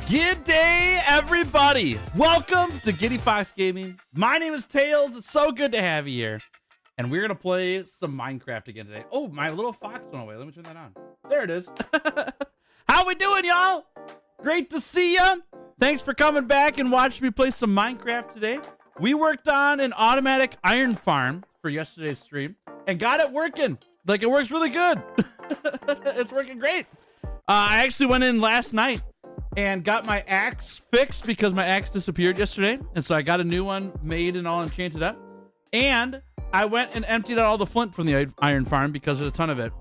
Good day, everybody. Welcome to Giddy Fox Gaming. My name is Tails. It's so good to have you here. And we're going to play some Minecraft again today. Oh, my little fox went away. Let me turn that on. There it is. How we doing, y'all? Great to see ya. Thanks for coming back and watching me play some Minecraft today. We worked on an automatic iron farm for yesterday's stream and got it working. Like, it works really good. It's working great. I actually went in last night and got my axe fixed because my axe disappeared yesterday. And so I got a new one made and all enchanted up. And I went and emptied out all the flint from the iron farm because there's a ton of it.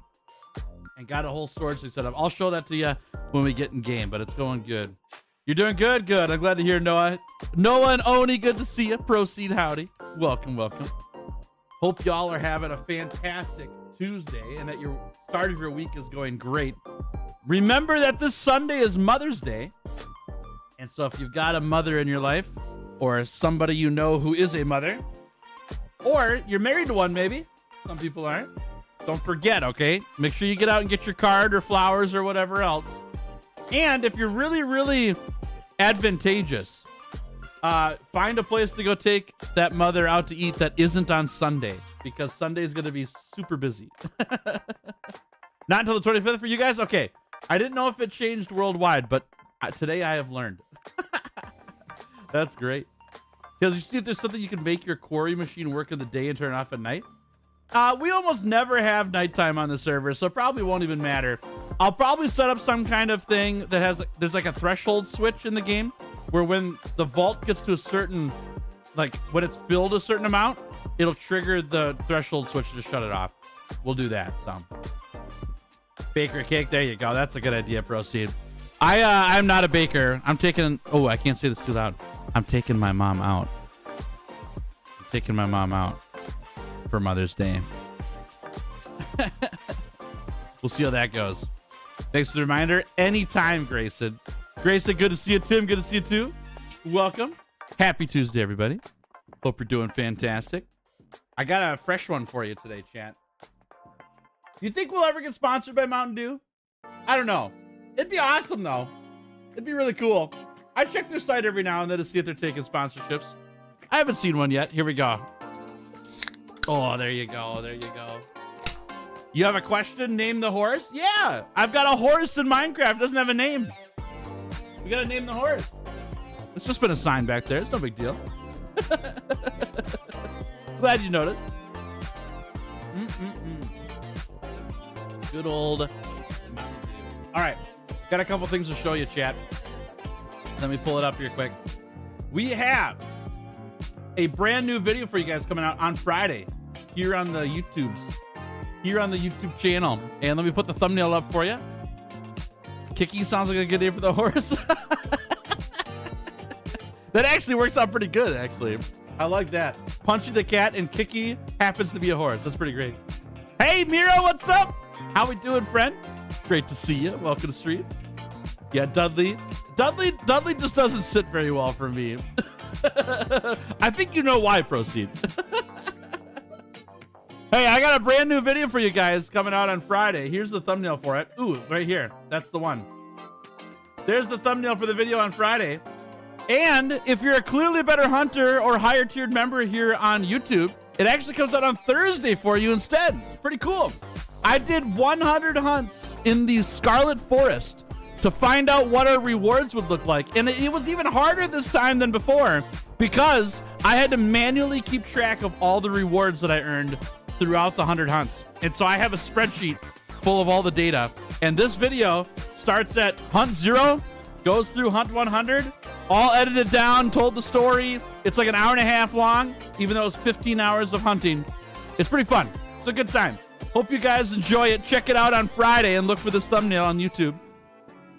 And got a whole storage thing set up. I'll show that to you when we get in game, but it's going good. You're doing good? Good. I'm glad to hear, Noah. Noah and Oni, good to see you. Proceed, howdy. Welcome, welcome. Hope y'all are having a fantastic Tuesday and that your start of your week is going great. Remember that this Sunday is Mother's Day. And so if you've got a mother in your life or somebody you know who is a mother, or you're married to one maybe, some people aren't, don't forget, okay? Make sure you get out and get your card or flowers or whatever else. And if you're really, really advantageous, find a place to go take that mother out to eat that isn't on Sunday, because Sunday is going to be super busy. Not until the 25th for you guys? Okay. I didn't know if it changed worldwide, but today I have learned. That's great. Because you see if there's something you can make your quarry machine work in the day and turn it off at night. We almost never have nighttime on the server, so it probably won't even matter. I'll probably set up some kind of thing that has, there's like a threshold switch in the game where when the vault gets to a certain, like when it's filled a certain amount, it'll trigger the threshold switch to shut it off. We'll do that. So baker cake, there you go. That's a good idea. Proceed. I'm not a baker. I'm taking, oh, I can't say this too loud. I'm taking my mom out. I'm taking my mom out for Mother's Day. We'll see how that goes. Thanks for the reminder. Anytime, Grayson. Grayson, good to see you. Tim, good to see you too. Welcome. Happy Tuesday, everybody. Hope you're doing fantastic. I got a fresh one for you today, chat. You think we'll ever get sponsored by Mountain Dew? I don't know. It'd be awesome, though. It'd be really cool. I check their site every now and then to see if they're taking sponsorships. I haven't seen one yet. Here we go. Oh, there you go. There you go. You have a question? Name the horse? Yeah. I've got a horse in Minecraft. It doesn't have a name. We got to name the horse. It's just been a sign back there. It's no big deal. Glad you noticed. Good old Mountain Dew. All right. Got a couple things to show you, chat. Let me pull it up here quick. We have a brand new video for you guys coming out on Friday here on the YouTube channel. And let me put the thumbnail up for you. Kiki sounds like a good name for the horse. That actually works out pretty good, actually. I like that. Punchy the cat and Kiki happens to be a horse. That's pretty great. Hey, Mira, what's up? How we doing, friend? Great to see you. Welcome to stream. Yeah, Dudley just doesn't sit very well for me. I think you know why. Proceed. Hey, I got a brand new video for you guys coming out on Friday. Here's the thumbnail for it. Ooh, right here. That's the one. There's the thumbnail for the video on Friday. And if you're a Clearly Better Hunter or higher tiered member here on YouTube, it actually comes out on Thursday for you instead. Pretty cool. I did 100 hunts in the Scarlet Forest to find out what our rewards would look like. And it was even harder this time than before because I had to manually keep track of all the rewards that I earned throughout the 100 hunts. And so I have a spreadsheet full of all the data. And this video starts at hunt 0, goes through hunt 100, all edited down, told the story. It's like an hour and a half long, even though it's 15 hours of hunting. It's pretty fun. It's a good time. Hope you guys enjoy it. Check it out on Friday and look for this thumbnail on YouTube.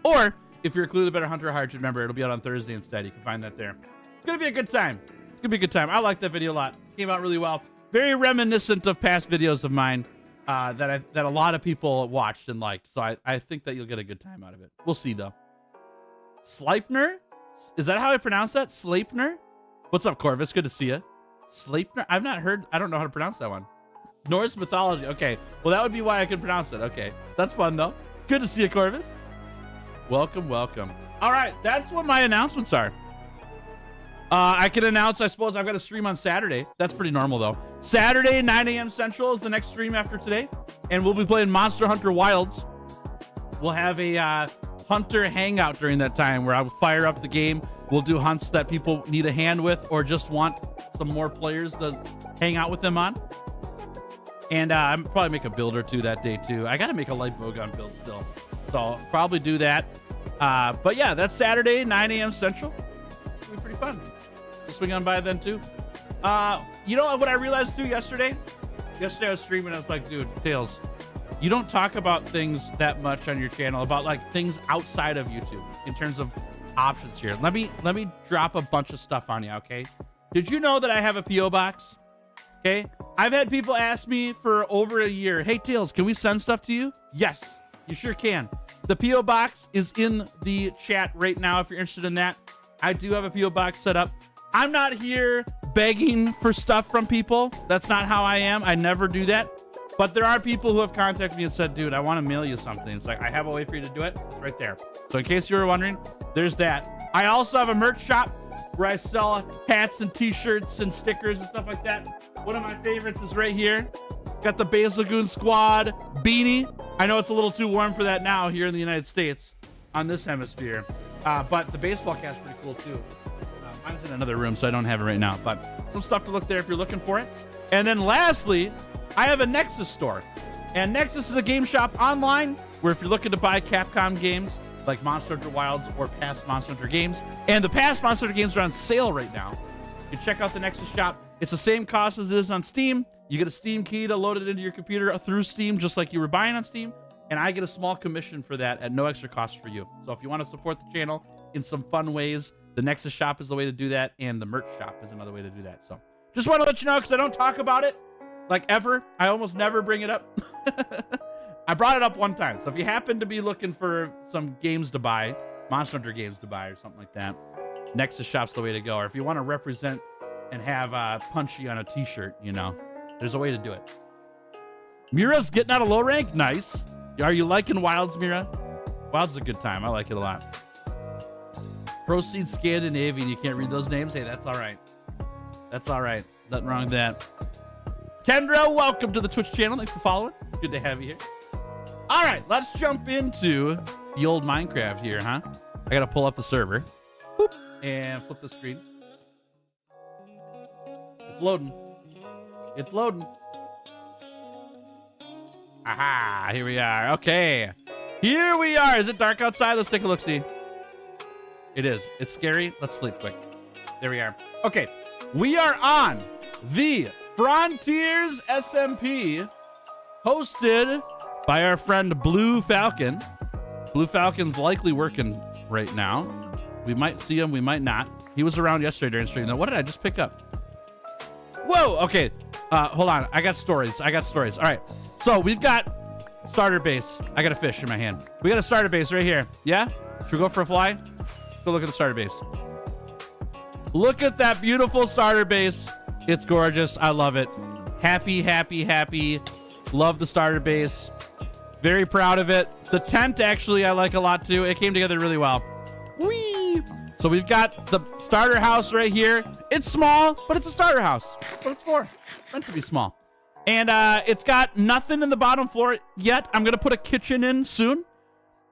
Or if you're a Clearly Better Hunter or higher tiered member, it'll be out on Thursday instead. You can find that there. It's going to be a good time. It's going to be a good time. I like that video a lot. It came out really well. Very reminiscent of past videos of mine that a lot of people watched and liked. So I think that you'll get a good time out of it. We'll see, though. Sleipner? Is that how I pronounce that? Sleipner? What's up, Corvus? Good to see you. Sleipner? I've not heard. I don't know how to pronounce that one. Norse mythology. Okay. Well, that would be why I can pronounce it. Okay. That's fun, though. Good to see you, Corvus. Welcome, welcome. All right. That's what my announcements are. I can announce, I suppose, I've got a stream on Saturday. That's pretty normal, though. Saturday, 9 a.m. Central is the next stream after today. And we'll be playing Monster Hunter Wilds. We'll have a hunter hangout during that time where I'll fire up the game. We'll do hunts that people need a hand with or just want some more players to hang out with them on. And I'll probably make a build or two that day, too. I got to make a light bowgun build still. So I'll probably do that. But yeah, that's Saturday, 9 a.m. Central. It'll be pretty fun. So swing on by then, too. You know what I realized, too, yesterday? Yesterday I was streaming. I was like, dude, Tails, you don't talk about things that much on your channel, about like things outside of YouTube in terms of options here. Let me drop a bunch of stuff on you, okay? Did you know that I have a P.O. box? Okay, I've had people ask me for over a year, hey, Tails, can we send stuff to you? Yes, you sure can. The P.O. box is in the chat right now if you're interested in that. I do have a P.O. box set up. I'm not here begging for stuff from people. That's not how I am. I never do that. But there are people who have contacted me and said, dude, I want to mail you something. It's like, I have a way for you to do it. It's right there. So in case you were wondering, there's that. I also have a merch shop where I sell hats and t-shirts and stickers and stuff like that. One of my favorites is right here. Got the Base Lagoon Squad beanie. I know it's a little too warm for that now here in the United States on this hemisphere. But the baseball cap's pretty cool too. Mine's in another room, so I don't have it right now. But some stuff to look there if you're looking for it. And then lastly, I have a Nexus store. And Nexus is a game shop online where if you're looking to buy Capcom games like Monster Hunter Wilds or past Monster Hunter games, and the past Monster Hunter games are on sale right now, you can check out the Nexus shop. It's the same cost as it is on Steam. You get a Steam key to load it into your computer through Steam, just like you were buying on Steam. And I get a small commission for that at no extra cost for you. So if you want to support the channel in some fun ways, the Nexus shop is the way to do that. And the merch shop is another way to do that. So just want to let you know, because I don't talk about it like ever. I almost never bring it up. I brought it up one time. So if you happen to be looking for some games to buy, Monster Hunter games to buy or something like that, Nexus shop's the way to go. Or if you want to represent and have Punchy on a t-shirt, you know, there's a way to do it. Mira's getting out of low rank. Nice. Are you liking Wilds, Mira? Wilds is a good time. I like it a lot. Proceed Scandinavian. You can't read those names? Hey, that's all right. That's all right. Nothing wrong with that. Kendra, welcome to the Twitch channel. Thanks for following. Good to have you here. All right, let's jump into the old Minecraft here, huh? I got to pull up the server. Boop, and flip the screen. It's loading. It's loading. Aha, here we are. Okay. Here we are. Is it dark outside? Let's take a look-see. It is. It's scary. Let's sleep quick. There we are. Okay. We are on the Frontiers SMP, hosted by our friend Blue Falcon. Blue Falcon's likely working right now. We might see him, we might not. He was around yesterday during stream. Now, what did I just pick up? Whoa, okay. Hold on, I got stories. All right, so we've got starter base. I got a fish in my hand. We got a starter base right here. Yeah? Should we go for a fly? Let's go look at the starter base. Look at that beautiful starter base. It's gorgeous. I love it. Happy, happy, happy. Love the starter base. Very proud of it. The tent, actually, I like a lot, too. It came together really well. Whee! So we've got the starter house right here. It's small, but it's a starter house. That's what it's for. It's meant to be small. And it's got nothing in the bottom floor yet. I'm going to put a kitchen in soon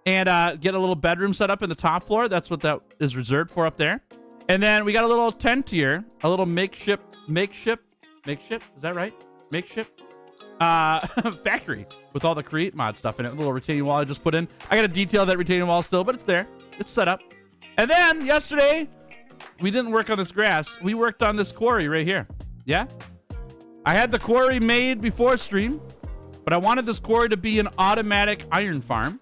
and get a little bedroom set up in the top floor. That's what that is reserved for up there. And then we got a little tent here, a little makeshift, is that right? Makeshift factory with all the Create mod stuff in it. A little retaining wall I just put in. I got to detail that retaining wall still, but it's there. It's set up. And then yesterday, we didn't work on this grass. We worked on this quarry right here. Yeah? I had the quarry made before stream, but I wanted this quarry to be an automatic iron farm,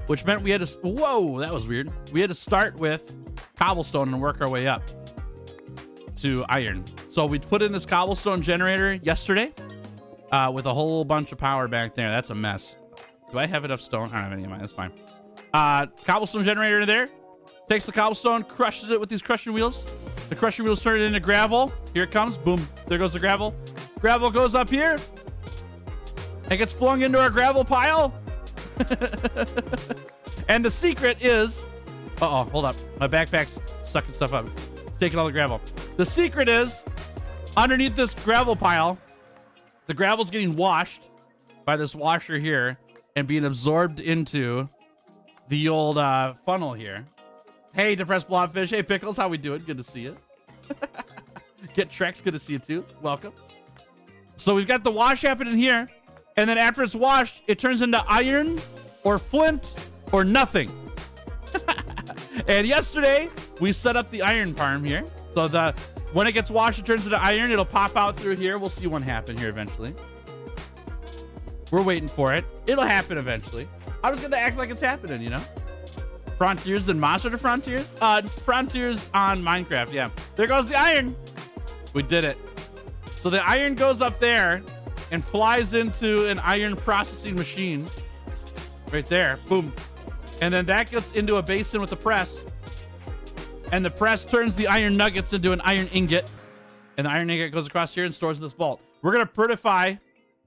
which meant we had to, whoa, that was weird. We had to start with cobblestone and work our way up to iron. So we put in this cobblestone generator yesterday with a whole bunch of power back there. That's a mess. Do I have enough stone? I don't have any of mine. That's fine. Cobblestone generator there. Takes the cobblestone, crushes it with these crushing wheels. The crushing wheels turn it into gravel. Here it comes. Boom. There goes the gravel. Gravel goes up here. It gets flung into our gravel pile. And the secret is... Uh-oh, hold up. My backpack's sucking stuff up. Taking all the gravel. The secret is, underneath this gravel pile, the gravel's getting washed by this washer here and being absorbed into the old funnel here. Hey, Depressed Blobfish. Hey, Pickles. How we doing? Good to see you. Get Trex. Good to see you, too. Welcome. So we've got the wash happening here. And then after it's washed, it turns into iron or flint or nothing. And yesterday, we set up the iron farm here. So when it gets washed, it turns into iron. It'll pop out through here. We'll see one happen here eventually. We're waiting for it. It'll happen eventually. I was going to act like it's happening, you know? Frontiers and Monster to Frontiers? Frontiers on Minecraft, yeah. There goes the iron. We did it. So the iron goes up there and flies into an iron processing machine. Right there. Boom. And then that gets into a basin with a press. And the press turns the iron nuggets into an iron ingot. And the iron ingot goes across here and stores in this vault. We're going to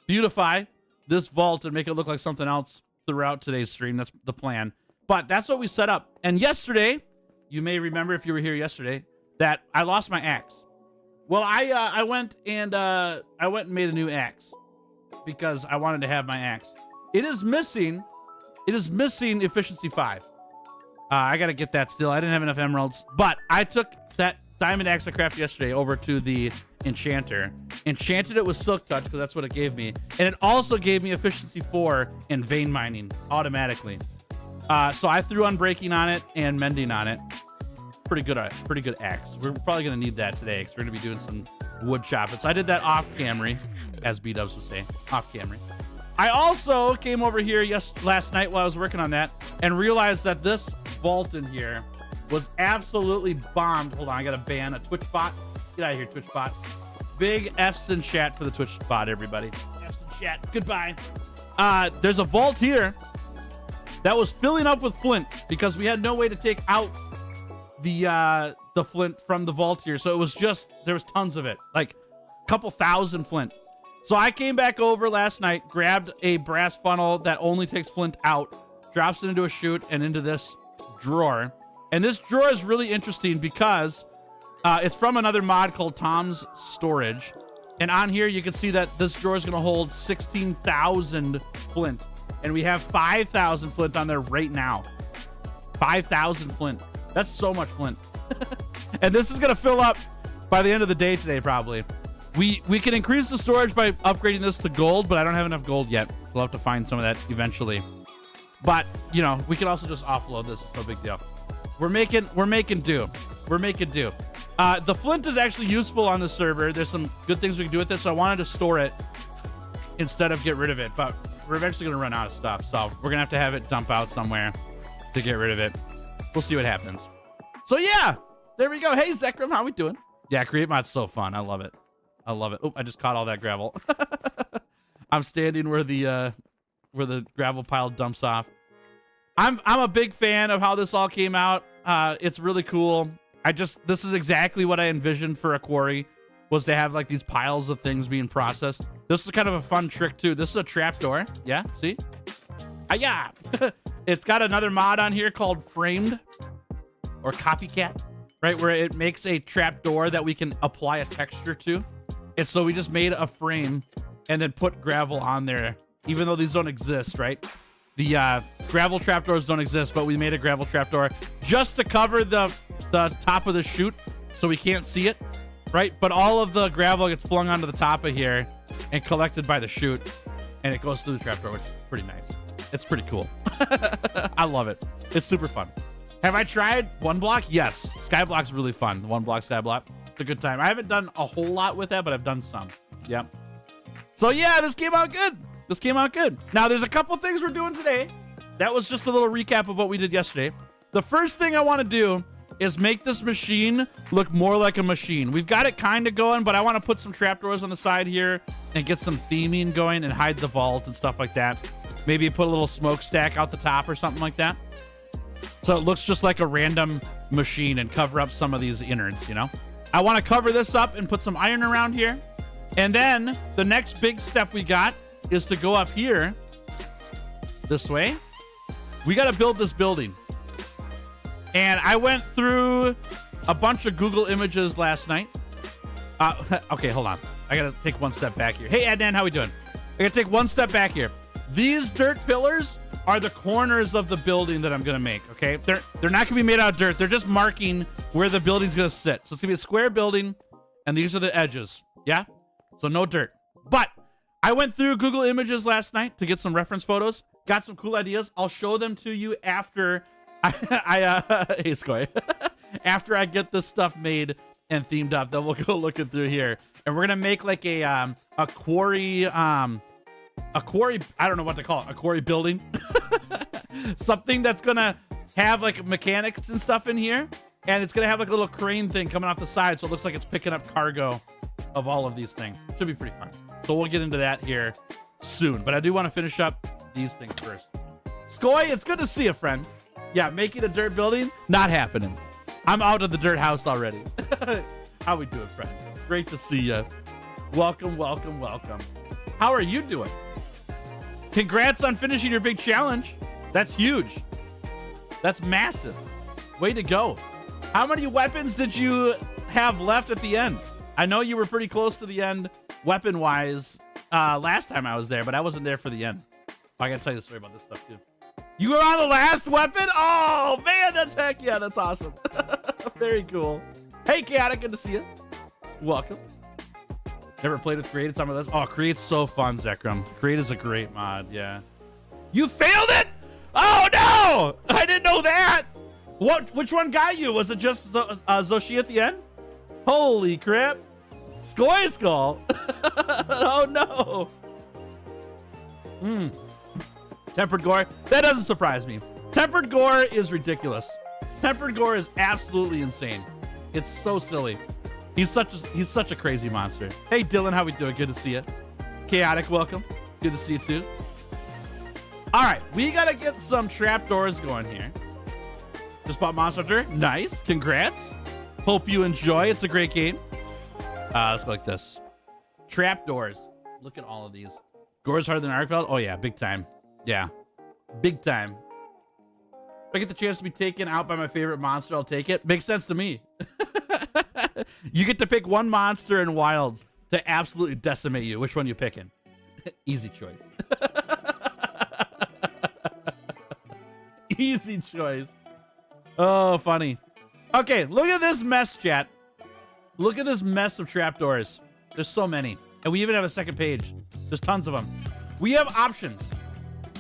beautify this vault and make it look like something else throughout today's stream. That's the plan. But that's what we set up. And yesterday, you may remember if you were here yesterday, that I lost my axe. Well, I went and made a new axe because I wanted to have my axe. It is missing efficiency 5. I got to get that still. I didn't have enough emeralds, but I took that diamond axe I crafted yesterday over to the enchanter, enchanted it with silk touch because that's what it gave me, and it also gave me efficiency 4 in vein mining automatically. So I threw unbreaking on it and mending on it. Pretty good axe. We're probably gonna need that today because we're gonna be doing some wood chopping. So I did that off camera, as B-dubs would say, off camera. I also came over here last night while I was working on that and realized that this vault in here was absolutely bombed. Hold on, I gotta ban a Twitch bot. Get out of here, Twitch bot. Big F's in chat for the Twitch bot, everybody. F's in chat. Goodbye. There's a vault here that was filling up with flint because we had no way to take out the flint from the vault here. So it was just, there was tons of it, like a couple thousand flint. So I came back over last night, grabbed a brass funnel that only takes flint out, drops it into a chute and into this drawer. And this drawer is really interesting because it's from another mod called Tom's Storage. And on here, you can see that this drawer is going to hold 16,000 flint. And we have 5,000 flint on there right now. 5,000 flint. That's so much flint. And this is going to fill up by the end of the day today, probably. We can increase the storage by upgrading this to gold, but I don't have enough gold yet. We'll have to find some of that eventually. But, you know, we can also just offload this. No big deal. We're making do. We're making do. The flint is actually useful on the server. There's some good things we can do with it, so I wanted to store it instead of get rid of it. But we're eventually going to run out of stuff, so we're going to have it dump out somewhere to get rid of it. We'll see what happens. So yeah, there we go. Hey, Zekram, how we doing? Yeah, create mod's so fun. I love it. I love it. Oh, I just caught all that gravel. I'm standing where the gravel pile dumps off. I'm a big fan of how this all came out. It's really cool. This is exactly what I envisioned for a quarry, was to have like these piles of things being processed. This is kind of a fun trick too. This is a trapdoor. Yeah, see? Yeah. It's got another mod on here called Framed or Copycat, right? Where it makes a trapdoor that we can apply a texture to. And so we just made a frame and then put gravel on there, even though these don't exist, right? The gravel trapdoors don't exist, but we made a gravel trapdoor just to cover the top of the chute so we can't see it, right? But all of the gravel gets flung onto the top of here and collected by the chute, and it goes through the trapdoor, which is pretty nice. It's pretty cool. I love it. It's super fun. Have I tried one block? Yes. Skyblock's really fun. The one block skyblock. It's a good time. I haven't done a whole lot with that, but I've done some. Yep. So yeah, this came out good. This came out good. Now, there's a couple things we're doing today. That was just a little recap of what we did yesterday. The first thing I want to do is make this machine look more like a machine. We've got it kind of going, but I want to put some trapdoors on the side here and get some theming going and hide the vault and stuff like that. Maybe put a little smokestack out the top or something like that. So it looks just like a random machine and cover up some of these innards, you know? I want to cover this up and put some iron around here. And then the next big step we got is to go up here this way. We got to build this building. And I went through a bunch of Google images last night. Okay, hold on. I got to take one step back here. Hey, Adnan, how we doing? I got to take one step back here. These dirt pillars are the corners of the building that I'm going to make, okay? They're not going to be made out of dirt. They're just marking where the building's going to sit. So it's going to be a square building, and these are the edges, yeah? So no dirt. But I went through Google Images last night to get some reference photos. Got some cool ideas. I'll show them to you after hey, Skoy. After I get this stuff made and themed up. Then we'll go looking through here. And we're going to make like a quarry, I don't know what to call it, a quarry building. Something that's going to have like mechanics and stuff in here. And it's going to have like a little crane thing coming off the side. So it looks like it's picking up cargo of all of these things. Should be pretty fun. So we'll get into that here soon. But I do want to finish up these things first. Skoy, it's good to see you, friend. Yeah, making a dirt building, not happening. I'm out of the dirt house already. How we doing, friend? Great to see you. Welcome, welcome, welcome. How are you doing? Congrats on finishing your big challenge. That's huge. That's massive. Way to go. How many weapons did you have left at the end? I know you were pretty close to the end weapon-wise last time I was there, but I wasn't there for the end. I gotta tell you the story about this stuff, too. You were on the last weapon? Oh, man, that's heck yeah. That's awesome. Very cool. Hey, Chaotic, good to see you. Welcome. Never played with Create. It's on my list. Oh, Create's so fun, Zekram. Create is a great mod, yeah. You failed it? Oh, no! I didn't know that. Which one got you? Was it just Zoshi at the end? Holy crap. Skoy Skull. Oh, no. Tempered gore. That doesn't surprise me. Tempered gore is ridiculous. Tempered gore is absolutely insane. It's so silly. He's such a crazy monster. Hey, Dylan, how we doing? Good to see you. Chaotic, welcome. Good to see you, too. All right, we got to get some trapdoors going here. Just bought Monster Hunter. Nice. Congrats. Hope you enjoy. It's a great game. Let's go like this. Trapdoors. Look at all of these. Gore's harder than Arkfeld? Oh, yeah. Big time. Yeah. Big time. If I get the chance to be taken out by my favorite monster, I'll take it. Makes sense to me. You get to pick one monster in Wilds to absolutely decimate you. Which one you picking? Easy choice. Easy choice. Oh, funny. Okay, look at this mess, chat. Look at this mess of trapdoors. There's so many. And we even have a second page. There's tons of them. We have options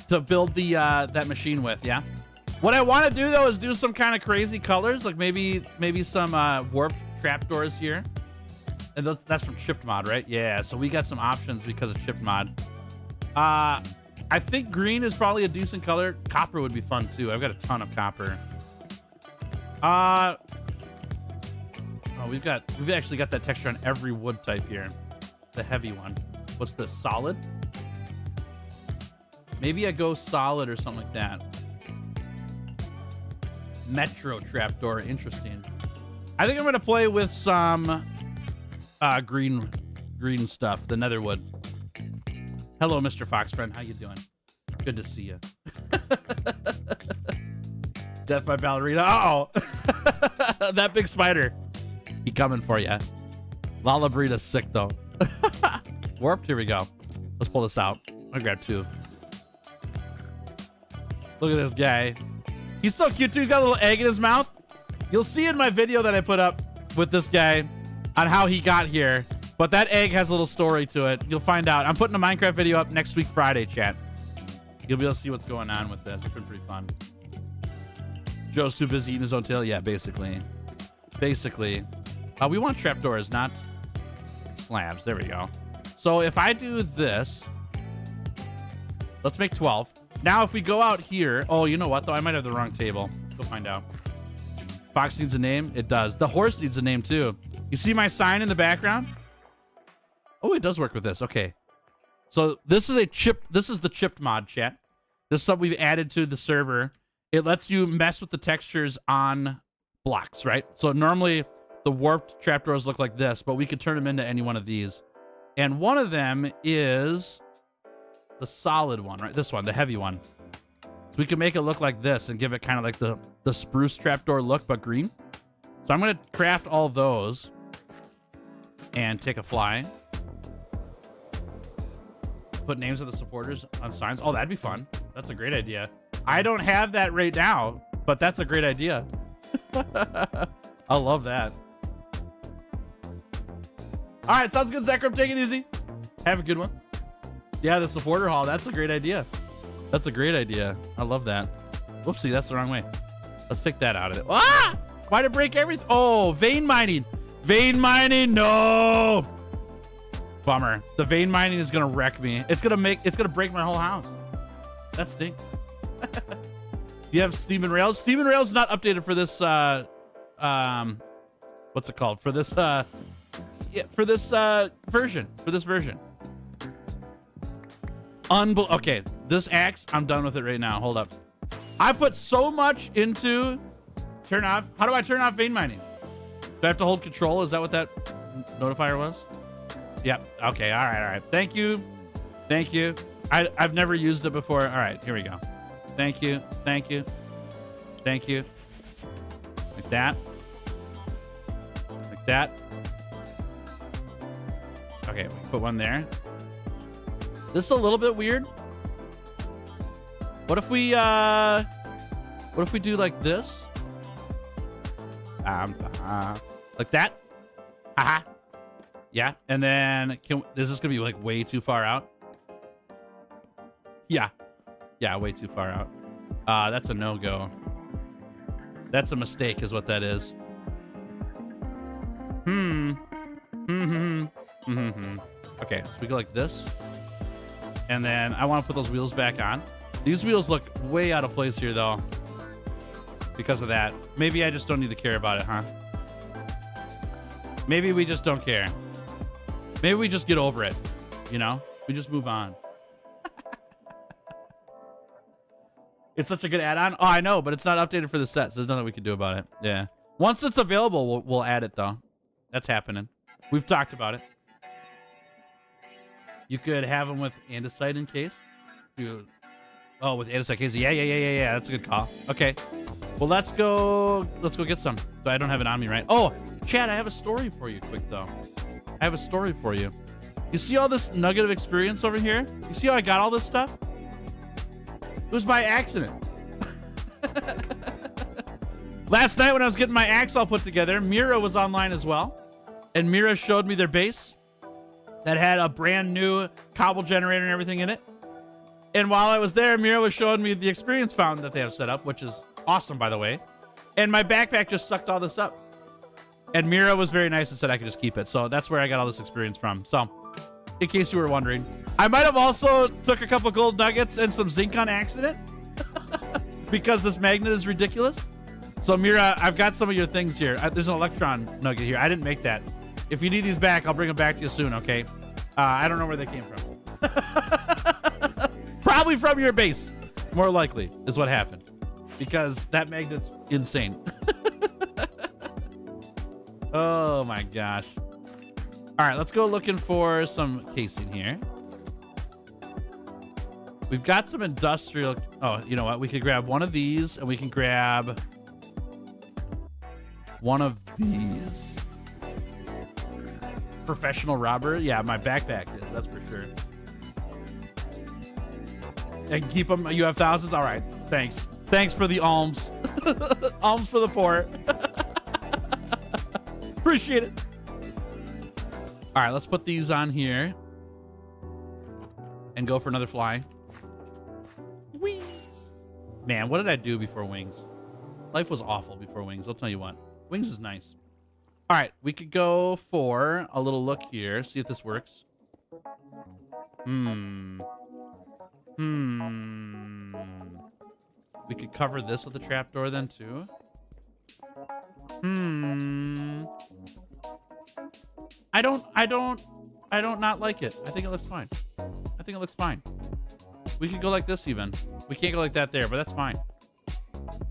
to build the that machine with, yeah? What I want to do, though, is do some kind of crazy colors. Like maybe some warp trapdoors here. And that's from chipped mod, right? Yeah, so we got some options because of chipped mod. I think green is probably a decent color. Copper would be fun too. I've got a ton of copper. Oh, we've actually got that texture on every wood type here. The heavy one. What's this? Solid? Maybe I go solid or something like that. Metro trapdoor. Interesting. I think I'm gonna play with some green stuff. The netherwood. Hello, Mr. Fox friend. How you doing? Good to see you. Death by ballerina. Uh-oh. That big spider. He coming for you. Lalabrita's sick though. Warped. Here we go. Let's pull this out. I'll grab 2. Look at this guy. He's so cute too. He's got a little egg in his mouth. You'll see in my video that I put up with this guy on how he got here. But that egg has a little story to it. You'll find out. I'm putting a Minecraft video up next week, Friday, chat. You'll be able to see what's going on with this. It's been pretty fun. Joe's too busy eating his own tail. Yeah, basically. Basically. We want trapdoors, not slabs. There we go. So if I do this, let's make 12. Now, if we go out here, oh, you know what, though? I might have the wrong table. Let's go find out. Fox needs a name. It does. The horse needs a name, too. You see my sign in the background? Oh, it does work with this. Okay. So this is the chipped mod, chat. This is something we've added to the server. It lets you mess with the textures on blocks, right? So normally the warped trapdoors look like this, but we could turn them into any one of these. And one of them is the solid one, right? This one, the heavy one. So we can make it look like this and give it kind of like the spruce trapdoor look, but green. So I'm going to craft all those and take a fly. Put names of the supporters on signs. Oh, that'd be fun. That's a great idea. I don't have that right now, but that's a great idea. I love that. All right, sounds good, Zekrom. Take it easy. Have a good one. Yeah, the supporter hall. That's a great idea. That's a great idea. I love that. Whoopsie, that's the wrong way. Let's take that out of it. Ah! Why'd it break everything? Oh, vein mining. Vein mining, no. Bummer. The vein mining is gonna wreck me. It's gonna break my whole house. That stinks. You have Steam and Rails? Steam and Rails is not updated for this what's it called? For this version. Okay, this axe, I'm done with it right now. Hold up. I put so much into turn off. How do I turn off vein mining? Do I have to hold control? Is that what that notifier was? Yep. Okay. All right. Thank you. I've never used it before. All right, here we go. Thank you. Like that. Okay, we can put one there. This is a little bit weird. What if we do like this? Like that? Haha. Yeah, and then is this gonna be like way too far out? Yeah, way too far out. That's a no-go. That's a mistake is what that is. Okay, so we go like this. And then I want to put those wheels back on. These wheels look way out of place here, though. Because of that. Maybe I just don't need to care about it, huh? Maybe we just don't care. Maybe we just get over it. You know? We just move on. It's such a good add-on. Oh, I know, but it's not updated for the set, so there's nothing we can do about it. Yeah. Once it's available, we'll add it, though. That's happening. We've talked about it. You could have them with andesite encased. Oh, with andesite case. Yeah. That's a good call. Okay. Well, let's go get some. So I don't have it on me, right? Oh, Chad, I have a story for you quick, though. I have a story for you. You see all this nugget of experience over here? You see how I got all this stuff? It was by accident. Last night when I was getting my axe all put together, Mira was online as well. And Mira showed me their base that had a brand new cobble generator and everything in it. And while I was there, Mira was showing me the experience fountain that they have set up, which is awesome, by the way. And my backpack just sucked all this up. And Mira was very nice and said I could just keep it. So that's where I got all this experience from. So in case you were wondering, I might have also took a couple gold nuggets and some zinc on accident because this magnet is ridiculous. So Mira, I've got some of your things here. There's an electron nugget here. I didn't make that. If you need these back, I'll bring them back to you soon, okay? I don't know where they came from. Probably from your base, more likely, is what happened. Because that magnet's insane. Oh my gosh. All right, let's go looking for some casing here. We've got some industrial. Oh, you know what? We could grab one of these and we can grab one of these. Professional robber. Yeah, my backpack is. That's for sure. And keep them. You have thousands? All right. Thanks. Thanks for the alms. Alms for the poor. Appreciate it. All right, let's put these on here and go for another fly. Whee! Man, what did I do before wings? Life was awful before wings. I'll tell you what. Wings is nice. All right, we could go for a little look here. See if this works. We could cover this with a trapdoor then too. I don't not like it. I think it looks fine. I think it looks fine. We could go like this even. We can't go like that there, but that's fine.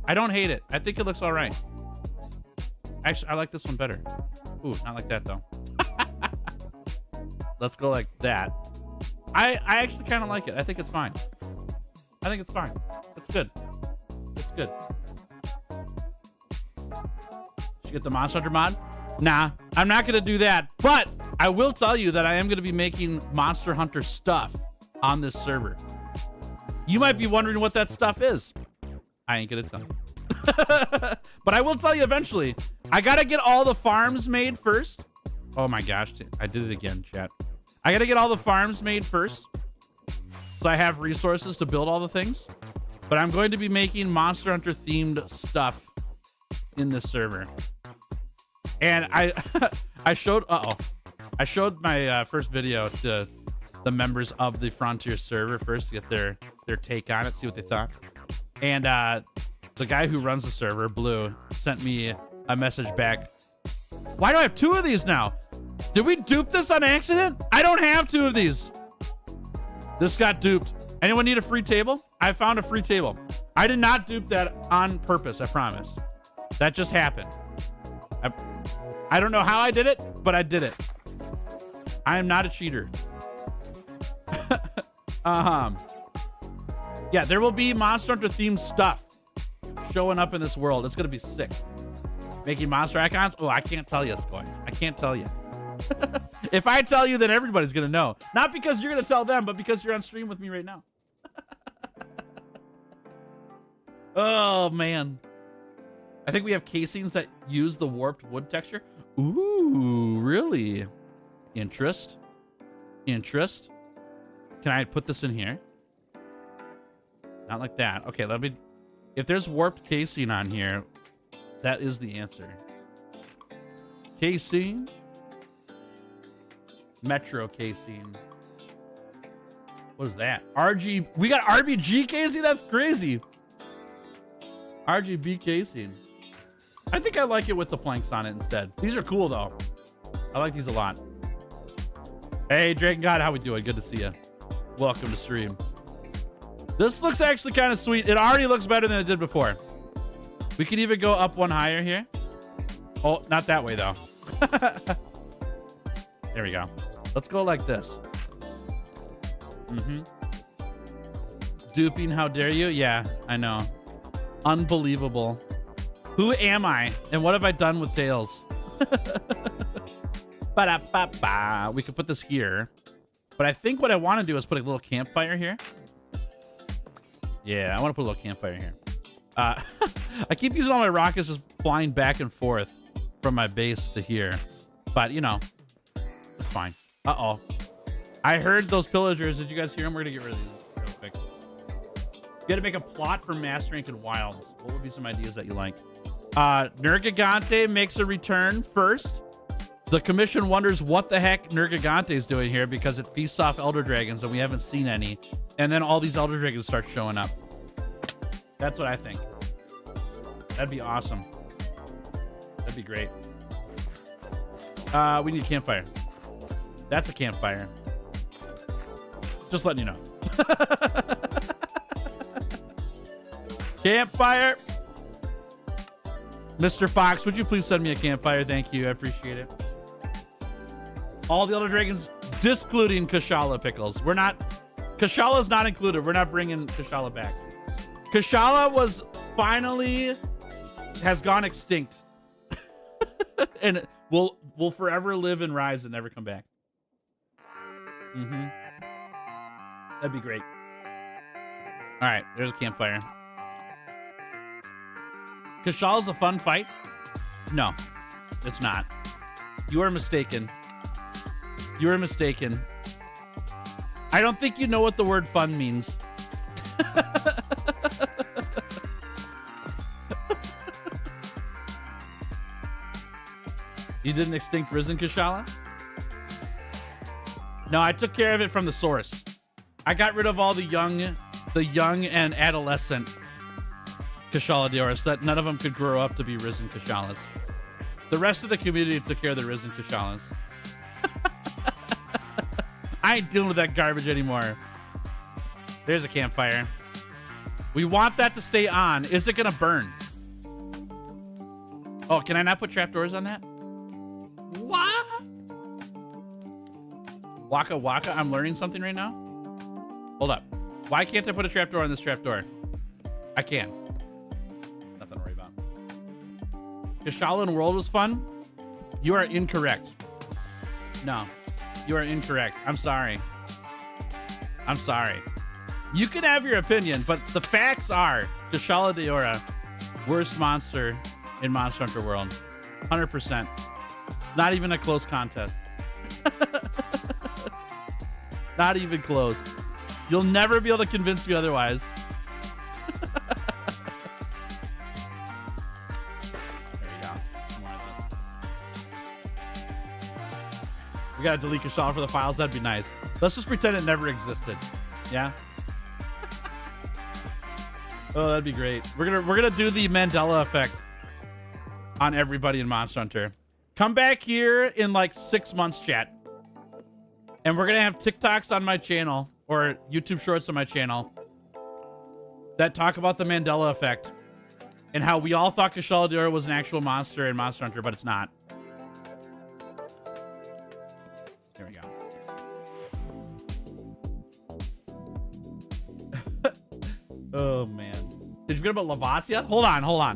I don't hate it. I think it looks all right. Actually, I like this one better. Ooh, not like that though. Let's go like that. I actually kind of like it. I think it's fine. I think it's fine. It's good. It's good. Did you get the Monster Hunter mod? Nah, I'm not going to do that. But I will tell you that I am going to be making Monster Hunter stuff on this server. You might be wondering what that stuff is. I ain't going to tell you. But I will tell you eventually. I got to get all the farms made first. Oh my gosh. I did it again, chat. I got to get all the farms made first. So I have resources to build all the things. But I'm going to be making Monster Hunter themed stuff in this server. And I showed my first video to the members of the Frontier server first to get their take on it, see what they thought. And the guy who runs the server, Blue, sent me a message back. Why do I have 2 of these now? Did we dupe this on accident? I don't have 2 of these. This got duped. Anyone need a free table? I found a free table. I did not dupe that on purpose, I promise. That just happened. I don't know how I did it, but I did it. I am not a cheater. Yeah, there will be Monster Hunter themed stuff showing up in this world. It's going to be sick. Making monster icons? Oh, I can't tell you, Skoy. I can't tell you. If I tell you, then everybody's going to know. Not because you're going to tell them, but because you're on stream with me right now. Oh, man. I think we have casings that use the warped wood texture. Ooh, really? Interest. Can I put this in here? Not like that. Okay, let me... If there's warped casing on here, that is the answer. Casing. Metro casing. What is that? RG... We got RBG casing? That's crazy. RGB casing. I think I like it with the planks on it instead. These are cool though. I like these a lot. Hey, Dragon God, how we doing? Good to see you. Welcome to stream. This looks actually kind of sweet. It already looks better than it did before. We could even go up one higher here. Oh, not that way though. There we go. Let's go like this. Duping, how dare you? Yeah, I know. Unbelievable. Who am I? And what have I done with Tails? Ba-da-ba-ba. We could put this here. But I think what I want to do is put a little campfire here. Yeah, I want to put a little campfire here. I keep using all my rockets just flying back and forth from my base to here. But, you know, it's fine. Uh-oh. I heard those pillagers. Did you guys hear them? We're going to get rid of these real quick. You got to make a plot for Master Rank and Wilds. What would be some ideas that you like? Nergigante makes a return first. The commission wonders what the heck Nergigante is doing here because it feasts off Elder Dragons and we haven't seen any. And then all these Elder Dragons start showing up. That's what I think. That'd be awesome. That'd be great. We need a campfire. That's a campfire. Just letting you know. Campfire. Mr. Fox, would you please send me a campfire? Thank you. I appreciate it. All the Elder Dragons, discluding Kashala Pickles. We're not... Kashala's not included. We're not bringing Kashala back. Kashala was finally... has gone extinct. And will forever live and rise and never come back. Mm-hmm. That'd be great. All right, there's a campfire. Kashala's a fun fight? No, it's not. You are mistaken. You are mistaken. I don't think you know what the word fun means. You didn't extinct Risen Kashala? No, I took care of it from the source. I got rid of all the young and adolescent Kashala Deora so that none of them could grow up to be Risen Kashalas. The rest of the community took care of the Risen Kashalas. I ain't dealing with that garbage anymore. There's a campfire. We want that to stay on. Is it gonna burn? Oh, can I not put trapdoors on that? What? Waka waka, I'm learning something right now. Hold up. Why can't I put a trapdoor on this trapdoor? I can. Nothing to worry about. Kashala and World was fun? You are incorrect. No, you are incorrect. I'm sorry. I'm sorry. You can have your opinion, but the facts are Kashala Deora, worst monster in Monster Hunter World. 100%. Not even a close contest. Not even close. You'll never be able to convince me otherwise. There you go. More of this. We gotta delete Kashala for the files. That'd be nice. Let's just pretend it never existed. Yeah. Oh, that'd be great. We're gonna do the Mandela effect on everybody in Monster Hunter. Come back here in like 6 months, chat. And we're going to have TikToks on my channel or YouTube shorts on my channel that talk about the Mandela effect and how we all thought Kashala Deora was an actual monster in Monster Hunter, but it's not. There we go. Oh, man. Did you forget about Lavasiath? Hold on.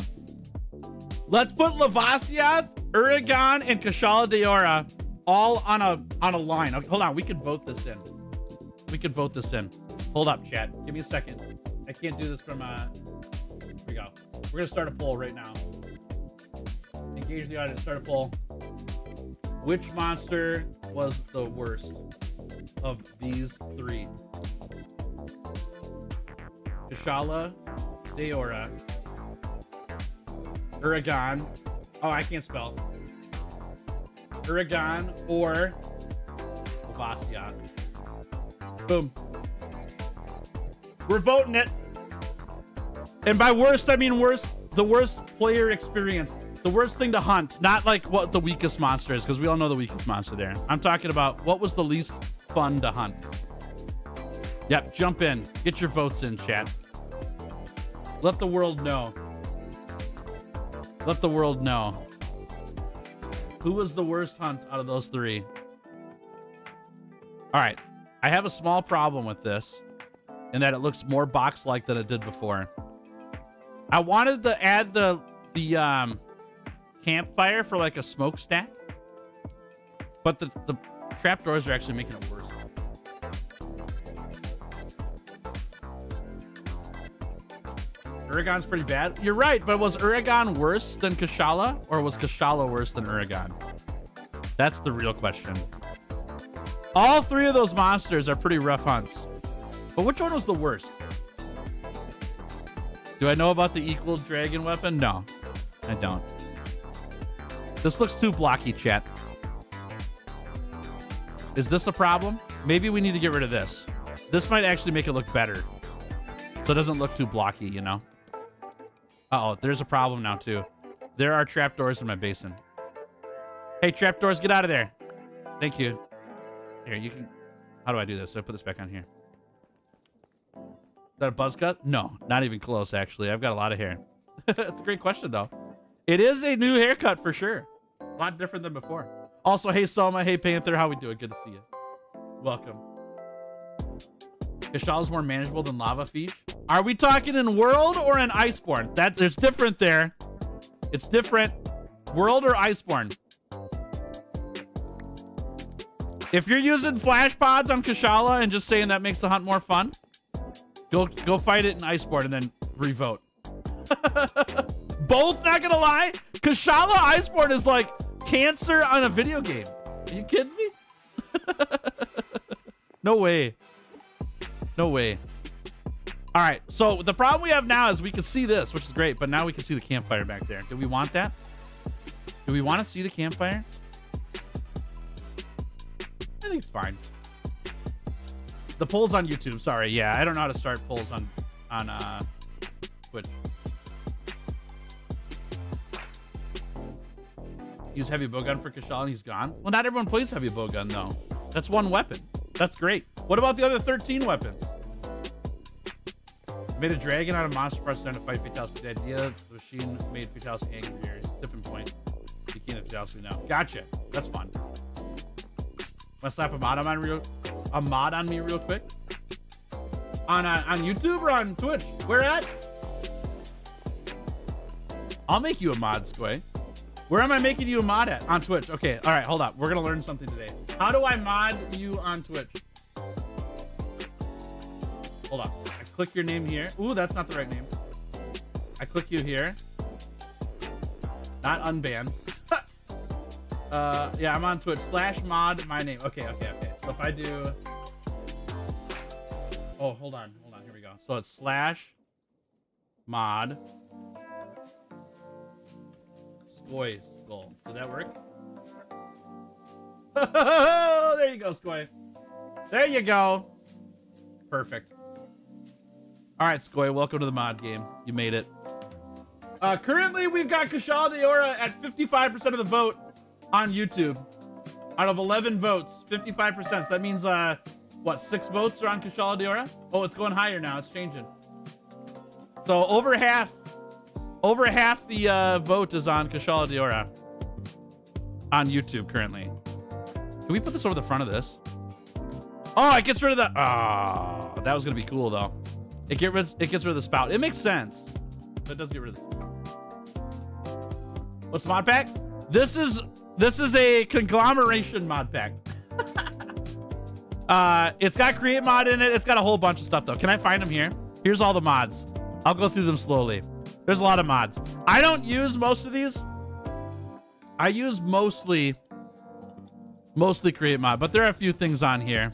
Let's put Lavasiath, Uragan, and Kashala Deora all on a line. Okay, hold on. We could vote this in. Hold up, chat. Give me a second. I can't do this from here we go. We're gonna start a poll right now. Engage the audience. Start a poll. Which monster was the worst of these three? Kashala Deora, Uragan. Oh, I can't spell. Uragan or Lavasiath. Boom. We're voting it. And by worst, I mean worst. The worst player experience. The worst thing to hunt. Not like what the weakest monster is, because we all know the weakest monster there. I'm talking about what was the least fun to hunt. Yep, jump in. Get your votes in, chat. Let the world know. Let the world know. Who was the worst hunt out of those three? All right. I have a small problem with this in that it looks more box-like than it did before. I wanted to add the campfire for like a smokestack, but the trapdoors are actually making it worse. Uragan's pretty bad. You're right, but was Uragan worse than Kashala, or was Kashala worse than Uragan? That's the real question. All three of those monsters are pretty rough hunts. But which one was the worst? Do I know about the equal dragon weapon? No. I don't. This looks too blocky, chat. Is this a problem? Maybe we need to get rid of this. This might actually make it look better. So it doesn't look too blocky, you know? Uh-oh, there's a problem now, too. There are trapdoors in my basin. Hey, trapdoors, get out of there. Thank you. Here, you can... How do I do this? I put this back on here. Is that a buzz cut? No, not even close, actually. I've got a lot of hair. It's a great question, though. It is a new haircut, for sure. A lot different than before. Also, hey, Soma. Hey, Panther. How we doing? Good to see you. Welcome. Kashala's more manageable than Lava Fish. Are we talking in World or in Iceborne? There's different there. It's different. World or Iceborne? If you're using flash pods on Kashala and just saying that makes the hunt more fun, go fight it in Iceborne and then revote. Both, not gonna lie. Kashala Iceborne is like cancer on a video game. Are you kidding me? No way. No way. All right, so the problem we have now is we can see this, which is great, but now we can see the campfire back there. Do we want that? Do we want to see the campfire? I think it's fine. The polls on YouTube, sorry. Yeah, I don't know how to start polls on Twitch. Use heavy bowgun for Kashala and he's gone. Well, not everyone plays heavy bowgun, though. That's one weapon. That's great. What about the other 13 weapons? Made a dragon out of monster parts to fight Fatalis with the idea. The machine made Fatalis angrier. Tipping point. You can't Fatalis we know. Gotcha. That's fun. Want to slap a mod on me real quick? On YouTube or on Twitch? Where at? I'll make you a mod, Squay. Where am I making you a mod at? On Twitch. Okay. All right. Hold up. We're gonna learn something today. How do I mod you on Twitch? Hold up. I click your name here. Ooh, that's not the right name. I click you here. Not unban. Yeah, I'm on Twitch. /mod my name. Okay. So if I do... Oh, hold on. Here we go. So it's /mod Skoy Skull. Does that work? There you go, Skoy. There you go. Perfect. All right, Skoy, welcome to the mod game. You made it. Currently, we've got Kashala Diora at 55% of the vote on YouTube. Out of 11 votes, 55%. So that means, what, 6 votes are on Kashala Diora? Oh, it's going higher now. It's changing. So over half the vote is on Kashala Diora on YouTube currently. Can we put this over the front of this? Oh, it gets rid of the... Oh, that was going to be cool, though. It gets rid of the spout. It makes sense. But it does get rid of the spout. What's the mod pack? This is a conglomeration mod pack. It's got create mod in it. It's got a whole bunch of stuff, though. Can I find them here? Here's all the mods. I'll go through them slowly. There's a lot of mods. I don't use most of these. I use mostly create mod, but there are a few things on here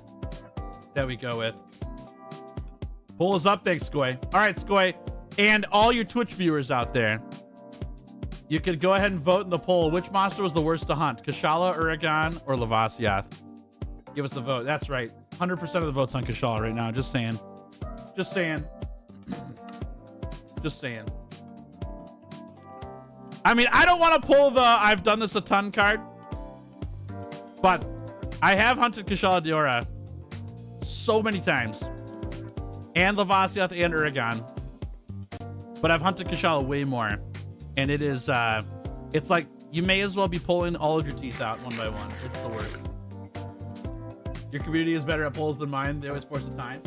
that we go with. Poll is up. Thanks, Skoy. All right, Skoy. And all your Twitch viewers out there, you could go ahead and vote in the poll. Which monster was the worst to hunt? Kashala, Uragan, or Lavasiath? Give us a vote. That's right. 100% of the votes on Kashala right now. Just saying. Just saying. Just saying. I mean, I don't want to pull the I've done this a ton card, but I have hunted Kashala Diora so many times. And Lavasiath and Uragan. But I've hunted Kashala way more. And it is, it's like, you may as well be pulling all of your teeth out one by one. It's the worst. Your community is better at polls than mine. They always force a tie.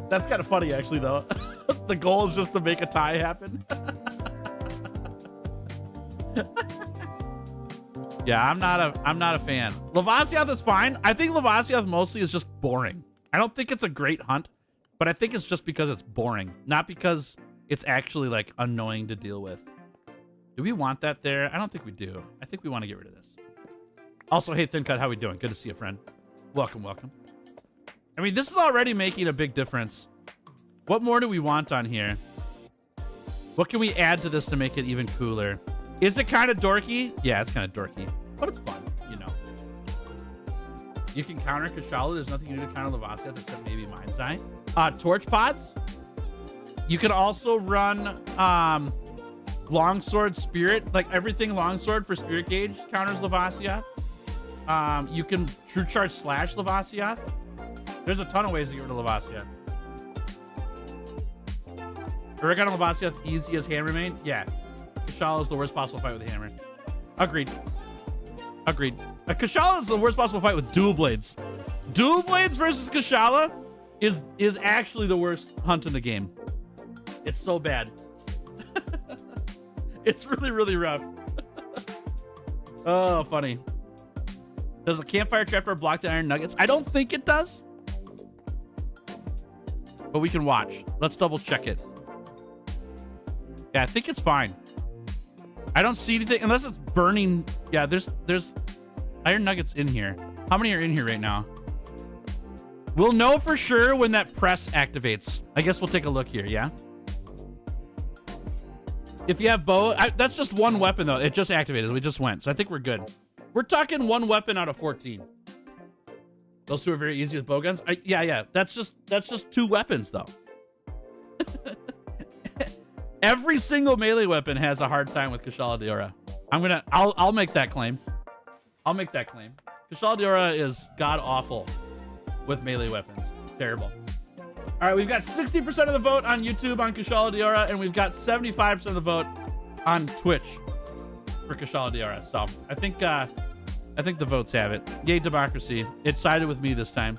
That's kind of funny, actually, though. The goal is just to make a tie happen. Yeah, I'm not a fan. Lavasiath is fine. I think Lavasiath mostly is just boring. I don't think it's a great hunt, but I think it's just because it's boring, not because it's actually like annoying to deal with. Do we want that there? I don't think we do. I think we want to get rid of this. Also, hey, Thin Cut, how we doing? Good to see you, friend. Welcome, welcome. I mean, this is already making a big difference. What more do we want on here? What can we add to this to make it even cooler? Is it kind of dorky? Yeah, it's kind of dorky, but it's fun, you know. You can counter Kashala. There's nothing you do to counter Lavassia except maybe Mind's Eye. Torch pods. You can also run Longsword Spirit. Like everything Longsword for Spirit Gauge counters Lavassia. You can True Charge slash Lavassia. There's a ton of ways to get rid of Lavassia. Oregano Lavassia easy as hand remain. Yeah. Kashala is the worst possible fight with a hammer. Agreed. Agreed. Kashala is the worst possible fight with dual blades. Dual blades versus Kashala is actually the worst hunt in the game. It's so bad. It's really, really rough. Oh, funny. Does the campfire trapdoor block the iron nuggets? I don't think it does. But we can watch. Let's double check it. Yeah, I think it's fine. I don't see anything unless it's burning. Yeah, there's iron nuggets in here. How many are in here right now? We'll know for sure when that press activates. I guess we'll take a look here, yeah? If you have bow, that's just one weapon though. It just activated. We just went. So I think we're good. We're talking one weapon out of 14. Those two are very easy with bow guns. Yeah. That's just 2 weapons though. Every single melee weapon has a hard time with Kashala Diora. I'll make that claim. I'll make that claim. Kashala Diora is god awful with melee weapons. Terrible. All right, we've got 60% of the vote on YouTube on Kashala Diora, and we've got 75% of the vote on Twitch for Kashala Diora. So I think the votes have it. Yay, democracy. It sided with me this time.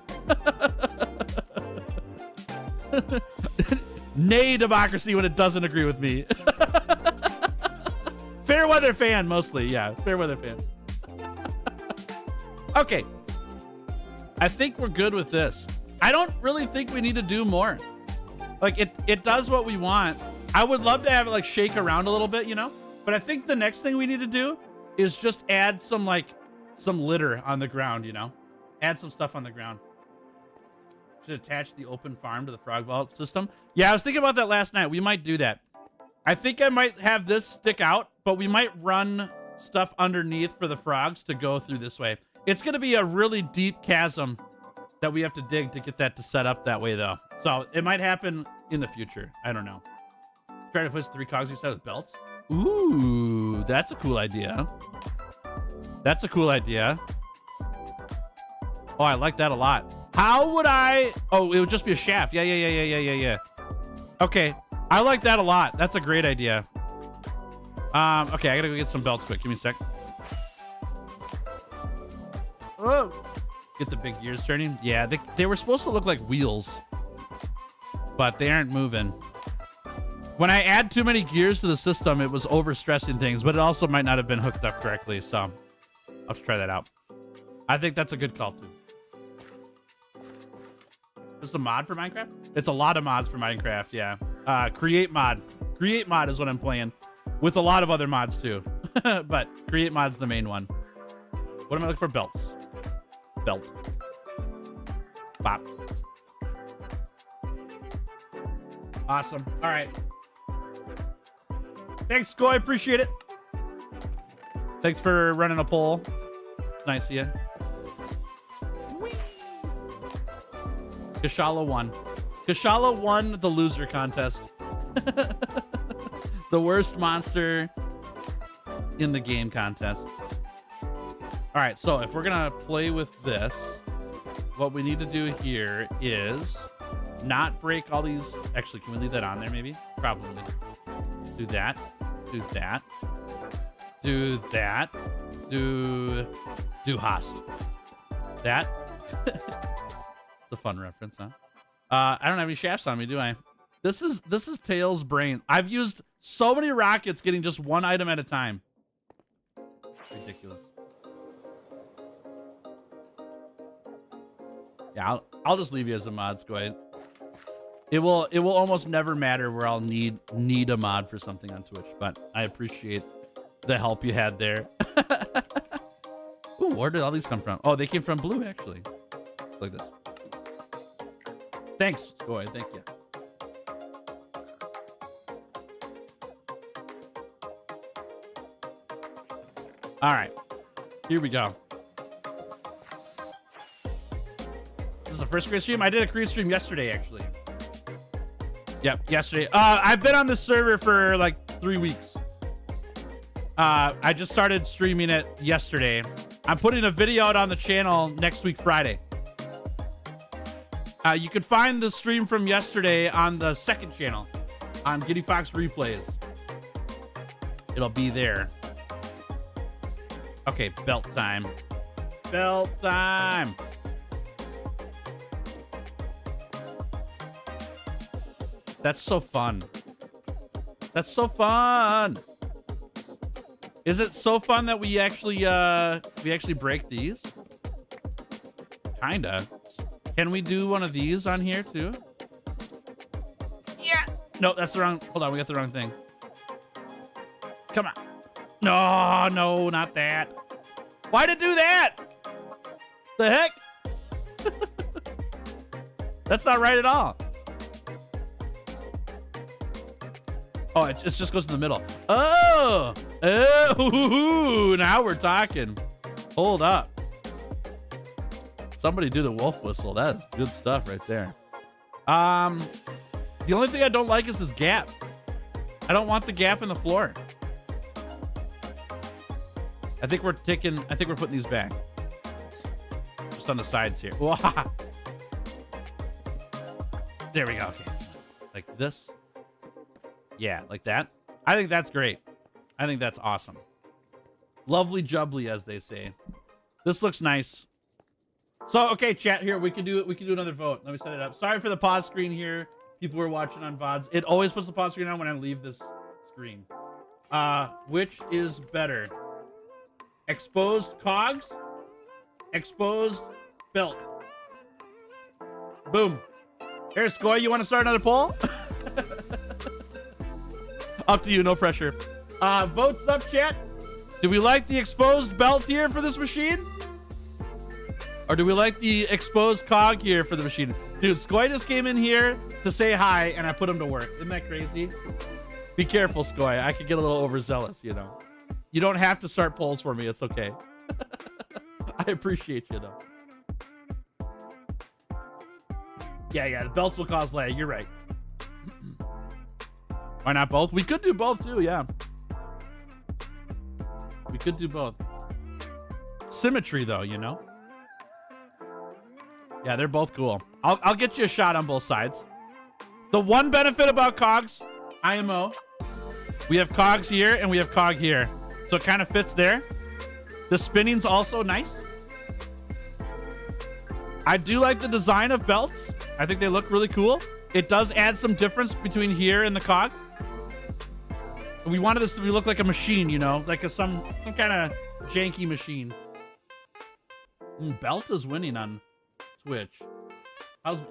Nay, democracy when it doesn't agree with me. Fair weather fan, mostly. Yeah, fair weather fan. Okay. I think we're good with this. I don't really think we need to do more. Like, it does what we want. I would love to have it, like, shake around a little bit, you know? But I think the next thing we need to do is just add some litter on the ground, you know? Add some stuff on the ground. Should attach the open farm to the frog vault system. Yeah, I was thinking about that last night. We might do that. I think I might have this stick out, but we might run stuff underneath for the frogs to go through this way. It's going to be a really deep chasm that we have to dig to get that to set up that way, though. So it might happen in the future. I don't know. Try to push 3 cogs inside with belts. Ooh, that's a cool idea. That's a cool idea. Oh, I like that a lot. How would I... Oh, it would just be a shaft. Yeah. Okay, I like that a lot. That's a great idea. Okay, I gotta go get some belts quick. Give me a sec. Oh, get the big gears turning. Yeah, they were supposed to look like wheels, but they aren't moving. When I add too many gears to the system, it was overstressing things, but it also might not have been hooked up correctly. So I'll have to try that out. I think that's a good call too. This is a mod for Minecraft? It's a lot of mods for Minecraft, yeah. Create mod. Create mod is what I'm playing. With a lot of other mods too. But create mod's the main one. What am I looking for? Belts. Belt. Bop. Awesome. All right. Thanks, Goy. Appreciate it. Thanks for running a poll. It's nice of you. Kashala won. Kashala won the loser contest. The worst monster in the game contest. All right, so if we're gonna play with this, what we need to do here is not break all these. Actually, can we leave that on there maybe? Probably. Do that. Do that. Do that. Do Hast. That. It's a fun reference, huh? I don't have any shafts on me, do I? This is Tails' brain. I've used so many rockets getting just one item at a time. Ridiculous. Yeah, I'll just leave you as a mod, Squid. It will almost never matter where I'll need a mod for something on Twitch, but I appreciate the help you had there. Ooh, where did all these come from? Oh, they came from Blue, actually. Like this. Thanks, Scoy. Thank you. All right, here we go. This is the first create stream. I did a create stream yesterday, actually. Yep, yesterday. I've been on this server for like 3 weeks. I just started streaming it yesterday. I'm putting a video out on the channel next week, Friday. You can find the stream from yesterday on the second channel on Giddy Fox Replays. It'll be there. Okay, belt time. Belt time. That's so fun. That's so fun. Is it so fun that we actually break these? Kinda. Can we do one of these on here too? Yeah. No, that's the wrong. Hold on, we got the wrong thing. Come on. No, no, not that. Why'd it do that? The heck? That's not right at all. Oh, it just goes in the middle. Oh, oh, now we're talking. Hold up. Somebody do the wolf whistle. That is good stuff right there. The only thing I don't like is this gap. I don't want the gap in the floor. I think we're putting these back. Just on the sides here. There we go. Okay. Like this. Yeah, like that. I think that's great. I think that's awesome. Lovely jubbly, as they say. This looks nice. So, okay, chat here. We can do another vote. Let me set it up. Sorry for the pause screen here. People who are watching on VoDs. It always puts the pause screen on when I leave this screen. Which is better? Exposed cogs? Exposed belt? Boom. Here, Skoy, you want to start another poll? Up to you, no pressure. Votes up, chat. Do we like the exposed belt here for this machine? Or do we like the exposed cog here for the machine? Dude, Skoy just came in here to say hi, and I put him to work. Isn't that crazy? Be careful, Skoy. I could get a little overzealous, you know. You don't have to start polls for me. It's okay. I appreciate you, though. Yeah, the belts will cause lag. You're right. Why not both? We could do both, too, yeah. We could do both. Symmetry, though, you know? Yeah, they're both cool. I'll get you a shot on both sides. The one benefit about cogs, IMO, we have cogs here and we have cog here. So it kind of fits there. The spinning's also nice. I do like the design of belts. I think they look really cool. It does add some difference between here and the cog. We wanted this to look like a machine, you know, like some kind of janky machine. Belt is winning on Twitch.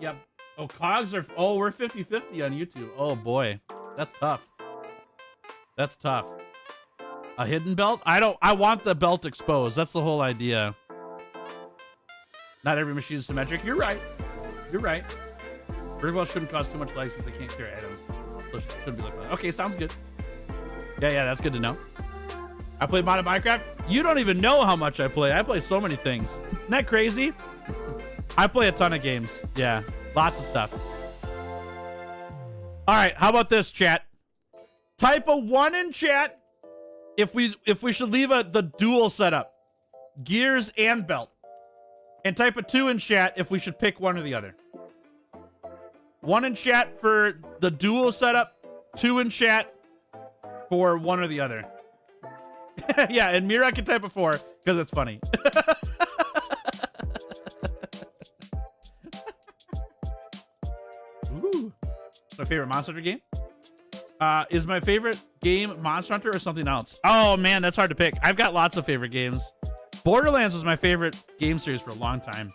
Yep. Oh, cogs are, we're 50-50 on YouTube. Oh boy, that's tough. That's tough. A hidden belt? I want the belt exposed. That's the whole idea. Not every machine is symmetric. You're right. You're right. Very well shouldn't cause too much lag since they can't carry items. So it shouldn't be like that. Okay, sounds good. Yeah, that's good to know. I play modded Minecraft. You don't even know how much I play. I play so many things. Isn't that crazy? I play a ton of games. Yeah, lots of stuff. All right, how about this, chat? Type a 1 in chat if we should leave the dual setup, gears and belt, and type a 2 in chat if we should pick one or the other. 1 in chat for the dual setup, 2 in chat for one or the other. Yeah, and Mira can type a 4 because it's funny. Ooh. It's my favorite Monster Hunter game. Is my favorite game Monster Hunter or something else? Oh man, that's hard to pick. I've got lots of favorite games. Borderlands was my favorite game series for a long time.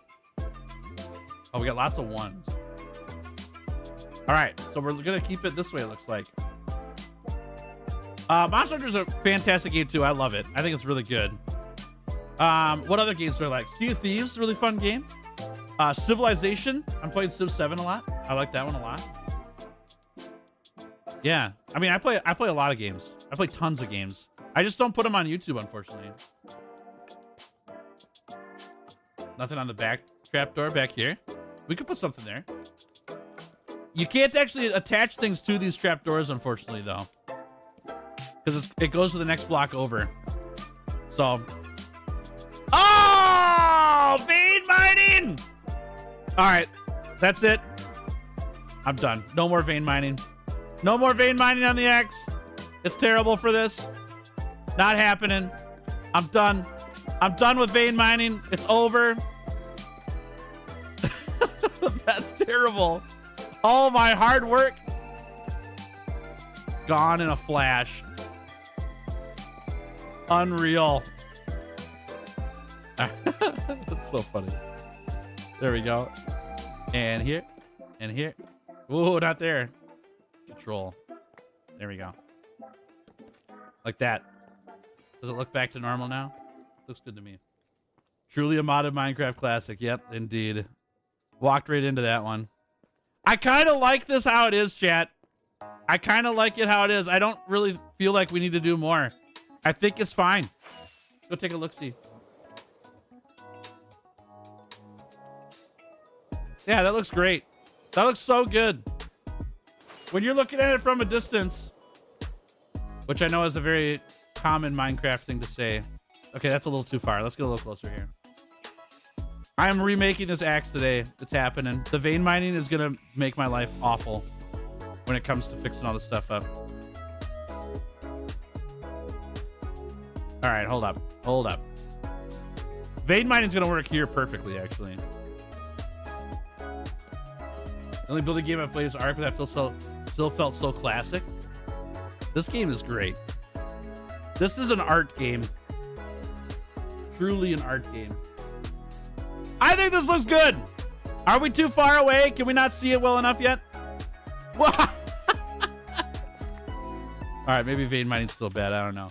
Oh, we got lots of ones. All right, so we're gonna keep it this way, it looks like. Monster Hunter is a fantastic game too. I love it. I think it's really good. What other games do I like? Sea of Thieves, really fun game. Civilization. I'm playing Civ 7 a lot. I like that one a lot. Yeah, I mean, I play a lot of games. I play tons of games. I just don't put them on YouTube, unfortunately. Nothing on the back trapdoor back here. We could put something there. You can't actually attach things to these trapdoors, unfortunately, though. Because it goes to the next block over. So. Oh! Vein mining! All right. That's it. I'm done. No more vein mining. No more vein mining on the X. It's terrible for this. Not happening. I'm done. I'm done with vein mining. It's over. That's terrible. All my hard work gone in a flash. Unreal. That's so funny. There we go. And here. And here. Ooh, not there. Control. There we go. Like that. Does it look back to normal now? Looks good to me. Truly a modded Minecraft classic. Yep, indeed. Walked right into that one. I kind of like this how it is, chat. I kind of like it how it is. I don't really feel like we need to do more. I think it's fine. Go take a look-see. Yeah, that looks great. That looks so good. When you're looking at it from a distance, which I know is a very common Minecraft thing to say. Okay, that's a little too far. Let's get a little closer here. I am remaking this axe today. It's happening. The vein mining is going to make my life awful when it comes to fixing all this stuff up. All right, hold up. Hold up. Vein mining is going to work here perfectly, actually. The only building game I've played is Ark, but that still felt so classic. This game is great. This is an art game. Truly an art game. I think this looks good. Are we too far away? Can we not see it well enough yet? All right, maybe vein mining's still bad. I don't know.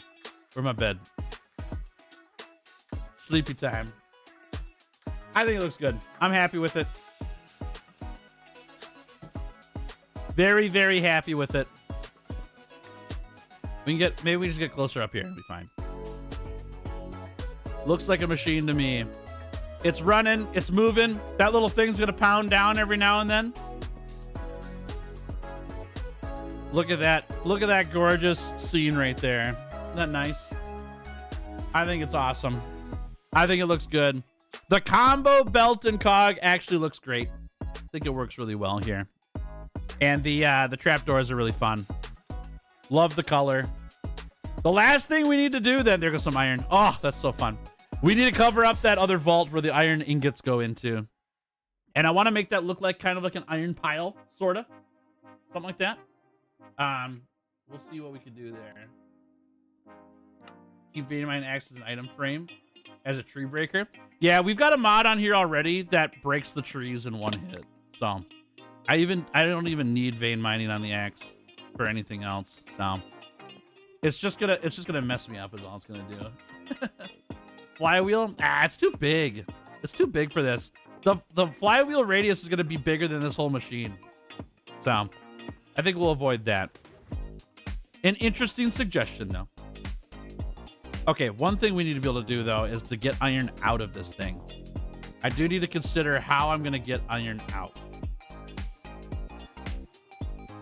Where's my bed? Sleepy time. I think it looks good. I'm happy with it. Very, very happy with it. Maybe we just get closer up here. It'll be fine. Looks like a machine to me. It's running. It's moving. That little thing's going to pound down every now and then. Look at that. Look at that gorgeous scene right there. Isn't that nice? I think it's awesome. I think it looks good. The combo belt and cog actually looks great. I think it works really well here. And the trapdoors are really fun. Love the color. The last thing we need to do then, there goes some iron. Oh, that's so fun. We need to cover up that other vault where the iron ingots go into. And I want to make that look like kind of like an iron pile, sort of. Something like that. We'll see what we can do there. Keep vein mine axe as an item frame as a tree breaker. Yeah, we've got a mod on here already that breaks the trees in one hit. So I don't even need vein mining on the axe for anything else. So it's just gonna mess me up is all it's gonna do. Flywheel? Ah, it's too big. It's too big for this. The flywheel radius is gonna be bigger than this whole machine. So I think we'll avoid that. An interesting suggestion though. Okay, one thing we need to be able to do though is to get iron out of this thing. I do need to consider how I'm gonna get iron out.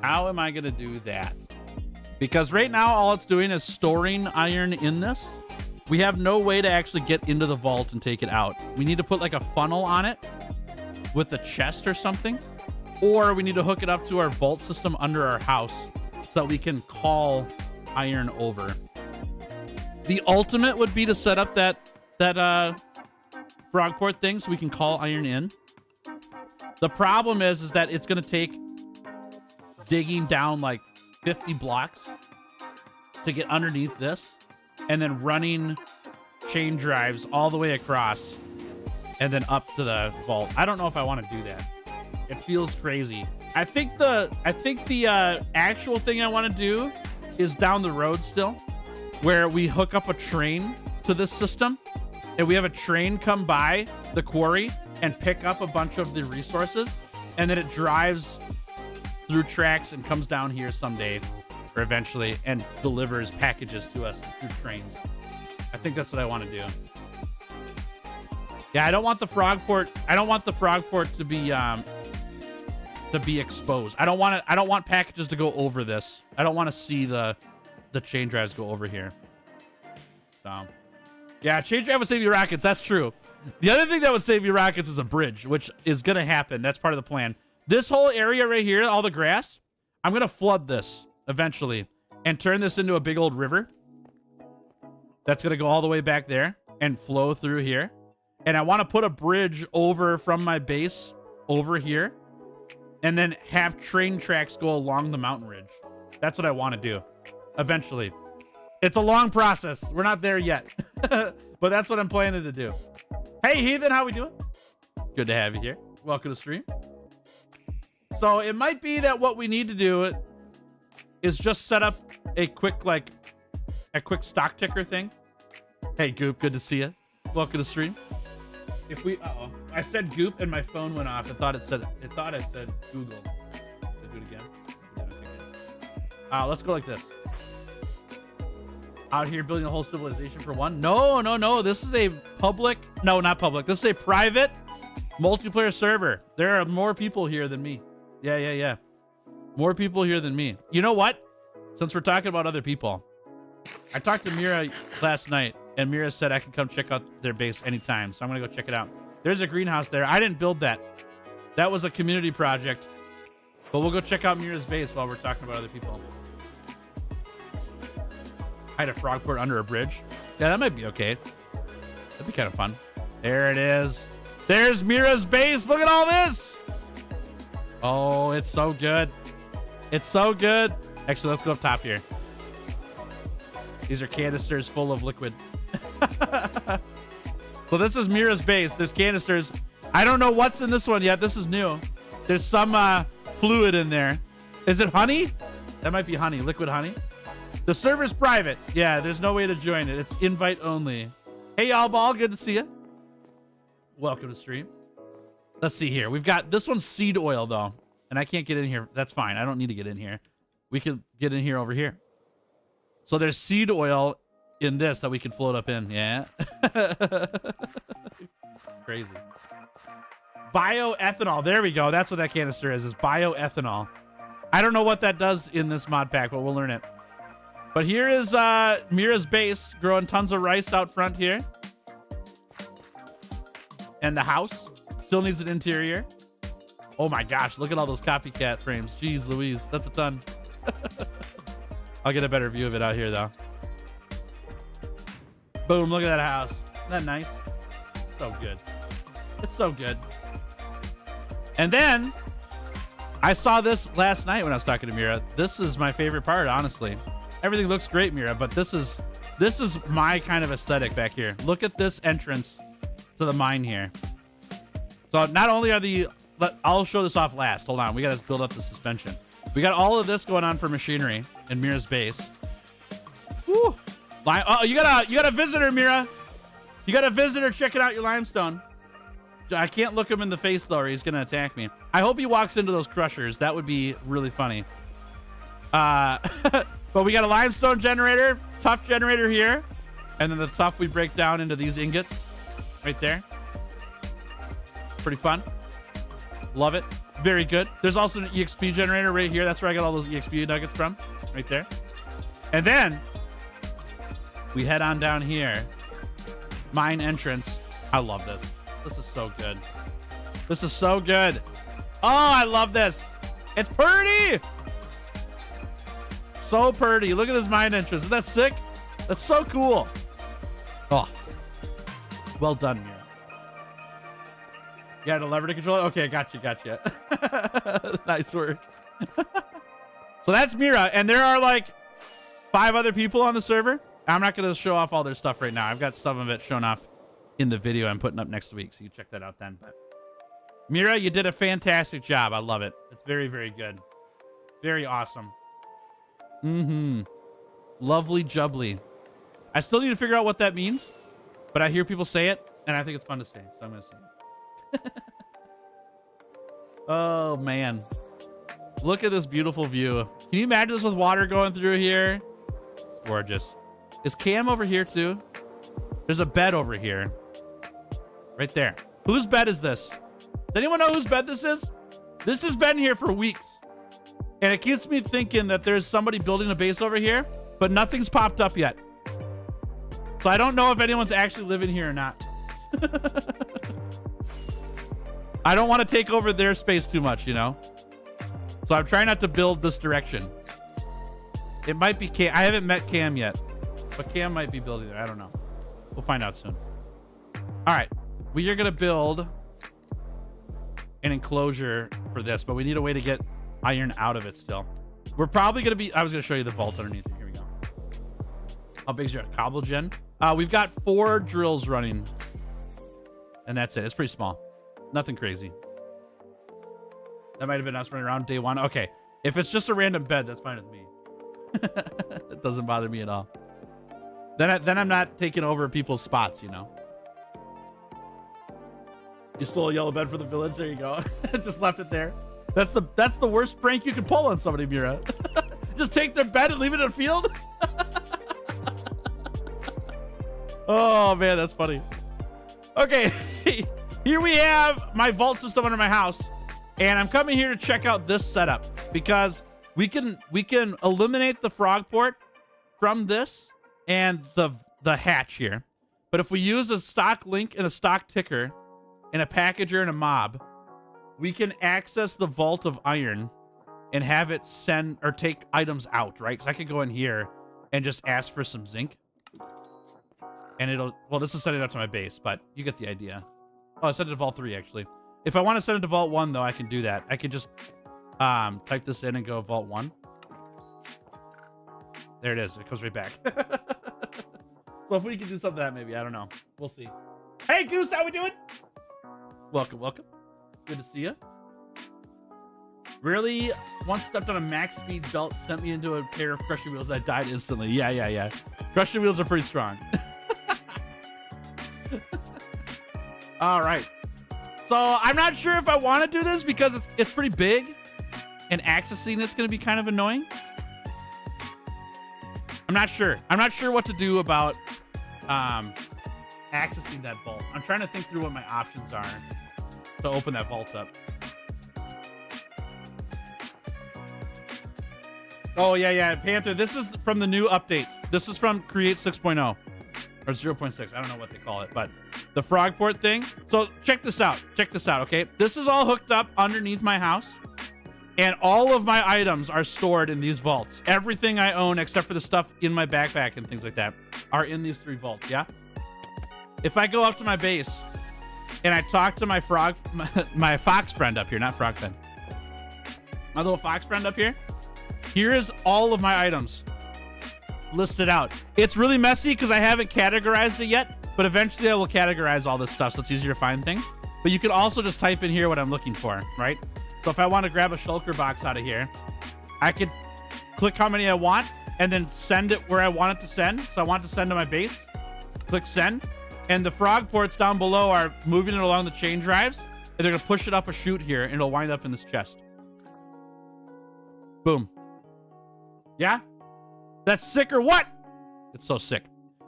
How am I gonna do that? Because right now all it's doing is storing iron in this. We have no way to actually get into the vault and take it out. We need to put like a funnel on it with a chest or something. Or we need to hook it up to our vault system under our house so that we can call iron over. The ultimate would be to set up that frogport thing so we can call iron in. The problem is that it's going to take digging down like 50 blocks to get underneath this and then running chain drives all the way across and then up to the vault. I don't know if I want to do that. It feels crazy. I think the actual thing I want to do is down the road still, where we hook up a train to this system and we have a train come by the quarry and pick up a bunch of the resources, and then it drives through tracks and comes down here someday or eventually, and delivers packages to us through trains. I think that's what I want to do. Yeah, I don't want the frog port. I don't want the frog port to be exposed. I don't want packages to go over this. I don't want to see the chain drives go over here. So, yeah, chain drive would save you rockets. That's true. The other thing that would save you rockets is a bridge, which is going to happen. That's part of the plan. This whole area right here, all the grass, I'm going to flood this eventually and turn this into a big old river. That's going to go all the way back there and flow through here. And I want to put a bridge over from my base over here and then have train tracks go along the mountain ridge. That's what I want to do eventually. It's a long process. We're not there yet, but that's what I'm planning to do. Hey, Heathen, how we doing? Good to have you here. Welcome to stream. So it might be that what we need to do is just set up a quick stock ticker thing. Hey, Goop, good to see you. Welcome to stream. If we, I said Goop and my phone went off. It thought I said Google. Did I do it again? Yeah, let's go like this. Out here building a whole civilization for one? No. This is a public. No, not public. This is a private multiplayer server. There are more people here than me. Yeah. More people here than me. You know what? Since we're talking about other people, I talked to Mira last night, and Mira said I can come check out their base anytime. So I'm going to go check it out. There's a greenhouse there. I didn't build that. That was a community project. But we'll go check out Mira's base while we're talking about other people. Hide a frog port under a bridge. Yeah, that might be okay. That'd be kind of fun. There it is. There's Mira's base. Look at all this. Oh, it's so good. It's so good. Actually, let's go up top here. These are canisters full of liquid. So this is Mira's base. There's canisters. I don't know what's in this one yet. This is new. There's some fluid in there. Is it honey? That might be honey. Liquid honey. The server's private. Yeah, there's no way to join it. It's invite only. Hey, y'all ball. Good to see you. Welcome to stream. Let's see here. We've got this one's seed oil, though. And I can't get in here. That's fine. I don't need to get in here. We can get in here over here. So there's seed oil in this that we can float up in. Yeah. Crazy. Bioethanol. There we go. That's what that canister is bioethanol. I don't know what that does in this mod pack, but we'll learn it. But here is Mira's base, growing tons of rice out front here. And the house still needs an interior. Oh my gosh, look at all those copycat frames. Jeez Louise, that's a ton. I'll get a better view of it out here, though. Boom, look at that house. Isn't that nice? So good. It's so good. And then, I saw this last night when I was talking to Mira. This is my favorite part, honestly. Everything looks great, Mira, but this is my kind of aesthetic back here. Look at this entrance to the mine here. So not only are I'll show this off last. Hold on, we got to build up the suspension. We got all of this going on for machinery in Mira's base. Woo! Oh, you got a visitor, Mira. You got a visitor checking out your limestone. I can't look him in the face though, or he's gonna attack me. I hope he walks into those crushers. That would be really funny. But we got a limestone generator, tough generator here, and then the tough we break down into these ingots right there. Pretty fun. Love it. Very good. There's also an EXP generator right here. That's where I got all those EXP nuggets from, right there. And then we head on down here. Mine entrance. I love this. This is so good. This is so good. Oh, I love this. It's pretty. So pretty. Look at this mine entrance. Isn't that sick? That's so cool. Oh, well done, Mira. You had a lever to control it? Okay, gotcha. Nice work. So that's Mira, and there are like 5 other people on the server. I'm not going to show off all their stuff right now. I've got some of it shown off in the video I'm putting up next week, so you check that out then. But Mira, you did a fantastic job. I love it. It's very, very good. Very awesome. Lovely jubbly. I still need to figure out what that means, but I hear people say it, and I think it's fun to say, so I'm going to say it. Oh, man. Look at this beautiful view. Can you imagine this with water going through here? It's gorgeous. Is Cam over here too? There's a bed over here. Right there. Whose bed is this? Does anyone know whose bed this is? This has been here for weeks. And it keeps me thinking that there's somebody building a base over here, but nothing's popped up yet. So I don't know if anyone's actually living here or not. I don't want to take over their space too much, you know? So I'm trying not to build this direction. It might be Cam. I haven't met Cam yet, but Cam might be building there. I don't know. We'll find out soon. All right. We are going to build an enclosure for this, but we need a way to get iron out of it still. We're probably going to be... I was going to show you the vault underneath it. Here we go. How big is your cobble gen? We've got 4 drills running. And that's it. It's pretty small. Nothing crazy. That might have been us running around day 1. Okay. If it's just a random bed, that's fine with me. It doesn't bother me at all. Then I'm not taking over people's spots, you know. You stole a yellow bed for the village. There you go. Just left it there. That's the worst prank you can pull on somebody, Mira. Just take their bed and leave it in a field. Oh man, that's funny. Okay, here we have my vault system under my house, and I'm coming here to check out this setup because we can eliminate the frog port from this and the hatch here. But if we use a stock link and a stock ticker and a packager and a mob, we can access the vault of iron and have it send or take items out, right? Because I could go in here and just ask for some zinc. And it'll, well, this is setting it up to my base, but you get the idea. Oh, I set it to vault 3, actually. If I want to send it to vault 1, though, I can do that. I could just type this in and go vault 1. There it is. It comes right back. So if we can do something like that, maybe. I don't know. We'll see. Hey, Goose, how we doing? Welcome, welcome. Good to see you. Really, once stepped on a max speed belt, sent me into a pair of crushing wheels. I died instantly. Yeah. Crushing wheels are pretty strong. All right. So I'm not sure if I want to do this because it's pretty big, and accessing it's going to be kind of annoying. I'm not sure. I'm not sure what to do about accessing that vault. I'm trying to think through what my options are to open that vault up. Oh, yeah. Panther, this is from the new update. This is from Create 6.0 or 0.6. I don't know what they call it, but the frog port thing. So check this out. Okay. This is all hooked up underneath my house, and all of my items are stored in these vaults. Everything I own, except for the stuff in my backpack and things like that, are in these 3 vaults. Yeah. If I go up to my base and I talk to my my fox friend up here, not frog friend, my little fox friend up here, here is all of my items listed out. It's really messy because I haven't categorized it yet, but eventually I will categorize all this stuff so it's easier to find things. But you can also just type in here what I'm looking for, right? So if I want to grab a shulker box out of here, I could click how many I want and then send it where I want it to send. So I want it to send to my base. Click send. And the frog ports down below are moving it along the chain drives, and they're going to push it up a chute here, and it'll wind up in this chest. Boom. Yeah? That's sick or what? It's so sick.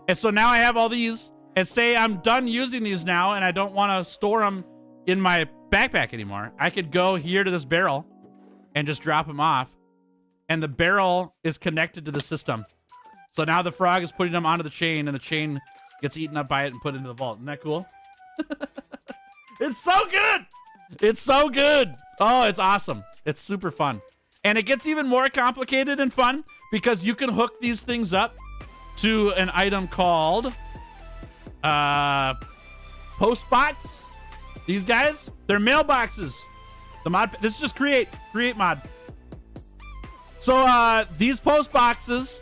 And so now I have all these, and say I'm done using these now, and I don't want to store them in my backpack anymore. I could go here to this barrel and just drop them off, and the barrel is connected to the system. So now the frog is putting them onto the chain, and the chain gets eaten up by it and put into the vault. Isn't that cool? It's so good. It's so good. Oh, it's awesome. It's super fun. And it gets even more complicated and fun because you can hook these things up to an item called Postbox. These guys, they're mailboxes. The mod, this is just create mod. So these Postboxes,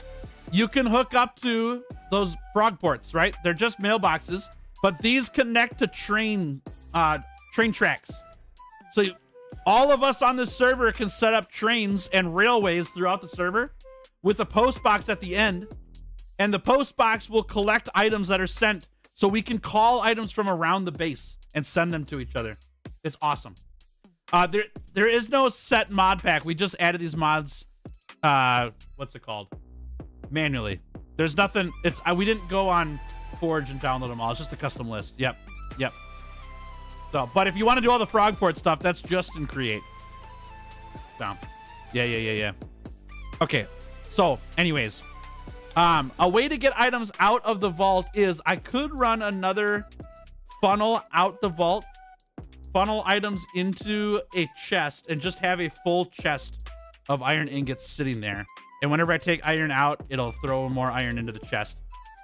you can hook up to those frog ports, right? They're just mailboxes, but these connect to train tracks. So all of us on this server can set up trains and railways throughout the server with a post box at the end, and the post box will collect items that are sent, so we can call items from around the base and send them to each other. It's awesome. There is no set mod pack. We just added these mods. What's it called? Manually. There's nothing. We didn't go on Forge and download them all. It's just a custom list. Yep. So, but if you want to do all the Frogport stuff, that's just in Create. So, yeah. Okay. So, anyways, a way to get items out of the vault is I could run another funnel out the vault, funnel items into a chest, and just have a full chest of iron ingots sitting there. And whenever I take iron out, it'll throw more iron into the chest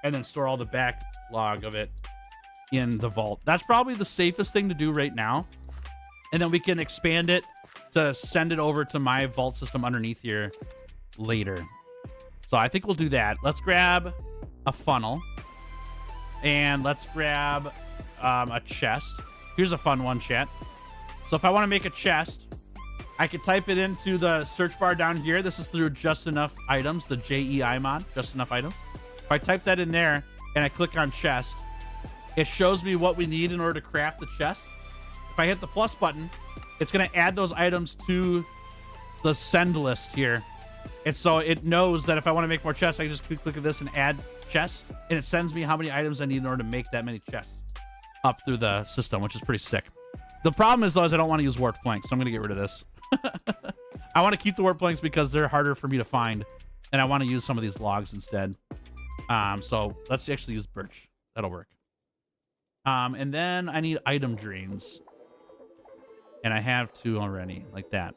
and then store all the backlog of it in the vault. That's probably the safest thing to do right now. And then we can expand it to send it over to my vault system underneath here later. So I think we'll do that. Let's grab a funnel and let's grab a chest. Here's a fun one, chat. So if I want to make a chest, I could type it into the search bar down here. This is through Just Enough Items, the JEI mod, Just Enough Items. If I type that in there and I click on chest, it shows me what we need in order to craft the chest. If I hit the plus button, it's going to add those items to the send list here. And so it knows that if I want to make more chests, I can just click at this and add chests. And it sends me how many items I need in order to make that many chests up through the system, which is pretty sick. The problem is, though, is I don't want to use warped planks, so I'm going to get rid of this. I want to keep the warped planks because they're harder for me to find. And I want to use some of these logs instead. So let's actually use birch. That'll work. And then I need item drains. And I have 2 already, like that.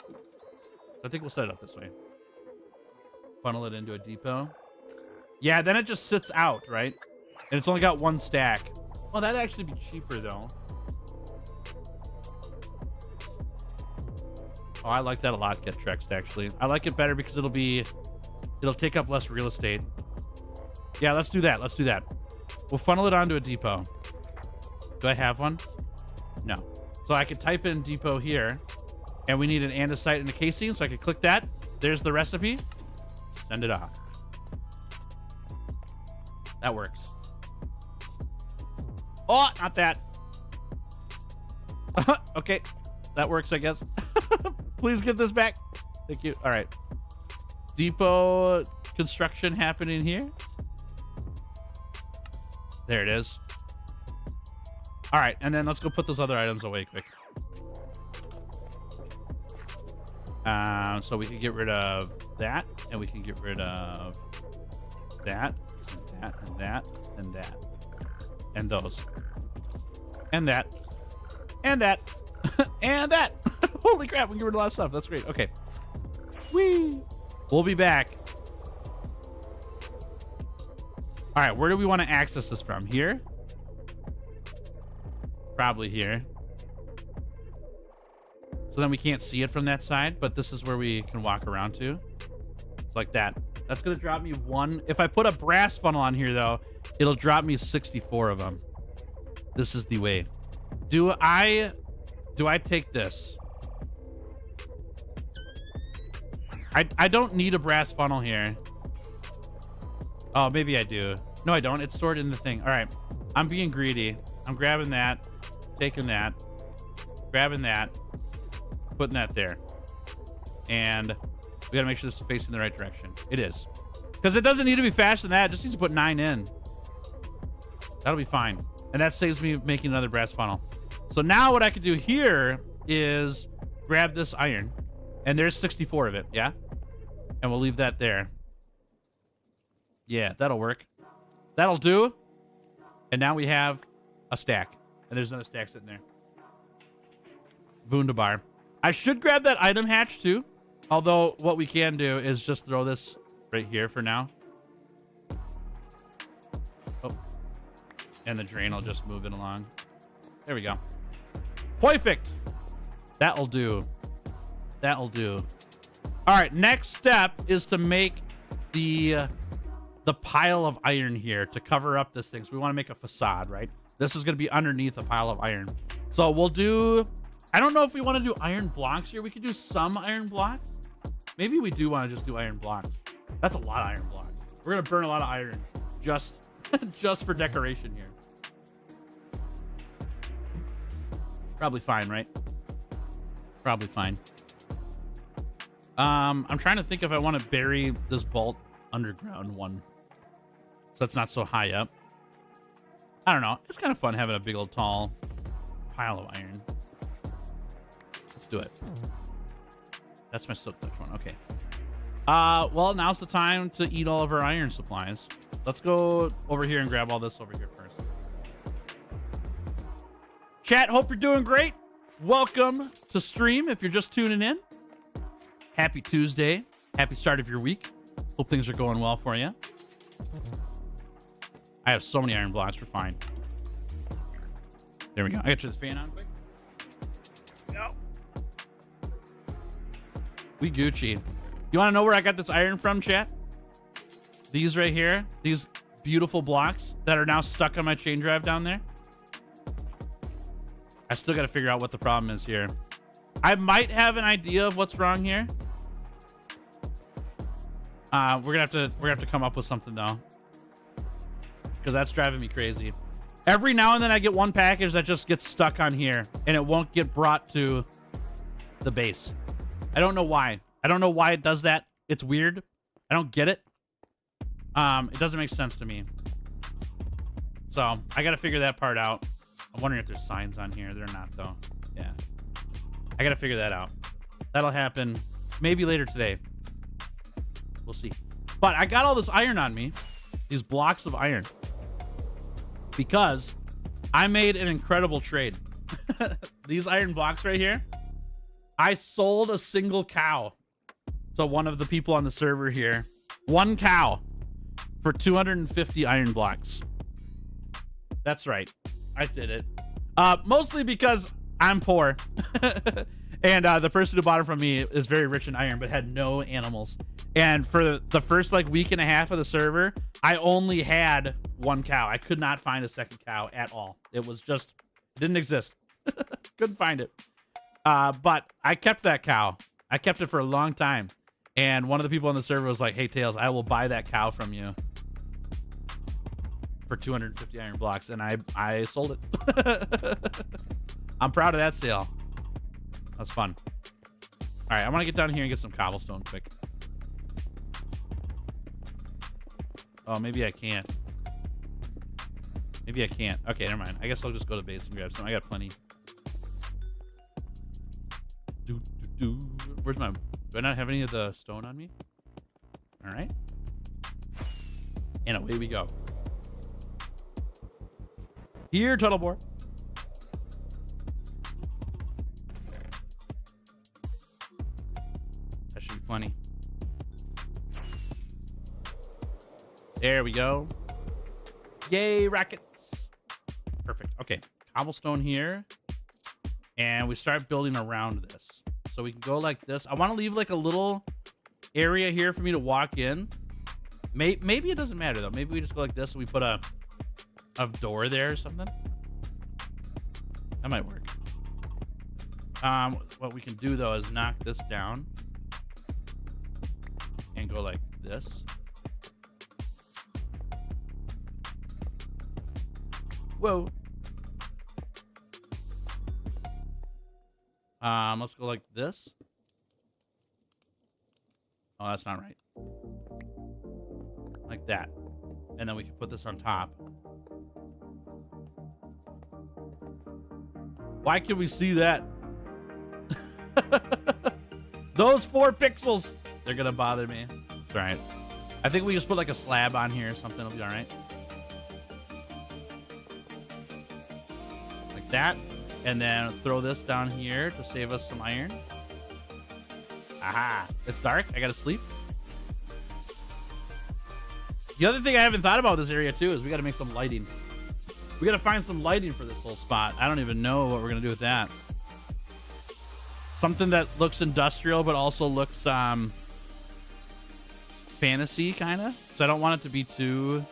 So I think we'll set it up this way. Funnel it into a depot. Yeah, then it just sits out, right? And it's only got 1 stack. Well, that'd actually be cheaper, though. Oh, I like that a lot, Get Trext, actually. I like it better because it'll take up less real estate. Yeah, let's do that. Let's do that. We'll funnel it onto a depot. Do I have one? No. So I could type in depot here, and we need an andesite and a casing, so I could click that. There's the recipe. Send it off. That works. Oh, not that. Okay. That works, I guess. Please give this back. Thank you. All right. Depot construction happening here. There it is. All right, and then let's go put those other items away quick. So we can get rid of that, and we can get rid of that, and that, and that, and that, and those, and that, and that, and that. Holy crap, we can get rid of a lot of stuff. That's great. Okay. Whee! We'll be back. All right, where do we want to access this from? Here? Probably here. So then we can't see it from that side, but this is where we can walk around to. It's like that. That's going to drop me 1. If I put a brass funnel on here, though, it'll drop me 64 of them. This is the way. Do I take this? I don't need a brass funnel here. Oh, maybe I do. No, I don't. It's stored in the thing. All right. I'm being greedy. I'm grabbing that, taking that, grabbing that, putting that there. And we got to make sure this is facing the right direction. It is. Because it doesn't need to be faster than that. It just needs to put 9 in. That'll be fine. And that saves me making another brass funnel. So now what I could do here is grab this iron. And there's 64 of it, yeah? And we'll leave that there. Yeah, that'll work. That'll do. And now we have a stack. And there's another stack sitting there. Wunderbar. I should grab that item hatch too. Although what we can do is just throw this right here for now. Oh. And the drain will just move it along. There we go. Perfect. That'll do. That'll do. All right, next step is to make the pile of iron here to cover up this thing. So we want to make a facade, right? This is going to be underneath a pile of iron. So we'll do... I don't know if we want to do iron blocks here. We could do some iron blocks. Maybe we do want to just do iron blocks. That's a lot of iron blocks. We're going to burn a lot of iron just for decoration here. Probably fine, right? Probably fine. I'm trying to think if I want to bury this vault underground one, so it's not so high up. I don't know. It's kind of fun having a big old tall pile of iron. Let's do it. That's my silk touch one. Okay. Well, now's the time to eat all of our iron supplies. Let's go over here and grab all this over here first. Chat, hope you're doing great. Welcome to stream if you're just tuning in. Happy Tuesday. Happy start of your week. Hope things are going well for you. I have so many iron blocks. We're fine. There we go. I got to turn this fan on quick. No. We Gucci. You want to know where I got this iron from, chat? These right here. These beautiful blocks that are now stuck on my chain drive down there. I still got to figure out what the problem is here. I might have an idea of what's wrong here. We're gonna have to come up with something though, because that's driving me crazy. Every now and then I get one package that just gets stuck on here and it won't get brought to the base. I don't know why. I don't know why it does that. It's weird. I don't get it. It doesn't make sense to me. So I got to figure that part out. I'm wondering if there's signs on here. They're not though. Yeah. I got to figure that out. That'll happen maybe later today. We'll see. But I got all this iron on me. These blocks of iron. Because I made an incredible trade. These iron blocks right here. I sold a single cow to one of the people on the server here. One cow for 250 iron blocks. That's right. I did it. Mostly because I'm poor. And the person who bought it from me is very rich in iron, but had no animals. And for the first like week and a half of the server, I only had one cow. I could not find a second cow at all. It was just, didn't exist. Couldn't find it. But I kept that cow. I kept it for a long time. And one of the people on the server was like, hey, Tails, I will buy that cow from you for 250 iron blocks. And I sold it. I'm proud of that sale. That's fun. All right, I want to get down here and get some cobblestone quick. Oh, maybe I can't. Maybe I can't. Okay, never mind. I guess I'll just go to base and grab some. I got plenty. Where's my... Do I not have any of the stone on me? All right. And away we go. Here, Tuttlebore. That should be plenty. There we go. Yay, rackets. Perfect. Okay, cobblestone here. And we start building around this. So we can go like this. I want to leave like a little area here for me to walk in. Maybe it doesn't matter though. Maybe we just go like this and we put a door there or something. That might work. What we can do though is knock this down and go like this. Whoa. Let's go like this. Oh, that's not right. Like that. And then we can put this on top. Why can we see that? Those 4 pixels. They're gonna bother me. It's all right. I think we just put like a slab on here or something. It'll be all right. Like that. And then throw this down here to save us some iron. Aha. It's dark. I gotta sleep. The other thing I haven't thought about this area too is we gotta make some lighting. We gotta find some lighting for this whole spot. I don't even know what we're gonna do with that. Something that looks industrial but also looks fantasy kind of. So I don't want it to be too,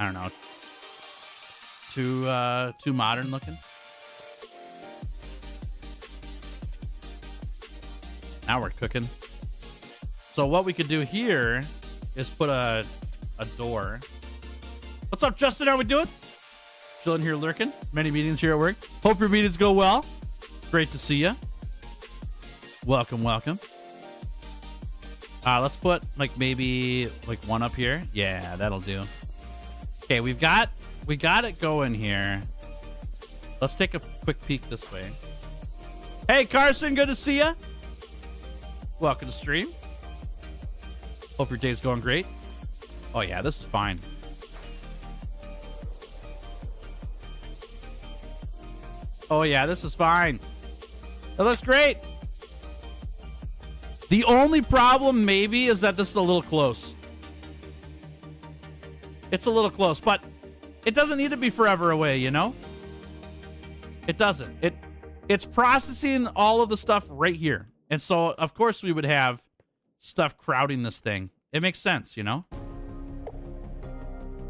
I don't know, too modern looking. Now we're cooking. So what we could do here is put a door. What's up, Justin? How we doing? Chilling here, lurking. Many meetings here at work. Hope your meetings go well. Great to see you. Welcome, welcome. Let's put like maybe like one up here. Yeah, that'll do. Okay, we got it going here. Let's take a quick peek this way. Hey, Carson, good to see you. Welcome to stream. Hope your day's going great. Oh yeah, this is fine. Oh yeah, this is fine. It looks great. The only problem maybe is that this is a little close. It's a little close, but it doesn't need to be forever away, you know? It doesn't. It's processing all of the stuff right here. And so, of course, we would have stuff crowding this thing. It makes sense, you know?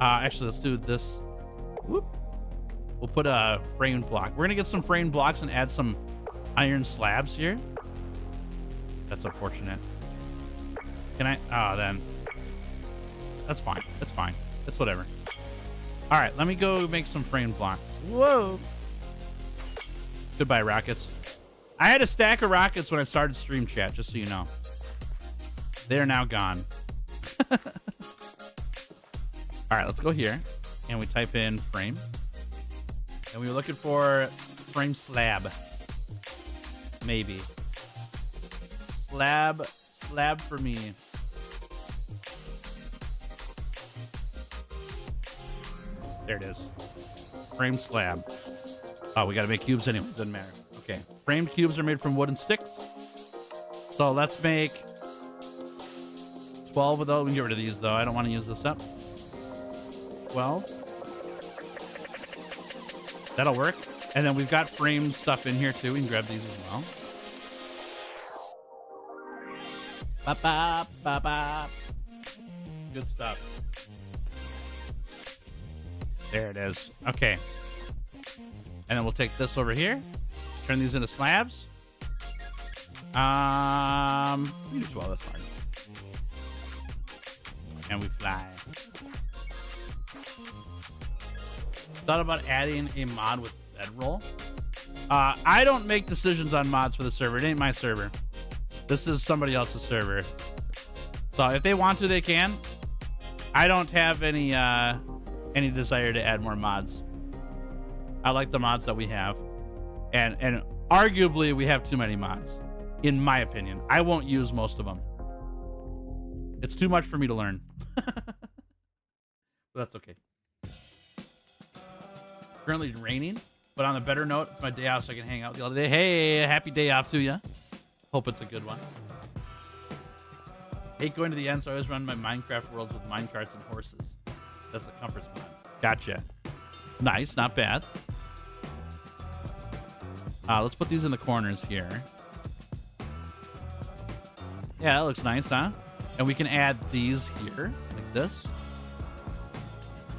Actually, let's do this. Whoop. We'll put a framed block. We're going to get some framed blocks and add some iron slabs here. That's unfortunate. Can I? Oh, then. That's fine. That's fine. That's whatever. All right, let me go make some framed blocks. Whoa. Goodbye, rockets. I had a stack of rockets when I started stream chat, just so you know. They're now gone. All right, let's go here. And we type in frame. And we were looking for frame slab. Maybe. Slab for me. There it is. Frame slab. Oh, we got to make cubes anyway. Doesn't matter. Okay. Framed cubes are made from wood and sticks. So let's make 12 of those. We can get rid of these, though. I don't want to use this up. 12. That'll work. And then we've got framed stuff in here, too. We can grab these as well. Bop, bop, bop, bop. Good stuff. There it is. Okay. And then we'll take this over here. Turn these into slabs. We do 12. That's fine. And we fly. Thought about adding a mod with bedroll. I don't make decisions on mods for the server. It ain't my server. This is somebody else's server. So if they want to, they can. I don't have any desire to add more mods. I like the mods that we have. And arguably we have too many mods, in my opinion. I won't use most of them. It's too much for me to learn. But that's okay. Currently raining, but on a better note, it's my day off so I can hang out the other day. Hey, happy day off to you. Hope it's a good one. Hate going to the end, so I always run my Minecraft worlds with minecarts and horses. That's the comfort spot. Gotcha. Nice, not bad. Let's put these in the corners here. Yeah, that looks nice, huh? And we can add these here, like this.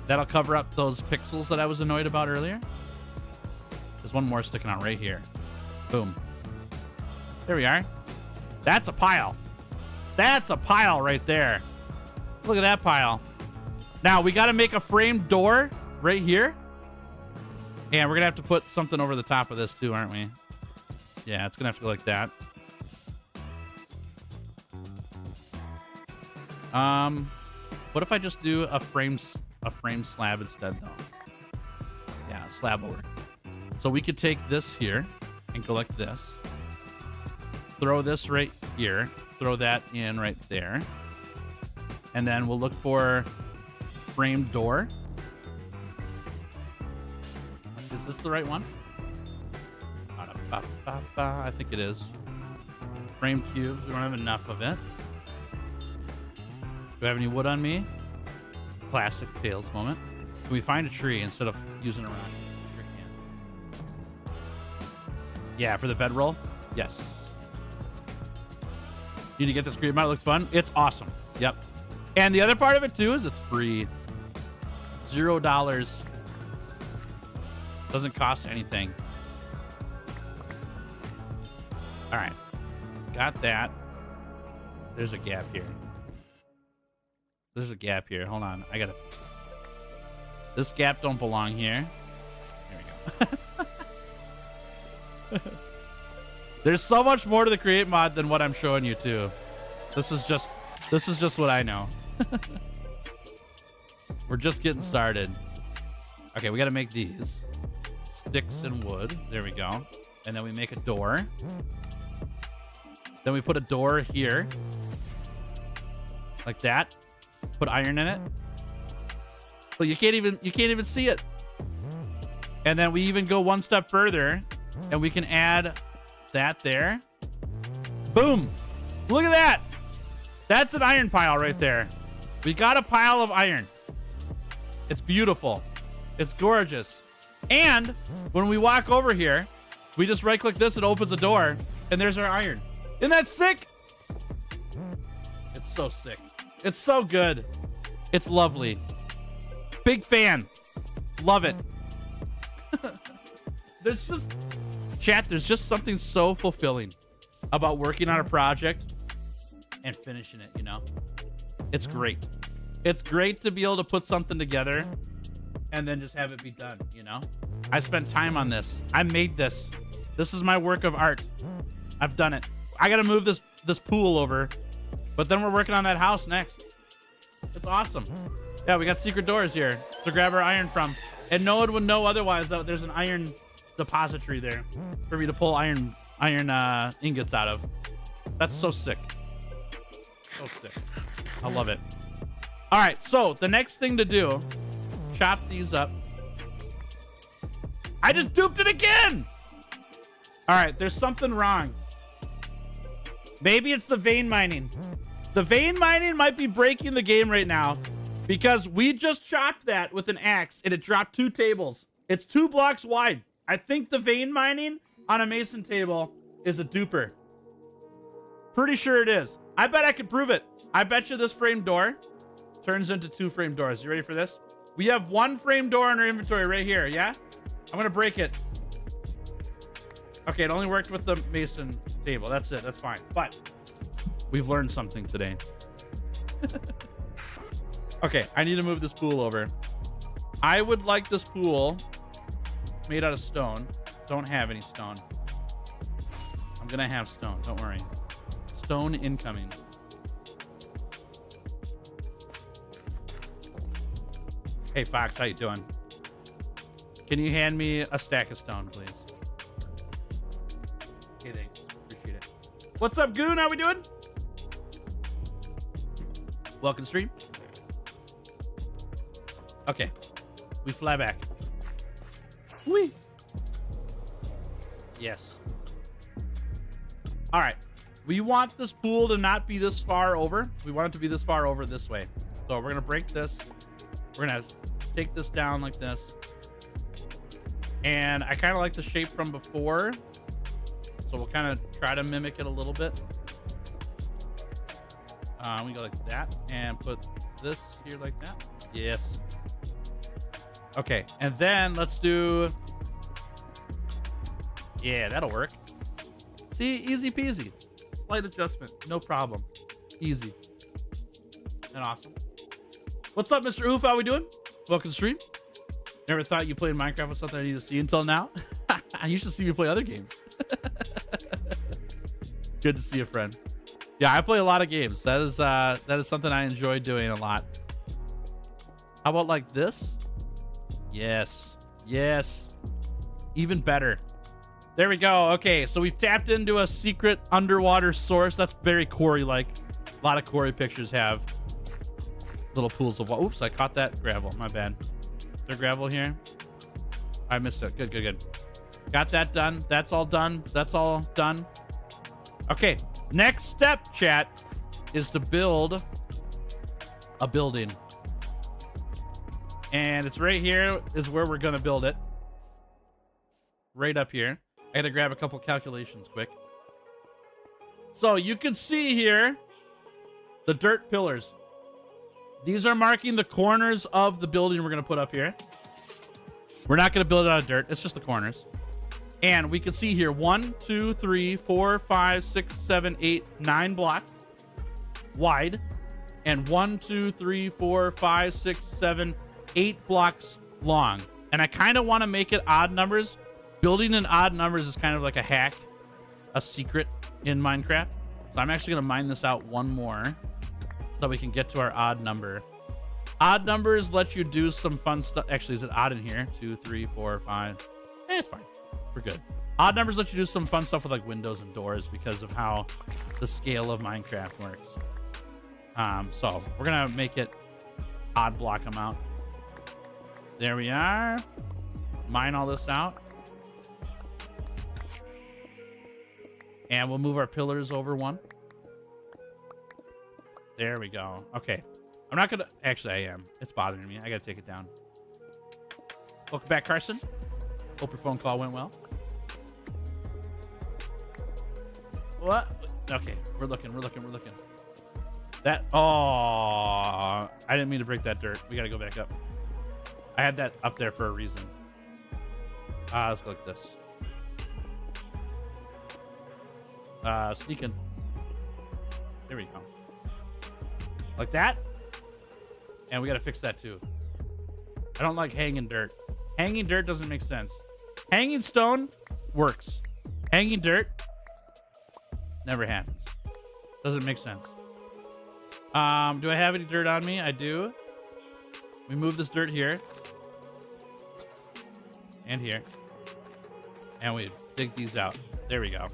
That'll cover up those pixels that I was annoyed about earlier. There's one more sticking out right here. Boom. There we are. That's a pile. That's a pile right there. Look at that pile. Now, we got to make a framed door right here. And we're going to have to put something over the top of this too, aren't we? Yeah, it's going to have to go like that. What if I just do a frame slab instead, though? Yeah, a slab will work. So we could take this here and go like this. Throw this right here. Throw that in right there. And then we'll look for framed door. Is this the right one? I think it is. Framed cubes. We don't have enough of it. Do I have any wood on me? Classic Tails moment. Can we find a tree instead of using a rock? Sure can. Yeah, for the bedroll? Yes. Need to get this green mod. It looks fun. It's awesome. Yep. And the other part of it, too, is it's free. $0. Doesn't cost anything. All right. Got that. There's a gap here. There's a gap here. Hold on. I got to fix this. This gap don't belong here. There we go. There's so much more to the create mod than what I'm showing you too. This is just what I know. We're just getting started. Okay, we got to make these sticks and wood. There we go. And then we make a door. Then we put a door here, like that. Put iron in it. But you can't even see it. And then we even go one step further, and we can add that there. Boom! Look at that! That's an iron pile right there. We got a pile of iron. It's beautiful. It's gorgeous. And when we walk over here, we just right-click this, it opens a door, and there's our iron. Isn't that sick? It's so sick. It's so good. It's lovely. Big fan. Love it. There's just something so fulfilling about working on a project and finishing it, you know? It's great. It's great to be able to put something together and then just have it be done, you know? I spent time on this. I made this. This is my work of art. I've done it. I gotta move this pool over, but then we're working on that house next. It's awesome. Yeah, we got secret doors here to grab our iron from. And no one would know otherwise that there's an iron depository there for me to pull iron ingots out of. That's so sick. So sick. I love it. All right, so the next thing to do, chop these up. I just duped it again. All right, there's something wrong. Maybe it's the vein mining. The vein mining might be breaking the game right now because we just chopped that with an axe and it dropped 2 tables. It's 2 blocks wide. I think the vein mining on a mason table is a duper. Pretty sure it is. I bet I could prove it. I bet you this frame door turns into 2 frame doors. You ready for this? We have 1 frame door in our inventory right here, yeah? I'm gonna break it. Okay, it only worked with the mason table. That's it, that's fine. But we've learned something today. Okay, I need to move this pool over. I would like this pool made out of stone. Don't have any stone. I'm gonna have stone, don't worry. Stone incoming. Hey Fox, how you doing? Can you hand me a stack of stone, please? Okay, thanks. Appreciate it. What's up, Goon? How we doing? Welcome to stream. Okay, we fly back. Whee! Yes. All right. We want this pool to not be this far over. We want it to be this far over this way. So we're going to break this. We're going to take this down like this. And I kind of like the shape from before. So we'll kind of try to mimic it a little bit. We go like that and put this here like that. Yes. Okay, and then let's do... Yeah, that'll work. See, easy peasy. Slight adjustment, no problem. Easy. And awesome. What's up, Mr. Oof? How we doing? Welcome to stream. Never thought you played Minecraft was something I need to see until now. You should see me play other games. Good to see you, friend. Yeah, I play a lot of games. That is something I enjoy doing a lot. How about like this? Yes. Yes. Even better. There we go. Okay, so we've tapped into a secret underwater source. That's very quarry-like. A lot of quarry pictures have little pools of water. Oops, I caught that gravel. My bad. Is there gravel here? I missed it. Good, good, good. Got that done. That's all done. That's all done. Okay, next step, chat, is to build a building. And it's right here is where we're going to build it. Right up here. I gotta grab a couple calculations quick. So you can see here the dirt pillars. These are marking the corners of the building we're gonna put up here. We're not gonna build it out of dirt. It's just the corners. And we can see here 1, 2, 3, 4, 5, 6, 7, 8, 9 blocks wide. And 1, 2, 3, 4, 5, 6, 7, 8 blocks long. And I kind of want to make it odd numbers. Building in odd numbers is kind of like a hack a secret in Minecraft. So I'm actually gonna mine this out one more so we can get to our odd number. Odd numbers let you do some fun stuff. Actually, is it odd in here? 2, 3, 4, 5. It's fine. We're good. Odd numbers let you do some fun stuff with like windows and doors because of how the scale of Minecraft works. So we're gonna make it odd block amount. There we are. Mine all this out. And we'll move our pillars over one. There we go. Okay. I'm not gonna... Actually, I am. It's bothering me. I gotta take it down. Welcome back, Carson. Hope your phone call went well. What? Okay. We're looking. That... Oh... I didn't mean to break that dirt. We gotta go back up. I had that up there for a reason. Let's go like this. Sneaking. There we go. Like that. And we gotta fix that too. I don't like hanging dirt. Hanging dirt doesn't make sense. Hanging stone works. Hanging dirt never happens. Doesn't make sense. Do I have any dirt on me? I do. We move this dirt here. And here. And we dig these out. There we go.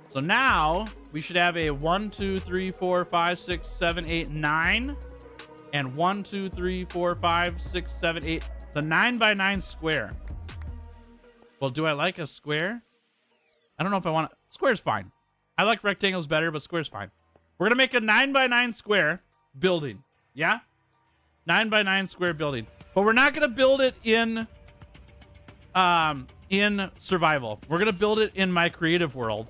So now we should have a 1, 2, 3, 4, 5, 6, 7, 8, 9. And 1, 2, 3, 4, 5, 6, 7, 8. The 9 by 9 square. Well, do I like a square? I don't know if I want to. Square's fine. I like rectangles better, but square's fine. We're going to make a 9 by 9 square building. Yeah? 9 by 9 square building. But we're not going to build it in survival. We're going to build it in my creative world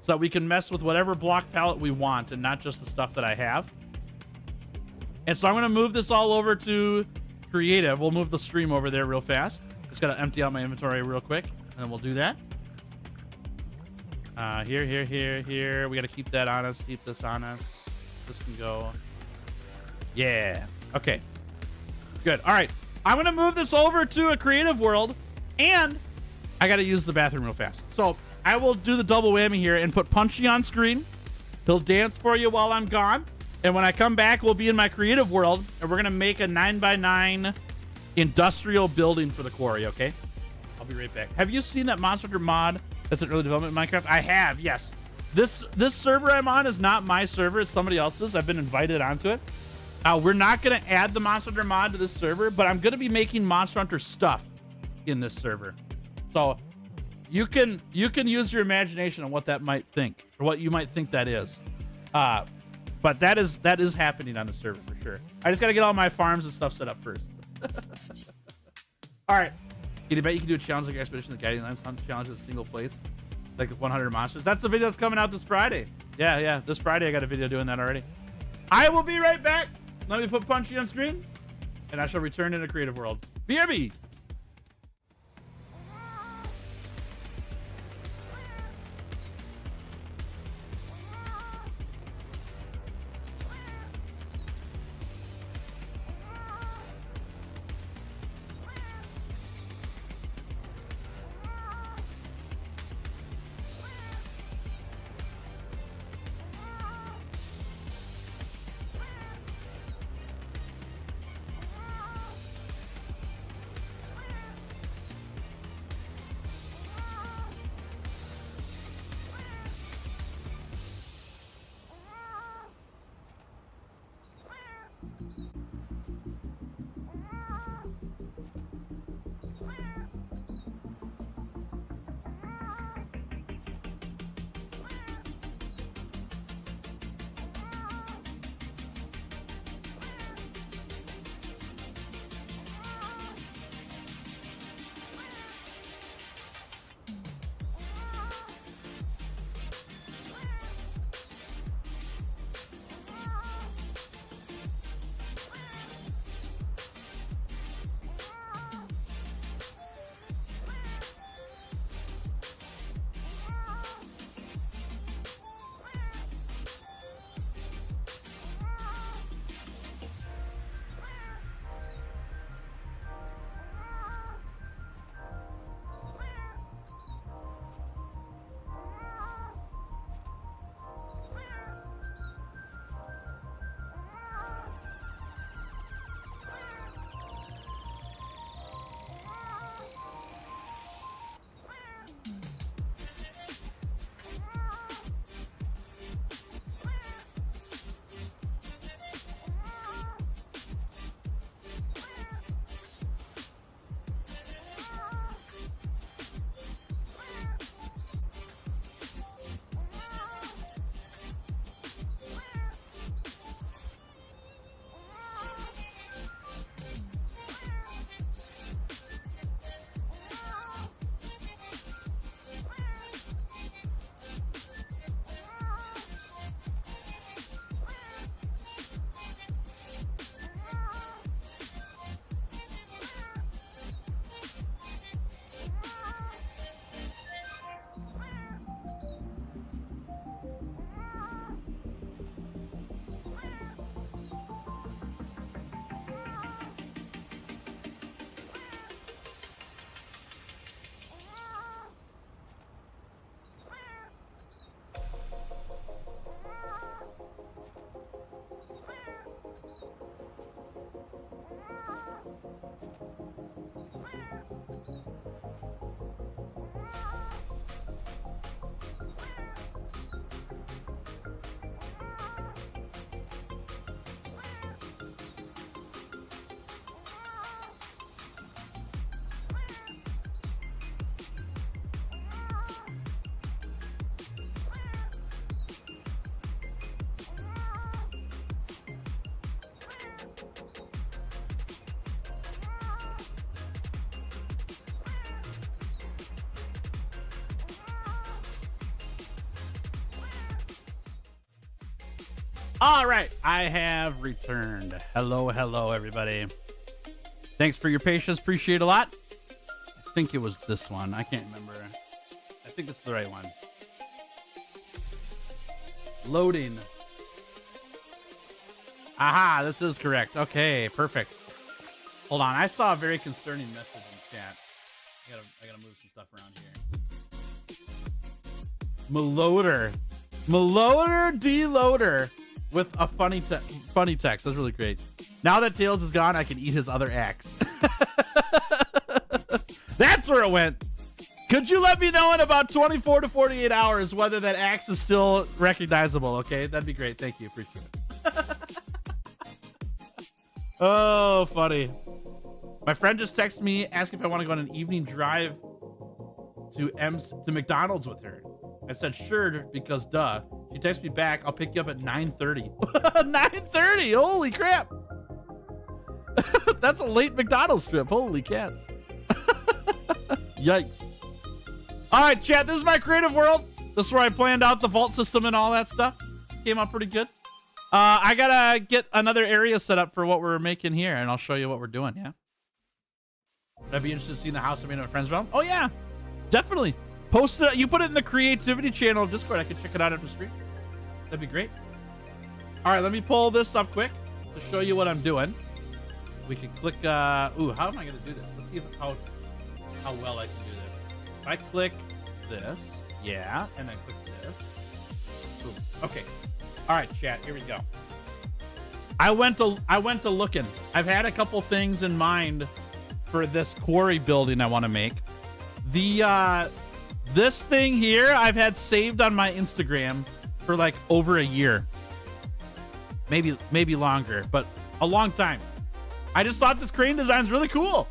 so that we can mess with whatever block palette we want and not just the stuff that I have. And so I'm going to move this all over to creative. We'll move the stream over there real fast. Just got to empty out my inventory real quick, and then we'll do that. Here. We got to keep that on us. Keep this on us. This can go. Yeah. Okay. Good. All right. I'm going to move this over to a creative world, and I got to use the bathroom real fast. So I will do the double whammy here and put Punchy on screen. He'll dance for you while I'm gone. And when I come back, we'll be in my creative world, and we're going to make a 9 by 9 industrial building for the quarry, okay? I'll be right back. Have you seen that Monster Hunter mod that's in early development in Minecraft? I have, yes. This server I'm on is not my server. It's somebody else's. I've been invited onto it. We're not going to add the Monster Hunter mod to this server, but I'm going to be making Monster Hunter stuff in this server. So you can use your imagination on what that might think, or what you might think that is. But that is happening on the server for sure. I just got to get all my farms and stuff set up first. All right. Can you bet you can do a challenge like Expedition the Guiding Lands Hunt challenge in a single place? Like 100 monsters. That's the video that's coming out this Friday. Yeah. This Friday I got a video doing that already. I will be right back. Let me put Punchy on screen, and I shall return in a creative world. BRB! All right, I have returned. Hello, everybody. Thanks for your patience. Appreciate it a lot. I think it was this one. I can't remember. I think it's the right one. Loading. Aha, this is correct. Okay, perfect. Hold on. I saw a very concerning message in chat. I gotta move some stuff around here. Meloader. Meloader deloader with a funny text. That's really great. Now that Tails is gone, I can eat his other axe. That's where it went. Could you let me know in about 24 to 48 hours whether that axe is still recognizable? Okay, that'd be great. Thank you. Appreciate it. Oh, funny. My friend just texted me asking if I want to go on an evening drive to McDonald's with her. I said sure because duh. She texted me back. I'll pick you up at 9:30. 9:30. Holy crap. That's a late McDonald's trip. Holy cats. Yikes. All right, chat. This is my creative world. This is where I planned out the vault system and all that stuff. Came out pretty good. I gotta get another area set up for what we're making here, and I'll show you what we're doing. Yeah. Would I be interested in seeing the house I made in my friend's realm? Oh yeah, definitely. Post it. You put it in the creativity channel of Discord. I can check it out after stream. That'd be great. All right, let me pull this up quick to show you what I'm doing. We can click. Ooh, how am I gonna do this? Let's see how well I can do this. If I click this, yeah, and then click this. Boom. Okay. All right, chat. Here we go. I went to looking. I've had a couple things in mind for this quarry building I want to make. This thing here I've had saved on my Instagram for like over a year, maybe longer, but a long time. I just thought this crane design is really cool.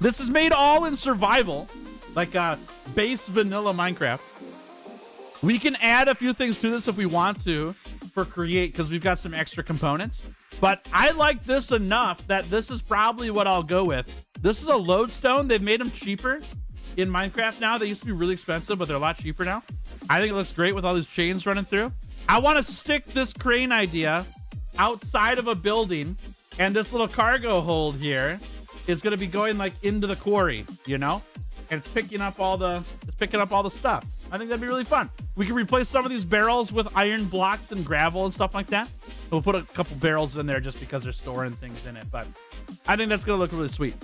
This is made all in survival, like base vanilla Minecraft. We can add a few things to this if we want to for create, because we've got some extra components. But I like this enough that this is probably what I'll go with. This is a lodestone. They've made them cheaper in Minecraft now. They used to be really expensive, but they're a lot cheaper now. I think it looks great with all these chains running through. I want to stick this crane idea outside of a building, and this little cargo hold here is going to be going like into the quarry, you know? And it's picking up all the stuff. I think that'd be really fun. We can replace some of these barrels with iron blocks and gravel and stuff like that. We'll put a couple barrels in there just because they're storing things in it, but I think that's gonna look really sweet.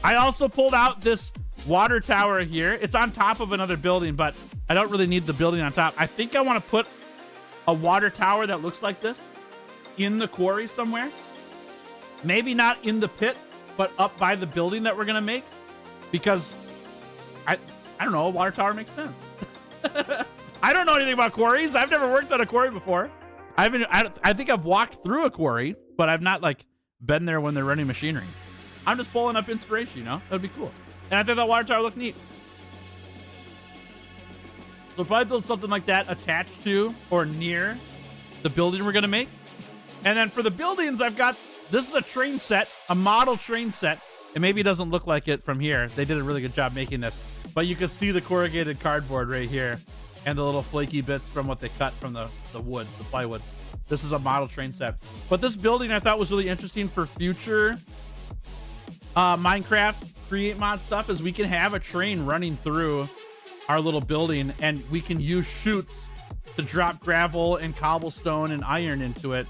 I also pulled out this water tower here. It's on top of another building, but I don't really need the building on top. I think I want to put a water tower that looks like this in the quarry somewhere. Maybe not in the pit, but up by the building that we're gonna make, because I don't know, a water tower makes sense. I don't know anything about quarries. I've never worked on a quarry before. I think I've walked through a quarry, but I've not like been there when they're running machinery. I'm just pulling up inspiration, you know? That'd be cool. And I think that water tower looked neat. So we'll probably build something like that attached to or near the building we're gonna make. And then for the buildings, I've got, this is a train set, a model train set. And maybe it doesn't look like it from here. They did a really good job making this. But you can see the corrugated cardboard right here and the little flaky bits from what they cut from the wood, the plywood. This is a model train set. But this building I thought was really interesting for future Minecraft create mod stuff, is we can have a train running through our little building, and we can use chutes to drop gravel and cobblestone and iron into it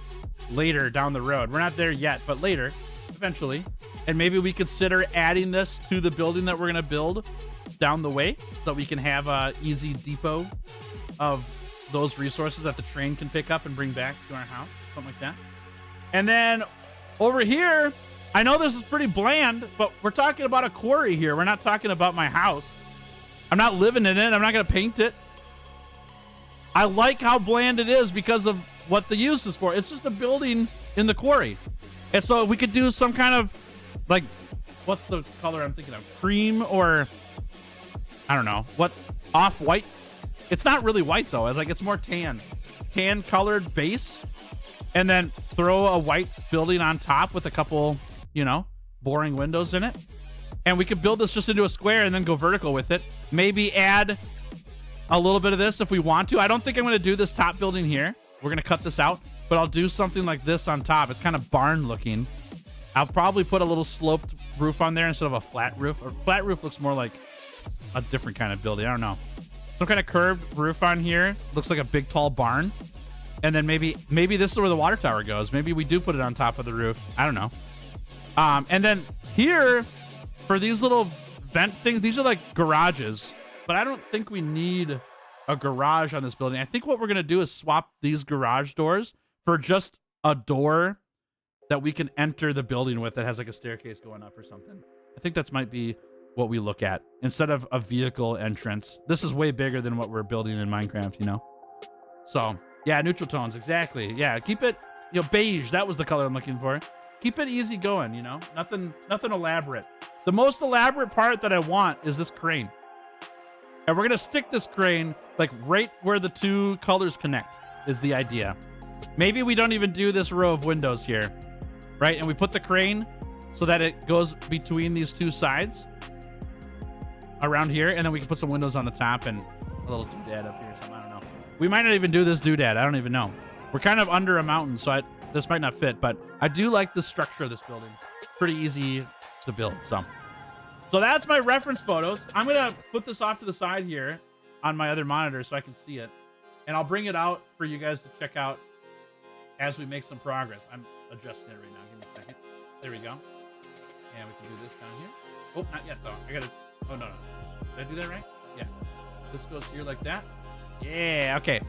later down the road. We're not there yet, but later, eventually. And maybe we consider adding this to the building that we're going to build down the way, so that we can have a easy depot of those resources that the train can pick up and bring back to our house, something like that. And then over here, I know this is pretty bland, but we're talking about a quarry here. We're not talking about my house. I'm not living in it. I'm not going to paint it. I like how bland it is because of what the use is for. It's just a building in the quarry. And so we could do some kind of, like, what's the color I'm thinking of? Cream, or I don't know what, off-white. It's not really white though. It's like, it's more tan colored base, and then throw a white building on top with a couple, you know, boring windows in it. And we could build this just into a square and then go vertical with it. Maybe add a little bit of this if we want to. I don't think I'm going to do this top building here. we're gonna cut this out, but I'll do something like this on top. It's kind of barn looking. I'll probably put a little sloped roof on there instead of a flat roof. Or flat roof looks more like a different kind of building. I don't know. Some kind of curved roof on here. Looks like a big tall barn. And then maybe this is where the water tower goes. Maybe we do put it on top of the roof. I don't know. And then here, for these little vent things, these are like garages. But I don't think we need a garage on this building. I think what we're going to do is swap these garage doors for just a door that we can enter the building with that has like a staircase going up or something. I think that might be what we look at instead of a vehicle entrance. This is way bigger than what we're building in Minecraft, you know? So, yeah, neutral tones, exactly. Yeah, keep it, you know, beige. That was the color I'm looking for. Keep it easy going, you know? Nothing elaborate. The most elaborate part that I want is this crane. And we're going to stick this crane like right where the two colors connect is the idea. Maybe we don't even do this row of windows here, right? And we put the crane so that it goes between these two sides around here. And then we can put some windows on the top and a little doodad up here or something. I don't know. We might not even do this doodad. I don't even know. We're kind of under a mountain, so this might not fit. But I do like the structure of this building. Pretty easy to build. So that's my reference photos. I'm going to put this off to the side here on my other monitor so I can see it. And I'll bring it out for you guys to check out as we make some progress. I'm adjusting it right now. Give me a second. There we go. And we can do this down here. Oh, not yet, though. I got to... Oh, no. Did I do that right? Yeah. This goes here like that. Yeah, okay.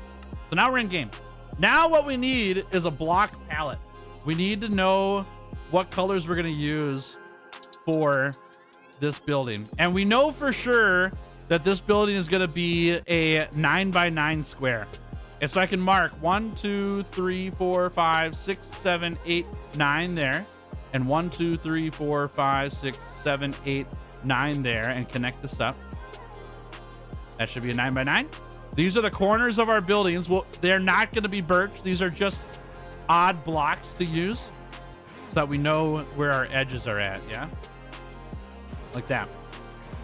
So now we're in game. Now what we need is a block palette. We need to know what colors we're going to use for this building. And we know for sure that this building is going to be a 9x9 square. And so I can mark 1, 2, 3, 4, 5, 6, 7, 8, 9 there. And 1, 2, 3, 4, 5, 6, 7, 8, 9 there. And connect this up. That should be a 9x9. These are the corners of our buildings. Well, they're not going to be birch. These are just odd blocks to use so that we know where our edges are at. Yeah. Like that.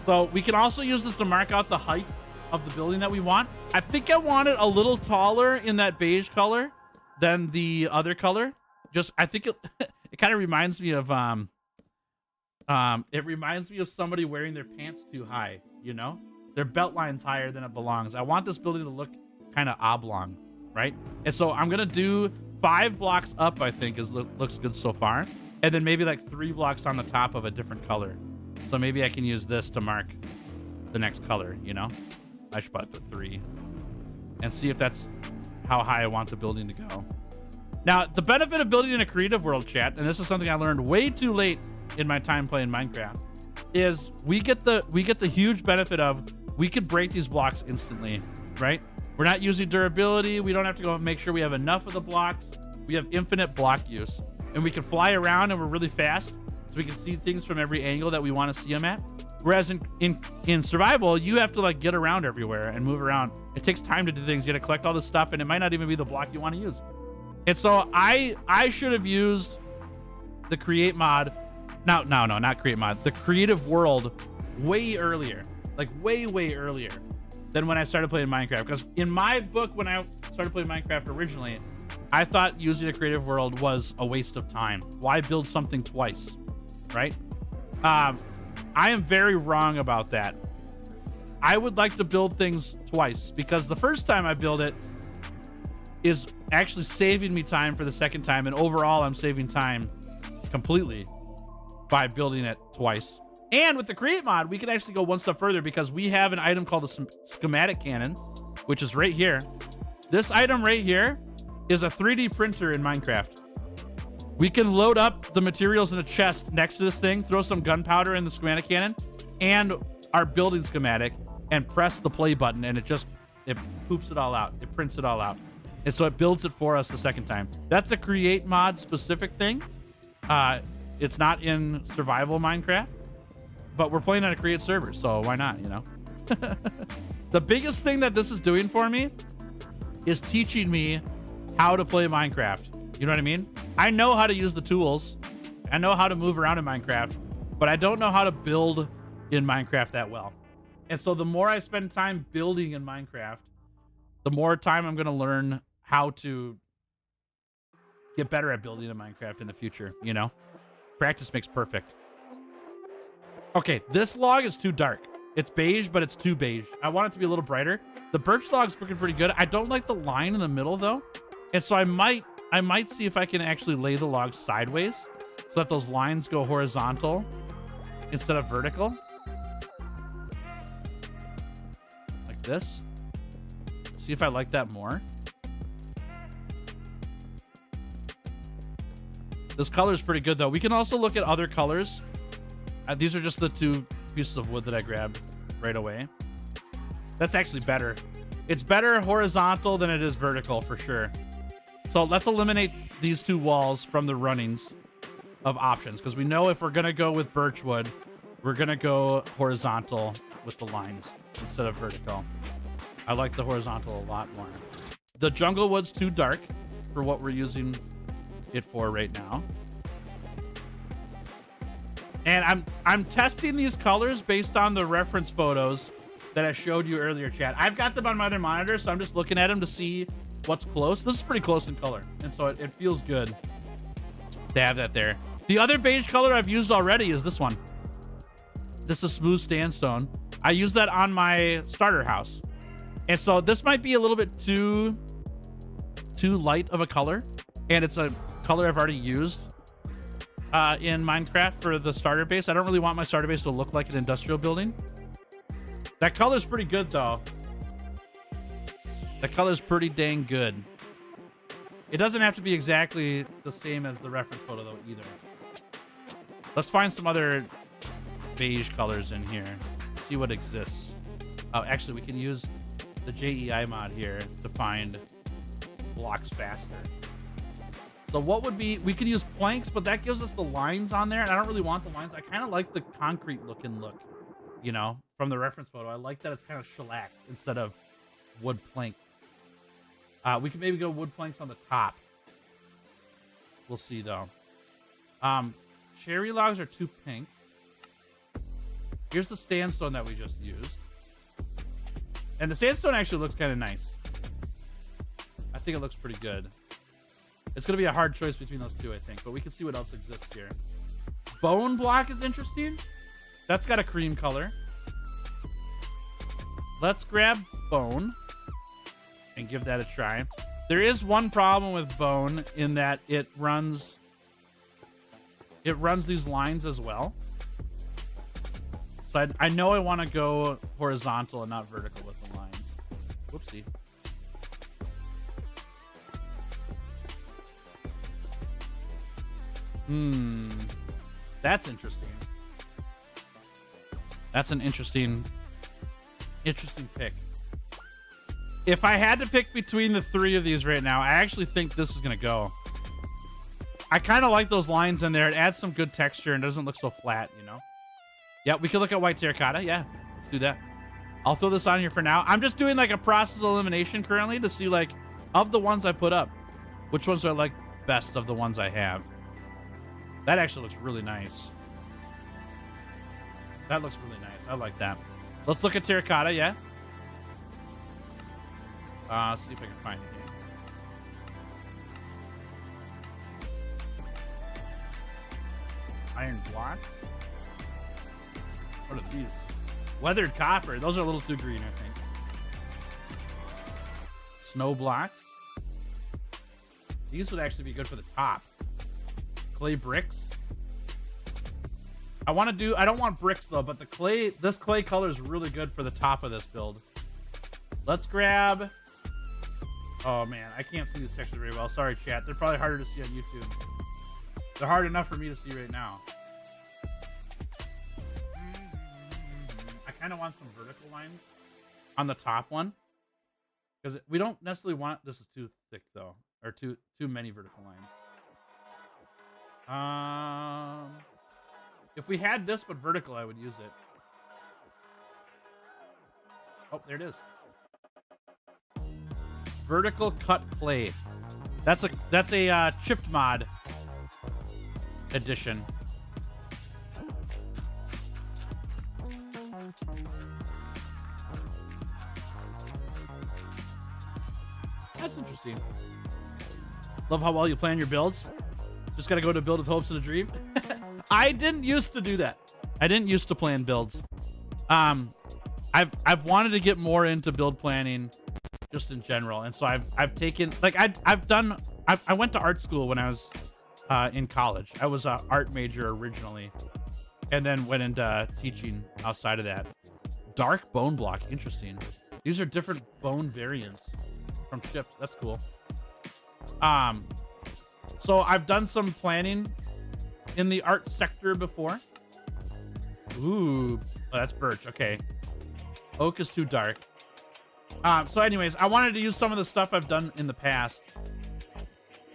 So we can also use this to mark out the height of the building that we want. I think I want it a little taller in that beige color than the other color. I think it kind of reminds me of it reminds me of somebody wearing their pants too high, you know? Their belt line's higher than it belongs. I want this building to look kind of oblong, right? And so I'm gonna do 5 blocks up, I think looks good so far. And then maybe like 3 blocks on the top of a different color. So maybe I can use this to mark the next color, you know? I should probably put 3 and see if that's how high I want the building to go. Now, the benefit of building in a creative world, chat, and this is something I learned way too late in my time playing Minecraft, is we get the huge benefit of we could break these blocks instantly, right? We're not using durability. We don't have to go and make sure we have enough of the blocks. We have infinite block use, and we can fly around and we're really fast, so we can see things from every angle that we want to see them at. Whereas in survival, you have to like get around everywhere and move around. It takes time to do things. You got to collect all this stuff, and it might not even be the block you want to use. And so I should have used the create mod. No, not create mod. The creative world way earlier, like way earlier than when I started playing Minecraft. Because in my book, when I started playing Minecraft originally, I thought using a creative world was a waste of time. Why build something twice, right? I am very wrong about that. I would like to build things twice because the first time I build it is actually saving me time for the second time. And overall, I'm saving time completely by building it twice. And with the create mod, we can actually go one step further because we have an item called a schematic cannon, which is right here. This item right here is a 3D printer in Minecraft. We can load up the materials in a chest next to this thing, throw some gunpowder in the schematic cannon and our building schematic and press the play button, and it poops it all out. It prints it all out. And so it builds it for us the second time. That's a create mod specific thing. It's not in survival Minecraft, but we're playing on a create server, so why not, you know? The biggest thing that this is doing for me is teaching me how to play Minecraft. You know what I mean? I know how to use the tools. I know how to move around in Minecraft, but I don't know how to build in Minecraft that well. And so the more I spend time building in Minecraft, the more time I'm going to learn how to get better at building in Minecraft in the future, you know? Practice makes perfect. Okay, this log is too dark. It's beige, but it's too beige. I want it to be a little brighter. The birch log's looking pretty good. I don't like the line in the middle though. And so I might see if I can actually lay the log sideways so that those lines go horizontal instead of vertical. Like this. See if I like that more. This color is pretty good though. We can also look at other colors. These are just the 2 pieces of wood that I grabbed right away. That's actually better. It's better horizontal than it is vertical for sure. So let's eliminate these 2 walls from the runnings of options, because we know if we're going to go with birch wood, we're going to go horizontal with the lines instead of vertical. I like the horizontal a lot more. The jungle wood's too dark for what we're using it for right now. And I'm testing these colors based on the reference photos that I showed you earlier, chat. I've got them on my other monitor, so I'm just looking at them to see what's close. This is pretty close in color, and so it feels good to have that there. The other beige color I've used already is this one. This is smooth sandstone. I use that on my starter house. And so this might be a little bit too light of a color, and it's a color I've already used in Minecraft for the starter base. I don't really want my starter base to look like an industrial building. That color's pretty good though. That color's pretty dang good. It doesn't have to be exactly the same as the reference photo though either. Let's find some other beige colors in here. See what exists. Oh, actually we can use the JEI mod here to find blocks faster. So what would be, we could use planks, but that gives us the lines on there, and I don't really want the lines. I kind of like the concrete looking look, you know, from the reference photo. I like that it's kind of shellacked instead of wood plank. We could maybe go wood planks on the top. We'll see though. Cherry logs are too pink. Here's the sandstone that we just used. And the sandstone actually looks kind of nice. I think it looks pretty good. It's going to be a hard choice between those 2, I think. But we can see what else exists here. Bone block is interesting. That's got a cream color. Let's grab bone and give that a try. There is one problem with bone in that it runs these lines as well. So I know I want to go horizontal and not vertical with the lines. Whoopsie. That's interesting. That's an interesting pick. If I had to pick between the 3 of these right now, I actually think this is going to go. I kind of like those lines in there. It adds some good texture and doesn't look so flat, you know? Yeah, we could look at white terracotta. Yeah, let's do that. I'll throw this on here for now. I'm just doing like a process elimination currently to see like, of the ones I put up, which ones I like best of the ones I have. That actually looks really nice. That looks really nice. I like that. Let's look at terracotta, yeah? See if I can find it here. Iron block. What are these? Weathered copper. Those are a little too green, I think. Snow blocks. These would actually be good for the top. Clay bricks. I don't want bricks though, but this clay color is really good for the top of this build. Let's grab, oh man, I can't see these textures very well. Sorry chat, they're probably harder to see on YouTube. They're hard enough for me to see right now. I kind of want some vertical lines on the top one, because we don't necessarily want, this is too thick though, or too many vertical lines. If we had this but vertical, I would use it. Oh, there it is. Vertical cut clay. That's a chipped mod edition. That's interesting. Love how well you plan your builds. Just gotta go to build with hopes and a dream. I didn't used to do that. I didn't used to plan builds. I've wanted to get more into build planning just in general. And so I've taken, like, I went to art school when I was in college. I was an art major originally, and then went into teaching outside of that. Dark bone block, interesting. These are different bone variants from chips. That's cool. So I've done some planning in the art sector before. Ooh, oh, that's birch. Okay. Oak is too dark. So anyways, I wanted to use some of the stuff I've done in the past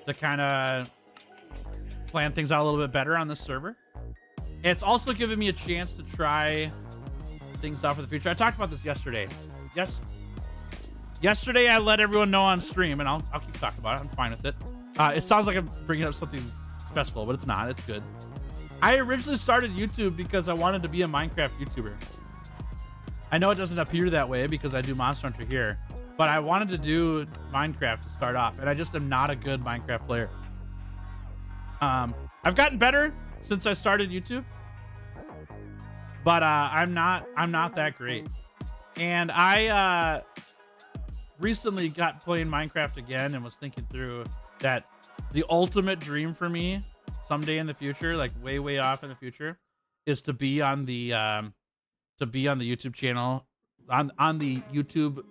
to kind of plan things out a little bit better on this server. It's also given me a chance to try things out for the future. I talked about this yesterday. Yesterday I let everyone know on stream, and I'll keep talking about it. I'm fine with it. It sounds like I'm bringing up something stressful, but it's not. It's good. I originally started YouTube because I wanted to be a Minecraft YouTuber. I know it doesn't appear that way because I do Monster Hunter here, but I wanted to do Minecraft to start off, and I just am not a good Minecraft player. I've gotten better since I started YouTube, but I'm not that great. And I recently got playing Minecraft again and was thinking through that the ultimate dream for me someday in the future, like way off in the future, is to be on the YouTube channel, on the YouTube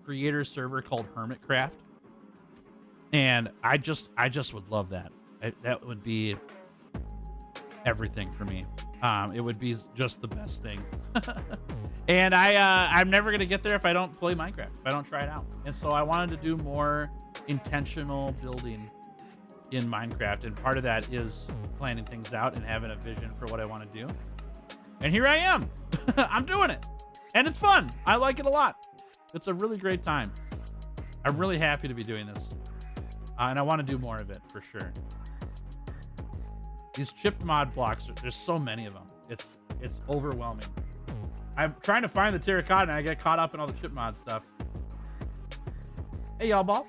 creator server called Hermitcraft. And I just would love that. That would be everything for me. It would be just the best thing. And I'm never gonna get there if I don't play Minecraft, if I don't try it out. And so I wanted to do more intentional building in Minecraft, and part of that is planning things out and having a vision for what I want to do. And here I am. I'm doing it, and it's fun. I like it a lot. It's a really great time. I'm really happy to be doing this, and I want to do more of it for sure. These chipped mod blocks, there's so many of them. It's overwhelming. I'm trying to find the terracotta, and I get caught up in all the chip mod stuff. Hey, y'all ball.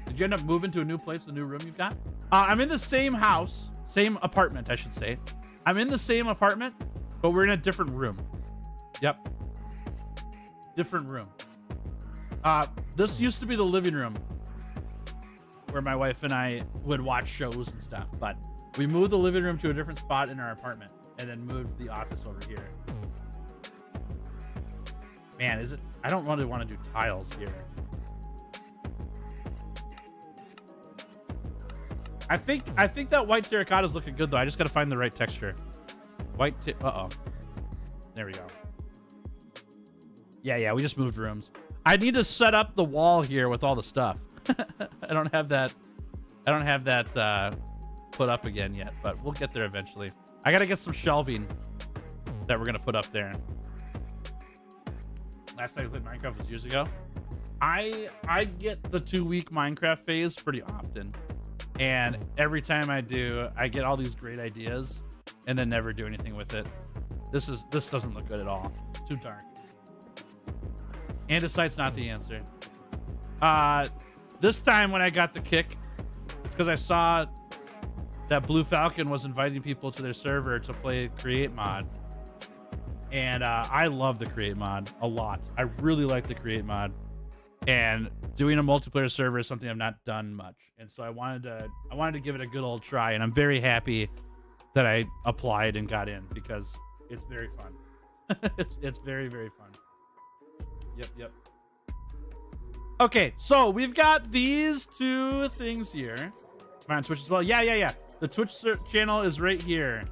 Did you end up moving to a new place, a new room you've got? I'm in the same house, same apartment, I should say. I'm in the same apartment, but we're in a different room. Yep. Different room. This used to be the living room where my wife and I would watch shows and stuff, but we moved the living room to a different spot in our apartment and then moved the office over here. Man, is it? I don't really want to do tiles here. I think that white terracotta is looking good though. I just got to find the right texture. White uh-oh. There we go. Yeah, we just moved rooms. I need to set up the wall here with all the stuff. I don't have that put up again yet, but we'll get there eventually. I got to get some shelving that we're going to put up there. Last time I played Minecraft was years ago. I get the 2-week Minecraft phase pretty often. And every time I do, I get all these great ideas and then never do anything with it. This doesn't look good at all. It's too dark. Andesite's not the answer. This time when I got the kick, it's because I saw that Blue Falcon was inviting people to their server to play Create mod. And I love the Create mod a lot. I really like the Create mod. And doing a multiplayer server is something I've not done much. And so I wanted to give it a good old try, and I'm very happy that I applied and got in because it's very fun. it's very fun. Yep. Okay, so we've got these two things here. Am I on Twitch as well? Yeah. The Twitch channel is right here.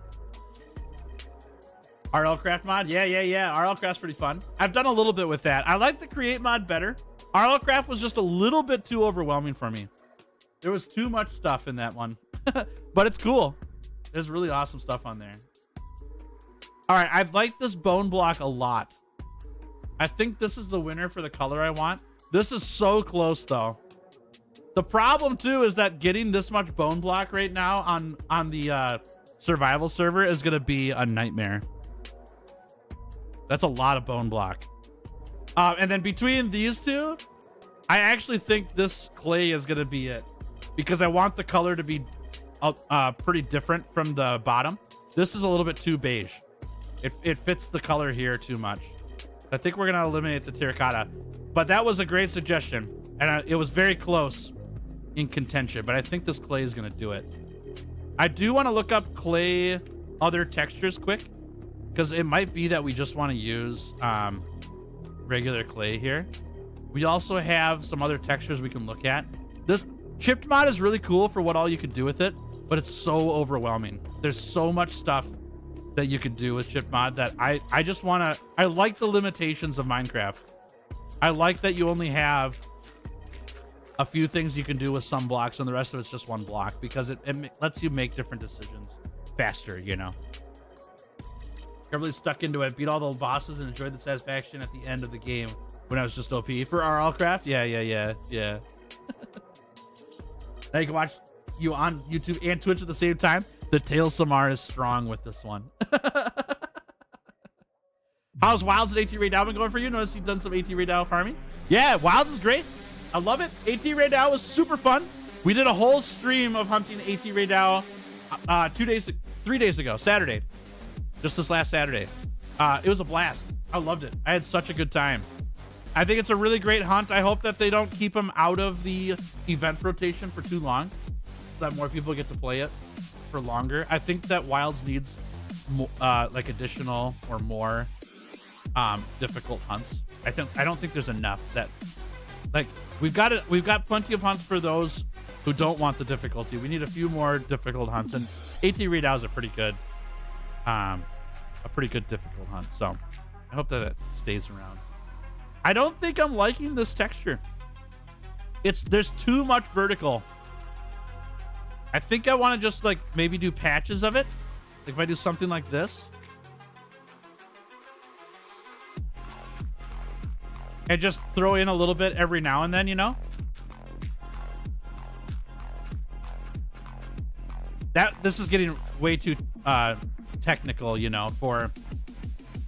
RL Craft mod? Yeah. RL Craft's pretty fun. I've done a little bit with that. I like the Create mod better. RL Craft was just a little bit too overwhelming for me. There was too much stuff in that one. But it's cool. There's really awesome stuff on there. All right, I like this bone block a lot. I think this is the winner for the color I want. This is so close, though. The problem, too, is that getting this much bone block right now on the survival server is going to be a nightmare. That's a lot of bone block. And then between these two, I actually think this clay is going to be it. because I want the color to be pretty different from the bottom. This is a little bit too beige. It fits the color here too much. I think we're gonna eliminate the terracotta, but that was a great suggestion, and it was very close in contention, but I think this clay is gonna do it. I do want to look up clay other textures quick, because it might be that we just want to use regular clay here. We also have some other textures we can look at. This chipped mod is really cool for what all you could do with it, but it's so overwhelming. There's so much stuff that you could do with chipped mod that I just want to, I like the limitations of Minecraft. I like that you only have a few things you can do with some blocks and the rest of it's just one block, because it lets you make different decisions faster, you know. I really stuck into it, beat all the bosses, and enjoyed the satisfaction at the end of the game when I was just OP. For RLcraft? Yeah. Now you can watch you on YouTube and Twitch at the same time. The Tail Samar is strong with this one. How's Wilds and AT Ray Dow been going for you? Notice you've done some AT Ray Dow farming. Yeah, Wilds is great. I love it. AT Ray Dow was super fun. We did a whole stream of hunting AT Ray Dow 3 days ago, Saturday. Just this last Saturday. It was a blast. I loved it. I had such a good time. I think it's a really great hunt. I hope that they don't keep him out of the event rotation for too long, so that more people get to play it for longer. I think that Wilds needs like additional or more difficult hunts. I don't think there's enough that, like, we've got plenty of hunts for those who don't want the difficulty. We need a few more difficult hunts, and AT Readout is a pretty good difficult hunt. So I hope that it stays around. I don't think I'm liking this texture. There's too much vertical. I think I want to just like maybe do patches of it. Like if I do something like this and just throw in a little bit every now and then, you know? This is getting way too technical, you know, for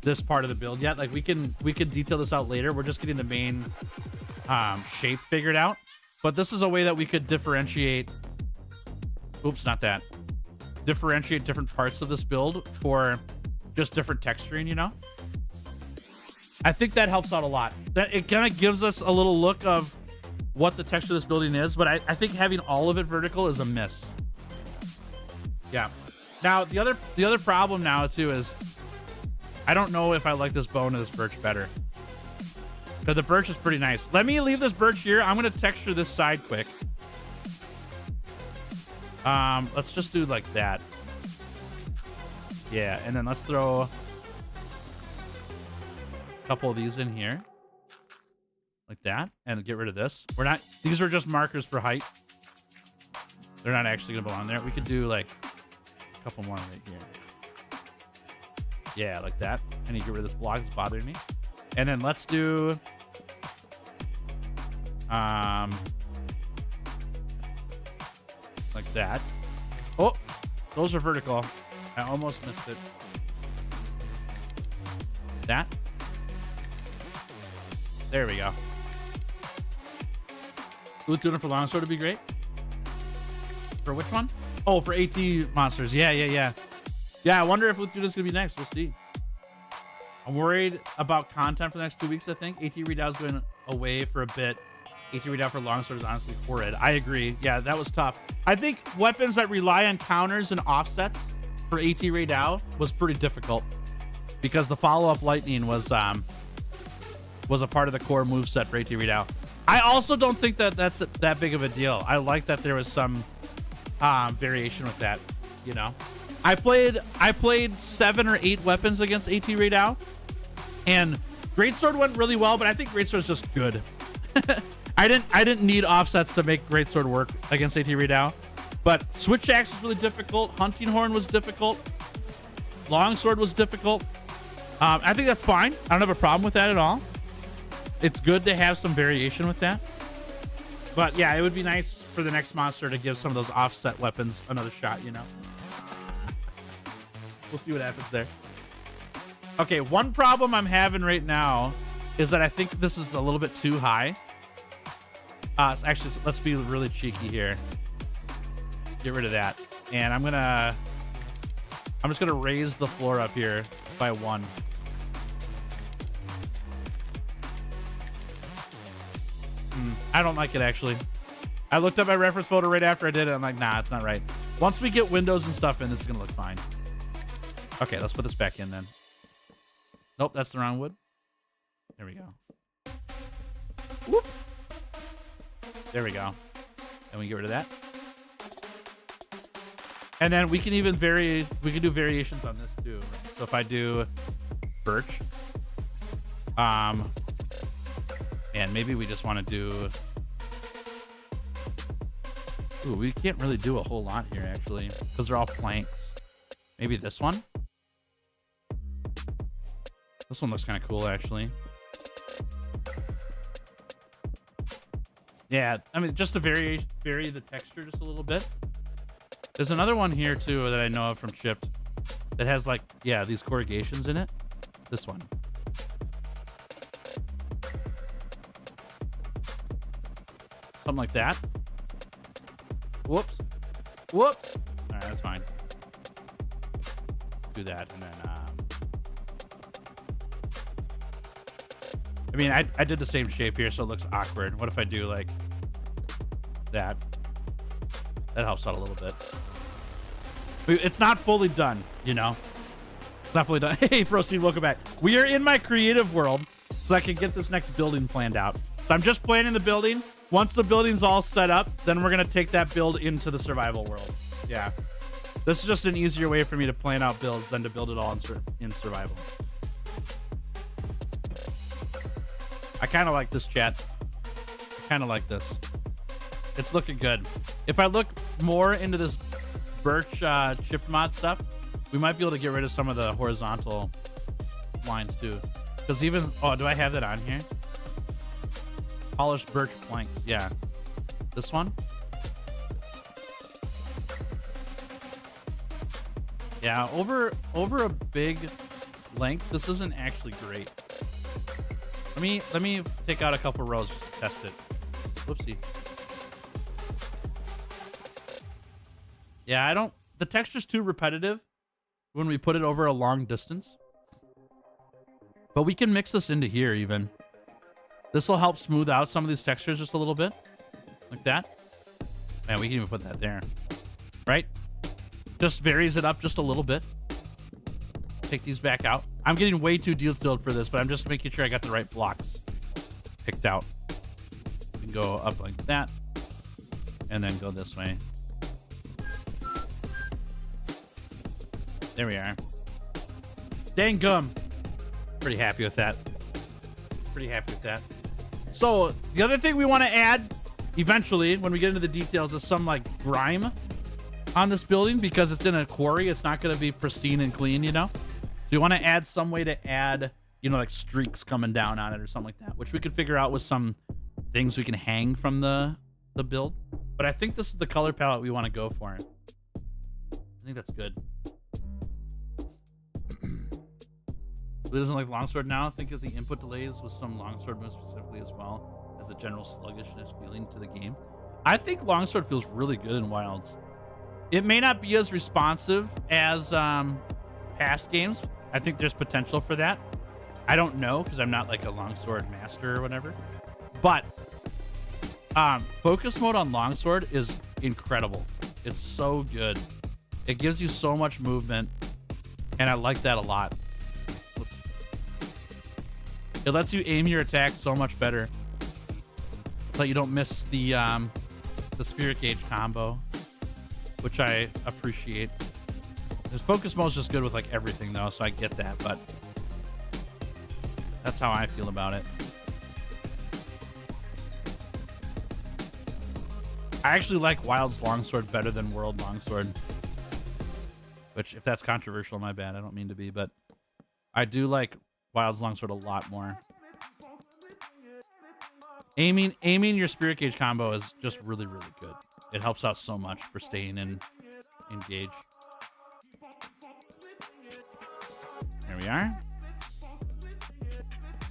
this part of the build yet. Like we can detail this out later. We're just getting the main shape figured out. But this is a way that we could differentiate. Oops, not that. Differentiate different parts of this build for just different texturing, you know? I think that helps out a lot. That it kind of gives us a little look of what the texture of this building is, but I think having all of it vertical is a miss. Yeah. Now the other problem now too is I don't know if I like this bone or this birch better. Because the birch is pretty nice. Let me leave this birch here. I'm gonna texture this side quick. Let's just do like that. Yeah, and then let's throw a couple of these in here. Like that. And get rid of this. These are just markers for height. They're not actually gonna belong there. We could do like a couple more right here. Yeah, like that. I need to get rid of this block that's bothering me. And then let's do like that. Oh, those are vertical. I almost missed it. That. There we go. Blue tuna for longsword would be great. For which one? Oh, for AT monsters. Yeah. Yeah, I wonder if Blue tuna's gonna be next. We'll see. I'm worried about content for the next 2 weeks, I think. AT Readout's going away for a bit. AT Readout for longsword is honestly horrid. I agree. Yeah, that was tough. I think weapons that rely on counters and offsets for AT Readout was pretty difficult because the follow-up lightning was a part of the core moveset for AT Readout. I also don't think that that's that big of a deal. I like that there was some variation with that, you know. I played 7 or 8 weapons against AT Readout, and Greatsword went really well, but I think Greatsword is just good. I didn't need offsets to make Greatsword work against AT Readout, but Switch Axe was really difficult. Hunting Horn was difficult. Longsword was difficult. I think that's fine. I don't have a problem with that at all. It's good to have some variation with that. But yeah, it would be nice for the next monster to give some of those offset weapons another shot, you know? We'll see what happens there. Okay, one problem I'm having right now is that I think this is a little bit too high. Actually, let's be really cheeky here. Get rid of that. And I'm just gonna raise the floor up here by 1. I don't like it, actually. I looked up my reference photo right after I did it. I'm like, nah, it's not right. Once we get windows and stuff in, this is gonna look fine. Okay, let's put this back in then. Nope, that's the wrong wood. There we go. Whoop. There we go. And we get rid of that. And then we can even we can do variations on this too. So if I do birch, and maybe we just want to do, ooh, we can't really do a whole lot here actually, because they're all planks. Maybe this one. This one looks kind of cool actually. Yeah, I mean, just to vary the texture just a little bit. There's another one here too that I know of from Chipped that has like, yeah, these corrugations in it. This one. Something like that. Whoops. Whoops. All right, that's fine. Do that, and then I mean, I did the same shape here, so it looks awkward. What if I do like that? That helps out a little bit. It's not fully done, you know? It's not fully done. Hey, Proceed, welcome back. We are in my creative world, so I can get this next building planned out. So I'm just planning the building. Once the building's all set up, then we're going to take that build into the survival world. Yeah. This is just an easier way for me to plan out builds than to build it all in survival. I kind of like this, chat. I kind of like this. It's looking good. If I look more into this birch chip mod stuff, we might be able to get rid of some of the horizontal lines too. Because even, oh, do I have that on here? Polished birch planks. Yeah. This one? Yeah, over a big length, this isn't actually great. Let me take out a couple rows just to test it. Whoopsie. Yeah, the texture's too repetitive when we put it over a long distance. But we can mix this into here even. This will help smooth out some of these textures just a little bit. Like that. Man, we can even put that there. Right? Just varies it up just a little bit. Take these back out. I'm getting way too detailed for this, but I'm just making sure I got the right blocks picked out. We can go up like that. And then go this way. There we are. Dang gum. Pretty happy with that. Pretty happy with that. So the other thing we want to add eventually when we get into the details is some like grime on this building, because it's in a quarry. It's not going to be pristine and clean, you know? So you want to add some way to add, you know, like streaks coming down on it or something like that, which we could figure out with some things we can hang from the build. But I think this is the color palette we want to go for. I think that's good. Who doesn't like longsword now? Think of the input delays with some longsword moves specifically, as well as the general sluggishness feeling to the game. I think longsword feels really good in Wilds. It may not be as responsive as past games. I think there's potential for that. I don't know, because I'm not like a longsword master or whatever. But focus mode on longsword is incredible. It's so good. It gives you so much movement, and I like that a lot. It lets you aim your attack so much better, so you don't miss the spirit gauge combo, which I appreciate. This focus mode is just good with like everything though, so I get that, but that's how I feel about it. I actually like Wild's longsword better than World longsword, which, if that's controversial, my bad. I don't mean to be, but I do like Wild's longsword a lot more. Aiming your spirit gauge combo is just really, really good. It helps out so much for staying engaged. There we are.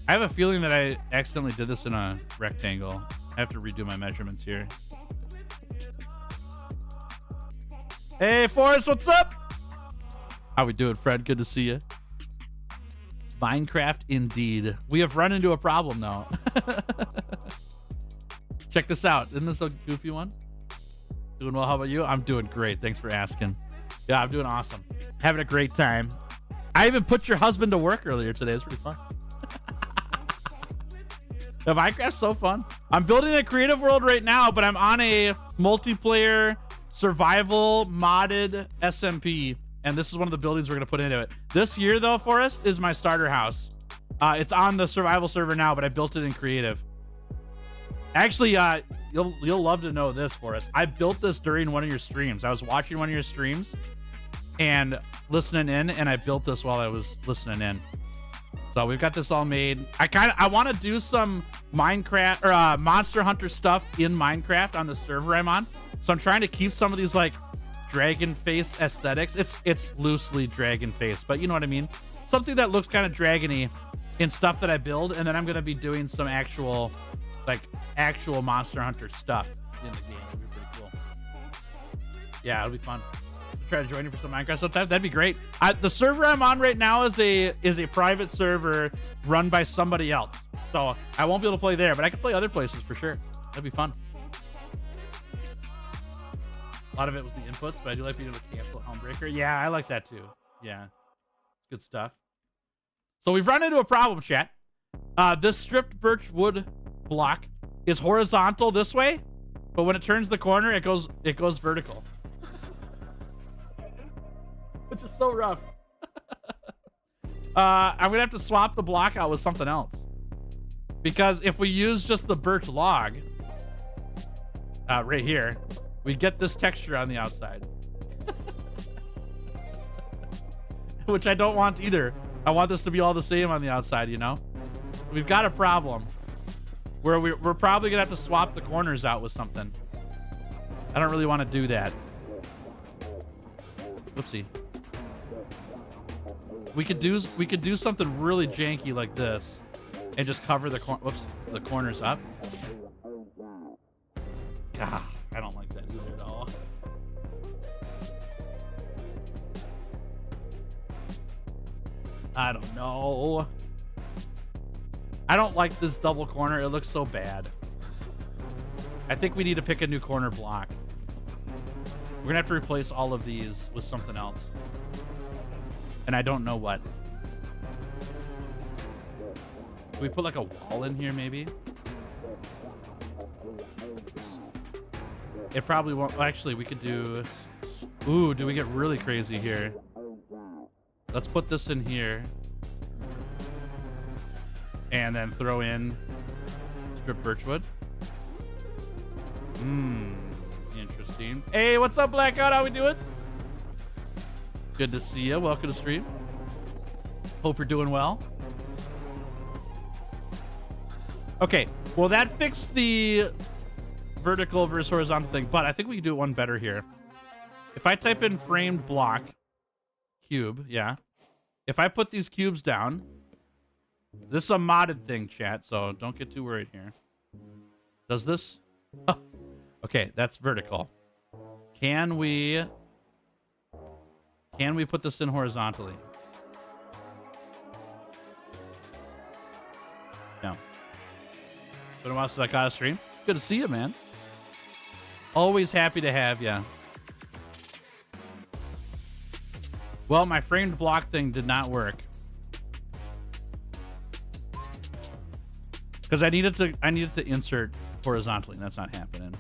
I have a feeling that I accidentally did this in a rectangle. I have to redo my measurements here. Hey, Forrest, what's up? How we doing, Fred? Good to see you. Minecraft indeed. We have run into a problem though. Check this out. Isn't this a goofy one? Doing well. How about you? I'm doing great. Thanks for asking. Yeah, I'm doing awesome. Having a great time. I even put your husband to work earlier today. It's pretty fun. Yeah, Minecraft's so fun. I'm building a creative world right now, but I'm on a multiplayer survival modded SMP. And this is one of the buildings we're going to put into it. This year, though, Forrest, is my starter house. It's on the survival server now, but I built it in creative. Actually, you'll love to know this, Forrest. I built this during one of your streams. I was watching one of your streams and listening in, and I built this while I was listening in. So we've got this all made. I want to do some Minecraft or Monster Hunter stuff in Minecraft on the server I'm on. So I'm trying to keep some of these like dragon face aesthetics. It's loosely dragon face, but you know what I mean. Something that looks kind of dragony in stuff that I build, and then I'm gonna be doing some actual Monster Hunter stuff in the game. It'll be pretty cool. Yeah, it'll be fun. Try to join you for some Minecraft sometime. That'd be great. The server I'm on right now is a private server run by somebody else, so I won't be able to play there, but I can play other places for sure. That'd be fun. A lot of it was the inputs, but I do like being able to cancel Homebreaker. Yeah, I like that too. Yeah, good stuff. So we've run into a problem, chat. This stripped birch wood block is horizontal this way, but when it turns the corner, it goes vertical, which is so rough. I'm gonna have to swap the block out with something else, because if we use just the birch log right here, we get this texture on the outside. Which I don't want either. I want this to be all the same on the outside, you know? We've got a problem where we're probably gonna have to swap the corners out with something. I don't really want to do that. Whoopsie. We could do something really janky like this and just cover the corners up. Ah, I don't like that either at all. I don't know. I don't like this double corner. It looks so bad. I think we need to pick a new corner block. We're gonna have to replace all of these with something else. And I don't know what. Can we put like a wall in here maybe? It probably won't. Well, actually, we could do... Ooh, do we get really crazy here? Let's put this in here. And then throw in strip birchwood. Interesting. Hey, what's up, Blackout? How we doing? Good to see you. Welcome to stream. Hope you're doing well. Okay, well, that fixed the vertical versus horizontal thing, but I think we can do one better here. If I type in framed block cube, yeah. If I put these cubes down, this is a modded thing, chat, so don't get too worried here. Does this? Oh, okay, that's vertical. Can we put this in horizontally? No. Been a while since I got a stream. Good to see you, man. Always happy to have you. Well, my framed block thing did not work. Because I needed to insert horizontally, and that's not happening.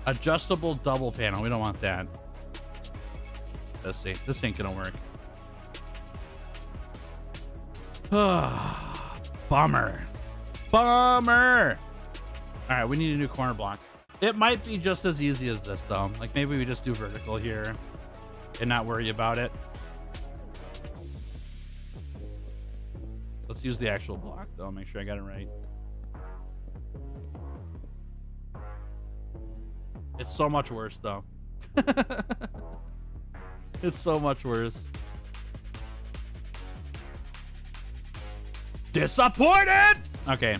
Adjustable double panel. We don't want that. Let's see. This ain't gonna work. Bummer. Bummer. All right, we need a new corner block. It might be just as easy as this, though. Like, maybe we just do vertical here and not worry about it. Let's use the actual block, though. Make sure I got it right. It's so much worse, though. It's so much worse. Disappointed! Okay.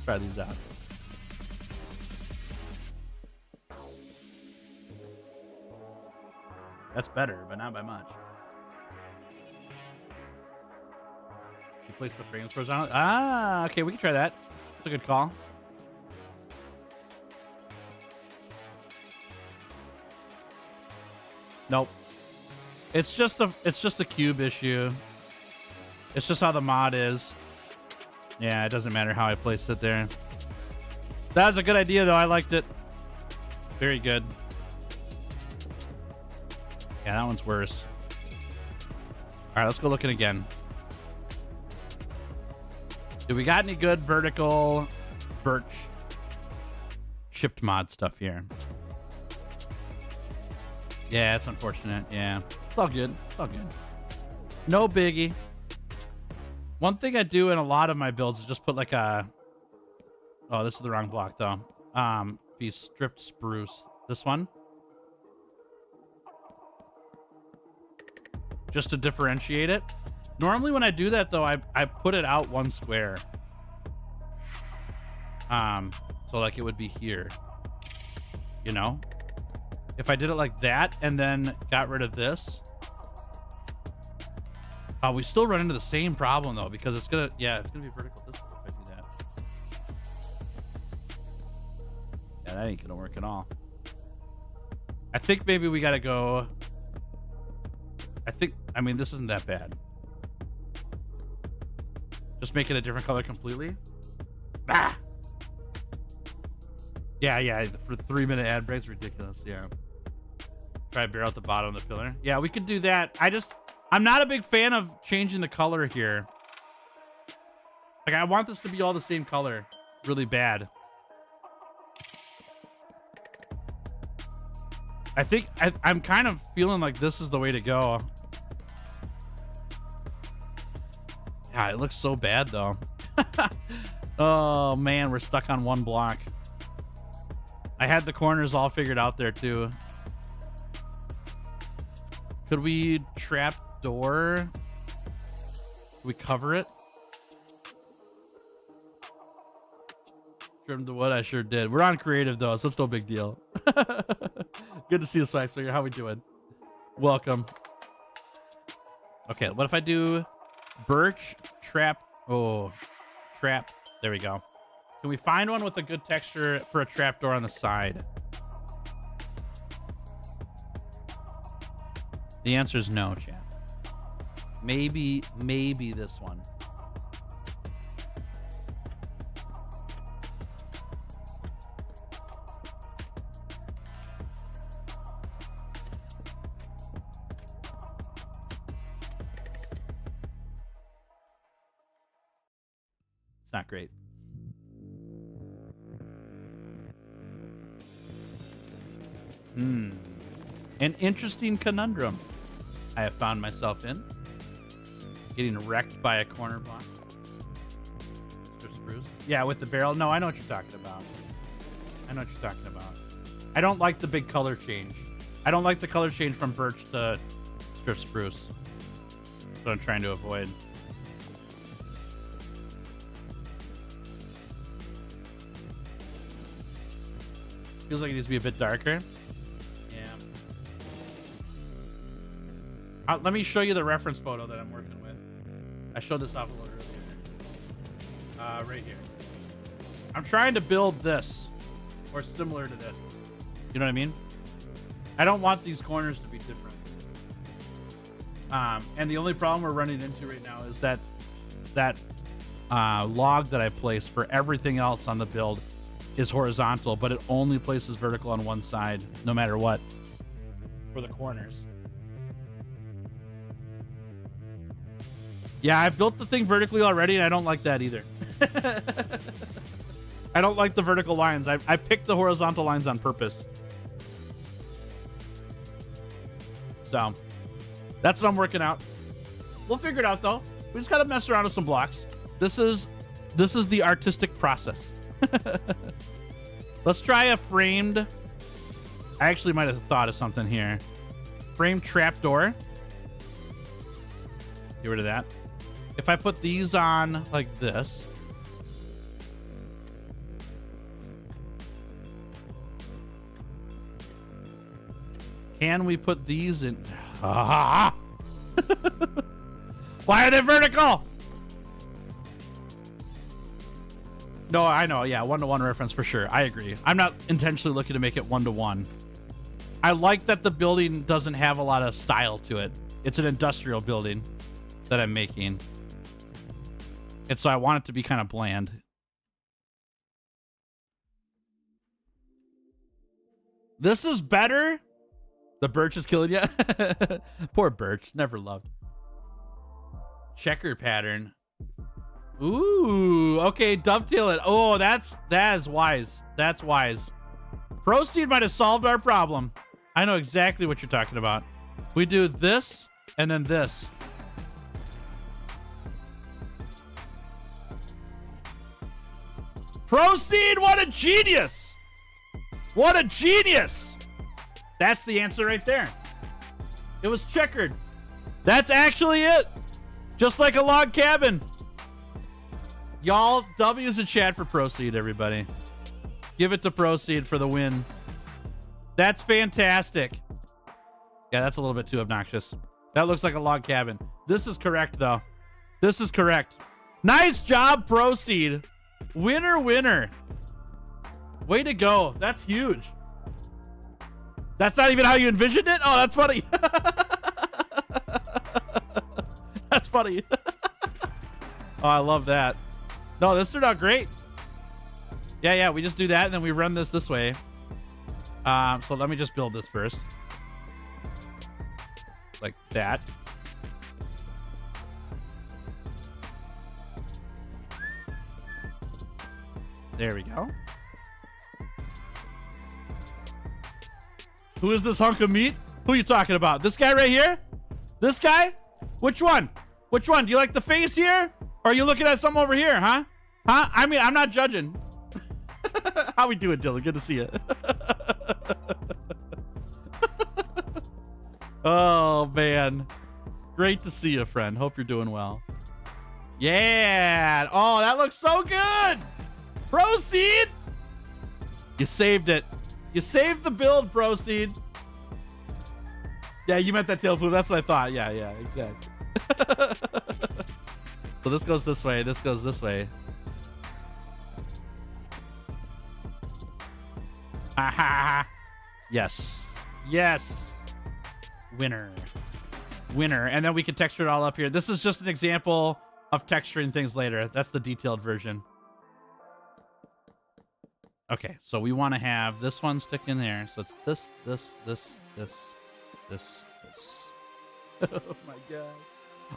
Try these out. That's better, but not by much. You place the frames horizontally. Ah, okay, we can try that. That's a good call. Nope. It's just a cube issue. It's just how the mod is. Yeah, it doesn't matter how I place it there. That was a good idea, though. I liked it. Very good. Yeah, that one's worse. All right, let's go looking again. Do we got any good vertical birch shipped mod stuff here? Yeah, it's unfortunate. Yeah, it's all good. It's all good. No biggie. One thing I do in a lot of my builds is just put like a... Oh, this is the wrong block, though. Be stripped spruce. This one. Just to differentiate it. Normally when I do that, though, I put it out one square. So like it would be here. You know? If I did it like that and then got rid of this... we still run into the same problem, though, because it's gonna... Yeah, it's gonna be vertical this way if I do that. Yeah, that ain't gonna work at all. I think maybe we gotta go... I mean, this isn't that bad. Just make it a different color completely. Ah! Yeah, for 3-minute ad breaks, ridiculous, yeah. Try to bear out the bottom of the filler. Yeah, we could do that. I'm not a big fan of changing the color here. Like, I want this to be all the same color really bad. I think I'm kind of feeling like this is the way to go. Yeah, it looks so bad, though. Oh, man, we're stuck on one block. I had the corners all figured out there, too. Could we trap door? Could we cover it? Trimmed the wood? I sure did. We're on creative, though, so it's no big deal. Good to see you, Swag Swinger. How we doing? Welcome. Okay, what if I do birch, trap? Oh, trap. There we go. Can we find one with a good texture for a trapdoor on the side? The answer is no, chat. Maybe this one. It's not great. An interesting conundrum I have found myself in. Getting wrecked by a corner block. Spruce. Yeah, with the barrel. No, I know what you're talking about. I don't like the big color change. I don't like the color change from birch to strip spruce. That's what I'm trying to avoid. Feels like it needs to be a bit darker. Let me show you the reference photo that I'm working with. I showed this off a little earlier. Right here. I'm trying to build this, or similar to this. You know what I mean? I don't want these corners to be different. And the only problem we're running into right now is that log that I placed for everything else on the build is horizontal, but it only places vertical on one side, no matter what, for the corners. Yeah, I've built the thing vertically already, and I don't like that either. I don't like the vertical lines. I picked the horizontal lines on purpose. So, that's what I'm working out. We'll figure it out, though. We just got to mess around with some blocks. This is the artistic process. Let's try a framed... I actually might have thought of something here. Framed trapdoor. Get rid of that. If I put these on like this, Can we put these in? Ah! Why are they vertical? No, I know. Yeah, 1-to-1 reference for sure. I agree. I'm not intentionally looking to make it 1-to-1. I like that the building doesn't have a lot of style to it. It's an industrial building that I'm making. And so I want it to be kind of bland. This is better. The birch is killing you. Poor birch. Never loved. Checker pattern. Ooh, okay, dovetail it. Oh, that is wise. That's wise. Proceed might have solved our problem. I know exactly what you're talking about. We do this and then this. Proceed, what a genius. What a genius. That's the answer right there. It was checkered. That's actually it. Just like a log cabin. Y'all, W's in chat for Proceed, everybody. Give it to Proceed for the win. That's fantastic. Yeah, that's a little bit too obnoxious. That looks like a log cabin. This is correct, though. This is correct. Nice job, Proceed. Winner, winner. Way to go. That's huge. That's not even how you envisioned it? Oh, that's funny. That's funny. Oh, I love that. No, this turned out great. Yeah, we just do that, and then we run this way. So let me just build this first. Like that. There we go. Who is this hunk of meat? Who are you talking about? This guy right here? This guy? Which one? Which one? Do you like the face here? Or are you looking at something over here, huh? Huh? I mean, I'm not judging. How we doing, Dylan? Good to see you. Oh, man. Great to see you, friend. Hope you're doing well. Yeah. Oh, that looks so good. Proceed. You saved it. You saved the build, Proceed. Yeah, you meant that tail flip. That's what I thought. Yeah, exactly. So this goes this way. This goes this way. Aha. Yes. Yes. Winner. Winner. And then we can texture it all up here. This is just an example of texturing things later. That's the detailed version. Okay, so we want to have this one stick in there. So it's this. Oh my god.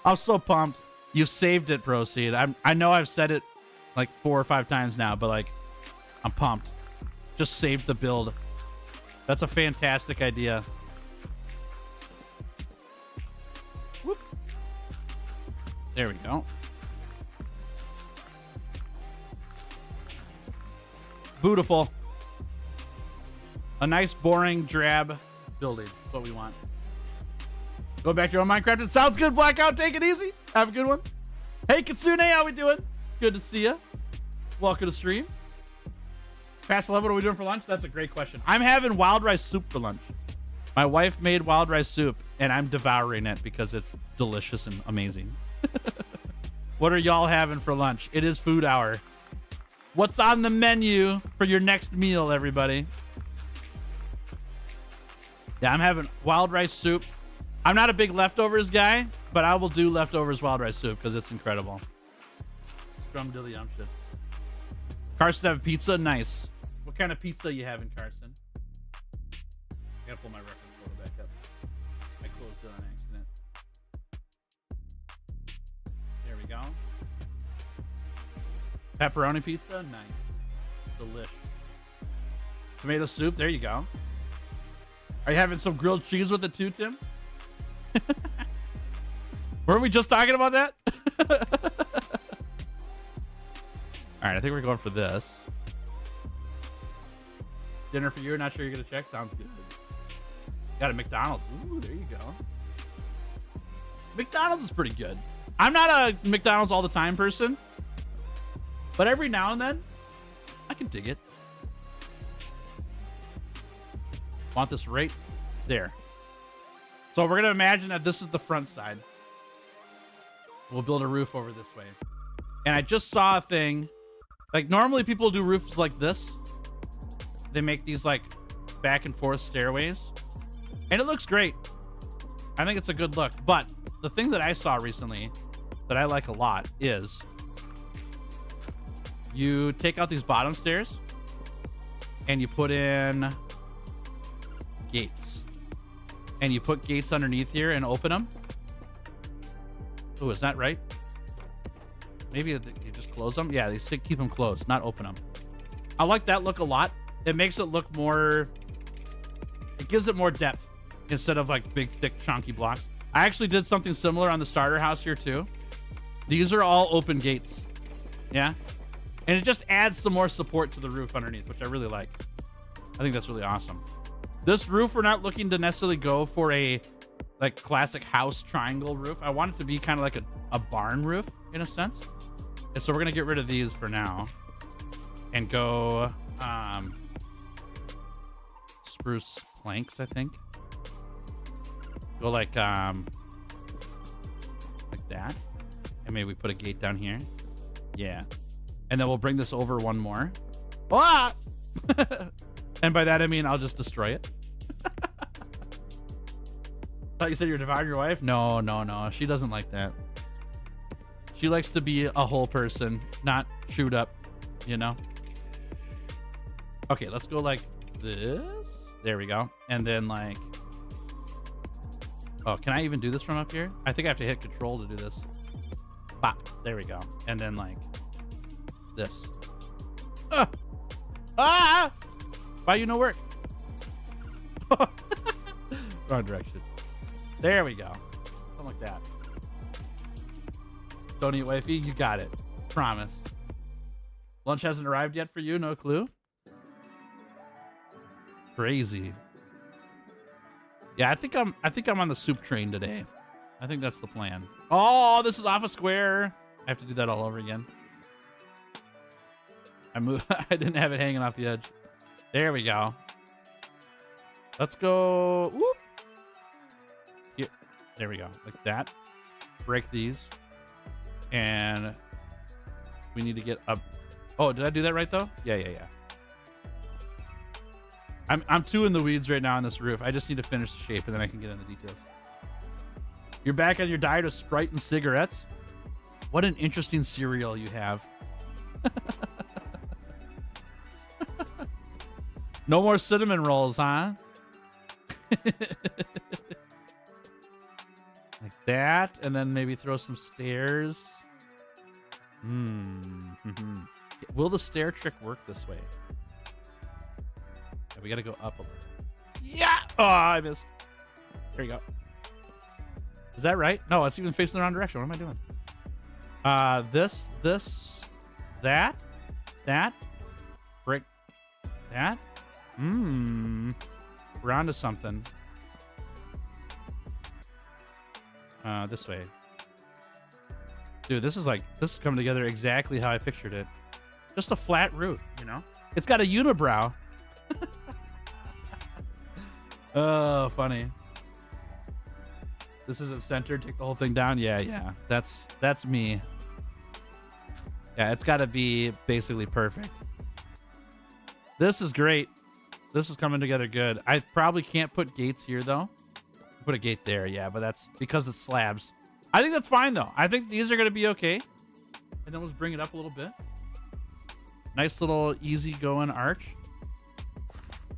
I'm so pumped. You saved it, Proceed. I know I've said it like 4 or 5 times now, but like I'm pumped. Just saved the build. That's a fantastic idea. Whoop. There we go. Beautiful. A nice, boring, drab building. That's what we want. Go back to your own Minecraft. It sounds good, Blackout. Take it easy. Have a good one. Hey, Kitsune, how we doing? Good to see you. Welcome to stream. Past 11, what are we doing for lunch? That's a great question. I'm having wild rice soup for lunch. My wife made wild rice soup, and I'm devouring it because it's delicious and amazing. What are y'all having for lunch? It is food hour. What's on the menu for your next meal, everybody? Yeah, I'm having wild rice soup. I'm not a big leftovers guy, but I will do leftovers wild rice soup because it's incredible. Scrumdiddlyumptious. Carson have pizza? Nice. What kind of pizza you having, Carson? I gotta pull my reference photo back up. I closed it on accident. There we go. Pepperoni pizza? Nice. Delish. Tomato soup? There you go. Are you having some grilled cheese with it too, Tim? Weren't we just talking about that? All right, I think we're going for this. Dinner for you. Not sure you're going to check. Sounds good. Got a McDonald's. Ooh, there you go. McDonald's is pretty good. I'm not a McDonald's all the time person, but every now and then, I can dig it. Want this right there. So we're going to imagine that this is the front side. We'll build a roof over this way. And I just saw a thing. Like, normally people do roofs like this. They make these, like, back and forth stairways. And it looks great. I think it's a good look. But the thing that I saw recently that I like a lot is you take out these bottom stairs and you put in gates. And you put gates underneath here and open them. Oh, is that right? Maybe you just close them? Yeah, they say keep them closed, not open them. I like that look a lot. It makes it look more... It gives it more depth instead of like big, thick, chunky blocks. I actually did something similar on the starter house here too. These are all open gates. Yeah. And it just adds some more support to the roof underneath, which I really like. I think that's really awesome. This roof, we're not looking to necessarily go for a like classic house triangle roof. I want it to be kind of like a barn roof in a sense. And so we're going to get rid of these for now and go spruce planks, I think. Go like that. And maybe we put a gate down here. Yeah. And then we'll bring this over one more. Ah! And by that, I mean, I'll just destroy it. Thought you said you're devouring your wife? No, no, no. She doesn't like that. She likes to be a whole person, not chewed up, you know? Okay, let's go like this. There we go. And then like... Oh, can I even do this from up here? I think I have to hit control to do this. Bop. There we go. And then like this. Ah! Why you no work? Wrong direction. There we go. Something like that. Don't eat wifey. You got it. Promise. Lunch hasn't arrived yet for you. No clue. Crazy. Yeah, I think I'm on the soup train today. I think that's the plan. Oh, this is off a square. I have to do that all over again. I didn't have it hanging off the edge. There we go. Let's go. Whoop. Here. There we go. Like that. Break these. And we need to get up. Oh, did I do that right though? Yeah, yeah, yeah. I'm too in the weeds right now on this roof. I just need to finish the shape and then I can get into the details. You're back on your diet of Sprite and cigarettes. What an interesting cereal you have. No more cinnamon rolls, huh? Like that, and then maybe throw some stairs. Will the stair trick work this way? Yeah, we gotta go up a little. Yeah! Oh, I missed. There you go. Is that right? No, it's even facing the wrong direction. What am I doing? This, that, brick, that. We're onto something. This way. Dude, this is coming together exactly how I pictured it. Just a flat roof, you know? It's got a unibrow. Oh, funny. This isn't centered. Take the whole thing down. Yeah, yeah. That's me. Yeah, it's got to be basically perfect. This is great. This is coming together good. I probably can't put gates here, though. Put a gate there, yeah, but that's because it's slabs. I think that's fine, though. I think these are going to be okay. And then let's bring it up a little bit. Nice little easy-going arch.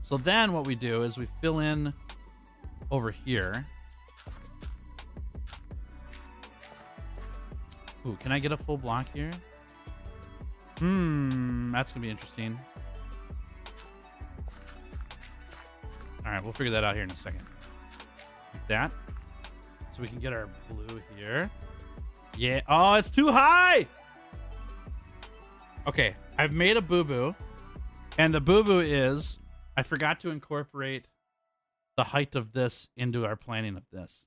So then what we do is we fill in over here. Ooh, can I get a full block here? That's going to be interesting. All right, we'll figure that out here in a second. Like that. So we can get our blue here. Yeah. Oh, it's too high. Okay, I've made a boo-boo. And the boo-boo is I forgot to incorporate the height of this into our planning of this.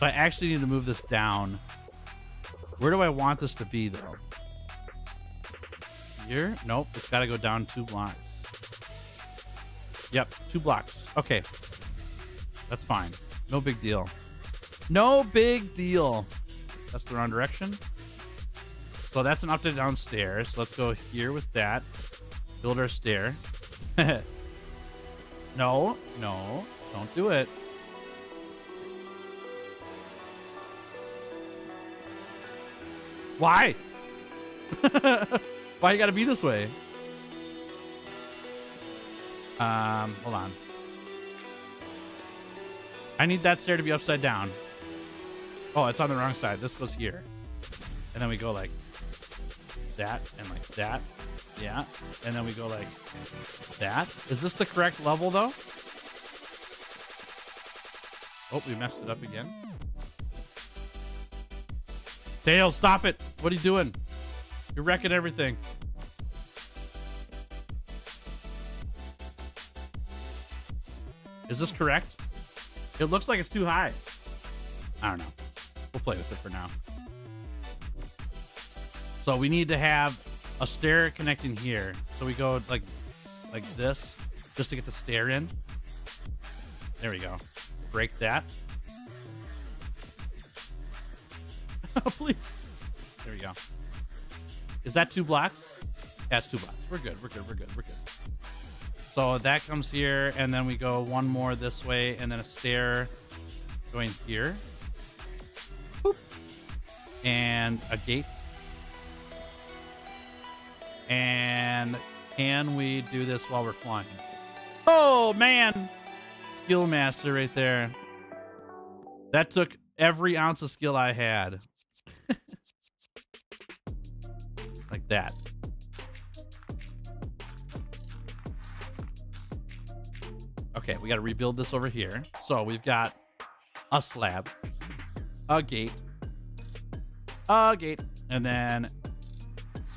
So I actually need to move this down. Where do I want this to be, though? Here? Nope, it's got to go down 2 blocks. Yep, 2 blocks. Okay. That's fine. No big deal. No big deal. That's the wrong direction. So that's an up to down stairs. So let's go here with that. Build our stair. No, don't do it. Why? Why you gotta be this way? Hold on. I need that stair to be upside down. Oh, it's on the wrong side. This goes here. And then we go like that and like that. Yeah. And then we go like that. Is this the correct level though? Oh, we messed it up again. Dale, stop it. What are you doing? You're wrecking everything. Is this correct? It looks like it's too high. I don't know. We'll play with it for now. So we need to have a stair connecting here. So we go like this just to get the stair in. There we go. Break that. Please. There we go. Is that 2 blocks? That's 2 blocks. We're good. We're good. We're good. We're good. So that comes here, and then we go one more this way, and then a stair going here. Boop. And a gate. And can we do this while we're flying? Oh, man. Skill master right there. That took every ounce of skill I had. Like that. Okay, we got to rebuild this over here. So we've got a slab, a gate, and then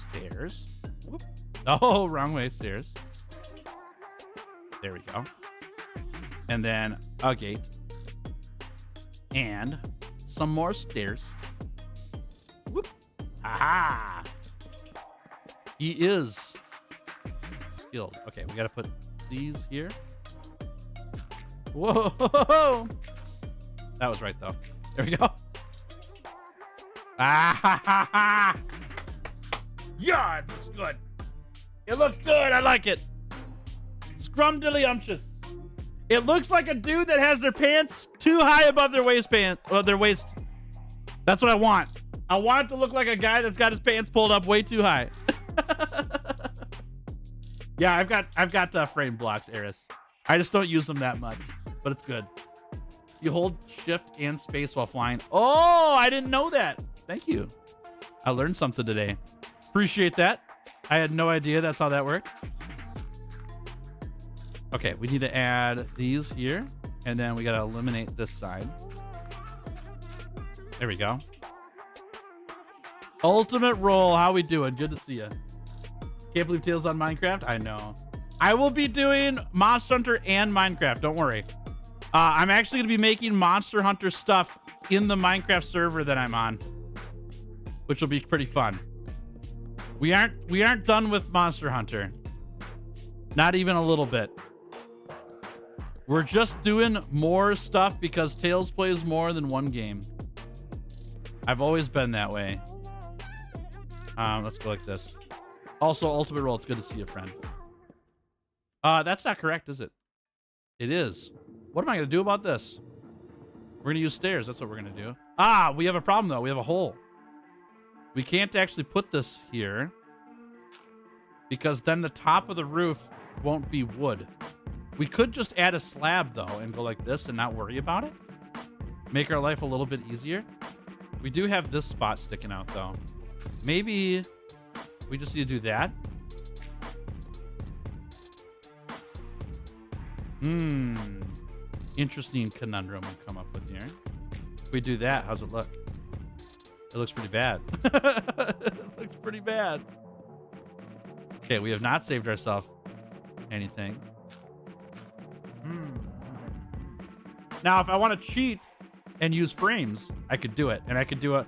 stairs. Whoop. Oh, wrong way, stairs. There we go. And then a gate. And some more stairs. Whoop. Aha! He is skilled. Okay, we got to put these here. Whoa! That was right, though. There we go. Ah ha ha ha! Yeah, it looks good. It looks good. I like it. Scrumdiddlyumptious. It looks like a dude that has their pants too high above their waistband, or their waist. That's what I want. I want it to look like a guy that's got his pants pulled up way too high. Yeah, I've got frame blocks, Eris. I just don't use them that much, but it's good. You hold shift and space while flying. Oh, I didn't know that. Thank you. I learned something today. Appreciate that. I had no idea that's how that worked. Okay, we need to add these here, and then we got to eliminate this side. There we go. Ultimate roll. How we doing? Good to see you. Can't believe Tails on Minecraft. I know. I will be doing Monster Hunter and Minecraft. Don't worry. I'm actually going to be making Monster Hunter stuff in the Minecraft server that I'm on, which will be pretty fun. We aren't done with Monster Hunter. Not even a little bit. We're just doing more stuff because Tails plays more than one game. I've always been that way. Let's go like this. Also, ultimate roll. It's good to see you, friend. That's not correct, is it? It is. What am I going to do about this? We're going to use stairs. That's what we're going to do. Ah, we have a problem, though. We have a hole. We can't actually put this here because then the top of the roof won't be wood. We could just add a slab, though, and go like this and not worry about it. Make our life a little bit easier. We do have this spot sticking out, though. Maybe we just need to do that. Interesting conundrum we come up with here. If we do that, how's it look? It looks pretty bad. It looks pretty bad. Okay, we have not saved ourselves anything. Now, if I want to cheat and use frames, I could do it. And I could do a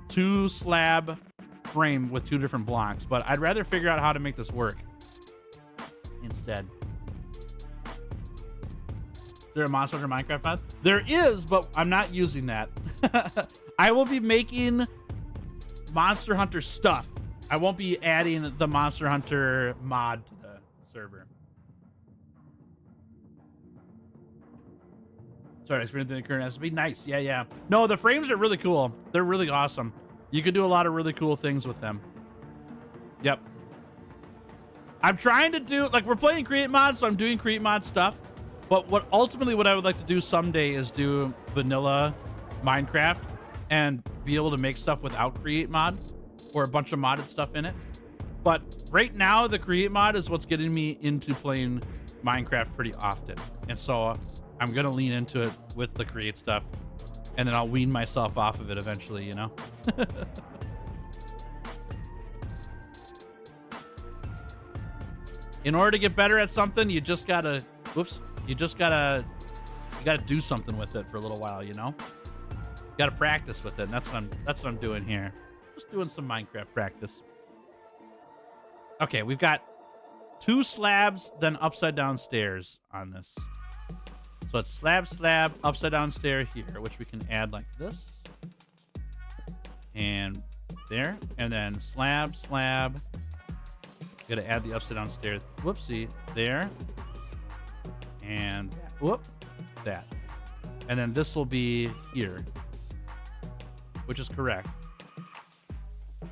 2 slab frame with 2 different blocks. But I'd rather figure out how to make this work instead. there a Monster Hunter Minecraft mod? There is, but I'm not using that. I will be making Monster Hunter stuff. I won't be adding the Monster Hunter mod to the server. Sorry, experiencing the current SB. Nice. Yeah, yeah. No, the frames are really cool. They're really awesome. You could do a lot of really cool things with them. Yep. I'm trying to do, like, we're playing create mod, so I'm doing create mod stuff. But what I would like to do someday is do vanilla Minecraft and be able to make stuff without create mod or a bunch of modded stuff in it. But right now, the create mod is what's getting me into playing Minecraft pretty often. And so I'm going to lean into it with the create stuff, and then I'll wean myself off of it eventually, you know? In order to get better at something, you just gotta, you gotta do something with it for a little while, you know? You gotta practice with it, and that's what I'm doing here. Just doing some Minecraft practice. Okay, we've got 2 slabs, then upside down stairs on this. So it's slab, slab, upside down stair here, which we can add like this. And there, and then slab, slab. Gotta add the upside down stair. Whoopsie, there. And whoop, that. And then this will be here, which is correct.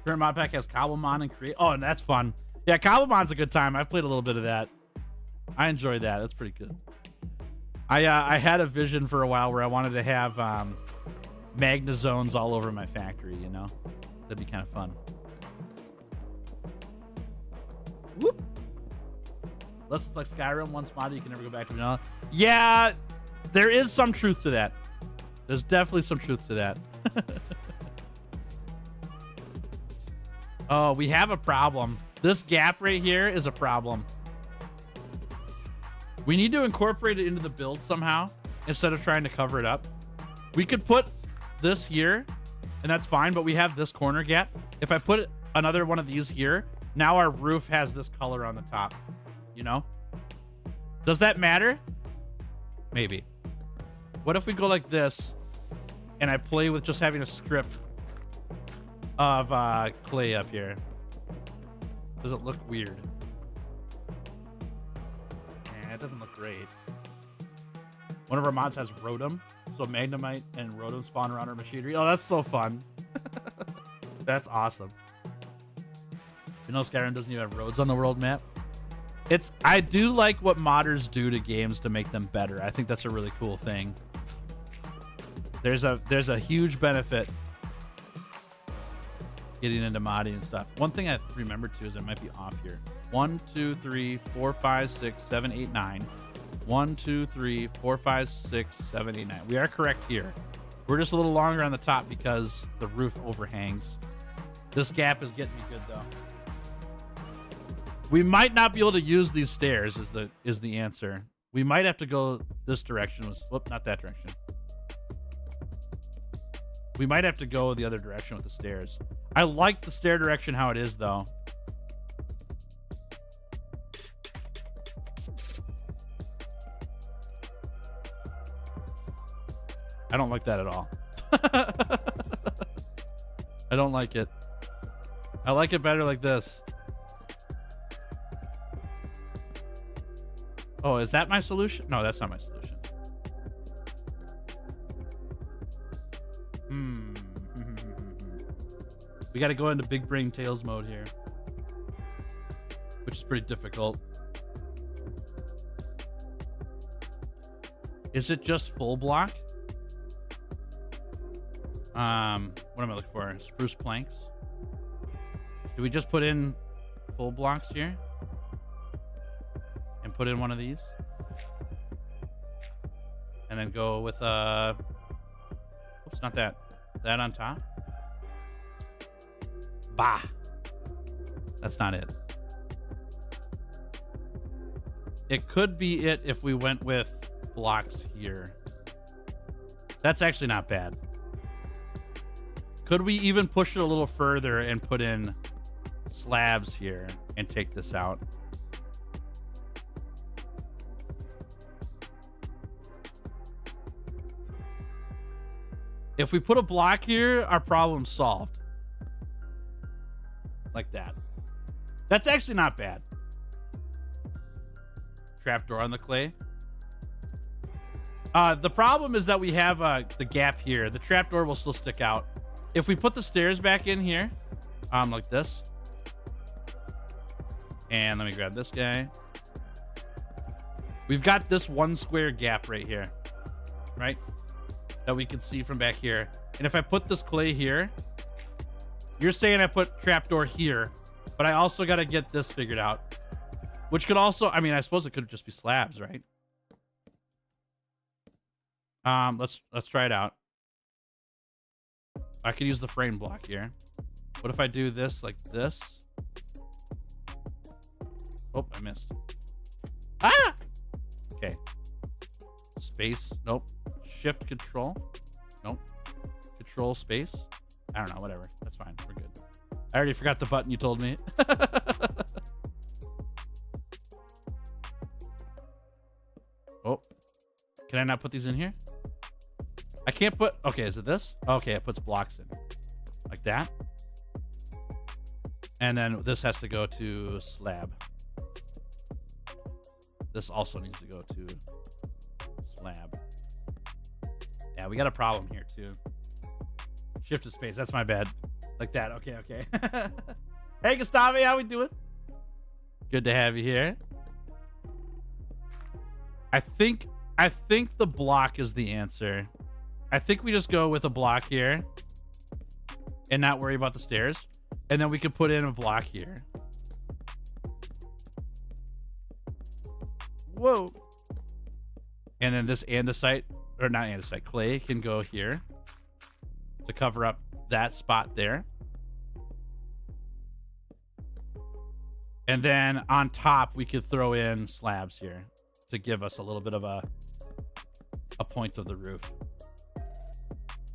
Current mod pack has Cobblemon and create. Oh, and that's fun. Yeah, Cobblemon's a good time. I've played a little bit of that. I enjoyed that. That's pretty good. I had a vision for a while where I wanted to have Magna zones all over my factory, you know? That'd be kind of fun. Whoop. Less like Skyrim, once modded, you can never go back to vanilla. Yeah, there is some truth to that. There's definitely some truth to that. Oh, we have a problem. This gap right here is a problem. We need to incorporate it into the build somehow instead of trying to cover it up. We could put this here, and that's fine, but we have this corner gap. If I put another one of these here, now our roof has this color on the top, you know? Does that matter? Maybe. What if we go like this, and I play with just having a strip of clay up here? Does it look weird? It doesn't look great. One of our mods has Rotom, so Magnemite and Rotom spawn around our machinery. Oh, that's so fun. That's awesome. You know, Skyrim doesn't even have roads on the world map. I do like what modders do to games to make them better. I think that's a really cool thing. There's a huge benefit getting into modding and stuff. One thing I remember too is it might be off here. 1, 2, 3, 4, 5, 6, 7, 8, 9. 1, 2, 3, 4, 5, 6, 7, 8, 9. We are correct here. We're just a little longer on the top because the roof overhangs. This gap is getting me good though. We might not be able to use these stairs is the answer. We might have to go this direction. Whoop, not that direction. We might have to go the other direction with the stairs. I like the stair direction how it is though. I don't like that at all. I don't like it. I like it better like this. Oh, is that my solution? No, that's not my solution. We got to go into big brain tails mode here, which is pretty difficult. Is it just full block? What am I looking for? Spruce planks. Do we just put in full blocks here? And put in one of these? And then go with, oops, not that. That on top? Bah. That's not it. It could be it if we went with blocks here. That's actually not bad. Could we even push it a little further and put in slabs here and take this out? If we put a block here, our problem's solved. Like that. That's actually not bad. Trapdoor on the clay. The problem is that we have the gap here. The trapdoor will still stick out. If we put the stairs back in here, like this. And let me grab this guy. We've got this one square gap right here, right? That we can see from back here. And if I put this clay here, you're saying I put trapdoor here, but I also got to get this figured out, which could also, I mean, I suppose it could just be slabs, right? Let's try it out. I could use the frame block here. What if I do this like this? Oh, I missed. Ah! Okay. Space. Nope. Shift control. Nope. Control space. I don't know. Whatever. That's fine. We're good. I already forgot the button you told me. Oh. Can I not put these in here? I can't put... Okay, is it this? Okay, it puts blocks in. Like that. And then this has to go to slab. This also needs to go to slab. Yeah, we got a problem here, too. Shifted space. That's my bad. Like that. Okay, okay. Hey, Gustavo, how we doing? Good to have you here. I think the block is the answer. I think we just go with a block here and not worry about the stairs. And then we can put in a block here. Whoa. And then this andesite, or not andesite, clay can go here to cover up that spot there. And then on top, we could throw in slabs here to give us a little bit of a point of the roof.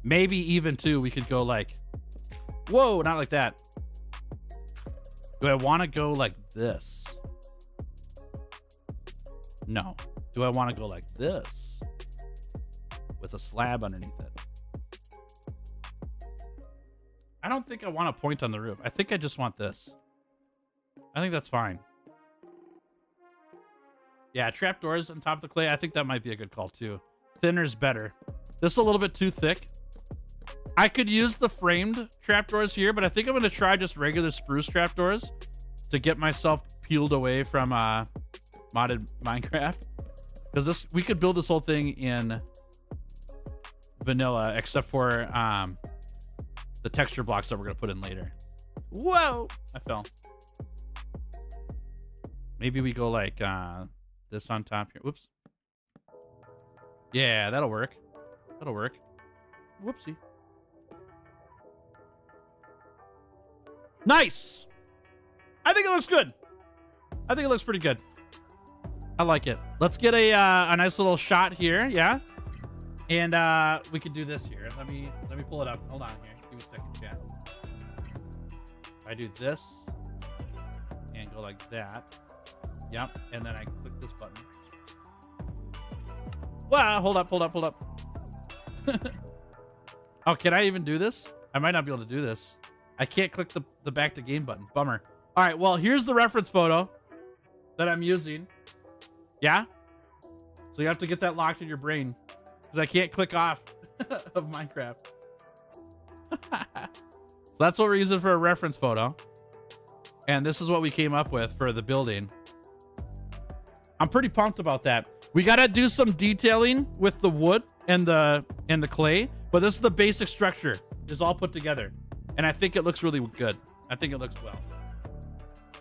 Maybe even too, we could go like, whoa, not like that. Do I want to go like this? No. Do I want to go like this with a slab underneath it? I don't think I want a point on the roof. I think I just want this. I think that's fine. Yeah, trapdoors on top of the clay. I think that might be a good call too. Thinner's better. This is a little bit too thick. I could use the framed trapdoors here, but I think I'm going to try just regular spruce trapdoors to get myself peeled away from modded Minecraft. Because this, we could build this whole thing in vanilla, except for the texture blocks that we're going to put in later. Whoa! I fell. Maybe we go like this on top here. Whoops. Yeah, that'll work. That'll work. Whoopsie. Nice! I think it looks good. I think it looks pretty good. I like it. Let's get a nice little shot here, yeah? And we could do this here. Let me pull it up. Hold on here. Give me a second, chat. I do this and go like that. Yep. And then I click this button. Wow, hold up. Oh, can I even do this? I might not be able to do this. I can't click the back to game button. Bummer. All right, well, here's the reference photo that I'm using. Yeah? So you have to get that locked in your brain because I can't click off of Minecraft. So that's what we're using for a reference photo. And this is what we came up with for the building. I'm pretty pumped about that. We got to do some detailing with the wood and the clay, but this is the basic structure. It's all put together. And I think it looks really good. I think it looks well.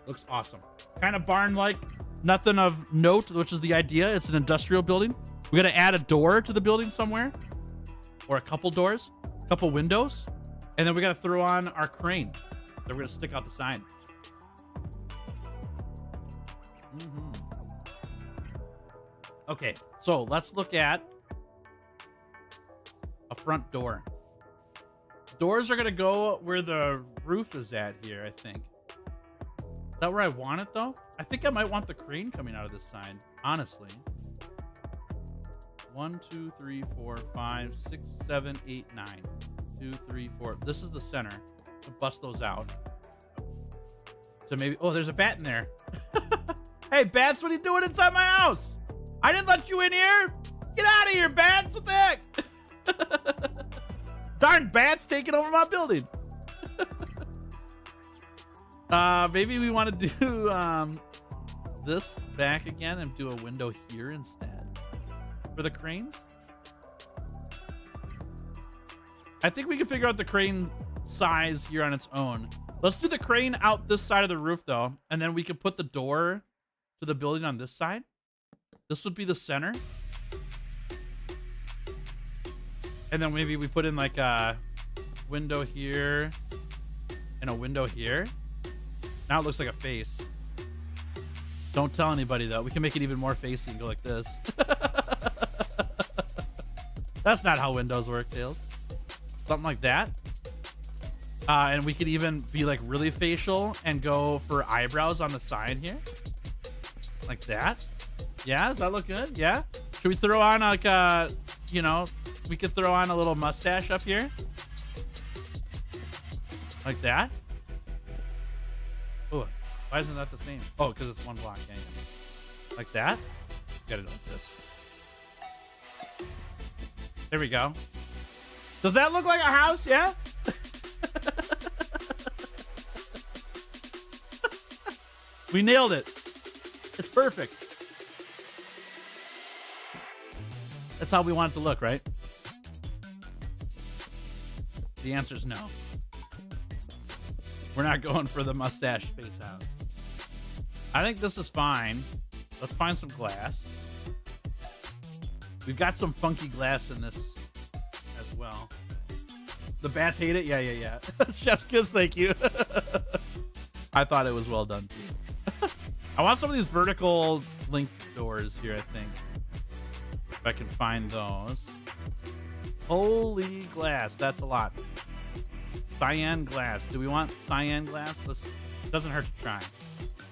Looks awesome. Kind of barn-like. Nothing of note, which is the idea. It's an industrial building. We got to add a door to the building somewhere. Or a couple doors. A couple windows. And then we got to throw on our crane. That we're going to stick out the side. Okay, so let's look at a front door. Doors are going to go where the roof is at here, I think. Is that where I want it, though? I think I might want the crane coming out of this side, honestly. 1, 2, 3, 4, 5, 6, 7, 8, 9. 2, 3, 4. This is the center. We'll bust those out. So maybe... Oh, there's a bat in there. Hey, bats, what are you doing inside my house? I didn't let you in here. Get out of here, bats. What the heck? Darn bats taking over my building. Maybe we want to do this back again and do a window here instead for the cranes. I think we can figure out the crane size here on its own. Let's do the crane out this side of the roof, though, and then we can put the door to the building on this side. This would be the center. And then maybe we put in like a window here and a window here. Now it looks like a face. Don't tell anybody, though. We can make it even more facey and go like this. That's not how windows work, Tails. Something like that. And we could even be like really facial and go for eyebrows on the side here. Like that. Yeah, does that look good? Yeah. Should we throw on like you know, we could throw on a little mustache up here. Like that. Oh, why isn't that the same? Oh, because it's one block. Yeah, yeah. Like that. Got it like this. There we go. Does that look like a house? Yeah? We nailed it. It's perfect. That's how we want it to look, right? The answer is no. We're not going for the mustache face house. I think this is fine. Let's find some glass. We've got some funky glass in this as well. The bats hate it? Yeah. Chef's kiss, thank you. I thought it was well done, too. I want some of these vertical link doors here, I think. If I can find those. Holy glass, that's a lot. Cyan glass. Do we want cyan glass? This doesn't hurt to try.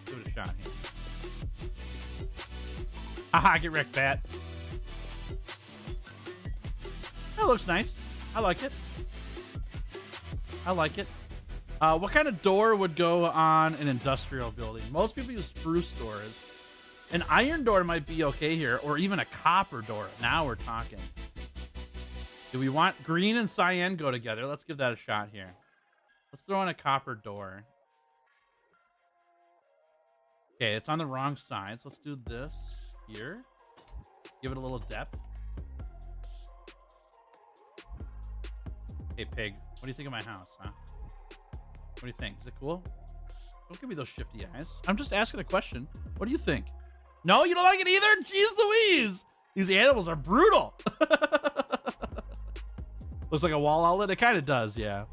Give it a shot here. Haha, get wrecked, bat. That looks nice. I like it. I like it. What kind of door would go on an industrial building? Most people use spruce doors. An iron door might be okay here, or even a copper door. Now we're talking. Do we want green and cyan go together? Let's give that a shot here. Let's throw in a copper door. Okay, it's on the wrong side. So let's do this here. Give it a little depth. Hey, pig. What do you think of my house, huh? What do you think? Is it cool? Don't give me those shifty eyes. I'm just asking a question. What do you think? No, you don't like it either? Jeez Louise! These animals are brutal. Looks like a wall outlet. It kind of does, yeah.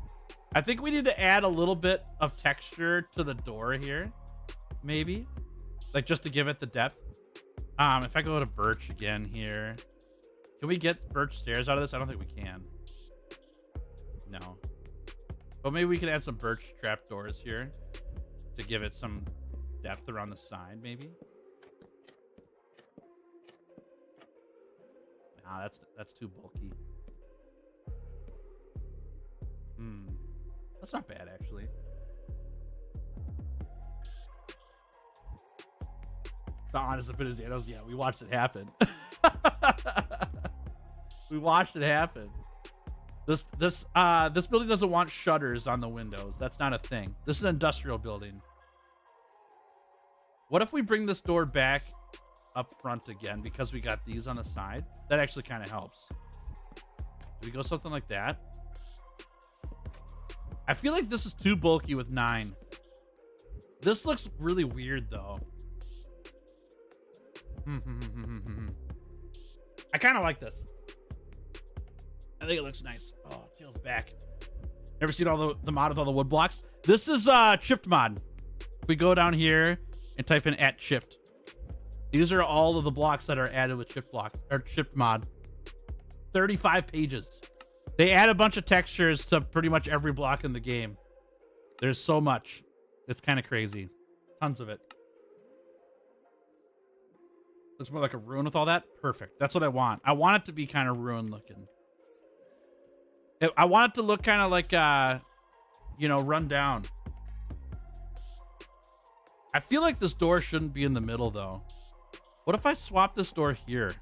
I think we need to add a little bit of texture to the door here. Maybe. Like, just to give it the depth. If I go to birch again here. Can we get birch stairs out of this? I don't think we can. No. But maybe we could add some birch trapdoors here to give it some depth around the side, maybe. Nah, that's too bulky. That's not bad, actually. The honest opinion is, yeah, we watched it happen. We watched it happen. This building doesn't want shutters on the windows. That's not a thing. This is an industrial building. What if we bring this door back up front again because we got these on the side? That actually kind of helps. Do we go something like that? I feel like this is too bulky with 9. This looks really weird, though. I kind of like this. I think it looks nice. Oh, it feels back. Never seen all the mod with all the wood blocks? This is chipped mod. If we go down here and type in @chipped. These are all of the blocks that are added with chipped block or chipped mod. 35 pages. They add a bunch of textures to pretty much every block in the game. There's so much. It's kind of crazy. Tons of it. It's more like a ruin with all that. Perfect. That's what I want. I want it to be kind of ruin looking. I want it to look kind of like, you know, run down. I feel like this door shouldn't be in the middle, though. What if I swap this door here?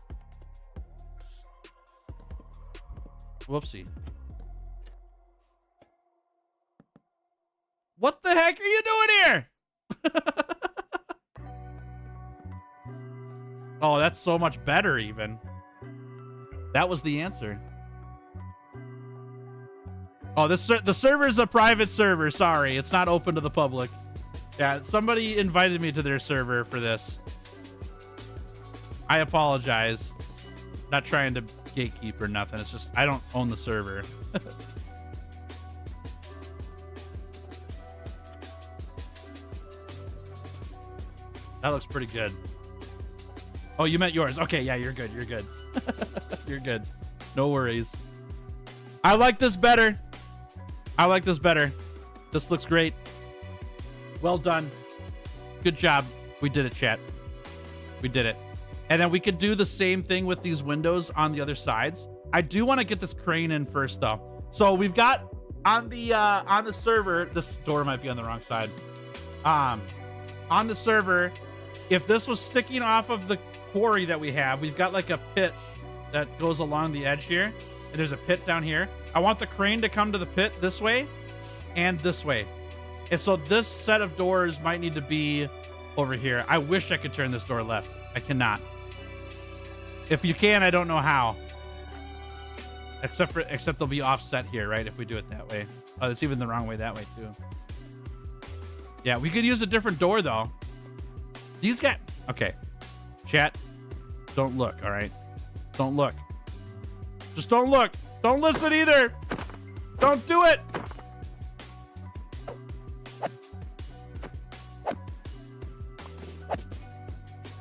Whoopsie. What the heck are you doing here? Oh, that's so much better, even. That was the answer. Oh, the server's a private server. Sorry, it's not open to the public. Yeah, somebody invited me to their server for this. I apologize. Not trying to gatekeep or nothing. It's just I don't own the server. That looks pretty good. Oh, you meant yours. Okay, yeah, you're good. You're good. You're good. No worries. I like this better. I like this better. This looks great. Well done. Good job. We did it, chat. We did it. And then we could do the same thing with these windows on the other sides. I do want to get this crane in first, though. So we've got on the server, this door might be on the wrong side. On the server, if this was sticking off of the quarry that we have, we've got like a pit that goes along the edge here. And there's a pit down here. I want the crane to come to the pit this way and this way. And so this set of doors might need to be over here. I wish I could turn this door left. I cannot. If you can, I don't know how. Except they'll be offset here, right? If we do it that way. Oh, it's even the wrong way that way too. Yeah, we could use a different door though. These guys. Okay. Chat. Don't look, all right? Don't look. Just don't look. Don't listen either. Don't do it.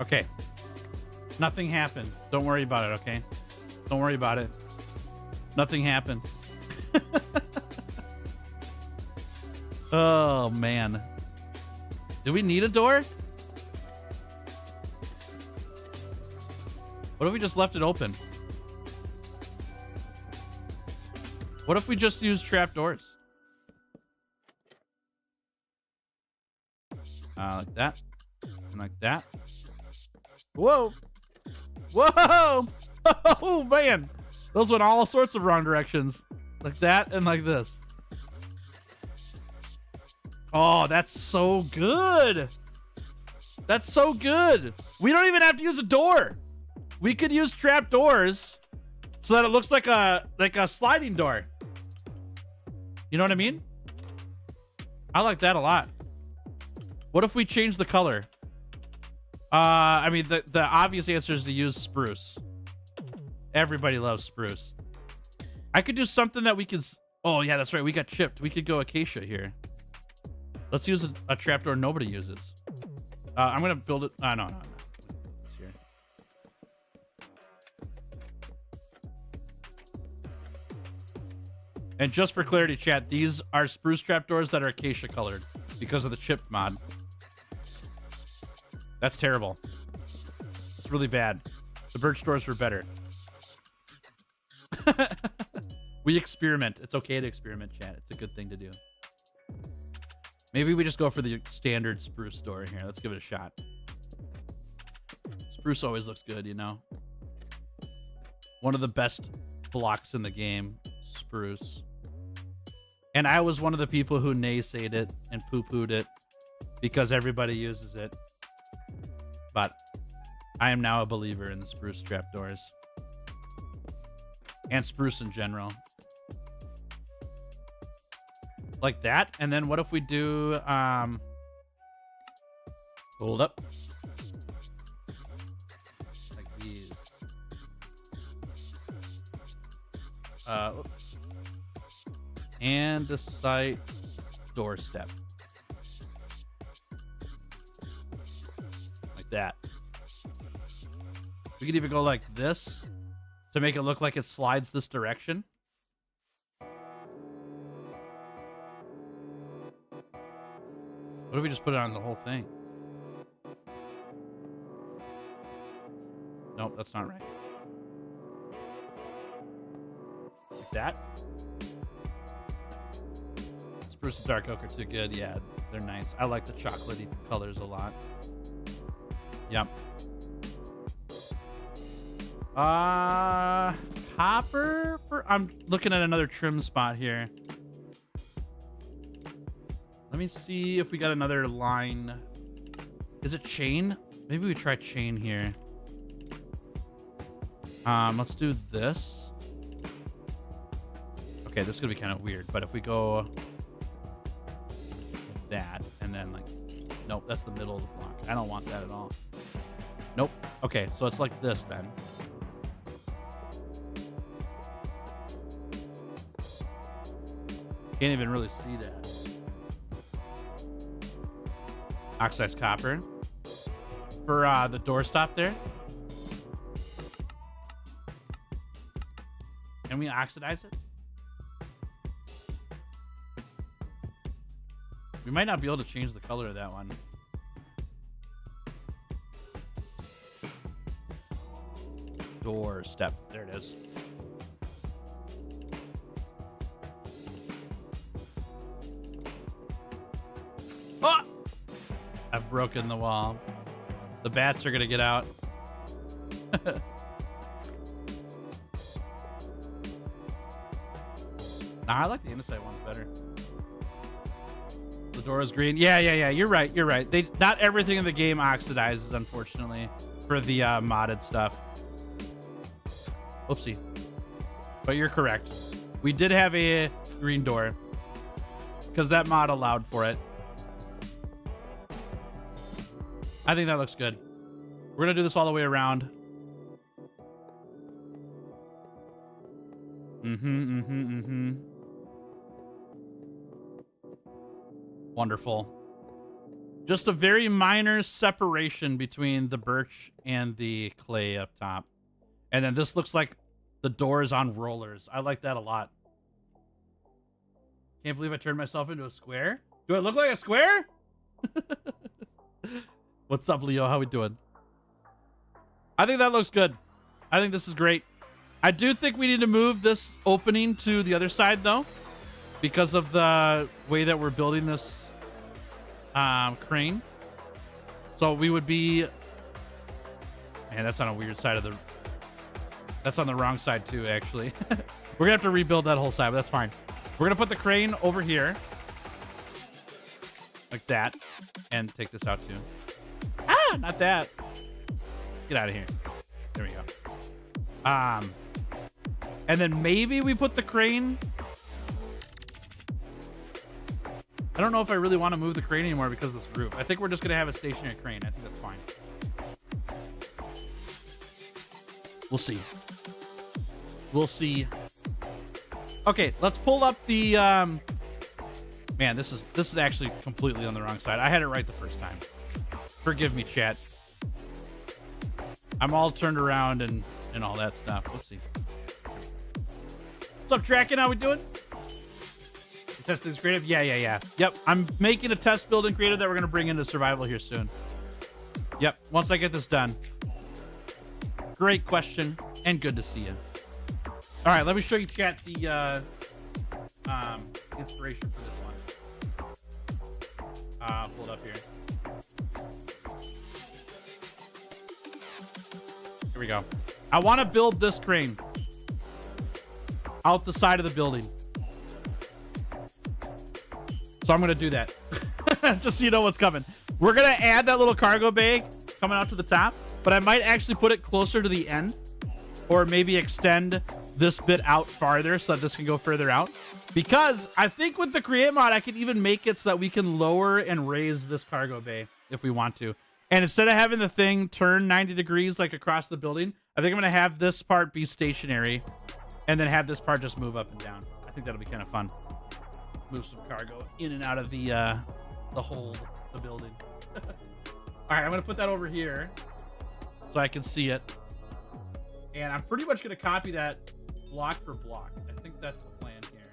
Okay. Nothing happened. Don't worry about it, okay? Don't worry about it. Nothing happened. Oh, man. Do we need a door? What if we just left it open? What if we just use trapdoors? Like that. And like that. Whoa. Whoa. Oh, man. Those went all sorts of wrong directions. Like that and like this. Oh, that's so good. That's so good. We don't even have to use a door. We could use trapdoors so that it looks like a sliding door. You know what I mean? I like that a lot. What if we change the color? I mean, the obvious answer is to use spruce. Everybody loves spruce. I could do something that we can... Oh, yeah, that's right. We got chipped. We could go acacia here. Let's use a trapdoor nobody uses. I'm going to build it... No. Here. And just for clarity, chat, these are spruce trapdoors that are acacia colored because of the chipped mod. That's terrible. It's really bad. The birch doors were better. We experiment. It's okay to experiment, chat. It's a good thing to do. Maybe we just go for the standard spruce door here. Let's give it a shot. Spruce always looks good, you know? One of the best blocks in the game, spruce. And I was one of the people who naysayed it and poo-pooed it because everybody uses it. But I am now a believer in the spruce trapdoors. And spruce in general. Like that. And then what if we do... hold up. Like these. And the site doorstep. Like that. We could even go like this to make it look like it slides this direction. What if we just put it on the whole thing? Nope, that's not right. Like that. Spruce and dark oak are too good. Yeah, they're nice. I like the chocolatey colors a lot. Yep. Copper for... I'm looking at another trim spot here. Let me see if we got another line. Is it chain? Maybe we try chain here. Let's do this. Okay, this is gonna be kind of weird, but if we go like that and then like, nope, that's the middle of the block. I don't want that at all. Nope. Okay, so it's like this then. Can't even really see that. Oxidized copper for the doorstop there. Can we oxidize it? We might not be able to change the color of that one. Doorstep. There it is. Oh! I've broken the wall. The bats are gonna get out. Nah, I like the inside one better. The door is green. Yeah. You're right. Not everything in the game oxidizes, unfortunately, for the modded stuff. Oopsie. But you're correct. We did have a green door because that mod allowed for it. I think that looks good. We're gonna do this all the way around. Wonderful. Just a very minor separation between the birch and the clay up top. And then this looks like the door is on rollers. I like that a lot. Can't believe I turned myself into a square. Do I look like a square? What's up, Leo? How we doing? I think that looks good. I think this is great. I do think we need to move this opening to the other side, though, because of the way that we're building this crane. So we would be... Man, that's on a weird side of the... That's on the wrong side, too, actually. We're going to have to rebuild that whole side, but that's fine. We're going to put the crane over here. Like that. And take this out, too. Ah, not that. Get out of here. There we go. And then maybe we put the crane... I don't know if I really want to move the crane anymore because of this roof. I think we're just going to have a stationary crane. I think that's fine. We'll see. We'll see. Okay, let's pull up the... Man, this is actually completely on the wrong side. I had it right the first time. Forgive me, chat. I'm all turned around and all that stuff. Whoopsie. What's up, Draken? How we doing? Testing's creative? Yeah. Yep, I'm making a test build in creative that we're going to bring into survival here soon. Yep, once I get this done. Great question, and good to see you. All right, let me show you, chat, the inspiration for this one. Pull it up here. Here we go. I want to build this crane out the side of the building. So I'm going to do that. Just so you know what's coming. We're going to add that little cargo bay coming out to the top, but I might actually put it closer to the end or maybe extend this bit out farther so that this can go further out. Because I think with the create mod, I can even make it so that we can lower and raise this cargo bay if we want to. And instead of having the thing turn 90 degrees like across the building, I think I'm going to have this part be stationary and then have this part just move up and down. I think that'll be kind of fun. Move some cargo in and out of the hold, the building. All right, I'm going to put that over here so I can see it. And I'm pretty much going to copy that block for block. I think that's the plan here.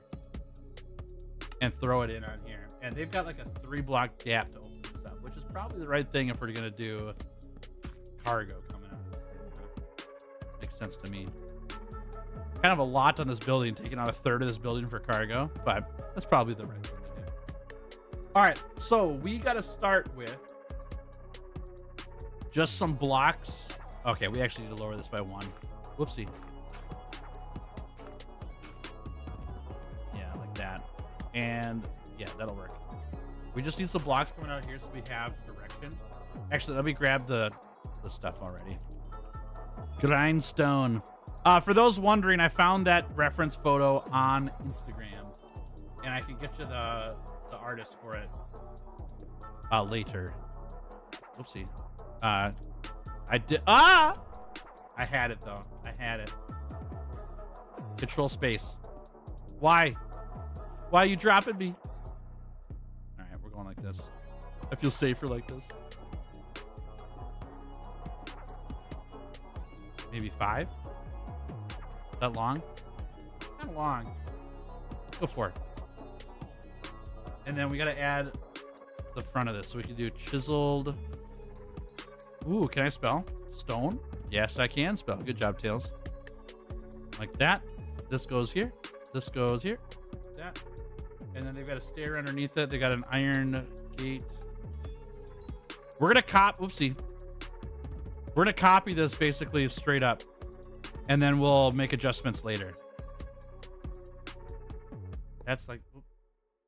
And throw it in on here. And they've got like a 3-block gap to open this up, which is probably the right thing if we're going to do cargo coming out of this thing. makes sense to me. Kind of a lot on this building, taking out a third of this building for cargo, but that's probably the right thing to do. All right, so we got to start with just some blocks. Okay, we actually need to lower this by 1. Whoopsie. Yeah, like that. And yeah, that'll work. We just need some blocks coming out here so we have direction. Actually, let me grab the stuff already. Grindstone. For those wondering, I found that reference photo on Instagram, and I can get you the artist for it later. Oopsie. I did. I had it though. I had it. Control space. Why? Why are you dropping me? All right, we're going like this. I feel safer like this. Maybe 5. Is that long? Kind of long. Let's go for it. And then we got to add the front of this. So we can do chiseled. Ooh, can I spell? Stone? Yes, I can spell. Good job, Tails. Like that. This goes here. This goes here. That. And then they've got a stair underneath it. They got an iron gate. We're going to whoopsie. We're going to copy this basically straight up. And then we'll make adjustments later. That's like,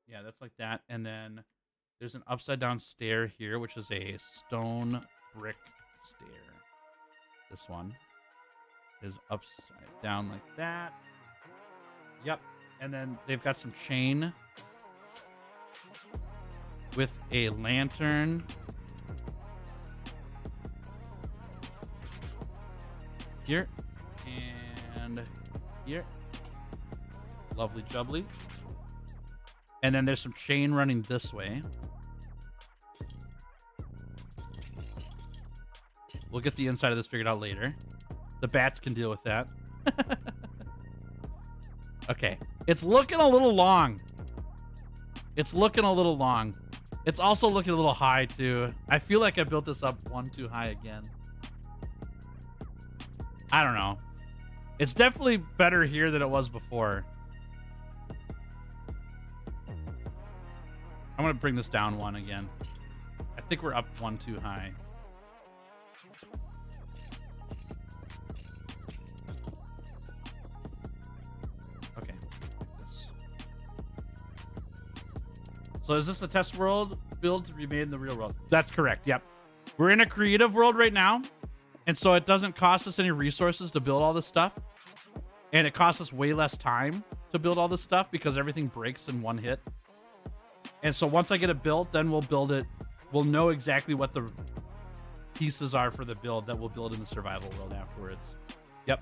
yeah, that's like that. And then there's an upside down stair here, which is a stone brick stair. This one is upside down like that. Yep. And then they've got some chain with a lantern. Here. And here. Lovely jubbly. And then there's some chain running this way. We'll get the inside of this figured out later. The bats can deal with that. Okay. It's looking a little long. It's looking a little long. It's also looking a little high, too. I feel like I built this up 1 too high again. I don't know. It's definitely better here than it was before. I'm going to bring this down 1 again. I think we're up 1 too high. Okay. So is this the test world build to be made in the real world? That's correct. Yep. We're in a creative world right now. And so it doesn't cost us any resources to build all this stuff. And it costs us way less time to build all this stuff because everything breaks in 1 hit. And so once I get it built, then we'll build it. We'll know exactly what the pieces are for the build that we'll build in the survival world afterwards. Yep.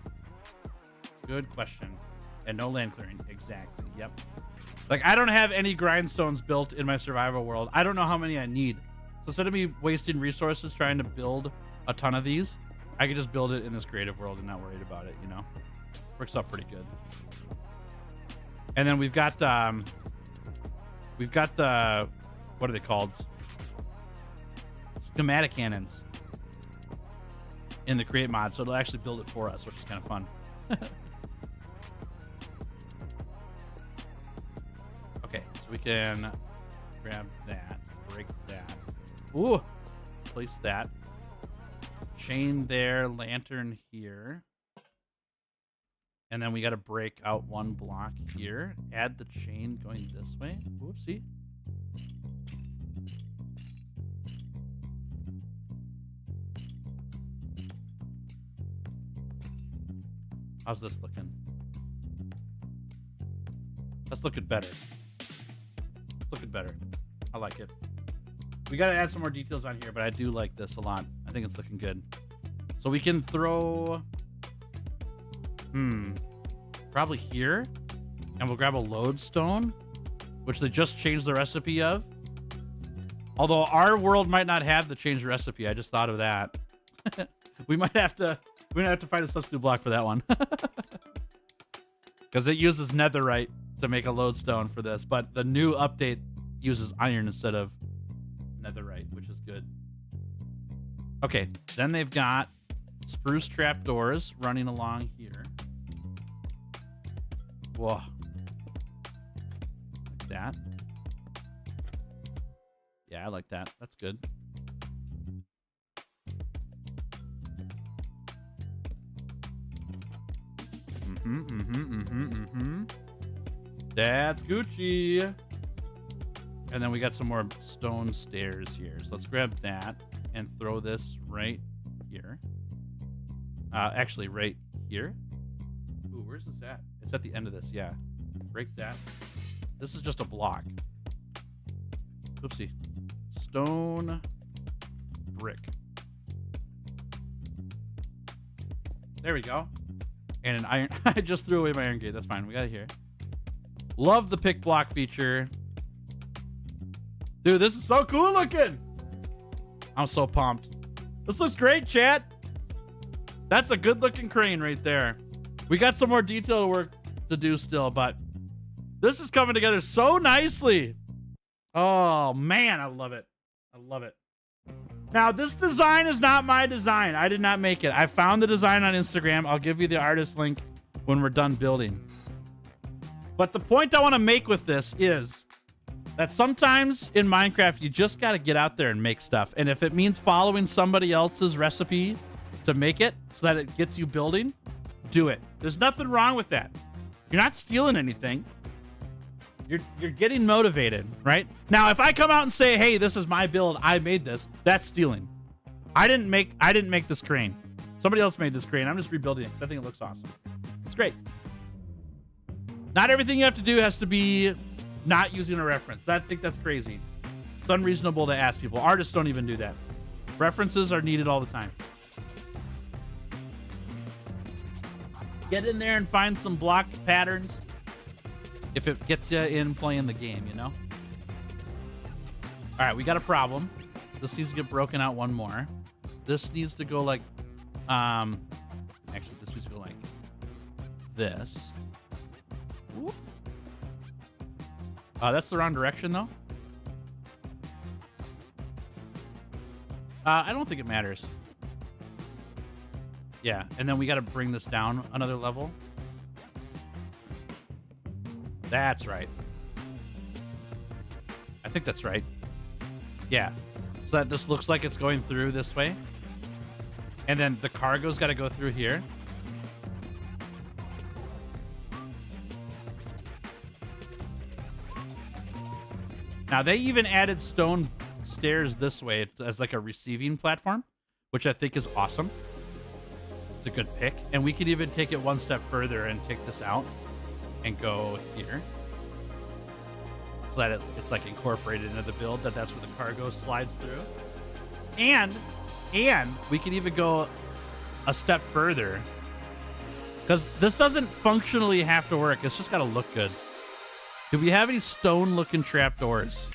Good question. And no land clearing. Exactly. Yep. Like, I don't have any grindstones built in my survival world. I don't know how many I need. So instead of me wasting resources trying to build a ton of these, I can just build it in this creative world and not worried about it, you know? Works out pretty good. And then we've got the, what are they called? Schematic cannons in the create mod. So it'll actually build it for us, which is kind of fun. Okay, so we can grab that, break that. Ooh, place that. Chain there, lantern here. And then we got to break out 1 block here. Add the chain going this way. Whoopsie. How's this looking? That's looking better. It's looking better. I like it. We got to add some more details on here, but I do like this a lot. I think it's looking good. So we can throw... probably here. And we'll grab a lodestone, which they just changed the recipe of. Although our world might not have the changed recipe. I just thought of that. we might have to find a substitute block for that one. Because it uses netherite to make a lodestone for this. But the new update uses iron instead of netherite, which is good. Okay, then they've got spruce trapdoors running along here. Whoa. Like that. Yeah, I like that. That's good. That's Gucci. And then we got some more stone stairs here. So let's grab that and throw this right here. Actually, right here. Ooh, where's this at? It's at the end of this. Yeah. Break that. This is just a block. Oopsie. Stone brick. There we go. And an iron. I just threw away my iron gate. That's fine. We got it here. Love the pick block feature. Dude, this is so cool looking. I'm so pumped. This looks great, chat. That's a good looking crane right there. We got some more detail work to do still, but this is coming together so nicely. Oh, man, I love it. I love it. Now, this design is not my design. I did not make it. I found the design on Instagram. I'll give you the artist link when we're done building. But the point I want to make with this is that sometimes in Minecraft, you just got to get out there and make stuff. And if it means following somebody else's recipe to make it so that it gets you building, do it. There's nothing wrong with that. You're not stealing anything. You're getting motivated, right? Now, if I come out and say, hey, this is my build, I made this, that's stealing. I didn't make this crane. Somebody else made this crane. I'm just rebuilding it because I think it looks awesome. It's great. Not everything you have to do has to be not using a reference. I think that's crazy. It's unreasonable to ask people. Artists don't even do that. References are needed all the time. Get in there and find some block patterns if it gets you in playing the game, you know? All right, we got a problem. This needs to get broken out one more. This needs to go like, actually, this needs to go like this. Whoop. That's the wrong direction, though. I don't think it matters. Yeah, and then we got to bring this down another level. That's right. I think that's right. Yeah. So that this looks like it's going through this way. And then the cargo's got to go through here. Now, they even added stone stairs this way as like a receiving platform, which I think is awesome. It's a good pick. And we could even take it one step further and take this out and go here. So that it's like incorporated into the build, that's where the cargo slides through. And we can even go a step further because this doesn't functionally have to work. It's just got to look good. Do we have any stone-looking trapdoors?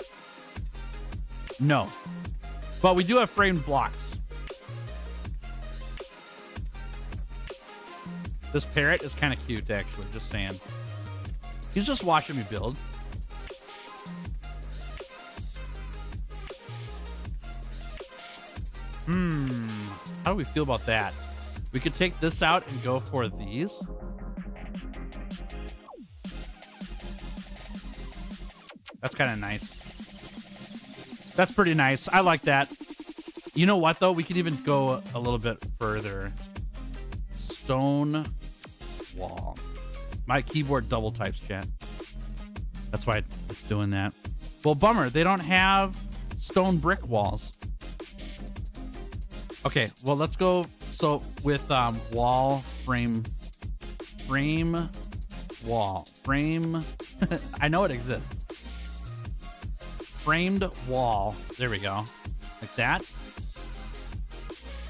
No. But we do have framed blocks. This parrot is kind of cute, actually. Just saying. He's just watching me build. How do we feel about that? We could take this out and go for these. That's kind of nice. That's pretty nice. I like that. You know what, though? We could even go a little bit further. Stone wall. My keyboard double types, chat. That's why it's doing that. Well, bummer. They don't have stone brick walls. Okay, well, let's go. So with wall, frame, wall, frame. I know it exists. Framed wall. There we go. Like that.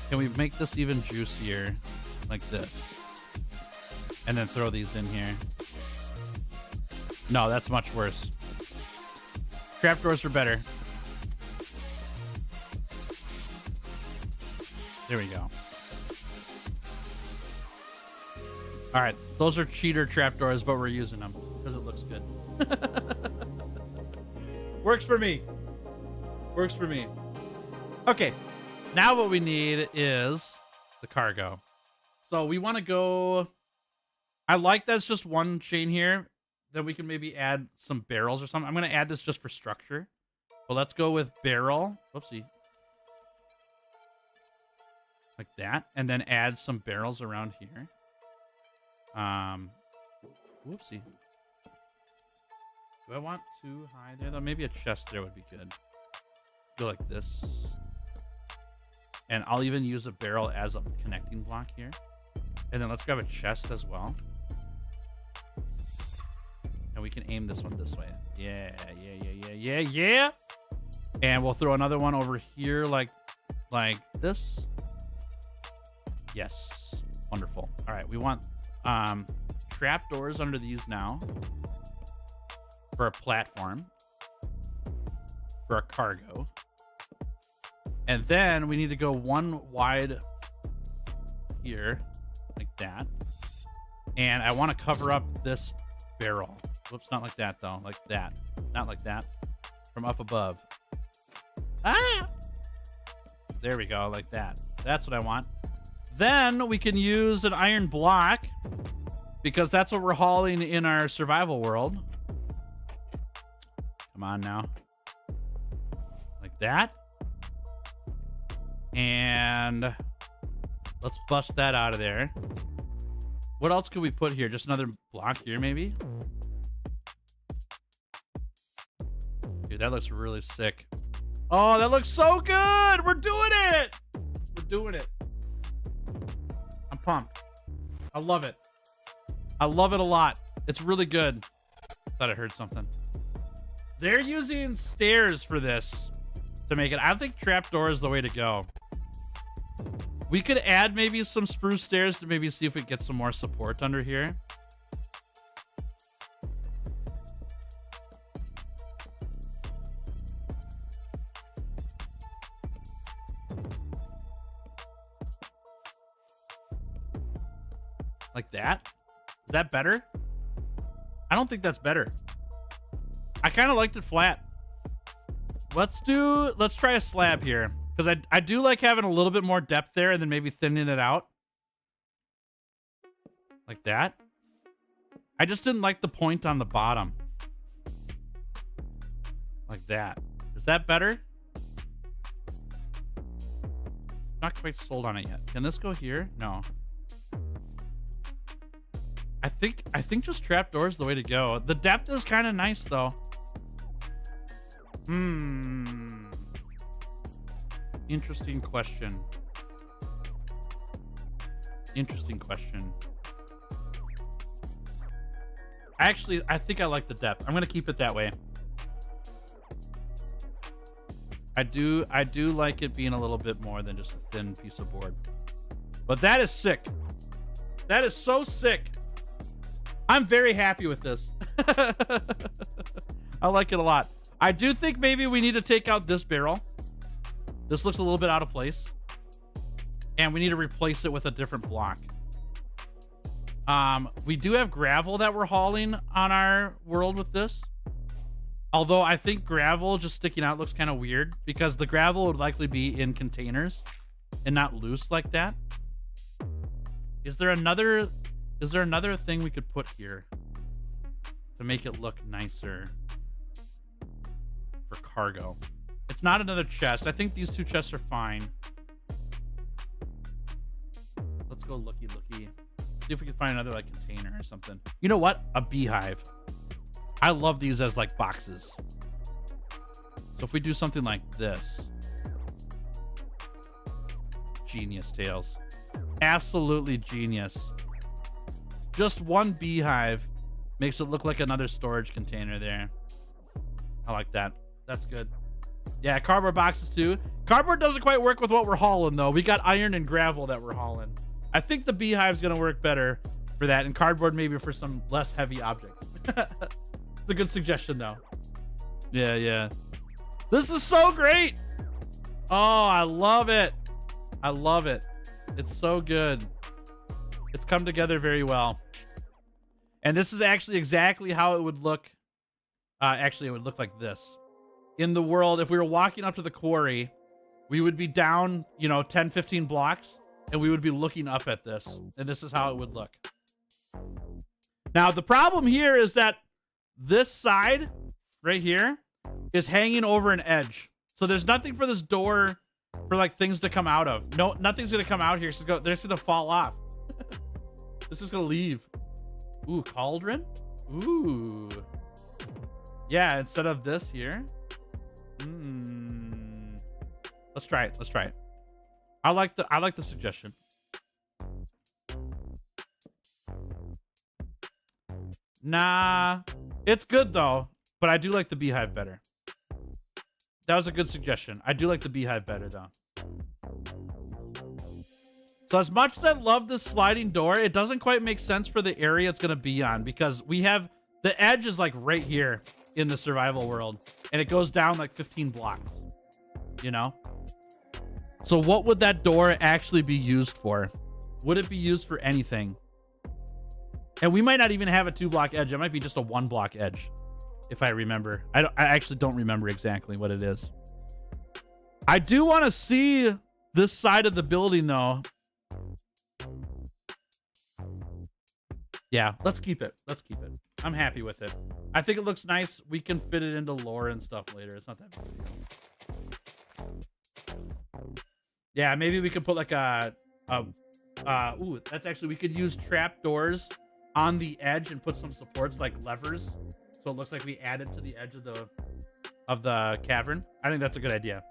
Can we make this even juicier? Like this. And then throw these in here. No, that's much worse. Trapdoors are better. There we go. All right. Those are cheater trapdoors, but we're using them because it looks good. Works for me. Works for me. Okay. Now what we need is the cargo. So we want to go. I like that's just one chain here. Then we can maybe add some barrels or something. I'm going to add this just for structure. But let's go with barrel. Whoopsie. Like that. And then add some barrels around here. Whoopsie. Do I want too high there, though? Maybe a chest there would be good. Go like this. And I'll even use a barrel as a connecting block here. And then let's grab a chest as well. And we can aim this one this way. Yeah. And we'll throw another one over here like this. Yes. Wonderful. All right. We want trapdoors under these now. For a platform. For a cargo. And then we need to go one wide here. Like that. And I want to cover up this barrel. Whoops, not like that, though. Like that. Not like that. From up above. Ah! There we go, like that. That's what I want. Then we can use an iron block. Because that's what we're hauling in our survival world. Come on now. Like that. And let's bust that out of there. What else could we put here? Just another block here, maybe? Dude, that looks really sick. Oh, that looks so good! We're doing it! We're doing it. I'm pumped. I love it. I love it a lot. It's really good. Thought I heard something. They're using stairs for this to make it. I think trapdoor is the way to go. We could add maybe some spruce stairs to maybe see if we get some more support under here. Like that? Is that better? I don't think that's better. I kind of liked it flat. Let's try a slab here. Because I do like having a little bit more depth there and then maybe thinning it out. Like that. I just didn't like the point on the bottom. Like that. Is that better? Not quite sold on it yet. Can this go here? No. I think just trapdoors is the way to go. The depth is kind of nice though. Interesting question. Interesting question. Actually, I think I like the depth. I'm gonna keep it that way. I do like it being a little bit more than just a thin piece of board. But that is sick. That is so sick. I'm very happy with this. I like it a lot. I do think maybe we need to take out this barrel. This looks a little bit out of place. And we need to replace it with a different block. We do have gravel that we're hauling on our world with this. Although I think gravel just sticking out looks kind of weird because the gravel would likely be in containers and not loose like that. Is there another thing we could put here to make it look nicer for cargo? It's not another chest. I think these two chests are fine. Let's go looky. See if we can find another like container or something. You know what? A beehive. I love these as like boxes. So if we do something like this. Genius, Tails. Absolutely genius. Just one beehive makes it look like another storage container there. I like that. That's good. Yeah, cardboard boxes too. Cardboard doesn't quite work with what we're hauling though. We got iron and gravel that we're hauling. I think the beehive's gonna work better for that, and cardboard maybe for some less heavy objects. It's a good suggestion though. Yeah. This is so great. Oh, I love it. I love it. It's so good. It's come together very well. And this is actually exactly how it would look. Actually, it would look like this. In the world, if we were walking up to the quarry, we would be down, 10, 15 blocks. and we would be looking up at this, and this is how it would look. Now, the problem here is that this side right here is hanging over an edge. So there's nothing for this door for like things to come out of. No, nothing's gonna come out here. They're just gonna fall off. This is gonna leave. Ooh, cauldron? Ooh. Yeah, instead of this here. Let's try it. Let's try it. I like the suggestion. Nah, it's good though, but I do like the beehive better. That was a good suggestion. I do like the beehive better though. So as much as I love this sliding door, it doesn't quite make sense for the area it's gonna be on, because we have the edge is like right here in the survival world, and it goes down like 15 blocks, you know? So what would that door actually be used for? Would it be used for anything? And we might not even have a 2-block edge. It might be just a 1-block edge, if I remember. I actually don't remember exactly what it is. I do want to see this side of the building, though. Yeah, let's keep it. Let's keep it. I'm happy with it. I think it looks nice. We can fit it into lore and stuff later. It's not that big a deal. Yeah, maybe we could put like ooh, that's actually, we could use trap doors on the edge and put some supports like levers, so it looks like we added to the edge of the cavern. I think that's a good idea.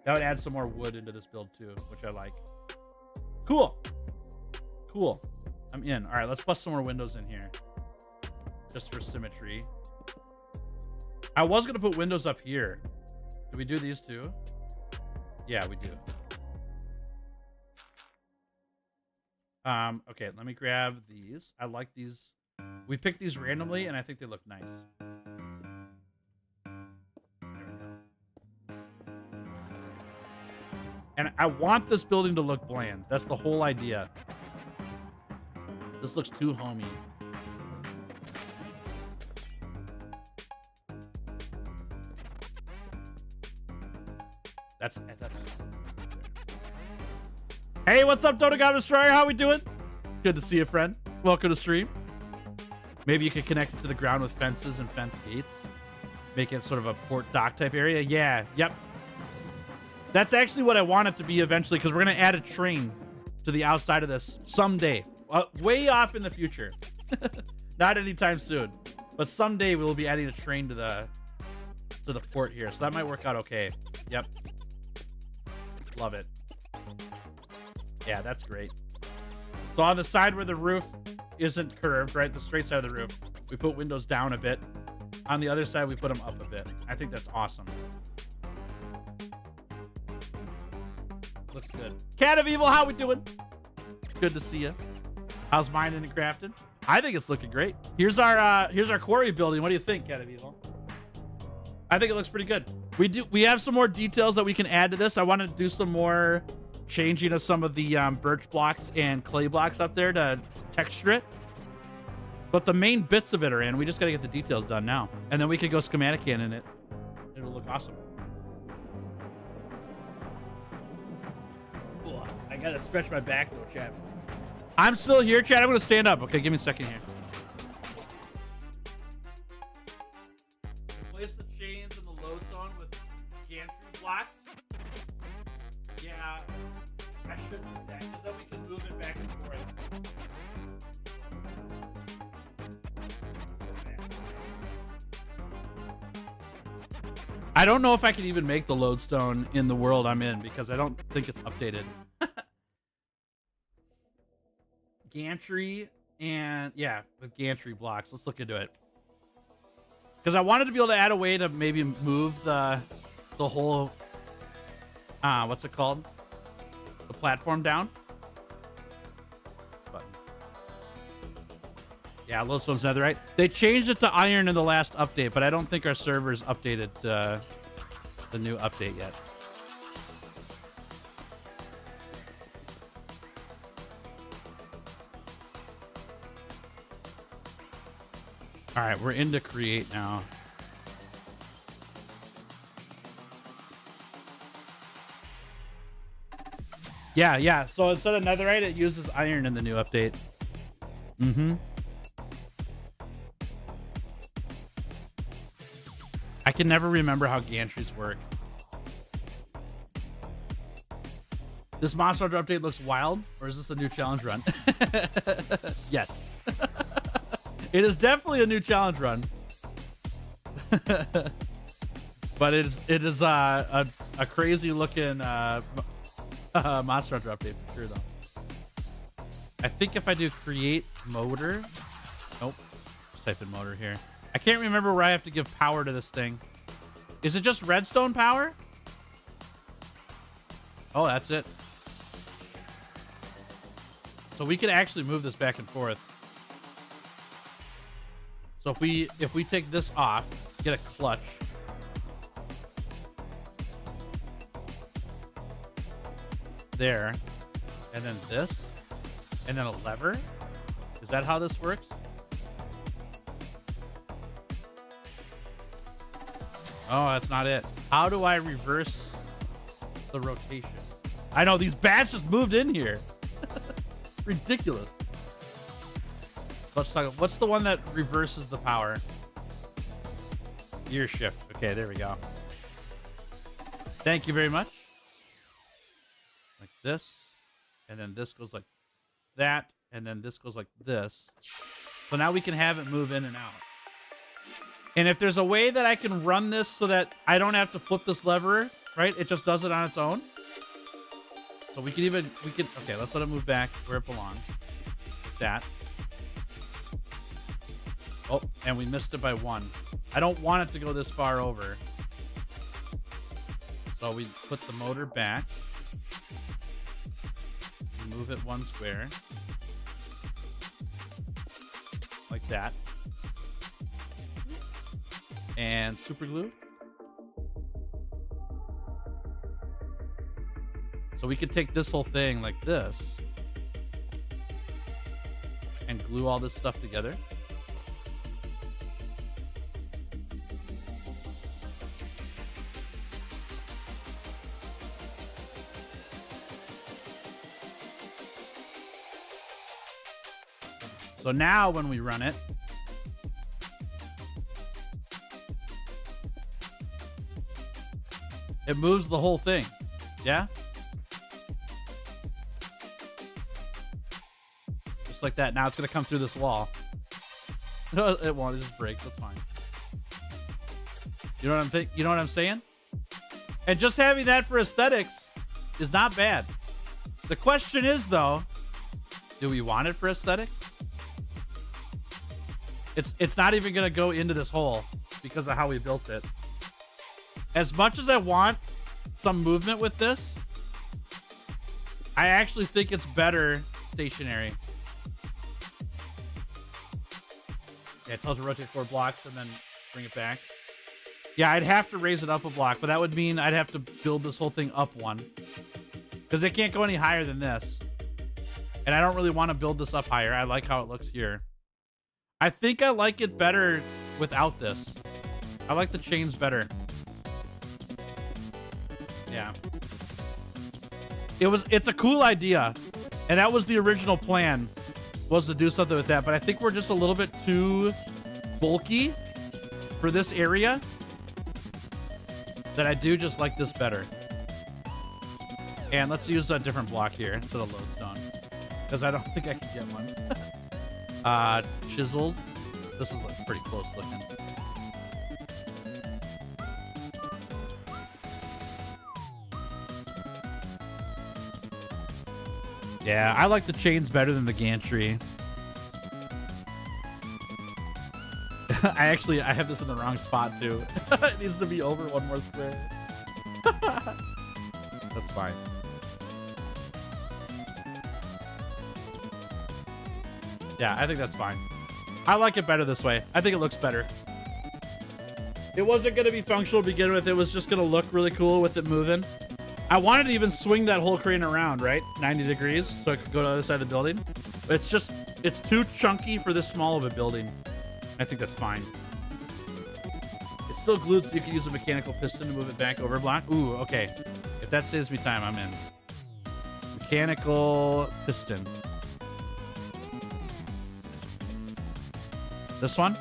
That would add some more wood into this build too, which I like. Cool. Cool. I'm in. All right, let's bust some more windows in here, just for symmetry. I was gonna put windows up here. Did we do these too? Yeah, we do. Okay, let me grab these. I like these. We picked these randomly, and I think they look nice. There we go. And I want this building to look bland. That's the whole idea. This looks too homey. That's Hey, what's up, Dota God Destroyer? How we doing? Good to see you, friend. Welcome to stream. Maybe you could connect it to the ground with fences and fence gates. Make it sort of a port dock type area. Yeah, yep. That's actually what I want it to be eventually, because we're going to add a train to the outside of this someday. Way off in the future. Not anytime soon. But someday we'll be adding a train to the port here. So that might work out okay. Yep. Love it. Yeah, that's great. So on the side where the roof isn't curved, right, the straight side of the roof, we put windows down a bit. On the other side, we put them up a bit. I think that's awesome. Looks good. Cat of Evil, how we doing? Good to see you. How's mining and crafting? I think it's looking great. Here's our quarry building. What do you think, Cat of Evil? I think it looks pretty good. We have some more details that we can add to this. I want to do some more changing of some of the birch blocks and clay blocks up there to texture it. But the main bits of it are in. We just got to get the details done now. And then we could go schematic in it. It'll look awesome. Ooh, I got to stretch my back though, chat. I'm still here, chat. I'm going to stand up. Okay, give me a second here. Replace the chains in the load zone with gantry blocks. Yeah, I should do that, because then we can move it back and forth. I don't know if I can even make the lodestone in the world I'm in, because I don't think it's updated. Gantry and yeah, with gantry blocks. Let's look into it. Because I wanted to be able to add a way to maybe move the whole what's it called? The platform down. This button. Yeah, lodestone's netherite. They changed it to iron in the last update, but I don't think our server's updated to the new update yet. All right, we're into create now. Yeah. So instead of netherite, it uses iron in the new update. Mm-hmm. I can never remember how gantries work. This Monster Hunter update looks wild, or is this a new challenge run? Yes. It is definitely a new challenge run. But it is a crazy looking Monster Hunter update for sure though. I think if I do create motor, nope, just type in motor here. I can't remember where I have to give power to this thing. Is it just redstone power? Oh, that's it. So we can actually move this back and forth. So if we take this off, get a clutch. There. And then this. And then a lever. Is that how this works? Oh, that's not it. How do I reverse the rotation? I know these bats just moved in here. Ridiculous. Let's talk. What's the one that reverses the power? Gear shift. Okay, there we go. Thank you very much. Like this. And then this goes like that. And then this goes like this. So now we can have it move in and out. And if there's a way that I can run this so that I don't have to flip this lever, right? It just does it on its own. So we can, okay, let's let it move back where it belongs. Like that. Oh, and we missed it by 1. I don't want it to go this far over. So we put the motor back. Move it 1 square. Like that. And super glue. So we could take this whole thing like this and glue all this stuff together. So now when we run it, it moves the whole thing. Yeah? Just like that. Now it's going to come through this wall. It won't. It just breaks. That's fine. You know what I'm saying? And just having that for aesthetics is not bad. The question is, though, do we want it for aesthetics? It's not even going to go into this hole because of how we built it. As much as I want some movement with this, I actually think it's better stationary. Yeah, it tells you to rotate 4 blocks and then bring it back. Yeah, I'd have to raise it up a block, but that would mean I'd have to build this whole thing up 1. Because it can't go any higher than this. And I don't really want to build this up higher. I like how it looks here. I think I like it better without this. I like the chains better. Yeah. It's a cool idea. And that was the original plan, was to do something with that. But I think we're just a little bit too bulky for this area. That I do just like this better. And let's use a different block here instead of lodestone. Because I don't think I can get one. Chiseled. This is pretty close looking. Yeah, I like the chains better than the gantry. I have this in the wrong spot too. It needs to be over 1 more square. That's fine. Yeah, I think that's fine. I like it better this way. I think it looks better. It wasn't going to be functional to begin with. It was just going to look really cool with it moving. I wanted to even swing that whole crane around, right? 90 degrees, so it could go to the other side of the building. But it's too chunky for this small of a building. I think that's fine. It's still glued, so you can use a mechanical piston to move it back over a block. Ooh, okay. If that saves me time, I'm in. Mechanical piston. This one?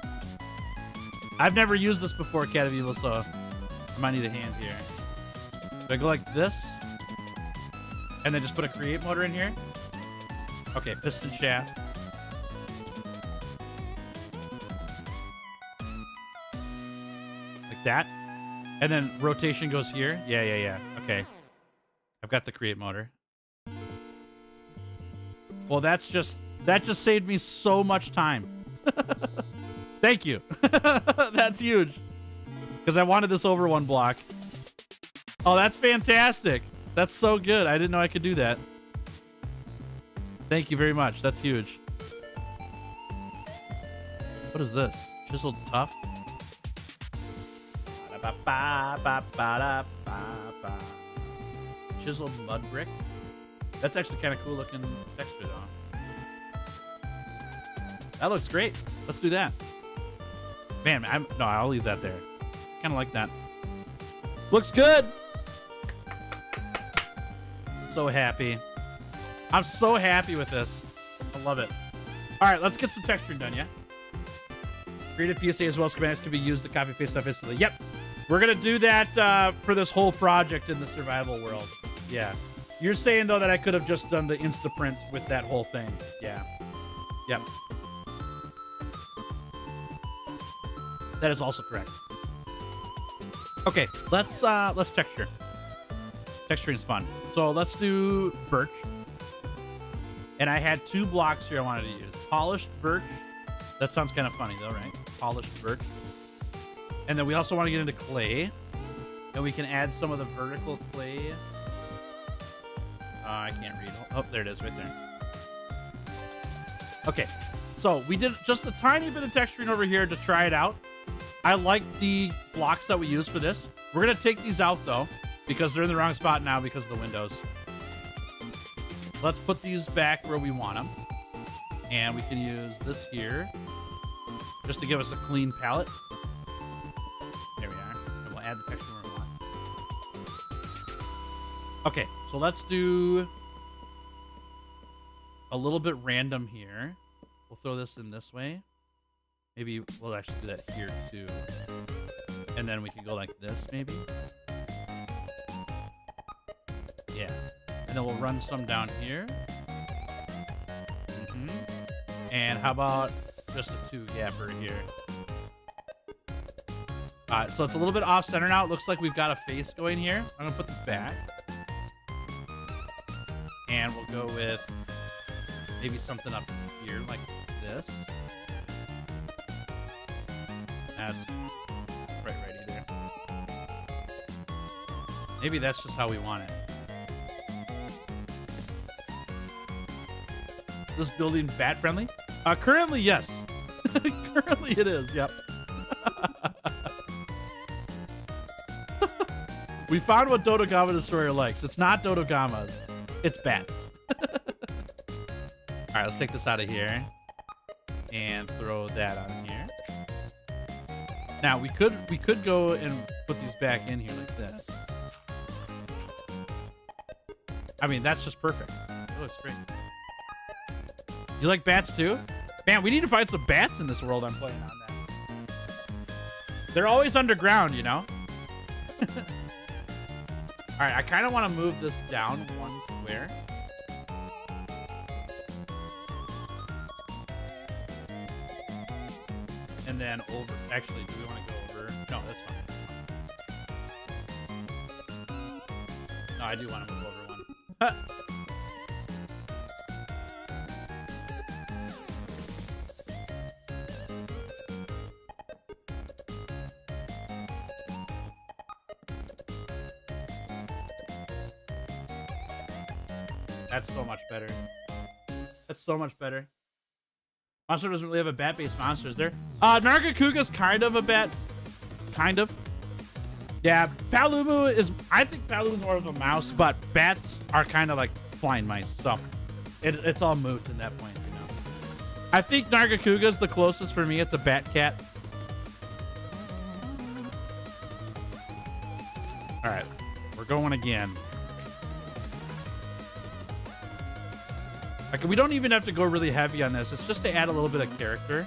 I've never used this before, Cat of Evil, so I might need a hand here. Do I go like this? And then just put a create motor in here? Okay, piston shaft. Like that. And then rotation goes here. Yeah. Okay. I've got the create motor. Well, that just saved me so much time. Thank you. That's huge. Because I wanted this over one block. Oh, that's fantastic. That's so good. I didn't know I could do that. Thank you very much. That's huge. What is this? Chiseled tough? Chiseled mud brick? That's actually kind of cool looking texture though. That looks great. Let's do that. Man, no, I'll leave that there. Kind of like that. Looks good. So happy. I'm so happy with this. I love it. All right, let's get some texturing done, yeah? Creative PSA as well as schematics can be used to copy paste stuff instantly. Yep. We're going to do that for this whole project in the survival world. Yeah. You're saying, though, that I could have just done the Instaprint with that whole thing. Yeah. Yep. That is also correct. Okay, let's texture. Texturing is fun. So let's do birch. And I had 2 blocks here I wanted to use. Polished birch. That sounds kind of funny, though, right? Polished birch. And then we also want to get into clay. And we can add some of the vertical clay. I can't read. Oh, there it is right there. Okay, so we did just a tiny bit of texturing over here to try it out. I like the blocks that we use for this. We're going to take these out, though, because they're in the wrong spot now because of the windows. Let's put these back where we want them. And we can use this here just to give us a clean palette. There we are. And we'll add the texture where we want. Okay, so let's do a little bit random here. We'll throw this in this way. Maybe we'll actually do that here too. And then we can go like this, maybe. Yeah. And then we'll run some down here. And how about just a 2-gapper here? So it's a little bit off center now. It looks like we've got a face going here. I'm gonna put this back. And we'll go with maybe something up here like this. That's right there. Maybe that's just how we want it. This building bat friendly? Currently, yes. Currently it is, yep. We found what Dodogama Destroyer likes. It's not Dodogamas. It's bats. Alright, let's take this out of here. And throw that on here. Now, we could go and put these back in here like this. I mean, that's just perfect. It looks great. You like bats too? Man, we need to find some bats in this world I'm playing on that. They're always underground, you know? Alright, I kind of want to move this down one square. And then over. Actually, do we want to go over? No, that's fine. No, I do want to move over one. That's so much better. That's so much better. Monster doesn't really have a bat-based monster, is there? Nargacuga's kind of a bat. Kind of. Yeah, Palumu is... I think Palumu's more of a mouse, but bats are kind of like flying mice, so... It's all moot at that point, you know. I think Nargacuga's the closest for me. It's a bat cat. Alright. We're going again. Like, we don't even have to go really heavy on this. It's just to add a little bit of character.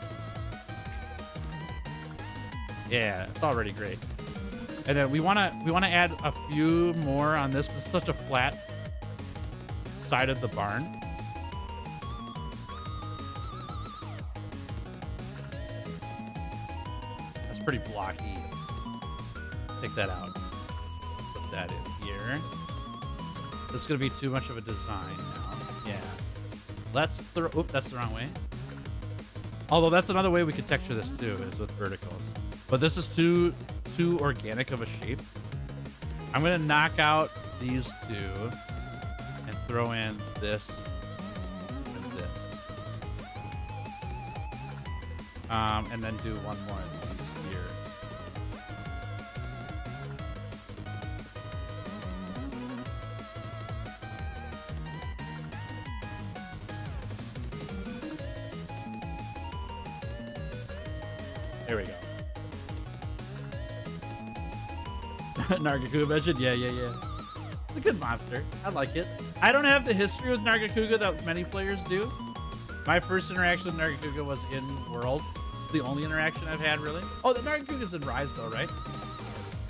Yeah, it's already great. And then we wanna add a few more on this because it's such a flat side of the barn. That's pretty blocky. Take that out. Put that in here. This is gonna be too much of a design now. Yeah. Let's throw. Oop, that's the wrong way. Although that's another way we could texture this too, is with verticals. But this is too organic of a shape. I'm gonna knock out these two and throw in this and this. And then do one more of these here. There we go. Nargacuga mentioned? Yeah. It's a good monster. I like it. I don't have the history with Nargacuga that many players do. My first interaction with Nargacuga was in World. It's the only interaction I've had, really. Oh, the Nargacuga's in Rise, though, right?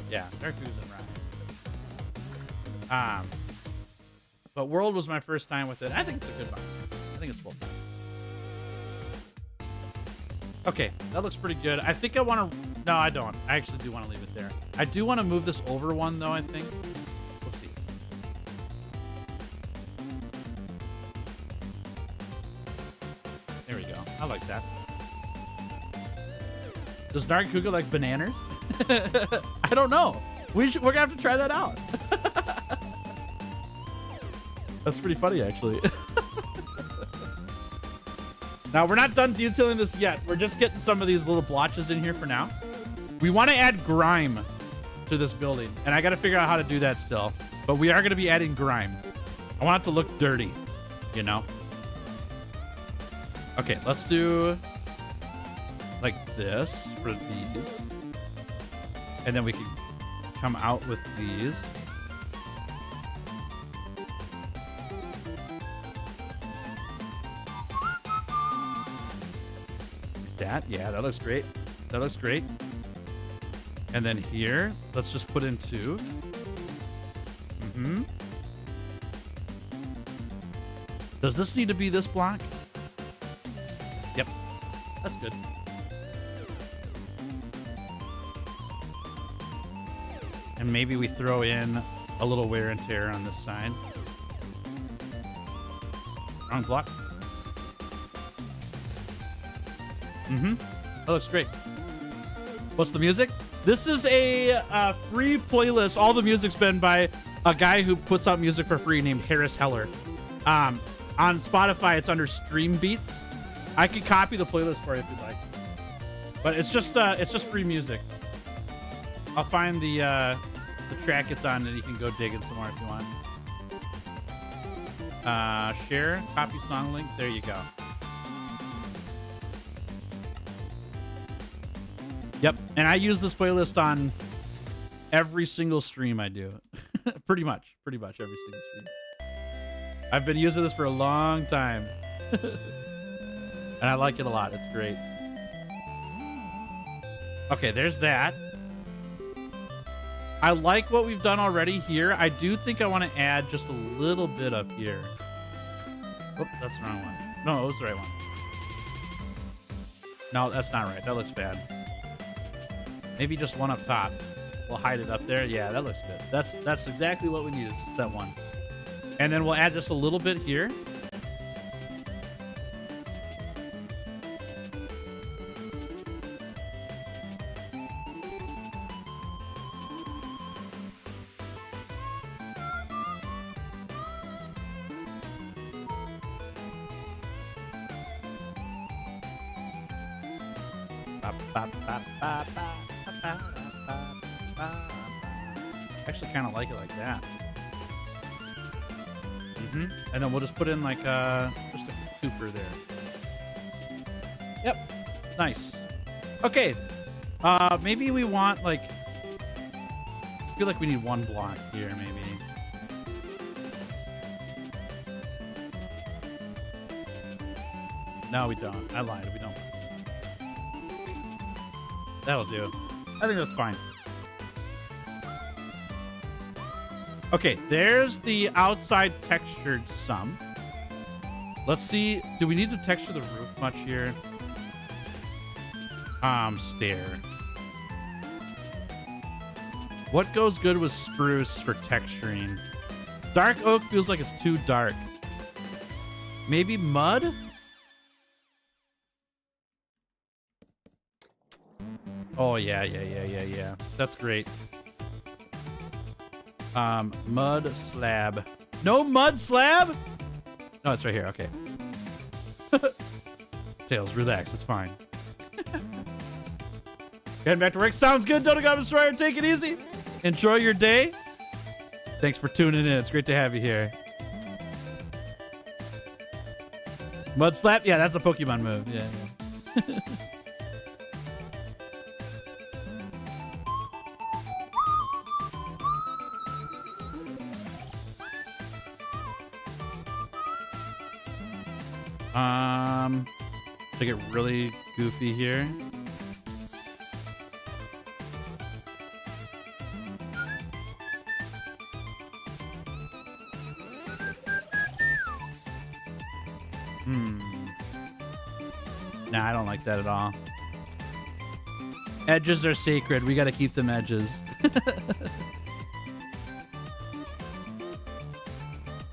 Yeah, Nargacuga's in Rise. But World was my first time with it. I think it's a good monster. I think it's well done. Okay, that looks pretty good. I think I want to... No, I don't. I actually do want to leave it there. I do want to move this over one, though, I think. We'll see. There we go. I like that. Does Nargacuga like bananas? I don't know. We're going to have to try that out. That's pretty funny, actually. Now, we're not done detailing this yet. We're just getting some of these little blotches in here for now. We want to add grime to this building, and I got to figure out how to do that still. But we are going to be adding grime. I want it to look dirty, you know? Okay, let's do like this for these. And then we can come out with these. That, yeah, that looks great. That looks great. And then here, let's just put in two. Does this need to be this block? Yep, that's good. And maybe we throw in a little wear and tear on this side. Wrong block. That looks great. What's the music? This is a free playlist. All the music's been by a guy who puts out music for free named Harris Heller. On Spotify, it's under Stream Beats. I could copy the playlist for you if you'd like. But it's just free music. I'll find the track it's on, and you can go dig it some more if you want. Share, copy song link. There you go. Yep, and I use this playlist on every single stream I do. pretty much every single stream. I've been using this for a long time. And I like it a lot. It's great. Okay, there's that. I like what we've done already here. I do think I want to add just a little bit up here. Oh, that's the wrong one. No, it was the right one. No, that's not right. That looks bad. Maybe just one up top. We'll hide it up there. Yeah, that looks good. That's exactly what we need. Is just that one. And then we'll add just a little bit here. Actually kind of like it like that. And then we'll just put in like just a twofer there. Yep. Nice. Okay. Maybe we want like, I feel like we need one block here maybe. No, we don't. I lied. We don't. That'll do. I think that's fine. Okay, there's the outside textured some. Let's see. Do we need to texture the roof much here? Stair. What goes good with spruce for texturing? Dark oak feels like it's too dark. Maybe mud? Oh, yeah. That's great. Mud slab. No mud slab? No, it's right here. Okay. Tails, relax. It's fine. Getting back to work. Sounds good, Dodo God Destroyer. Take it easy. Enjoy your day. Thanks for tuning in. It's great to have you here. Mud slap? Yeah, that's a Pokemon move. Yeah. To get really goofy here. Nah, I don't like that at all. Edges are sacred. We got to keep them edges.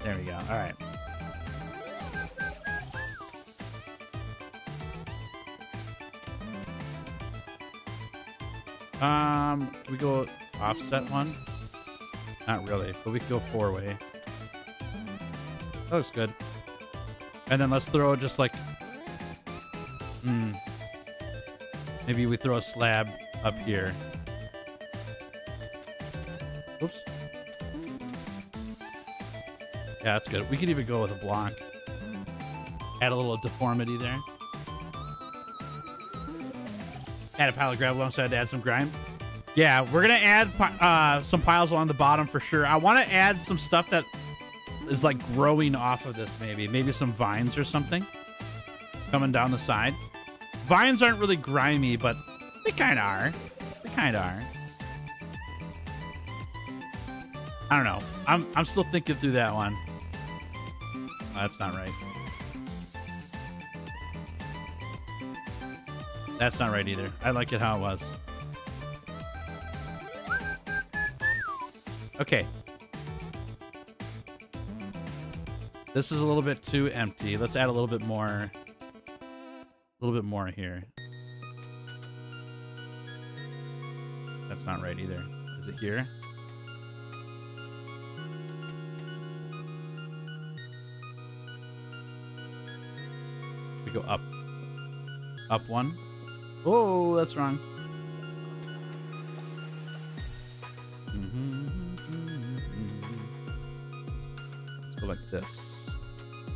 There we go. All right. Can we go offset one? Not really, but we can go 4-way. That looks good. And then let's throw just like... Maybe we throw a slab up here. Oops. Yeah, that's good. We could even go with a block. Add a little deformity there. Add a pile of gravel alongside to add some grime. Yeah, we're going to add some piles along the bottom for sure. I want to add some stuff that is like growing off of this maybe. Maybe some vines or something coming down the side. Vines aren't really grimy, but they kind of are. They kind of are. I don't know. I'm still thinking through that one. Oh, that's not right. That's not right either. I like it how it was. Okay. This is a little bit too empty. Let's add a little bit more. A little bit more here. That's not right either. Is it here? We go up. Up one. Oh, that's wrong. Let's go like this.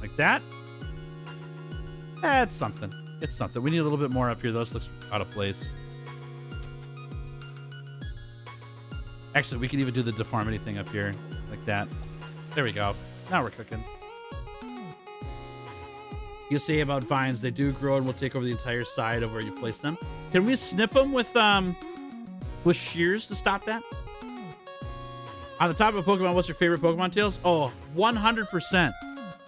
Like that. That's something. It's something. We need a little bit more up here, though. This looks out of place. Actually, we can even do the deformity thing up here. Like that. There we go. Now we're cooking. You say about vines, they do grow and will take over the entire side of where you place them. Can we snip them with shears to stop that? On the top of Pokemon, what's your favorite Pokemon, Tails? Oh, 100%.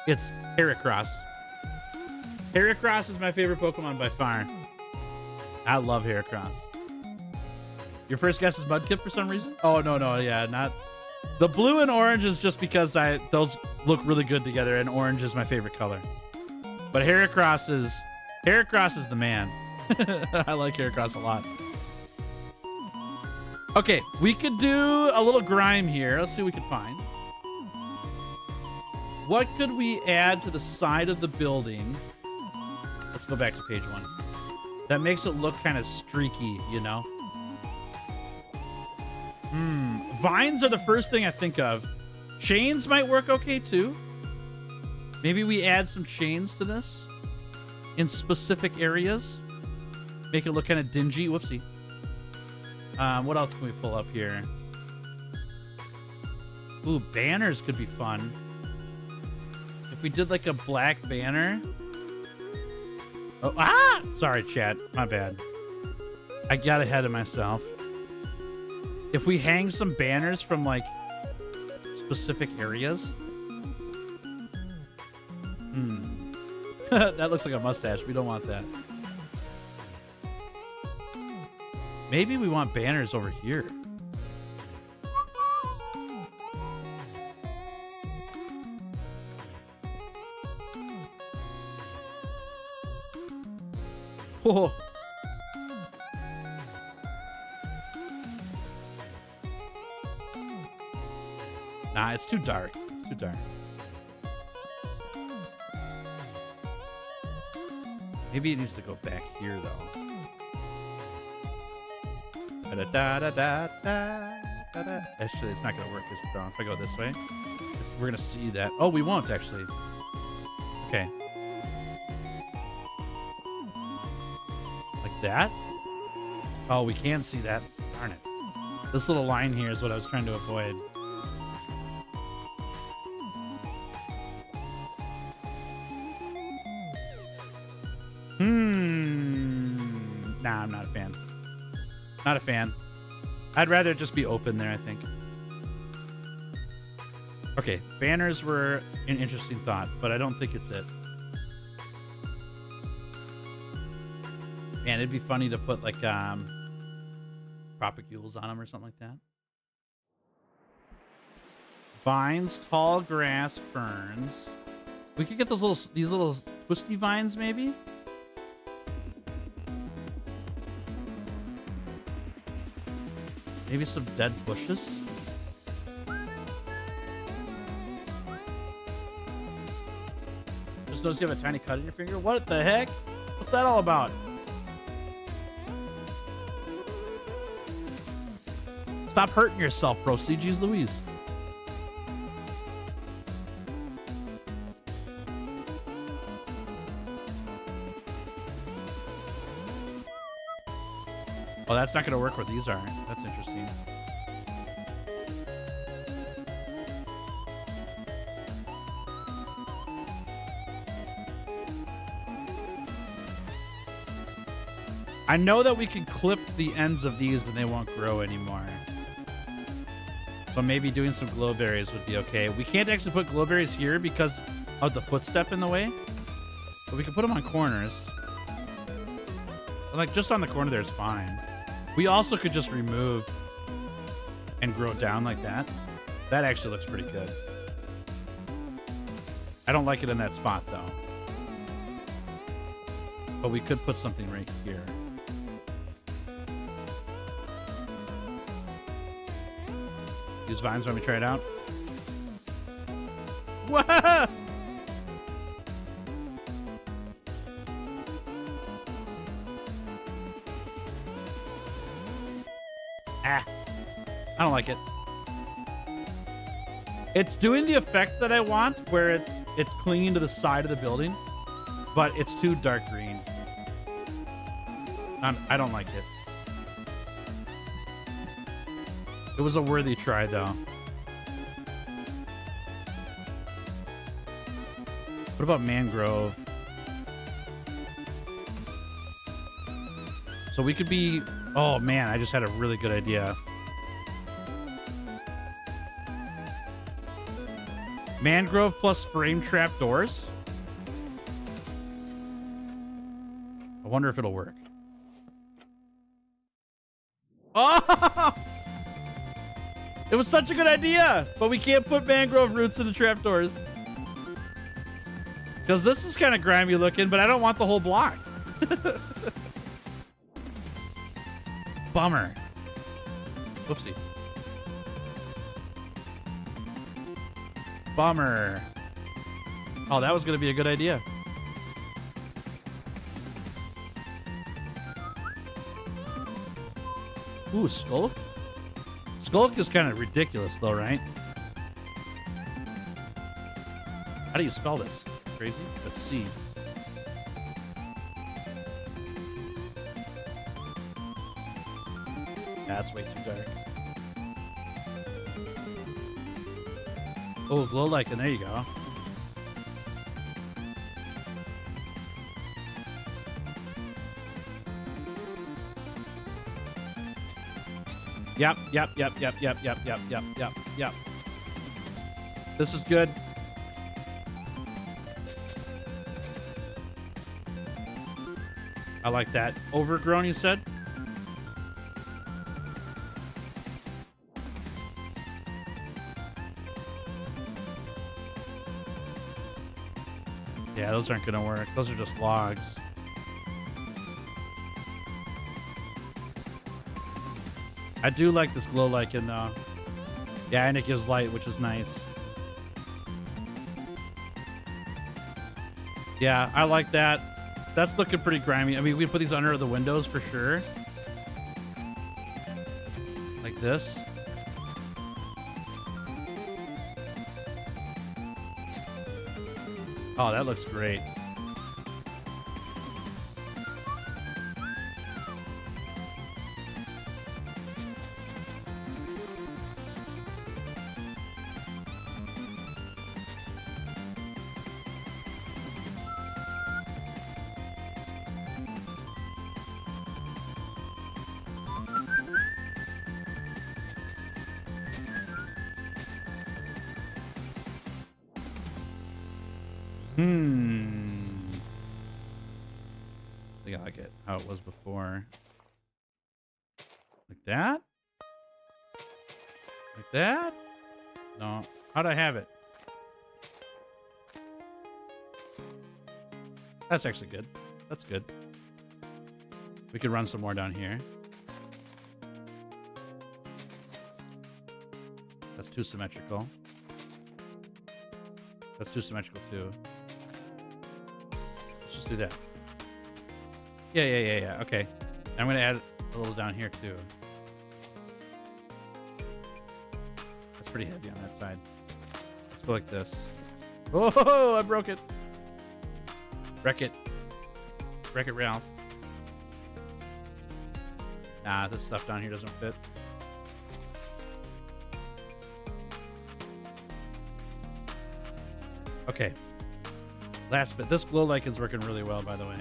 It's Heracross. Heracross is my favorite Pokemon by far. I love Heracross. Your first guess is Mudkip for some reason? Oh, no, yeah, not... The blue and orange is just because those look really good together, and orange is my favorite color. But Heracross is the man. I like Heracross a lot. Okay, we could do a little grime here. Let's see what we can find. What could we add to the side of the building? Let's go back to page 1. That makes it look kind of streaky, you know? Vines are the first thing I think of. Chains might work okay, too. Maybe we add some chains to this in specific areas. Make it look kind of dingy. Whoopsie. What else can we pull up here? Ooh, banners could be fun. If we did like a black banner. Oh, ah! Sorry, chat. My bad. I got ahead of myself. If we hang some banners from, like, specific areas. That looks like a mustache. We don't want that. Maybe we want banners over here. Oh. Nah, it's too dark. It's too dark. Maybe it needs to go back here, though. Actually, it's not going to work this strong. If I go this way, we're going to see that. Oh, we won't, actually. Okay. Like that? Oh, we can see that. Darn it. This little line here is what I was trying to avoid. Nah, I'm not a fan. Not a fan. I'd rather it just be open there, I think. Okay, banners were an interesting thought, but I don't think it's it. Man, it'd be funny to put like propagules on them or something like that. Vines, tall grass, ferns. We could get these little twisty vines, maybe. Maybe some dead bushes. Just notice you have a tiny cut in your finger. What the heck? What's that all about? Stop hurting yourself, bro. CG's Louise. Oh, that's not going to work where these are. That's interesting. I know that we can clip the ends of these and they won't grow anymore. So maybe doing some glowberries would be okay. We can't actually put glowberries here because of the footstep in the way. But we can put them on corners. Like, just on the corner there is fine. We also could just remove and grow down like that. That actually looks pretty good. I don't like it in that spot, though. But we could put something right here. Use vines when we try it out. Whoa! Ah, I don't like it. It's doing the effect that I want, where it's clinging to the side of the building, but it's too dark green. I don't like it. It was a worthy try, though. What about mangrove? So we could be... Oh, man, I just had a really good idea. Mangrove plus frame trap doors? I wonder if it'll work. Oh! It was such a good idea, but we can't put mangrove roots into trapdoors. Because this is kind of grimy looking, but I don't want the whole block. Bummer. Whoopsie. Bummer. Oh, that was going to be a good idea. Ooh, skulk? Skulk is kind of ridiculous, though, right? How do you spell this? Crazy? Let's see. That's way too dark. Oh, glow lichen. There you go. Yep. This is good. I like that. Overgrown, you said? Yeah, those aren't gonna work. Those are just logs. I do like this glow lichen though. Yeah, and it gives light, which is nice. Yeah, I like that. That's looking pretty grimy. I mean, we put these under the windows for sure. Like this. Oh, that looks great. I think I like it how it was before. Like that? Like that? No. How'd I have it? That's actually good. That's good. We could run some more down here. That's too symmetrical. That's too symmetrical too. Let's just do that. Yeah. Okay. I'm going to add a little down here too. That's pretty heavy on that side. Let's go like this. Oh, I broke it. Wreck it. Wreck it, Ralph. Nah, this stuff down here doesn't fit. Okay. Last bit. This glow lichen's working really well, by the way.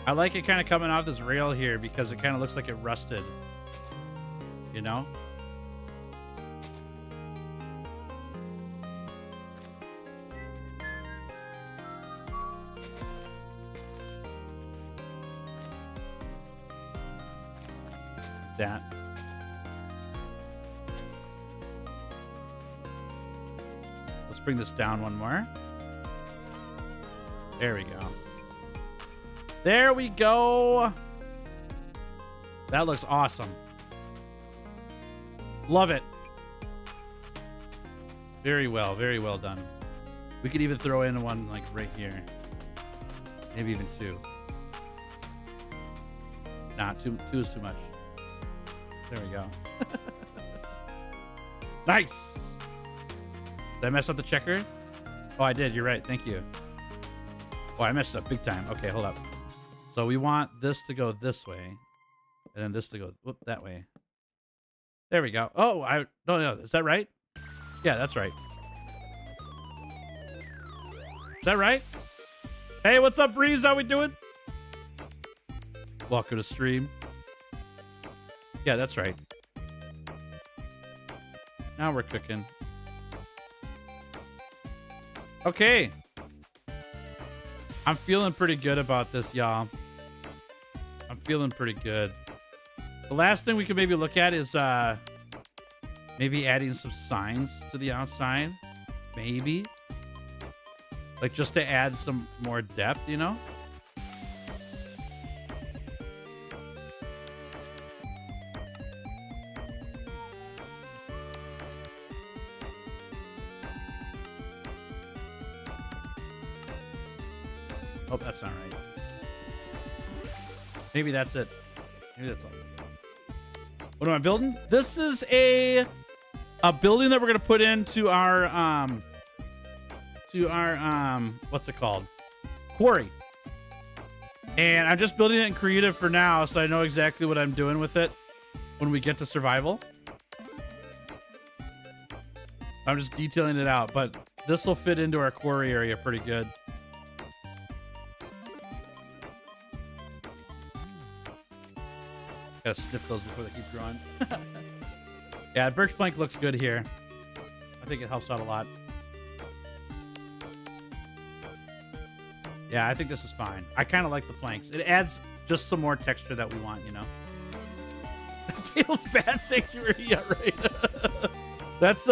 I like it kind of coming off this rail here because it kind of looks like it rusted. You know? That. Let's bring this down one more. There we go. There we go. That looks awesome. Love it. Very well done. We could even throw in one like right here. Maybe even two. Nah, two is too much. There we go. Nice. Did I mess up the checker? Oh, I did. You're right. Thank you. Oh, I messed up big time. Okay, hold up. So we want this to go this way, and then this to go that way. There we go. Oh, I don't know. Is that right? Yeah, that's right. Is that right? Hey, what's up, Breeze? How we doing? Welcome to stream. Yeah, that's right. Now we're cooking. Okay. I'm feeling pretty good about this, y'all. I'm feeling pretty good. The last thing we could maybe look at is maybe adding some signs to the outside. Maybe. Like just to add some more depth, you know? Oh, that's not right. Maybe that's it. Maybe that's all. What am I building? This is a building that we're gonna put into our what's it called? Quarry. And I'm just building it in creative for now, so I know exactly what I'm doing with it when we get to survival. I'm just detailing it out, but this will fit into our quarry area pretty good. Gotta snip those before they keep growing. Yeah, birch plank looks good here. I think it helps out a lot. Yeah, I think this is fine. I kind of like the planks. It adds just some more texture that we want, you know? Tails Bat Sanctuary, yeah, right. That's,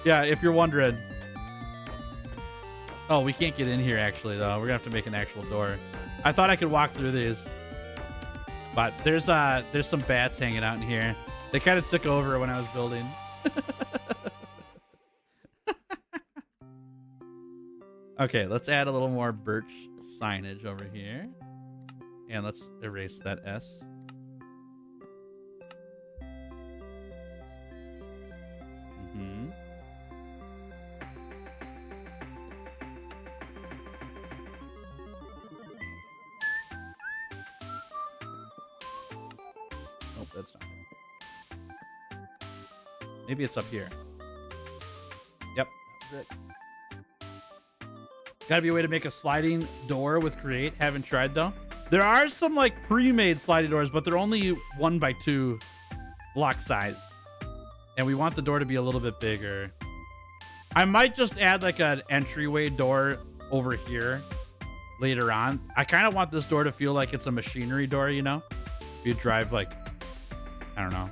yeah, if you're wondering. Oh, we can't get in here, actually, though. We're gonna have to make an actual door. I thought I could walk through these. But there's some bats hanging out in here. They kind of took over when I was building. Okay, let's add a little more birch signage over here. And let's erase that S. Nope, that's not it. Maybe it's up here. Yep, that was it. Gotta be a way to make a sliding door with create. Haven't tried though. There are some like pre-made sliding doors, but they're only 1x2 block size. And we want the door to be a little bit bigger. I might just add like an entryway door over here later on. I kind of want this door to feel like it's a machinery door, you know? If you drive like, I don't know,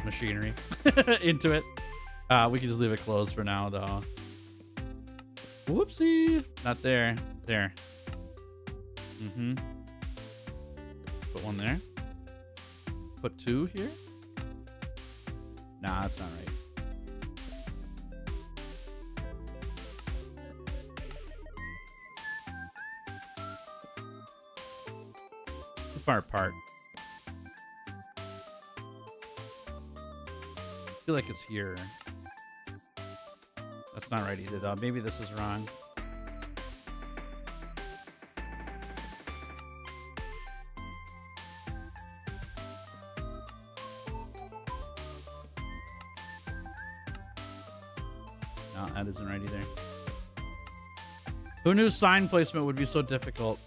machinery into it. We can just leave it closed for now though. Whoopsie. Not there. There. Put one there. Put two here. Nah, that's not right. Too far apart. I feel like it's here. That's not right either, though. Maybe this is wrong. No, that isn't right either. Who knew sign placement would be so difficult?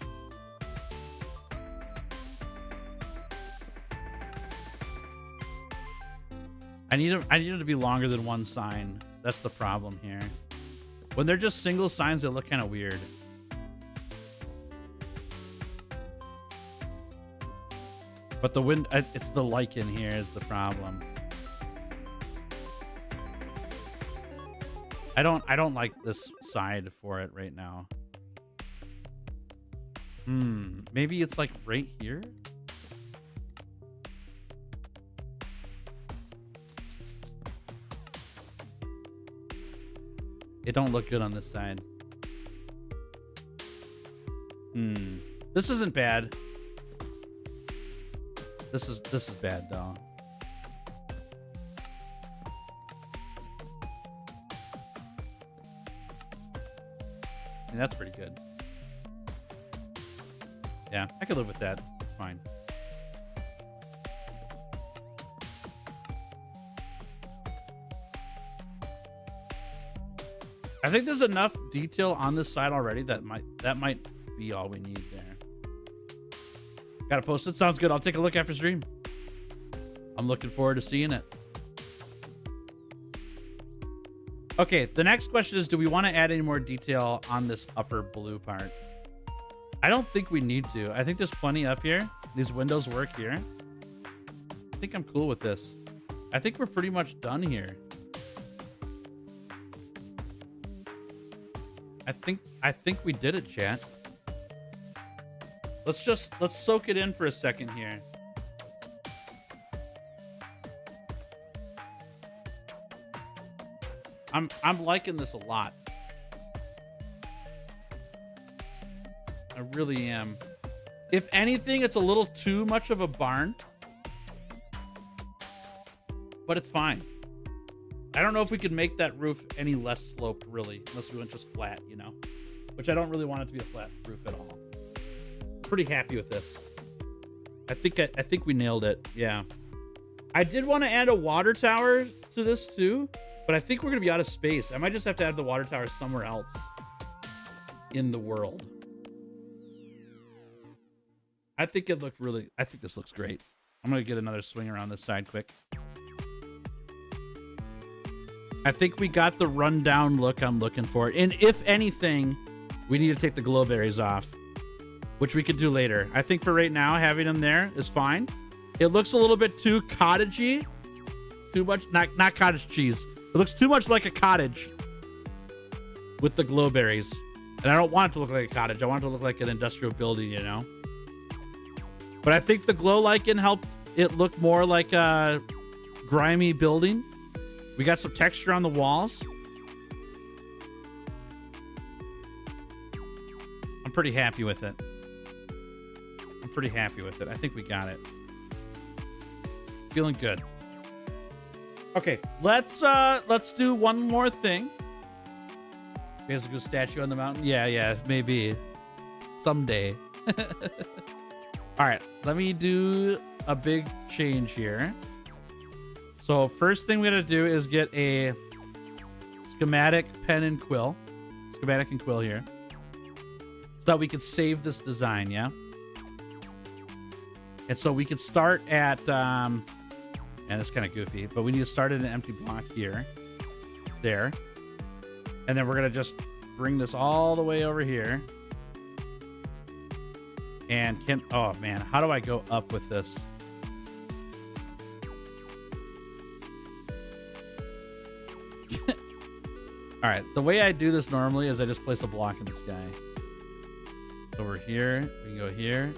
I need them to be longer than one sign. That's the problem here. When they're just single signs, they look kind of weird. But the wind, it's the lichen here is the problem. I don't like this side for it right now. Maybe it's like right here. It don't look good on this side. This isn't bad. This is bad though. I mean, that's pretty good. Yeah, I could live with that. It's fine. I think there's enough detail on this side already that might be all we need there. Gotta post it. Sounds good. I'll take a look after stream. I'm looking forward to seeing it. Okay, the next question is, do we want to add any more detail on this upper blue part? I don't think we need to. I think there's plenty up here. These windows work here. I think I'm cool with this. I think we're pretty much done here. I think we did it, chat. Let's soak it in for a second here. I'm liking this a lot. I really am. If anything, it's a little too much of a barn, but it's fine. I don't know if we could make that roof any less sloped, really, unless we went just flat, you know, which I don't really want it to be a flat roof at all. Pretty happy with this. I think we nailed it. Yeah. I did want to add a water tower to this too, but I think we're going to be out of space. I might just have to add the water tower somewhere else in the world. I think this looks great. I'm going to get another swing around this side quick. I think we got the rundown look I'm looking for. And if anything, we need to take the glowberries off, which we could do later. I think for right now, having them there is fine. It looks a little bit too cottagey. Too much, not cottage cheese. It looks too much like a cottage with the glowberries. And I don't want it to look like a cottage. I want it to look like an industrial building, you know? But I think the glow lichen helped it look more like a grimy building. We got some texture on the walls. I'm pretty happy with it. I think we got it. Feeling good. Okay, let's do one more thing. Basically, statue on the mountain. Yeah, maybe someday. All right, let me do a big change here. So first thing we're gonna do is get a schematic pen and quill. Schematic and quill here. So that we could save this design, yeah? And so we could start at, and it's kind of goofy, but we need to start at an empty block here. There. And then we're gonna just bring this all the way over here. And oh man, how do I go up with this? All right, the way I do this normally is I just place a block in the sky. So we're here, we can go here.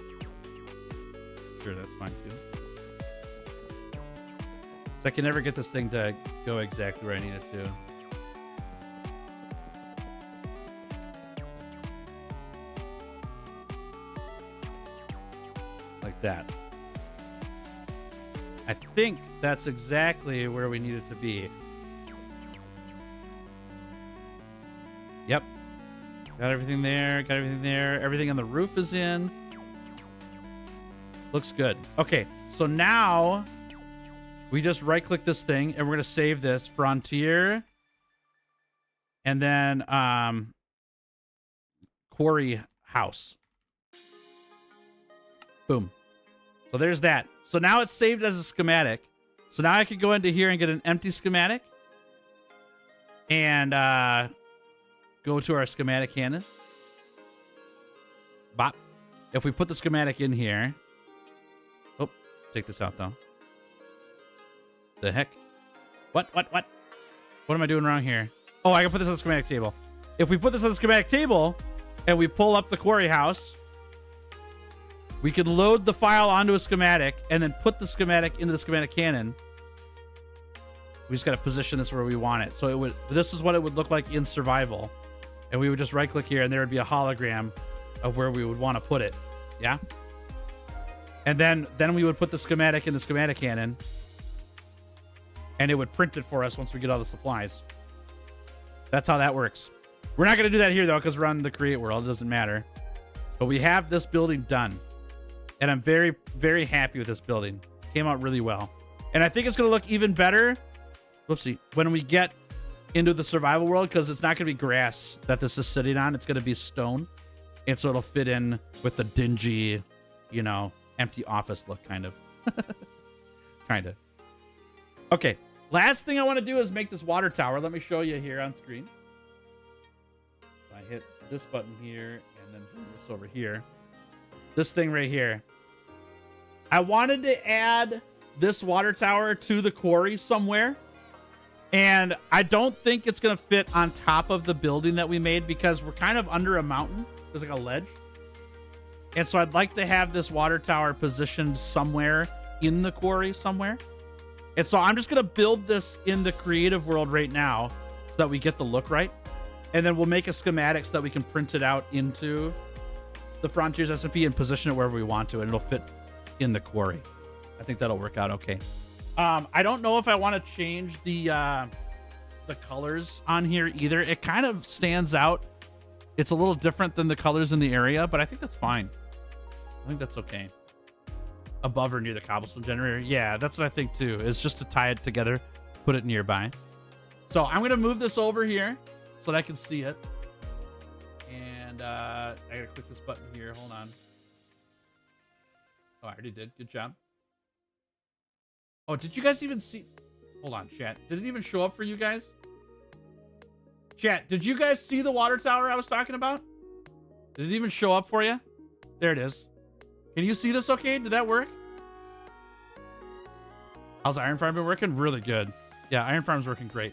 Sure, that's fine too. So I can never get this thing to go exactly where I need it to. Like that. I think that's exactly where we need it to be. Yep. Got everything there. Got everything there. Everything on the roof is in. Looks good. Okay, so now we just right-click this thing, and we're going to save this Frontier. And then Quarry House. Boom. So there's that. So now it's saved as a schematic. So now I could go into here and get an empty schematic. And go to our schematic cannon. Bop. If we put the schematic in here. Oh, take this out though. The heck? What? What am I doing wrong here? Oh, I can put this on the schematic table. If we put this on the schematic table and we pull up the quarry house, we could load the file onto a schematic and then put the schematic into the schematic cannon. We just got to position this where we want it. So it would. This is what it would look like in survival. And we would just right click here and there would be a hologram of where we would want to put it. Yeah. And then we would put the schematic in the schematic cannon. And it would print it for us once we get all the supplies. That's how that works. We're not going to do that here though, because we're on the create world. It doesn't matter. But we have this building done. And I'm very, very happy with this building. Came out really well. And I think it's going to look even better. Whoopsie. When we get into the survival world, because it's not going to be grass that this is sitting on. It's going to be stone. And so it'll fit in with the dingy, you know, empty office look, kind of. Kind of. Okay. Last thing I want to do is make this water tower. Let me show you here on screen. I hit this button here and then bring this over here. This thing right here. I wanted to add this water tower to the quarry somewhere. And I don't think it's going to fit on top of the building that we made because we're kind of under a mountain. There's like a ledge. And so I'd like to have this water tower positioned somewhere in the quarry somewhere. And so I'm just going to build this in the creative world right now so that we get the look right. And then we'll make a schematic so that we can print it out into the Frontiers SMP and position it wherever we want to. And it'll fit in the quarry. I think that'll work out okay. I don't know if I want to change the colors on here either. It kind of stands out. It's a little different than the colors in the area, but I think that's fine. I think that's okay. Above or near the cobblestone generator. Yeah, that's what I think too. Is just to tie it together, put it nearby. So I'm going to move this over here so that I can see it. And I got to click this button here. Hold on. Oh, I already did. Good job. Oh, did you guys even see? Hold on, chat. Did it even show up for you guys? Chat, did you guys see the water tower I was talking about? Did it even show up for you? There it is. Can you see this okay? Did that work? How's Iron Farm been working? Really good. Yeah, Iron Farm's working great.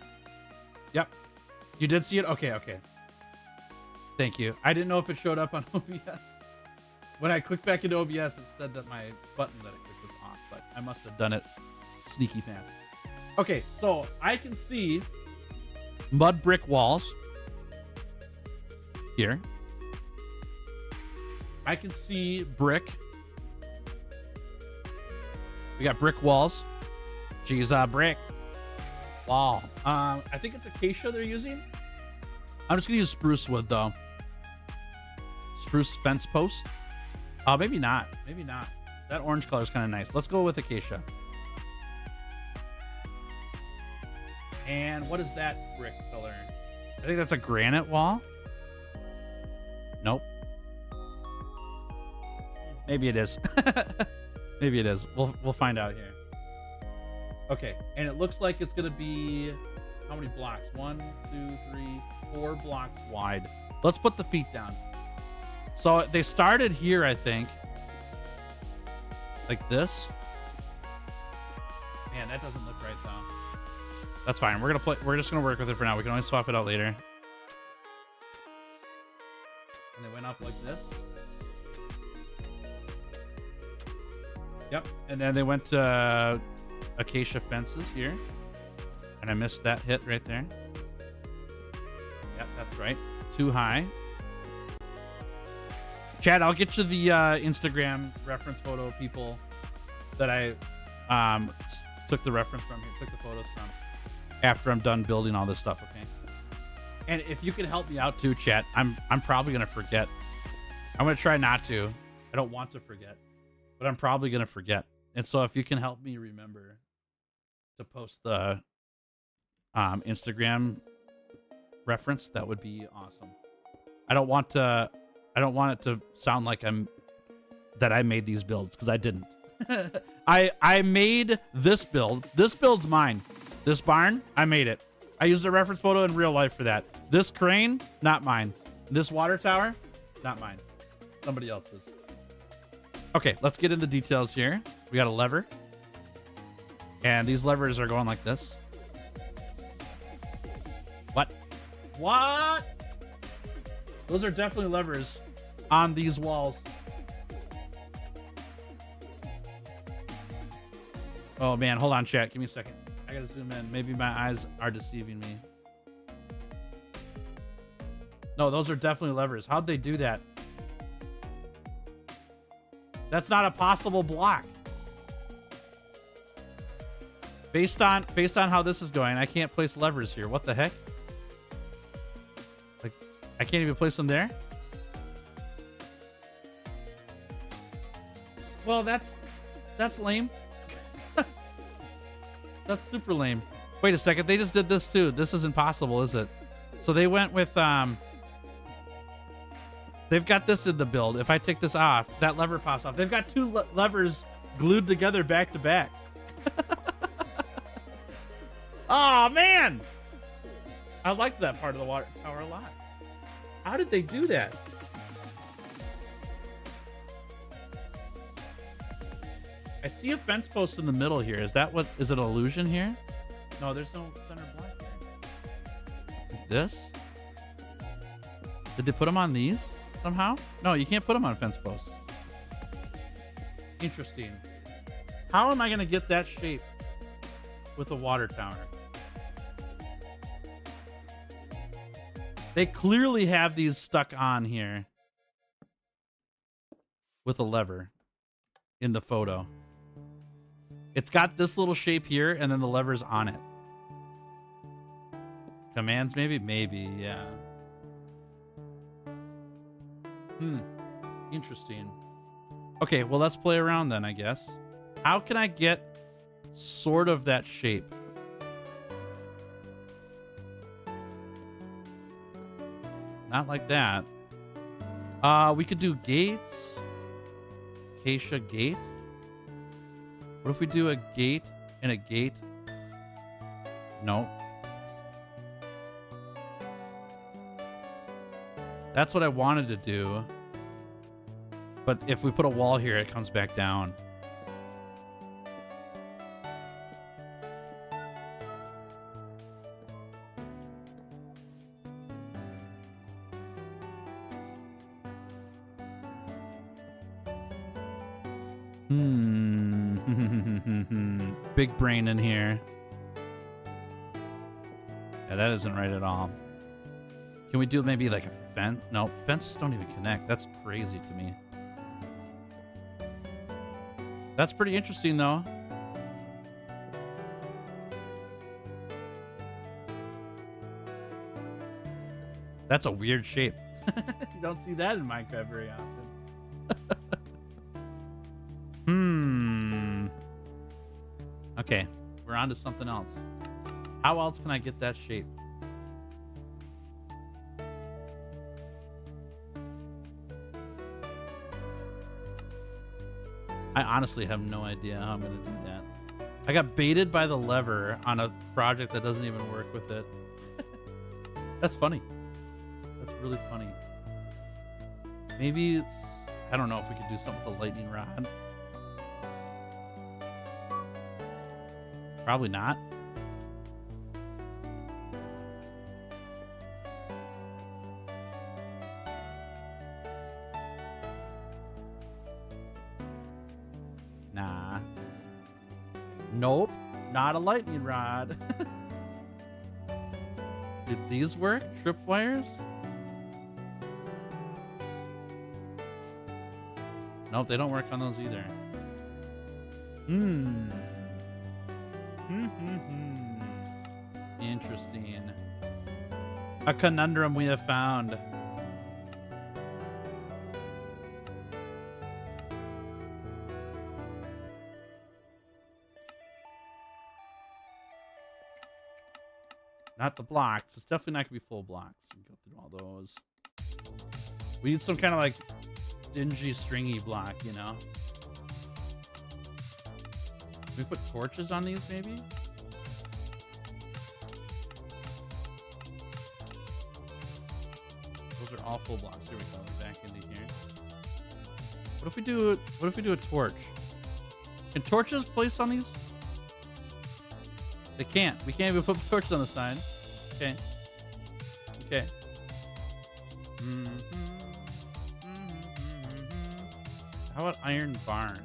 Yep. You did see it? Okay, okay. Thank you. I didn't know if it showed up on OBS. When I clicked back into OBS, it said that my button that I clicked was off, but I must have done it sneaky fast. Okay, so I can see mud brick walls here. I can see brick. We got brick walls. She's a brick wall. I think it's acacia they're using. I'm just gonna use spruce wood though. Spruce fence post. Maybe not. Maybe not. That orange color is kind of nice. Let's go with acacia. And what is that brick color? I think that's a granite wall. Nope. Maybe it is. Maybe it is. We'll find out here. Okay, and it looks like it's gonna be how many blocks? 1, 2, 3, 4 blocks wide. Let's put the feet down. So they started here, I think. Like this. Man, that doesn't look right though. That's fine. We're just gonna work with it for now. We can always swap it out later. And they went up like this. Yep. And then they went to acacia fences here. And I missed that hit right there. Yep, that's right. Too high. Chad, I'll get you the Instagram reference photo of people that I took the reference from here, took the photos from after I'm done building all this stuff, okay? And if you can help me out too, chat, I'm probably gonna forget. I'm gonna try not to. I don't want to forget, but I'm probably gonna forget. And so if you can help me remember to post the Instagram reference, that would be awesome. I don't want it to sound like I made these builds, because I didn't. I made this build. This build's mine. This barn, I made it. I used a reference photo in real life for that. This crane, not mine. This water tower, not mine. Somebody else's. Okay, let's get into details here. We got a lever. And these levers are going like this. What? What? Those are definitely levers on these walls. Oh man, hold on, chat. Give me a second. I gotta zoom in. Maybe my eyes are deceiving me. No, those are definitely levers. How'd they do that? That's not a possible block. Based on how this is going, I can't place levers here. What the heck? Like, I can't even place them there? Well, that's lame. That's super lame. Wait a second, they just did this too. This isn't possible, is it? So they went with they've got this in the build. If I take this off, that lever pops off. They've got two levers glued together back to back. Oh man, I liked that part of the water tower a lot. How did they do that? I see a fence post in the middle here. Is that what? Is it an illusion here? No, there's no center block here. This? Did they put them on these somehow? No, you can't put them on fence posts. Interesting. How am I going to get that shape with a water tower? They clearly have these stuck on here with a lever in the photo. It's got this little shape here, and then the lever's on it. Commands, maybe? Maybe, yeah. Interesting. Okay, well, let's play around then, I guess. How can I get sort of that shape? Not like that. We could do gates. Acacia gate. What if we do a gate And a gate. No. That's what I wanted to do. But if we put a wall here, it comes back down. Big brain in here. Yeah, that isn't right at all. Can we do maybe like a fence? No, fences don't even connect. That's crazy to me. That's pretty interesting, though. That's a weird shape. You don't see that in Minecraft very often. Okay, we're on to something else. How else can I get that shape? I honestly have no idea how I'm going to do that. I got baited by the lever on a project that doesn't even work with it. That's funny. That's really funny. Maybe, I don't know if we could do something with a lightning rod. Probably not. Nah. Nope. Not a lightning rod. Did these work? Tripwires? Nope, they don't work on those either. Interesting. A conundrum we have found. Not the blocks. It's definitely not gonna be full blocks. Go through all those. We need some kind of like dingy, stringy block, you know? Can we put torches on these, maybe? Those are all full blocks. Here we go. Back into here. What if we do a torch? Can torches place on these? They can't. We can't even put torches on the side. Okay. Okay. How about iron barns?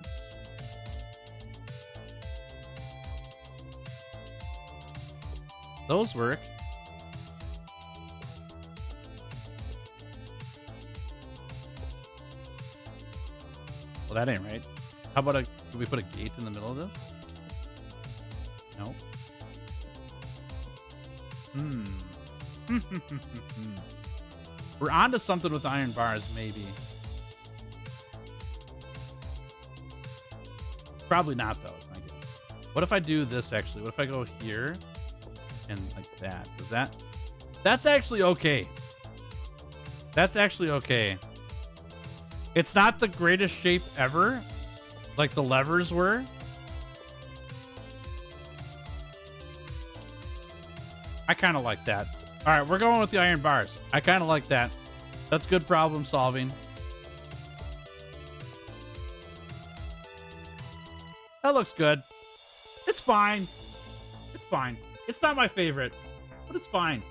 Those work. Well, that ain't right. How about do we put a gate in the middle of this? No. We're onto something with iron bars, maybe. Probably not, though. I guess. What if I do this, actually? What if I go here and like that? Does that... That's actually okay. That's actually okay. It's not the greatest shape ever, like the levers were. I kind of like that. All right, we're going with the iron bars. I kind of like that. That's good problem solving. That looks good. It's fine. It's fine. It's not my favorite, but it's fine.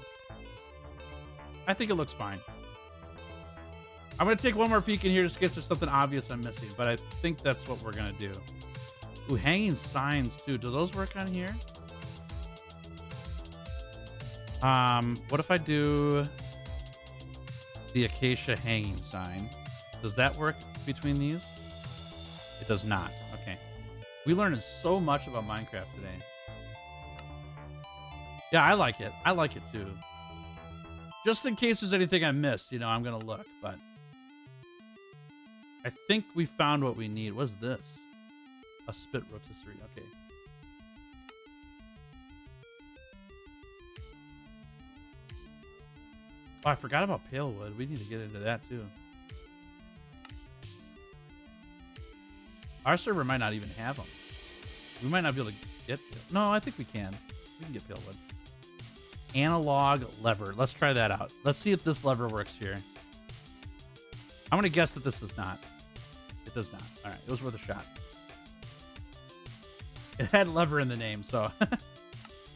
I think it looks fine. I'm going to take one more peek in here just in case there's something obvious I'm missing, but I think that's what we're going to do. Ooh, hanging signs, too. Do those work on here? What if I do the acacia hanging sign? Does that work between these? It does not. Okay. We learned so much about Minecraft today. Yeah, I like it. I like it too. Just in case there's anything I missed, you know, I'm going to look, but I think we found what we need. What's this? A spit rotisserie. Okay. Oh, I forgot about pale wood. We need to get into that too. Our server might not even have them. We might not be able to get... No, I think we can. We can get pale wood. Analog lever. Let's try that out. Let's see if this lever works here. I'm going to guess that this does not. It does not. All right. It was worth a shot. It had lever in the name, so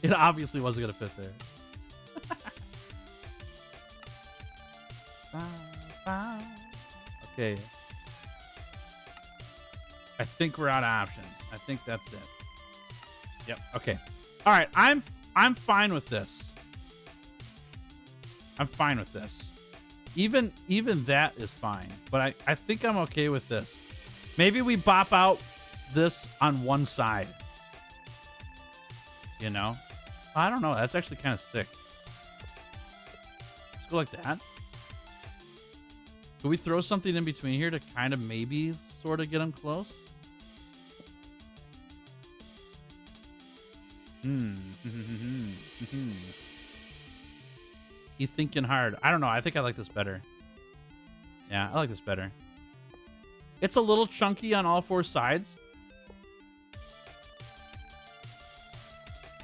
it obviously wasn't going to fit there. Okay. I think we're out of options. I think that's it. Yep. Okay. All right. I'm fine with this. I'm fine with this. Even that is fine. But I think I'm okay with this. Maybe we bop out this on one side. You know? I don't know. That's actually kind of sick. Let's go like that. Could we throw something in between here to kind of maybe sort of get them close? You thinking hard. I don't know. I think I like this better. Yeah, I like this better. It's a little chunky on all four sides.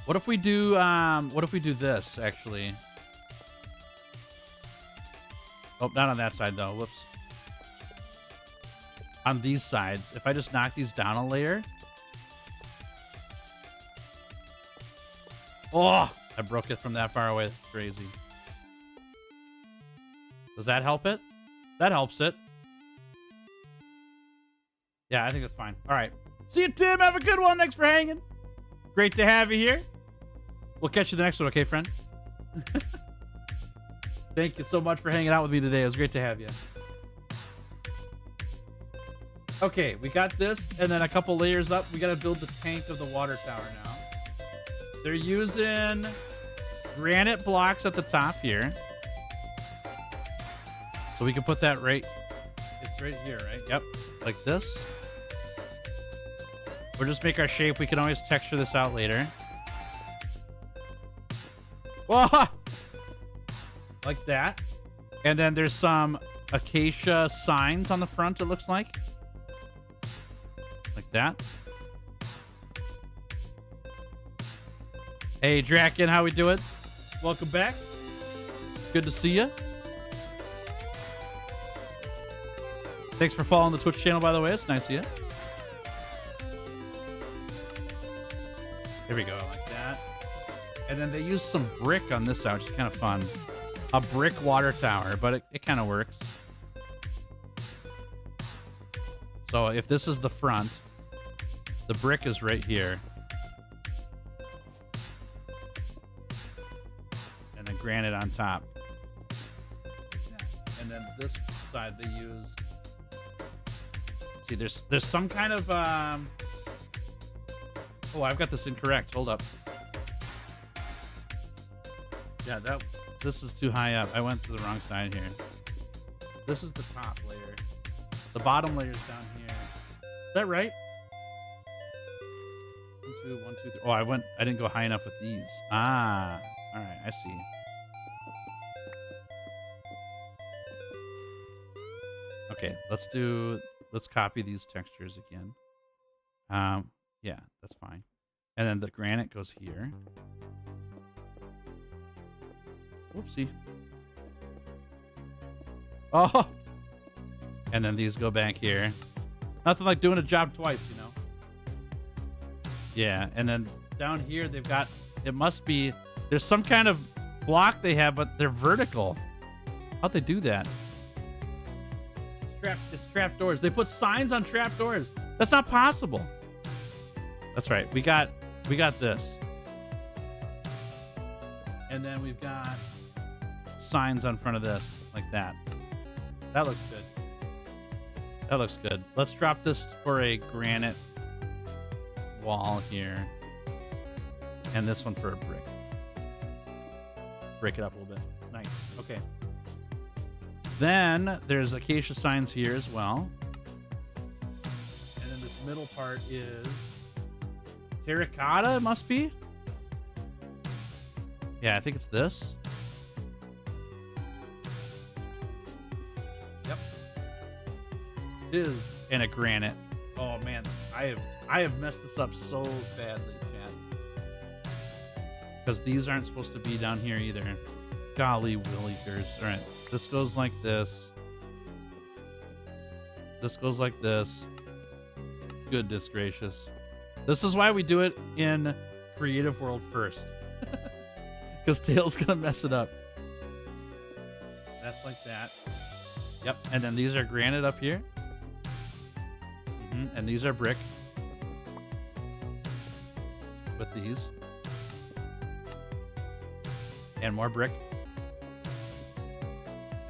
What if we do this actually? Oh, not on that side though. Whoops. On these sides, if I just knock these down a layer. Oh, I broke it from that far away. That's crazy. Does that help it? That helps it. Yeah, I think that's fine. All right. See you, Tim. Have a good one. Thanks for hanging. Great to have you here. We'll catch you the next one, okay, friend? Thank you so much for hanging out with me today. It was great to have you. Okay, we got this, and then a couple layers up. We got to build the tank of the water tower now. They're using granite blocks at the top here. So we can put that right... It's right here, right? Yep. Like this. We'll just make our shape. We can always texture this out later. Whoa! Like that. And then there's some acacia signs on the front, it looks like. Like that. Hey, Draken, how we doing? Welcome back. Good to see you. Thanks for following the Twitch channel, by the way. It's nice of you. Here we go, like that. And then they use some brick on this side, which is kind of fun. A brick water tower, but it kind of works. So if this is the front, the brick is right here. And then granite on top. And then this side they use... See, there's some kind of... Oh, I've got this incorrect. Hold up. Yeah, this is too high up. I went to the wrong side here. This is the top layer. The bottom layer is down here. Is that right? 1, 2, 1, 2, 3. Oh, I didn't go high enough with these. Ah, all right, I see. Okay, let's copy these textures again. Yeah, that's fine. And then the granite goes here. Whoopsie. Oh! And then these go back here. Nothing like doing a job twice, you know? Yeah, and then down here they've got... It must be... There's some kind of block they have, but they're vertical. How'd they do that? It's trap doors. They put signs on trap doors. That's not possible. That's right. We got this. And then we've got signs on front of this, like that. That looks good. That looks good. Let's drop this for a granite wall here. And this one for a brick. Break it up a little bit. Nice. Okay. Then there's acacia signs here as well. And then this middle part is terracotta, it must be. Yeah, I think it's this. Yep. It is. And a granite. Oh man, I I have messed this up so badly, chat. Because these aren't supposed to be down here either. Golly willikers. All right, this goes like this. This goes like this. Goodness gracious. This is why we do it in Creative World first. Because Tail's gonna mess it up. That's like that. Yep, and then these are granite up here. And these are brick. With these. And more brick.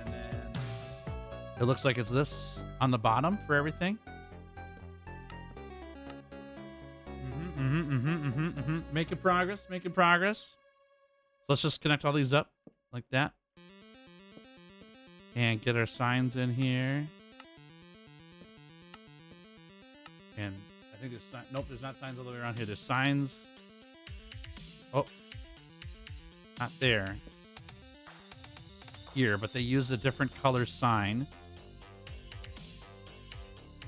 And then it looks like it's this on the bottom for everything. Making progress, making progress. Let's just connect all these up like that. And get our signs in here. And I think there's signs. Nope, there's not signs all the way around here. There's signs. Oh. Not there. Here, but they use a different color sign.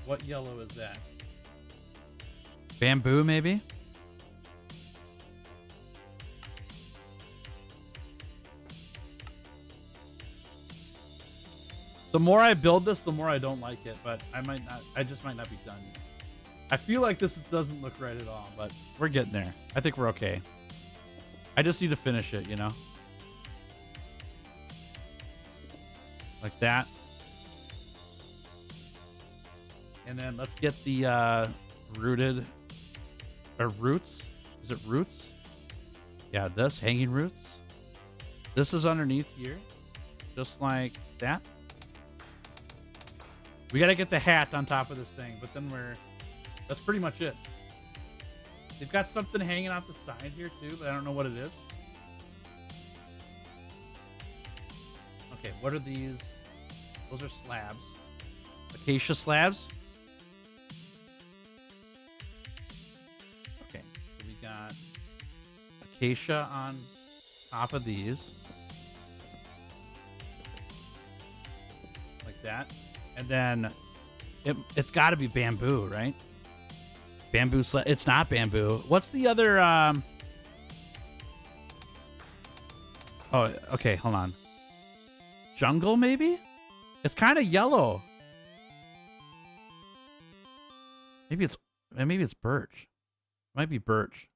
What yellow is that? Bamboo, maybe? The more I build this, the more I don't like it, but I just might not be done yet. I feel like this doesn't look right at all, but we're getting there. I think we're okay. I just need to finish it, you know? Like that. And then let's get the rooted, or roots. Is it roots? Yeah, this, hanging roots. This is underneath here, just like that. We got to get the hat on top of this thing, but then that's pretty much it. They've got something hanging off the side here too, but I don't know what it is. Okay, what are these? Those are slabs. Acacia slabs. Okay, so we got acacia on top of these. Like that. And then it's got to be bamboo, right? Bamboo slab. It's not bamboo. What's the other? Oh, okay. Hold on. Jungle, maybe? It's kind of yellow. Maybe it's birch. It might be birch.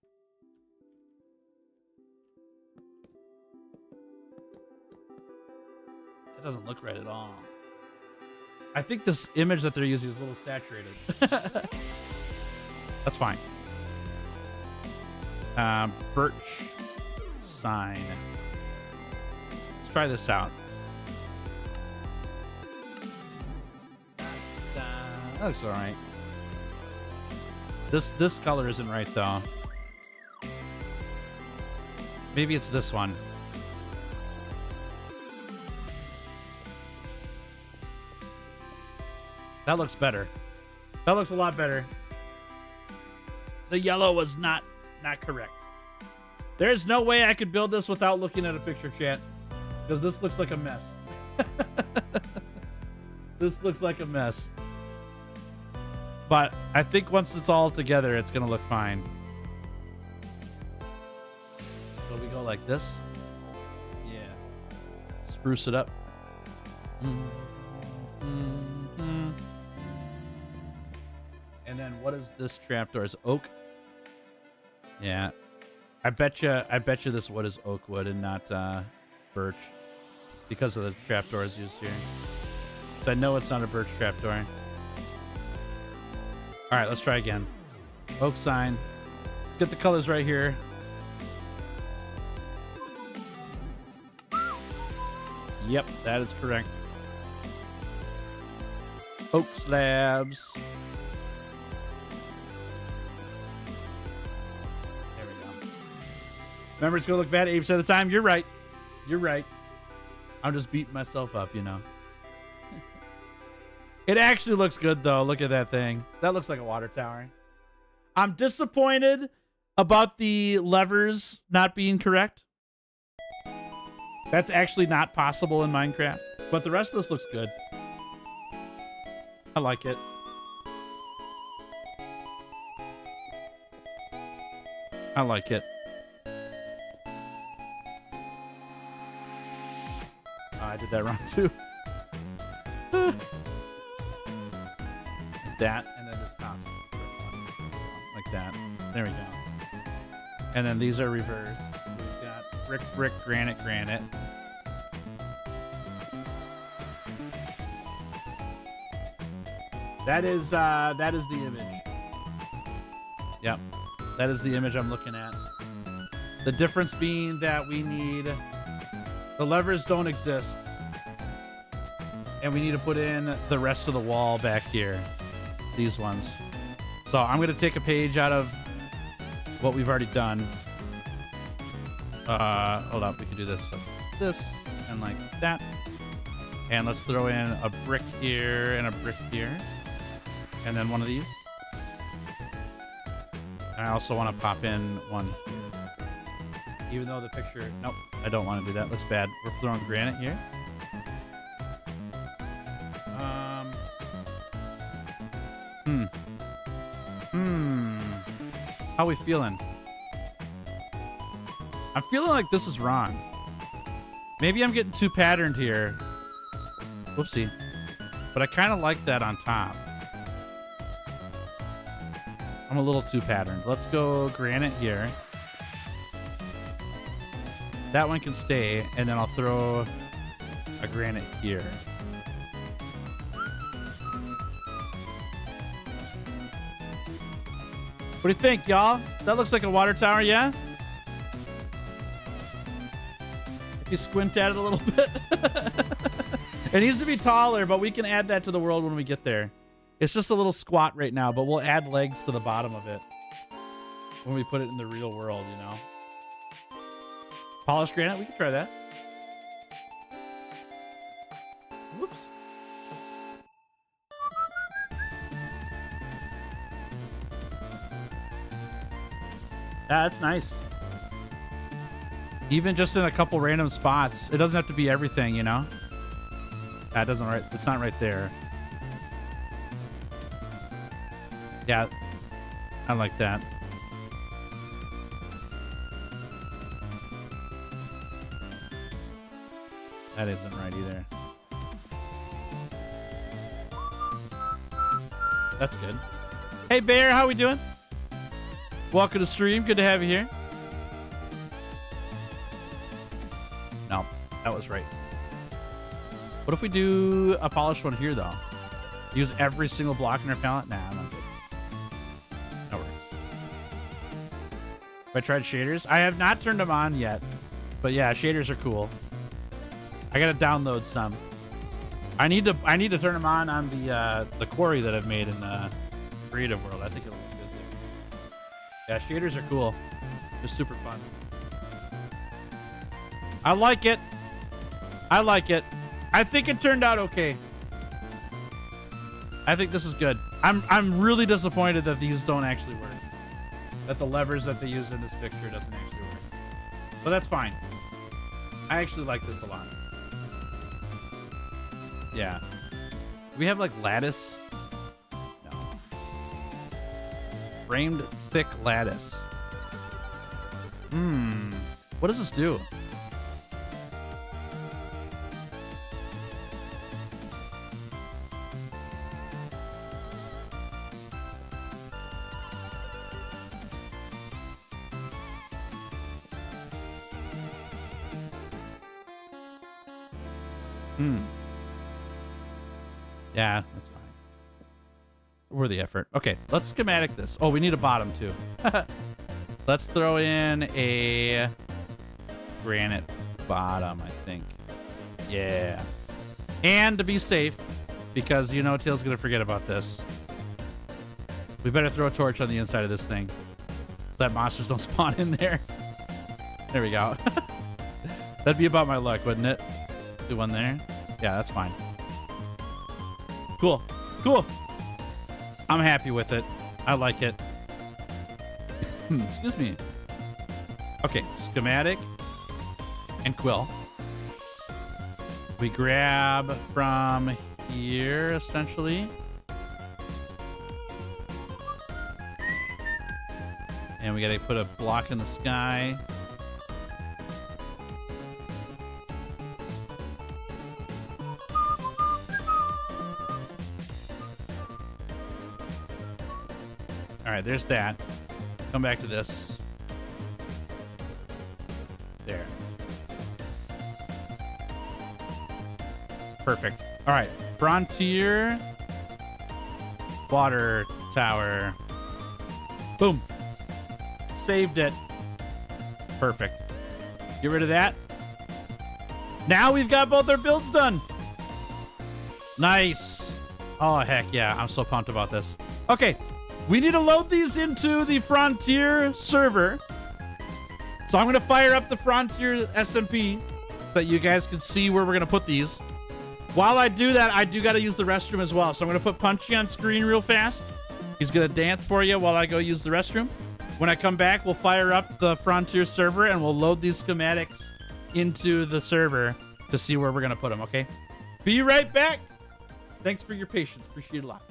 That doesn't look right at all. I think this image that they're using is a little saturated. That's fine. Birch sign. Let's try this out. That looks all right. This color isn't right though. Maybe it's this one. That looks better. That looks a lot better. The yellow was not correct. There's no way I could build this without looking at a picture, chat. Because this looks like a mess. This looks like a mess. But I think once it's all together, it's going to look fine. So we go like this. Yeah. Spruce it up. And then what is this trapdoor? Is oak? Yeah. I bet you this wood is oak wood and not birch because of the trapdoors used here. So I know it's not a birch trapdoor. All right, let's try again. Oak sign. Let's get the colors right here. Yep, that is correct. Oak slabs. There we go. Remember, it's going to look bad 80% of the time. You're right. You're right. I'm just beating myself up, you know. It actually looks good, though. Look at that thing. That looks like a water tower. I'm disappointed about the levers not being correct. That's actually not possible in Minecraft. But the rest of this looks good. I like it. I like it. Oh, I did that wrong too. That, and then this top. Like that. There we go. And then these are reversed. We've got brick, brick, granite, granite. That is the image. Yep. That is the image I'm looking at. The difference being that we need... The levers don't exist. And we need to put in the rest of the wall back here. These ones. So I'm going to take a page out of what we've already done. Hold up. We can do this. Like this. And like that. And let's throw in a brick here and a brick here. And then one of these. And I also want to pop in one here. Even though the picture... Nope, I don't want to do that. Looks bad. We're throwing granite here. How we feeling? I'm feeling like this is wrong. Maybe I'm getting too patterned here. Whoopsie. But I kind of like that on top. I'm a little too patterned. Let's go granite here. That one can stay, and then I'll throw a granite here. What do you think, y'all? That looks like a water tower, yeah? If you squint at it a little bit. It needs to be taller, but we can add that to the world when we get there. It's just a little squat right now, but we'll add legs to the bottom of it when we put it in the real world, you know? Polished granite, we can try that. Whoops. Yeah, that's nice. Even just in a couple random spots. It doesn't have to be everything, you know? That doesn't right. It's not right there. Yeah, I like that. That isn't right either. That's good. Hey, Bear, how we doing? Welcome to stream. Good to have you here. No, that was right. What if we do a polished one here, though? Use every single block in our palette? Nah, I'm not good. No worries. Have I tried shaders? I have not turned them on yet. But yeah, shaders are cool. I gotta download some. I need to turn them on the quarry that I've made in the creative world. I think it'll look good too. Yeah, shaders are cool. They're super fun. I like it. I like it. I think it turned out okay. I think this is good. I'm really disappointed that these don't actually work. That the levers that they use in this picture doesn't actually work. But that's fine. I actually like this a lot. Yeah. We have like lattice. No. Framed thick lattice. What does this do? Yeah, that's fine. Worth the effort. Okay, let's schematic this. Oh, we need a bottom too. Let's throw in a granite bottom, I think. Yeah. And to be safe, because you know Tail's gonna forget about this, we better throw a torch on the inside of this thing so that monsters don't spawn in there. There we go. That'd be about my luck, wouldn't it? Do one there. Yeah, that's fine. Cool. Cool. I'm happy with it. I like it. Excuse me. Okay, schematic and quill. We grab from here, essentially. And we gotta put a block in the sky. All right, there's that. Come back to this. There. Perfect. All right, Frontier. Water tower. Boom. Saved it. Perfect. Get rid of that. Now we've got both our builds done. Nice. Oh, heck yeah. I'm so pumped about this. Okay. We need to load these into the Frontier server. So I'm going to fire up the Frontier SMP so that you guys can see where we're going to put these. While I do that, I do got to use the restroom as well. So I'm going to put Punchy on screen real fast. He's going to dance for you while I go use the restroom. When I come back, we'll fire up the Frontier server and we'll load these schematics into the server to see where we're going to put them, okay? Be right back. Thanks for your patience. Appreciate it a lot.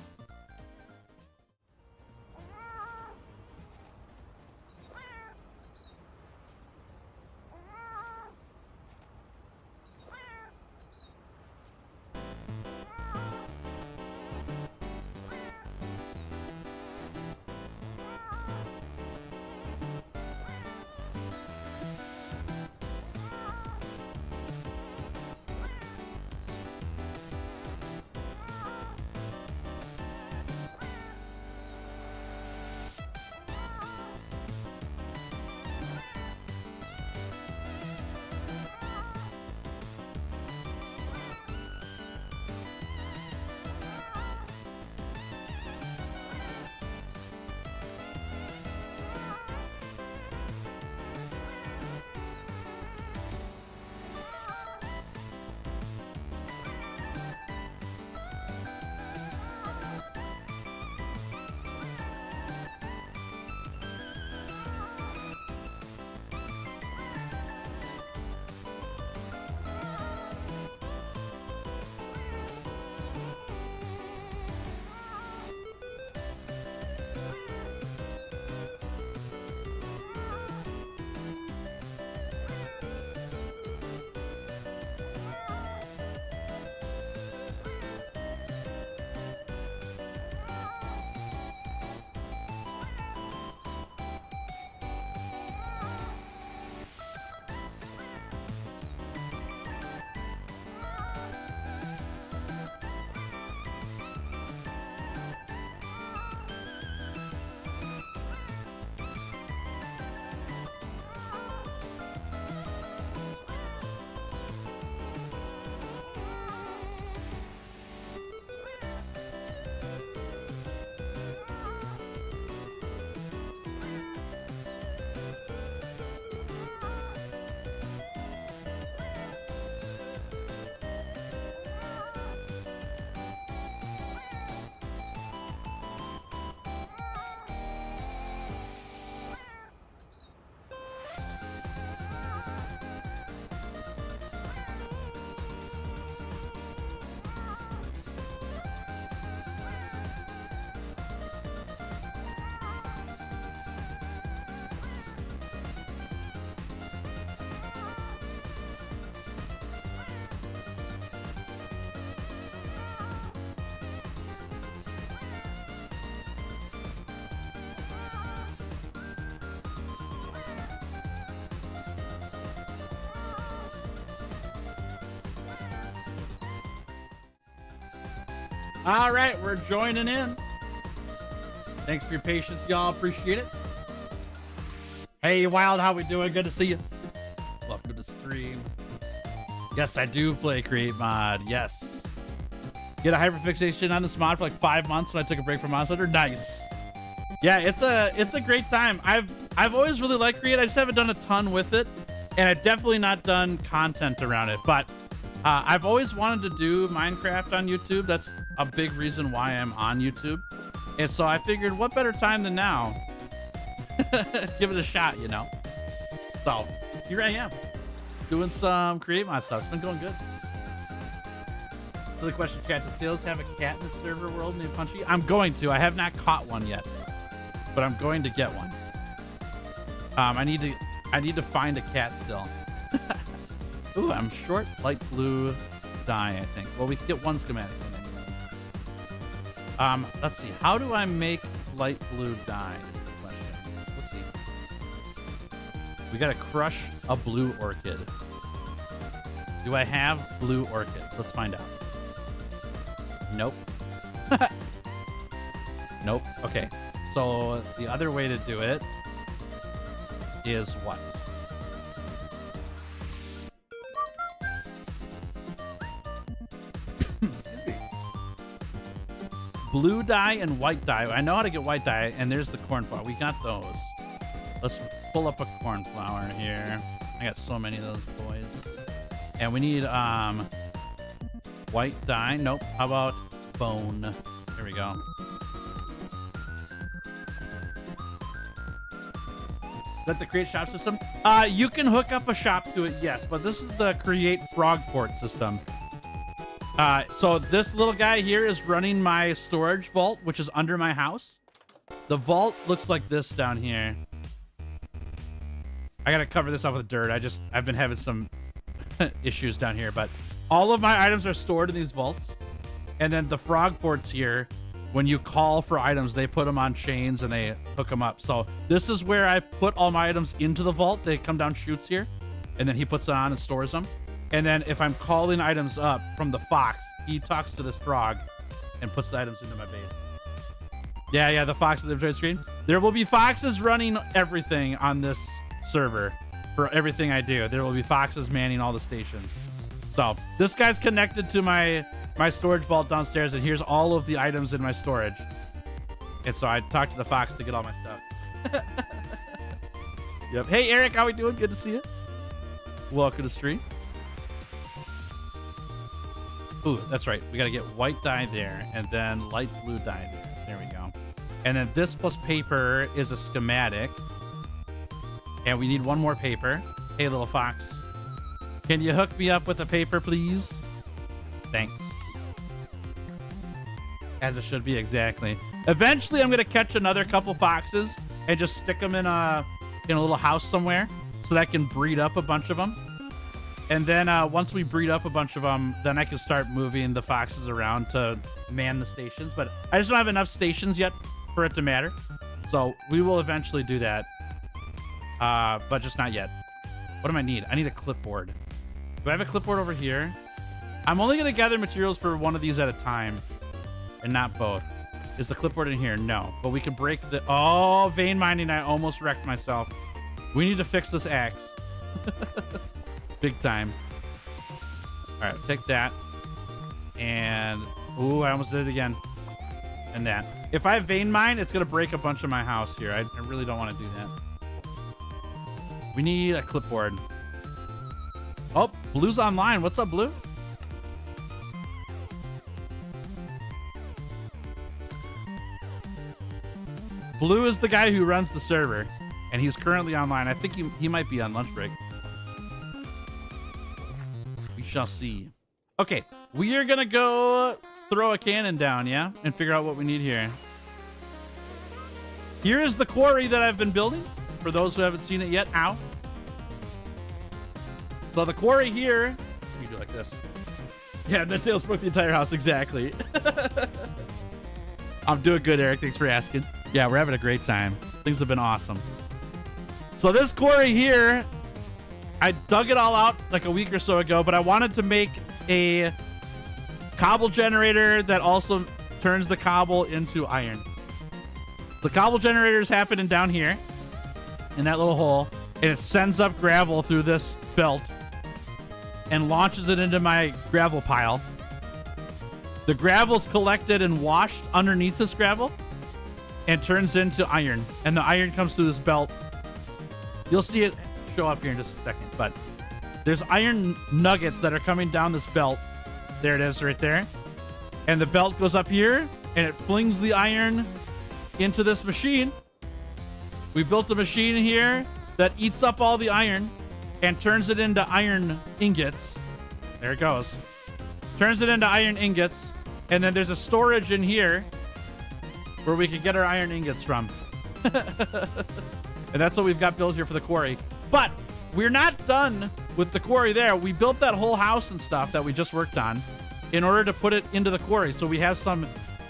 All right, we're joining in. Thanks for your patience, y'all. Appreciate it. Hey, Wild, how we doing? Good to see you. Welcome to the stream. Yes, I do play Create Mod. Yes. Get a hyperfixation on this mod for like 5 months when I took a break from Monster Hunter. Nice. Yeah, it's a great time. I've always really liked Create. I just haven't done a ton with it, and I've definitely not done content around it. But I've always wanted to do Minecraft on YouTube. That's a big reason why I'm on YouTube. And so I figured, what better time than now? Give it a shot, you know? So here I am, doing some Create Mod stuff. It's been going good. So the question, chat, does Tails have a cat in the server world named Punchy? I'm going to. I have not caught one yet, but I'm going to get one. I need to find a cat still. Ooh, I'm short light blue dye, I think. Well, we can get one schematic. Let's see. How do I make light blue dye? Is the question. Whoopsie. We gotta crush a blue orchid. Do I have blue orchids? Let's find out. Nope. Nope. Okay. So the other way to do it is what? Blue dye and white dye. I know how to get white dye, and there's the cornflower. We got those. Let's pull up a cornflower here. I got so many of those boys. And we need white dye. Nope. How about bone? Here we go. Is that the create shop system? You can hook up a shop to it, yes, but this is the create frog port system. So this little guy here is running my storage vault, which is under my house. The vault looks like this down here. I gotta cover this up with dirt. I've been having some issues down here, but all of my items are stored in these vaults. And then the frog ports here, when you call for items, they put them on chains and they hook them up. So this is where I put all my items into the vault. They come down chutes here, and then he puts it on and stores them. And then if I'm calling items up from the fox, he talks to this frog and puts the items into my base. Yeah, the fox at the trade screen. There will be foxes running everything on this server for everything I do. There will be foxes manning all the stations. So this guy's connected to my storage vault downstairs, and here's all of the items in my storage. And so I talked to the fox to get all my stuff. Yep. Hey, Eric, how we doing? Good to see you. Welcome to the stream. Ooh, that's right. We got to get white dye there and then light blue dye there. There we go. And then this plus paper is a schematic. And we need one more paper. Hey, little fox. Can you hook me up with a paper, please? Thanks. As it should be, exactly. Eventually, I'm going to catch another couple foxes and just stick them in a little house somewhere so that I can breed up a bunch of them. And then once we breed up a bunch of them, then I can start moving the foxes around to man the stations. But I just don't have enough stations yet for it to matter. So we will eventually do that. But just not yet. What do I need? I need a clipboard. Do I have a clipboard over here? I'm only going to gather materials for one of these at a time and not both. Is the clipboard in here? No. But we can break the... Oh, vein mining. I almost wrecked myself. We need to fix this axe. Big time. All right, take that. And... Ooh, I almost did it again. And that. If I vein mine, it's going to break a bunch of my house here. I really don't want to do that. We need a clipboard. Oh, Blue's online. What's up, Blue? Blue is the guy who runs the server, and he's currently online. I think he might be on lunch break. We shall see. Okay, we are gonna go throw a cannon down, yeah? And figure out what we need here. Here is the quarry that I've been building, for those who haven't seen it yet. Ow. So the quarry here, you do like this. Yeah, the tails broke the entire house, exactly. I'm doing good, Eric. Thanks for asking. Yeah, we're having a great time. Things have been awesome. So this quarry here, I dug it all out like a week or so ago, but I wanted to make a cobble generator that also turns the cobble into iron. The cobble generator is happening down here in that little hole, and it sends up gravel through this belt and launches it into my gravel pile. The gravel's collected and washed underneath this gravel and turns into iron. And the iron comes through this belt. You'll see it show up here in just a second, but there's iron nuggets that are coming down this belt. There it is right there. And the belt goes up here and it flings the iron into this machine. We built a machine here that eats up all the iron and turns it into iron ingots. There it goes. Turns it into iron ingots. And then there's a storage in here where we can get our iron ingots from. And that's what we've got built here for the quarry. But we're not done with the quarry there. We built that whole house and stuff that we just worked on in order to put it into the quarry. So we have some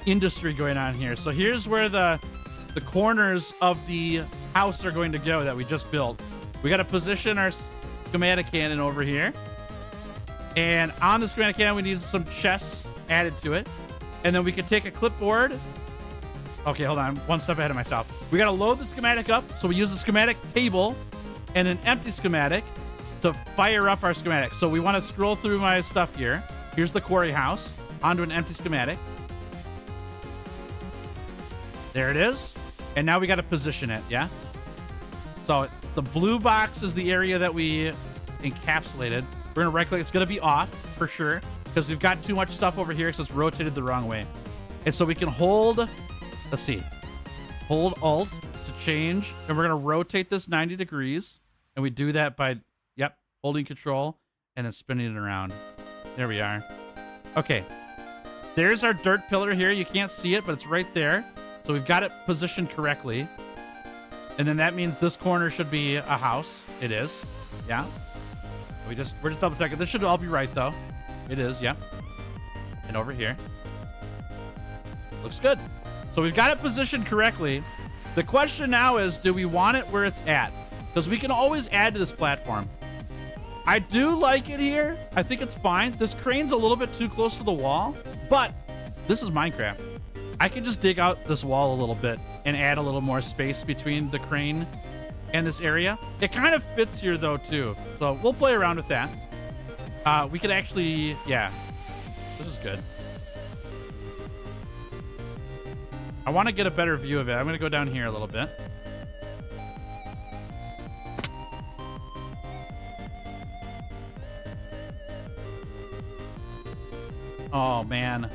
industry going on here. So here's where the corners of the house are going to go that we just built. We got to position our schematic cannon over here. And on the schematic cannon, we need some chests added to it. And then we could take a clipboard. Okay, hold on. One step ahead of myself. We got to load the schematic up. So we use the schematic table and an empty schematic to fire up our schematic. So we want to scroll through my stuff here. Here's the quarry house onto an empty schematic. There it is. And now we got to position it, yeah? So the blue box is the area that we encapsulated. We're going to right click. It's going to be off for sure because we've got too much stuff over here because it's rotated the wrong way. And so we can hold, let's see, hold Alt to change. And we're going to rotate this 90 degrees. And we do that by, yep, holding Control and then spinning it around. There we are. Okay. There's our dirt pillar here. You can't see it, but it's right there. So we've got it positioned correctly. And then that means this corner should be a house. It is. Yeah. We're just double checking. This should all be right though. It is, yeah. And over here. Looks good. So we've got it positioned correctly. The question now is, do we want it where it's at? Because we can always add to this platform. I do like it here. I think it's fine. This crane's a little bit too close to the wall, but this is Minecraft. I can just dig out this wall a little bit and add a little more space between the crane and this area. It kind of fits here though too. So we'll play around with that. We could actually, yeah, this is good. I want to get a better view of it. I'm going to go down here a little bit. Oh man.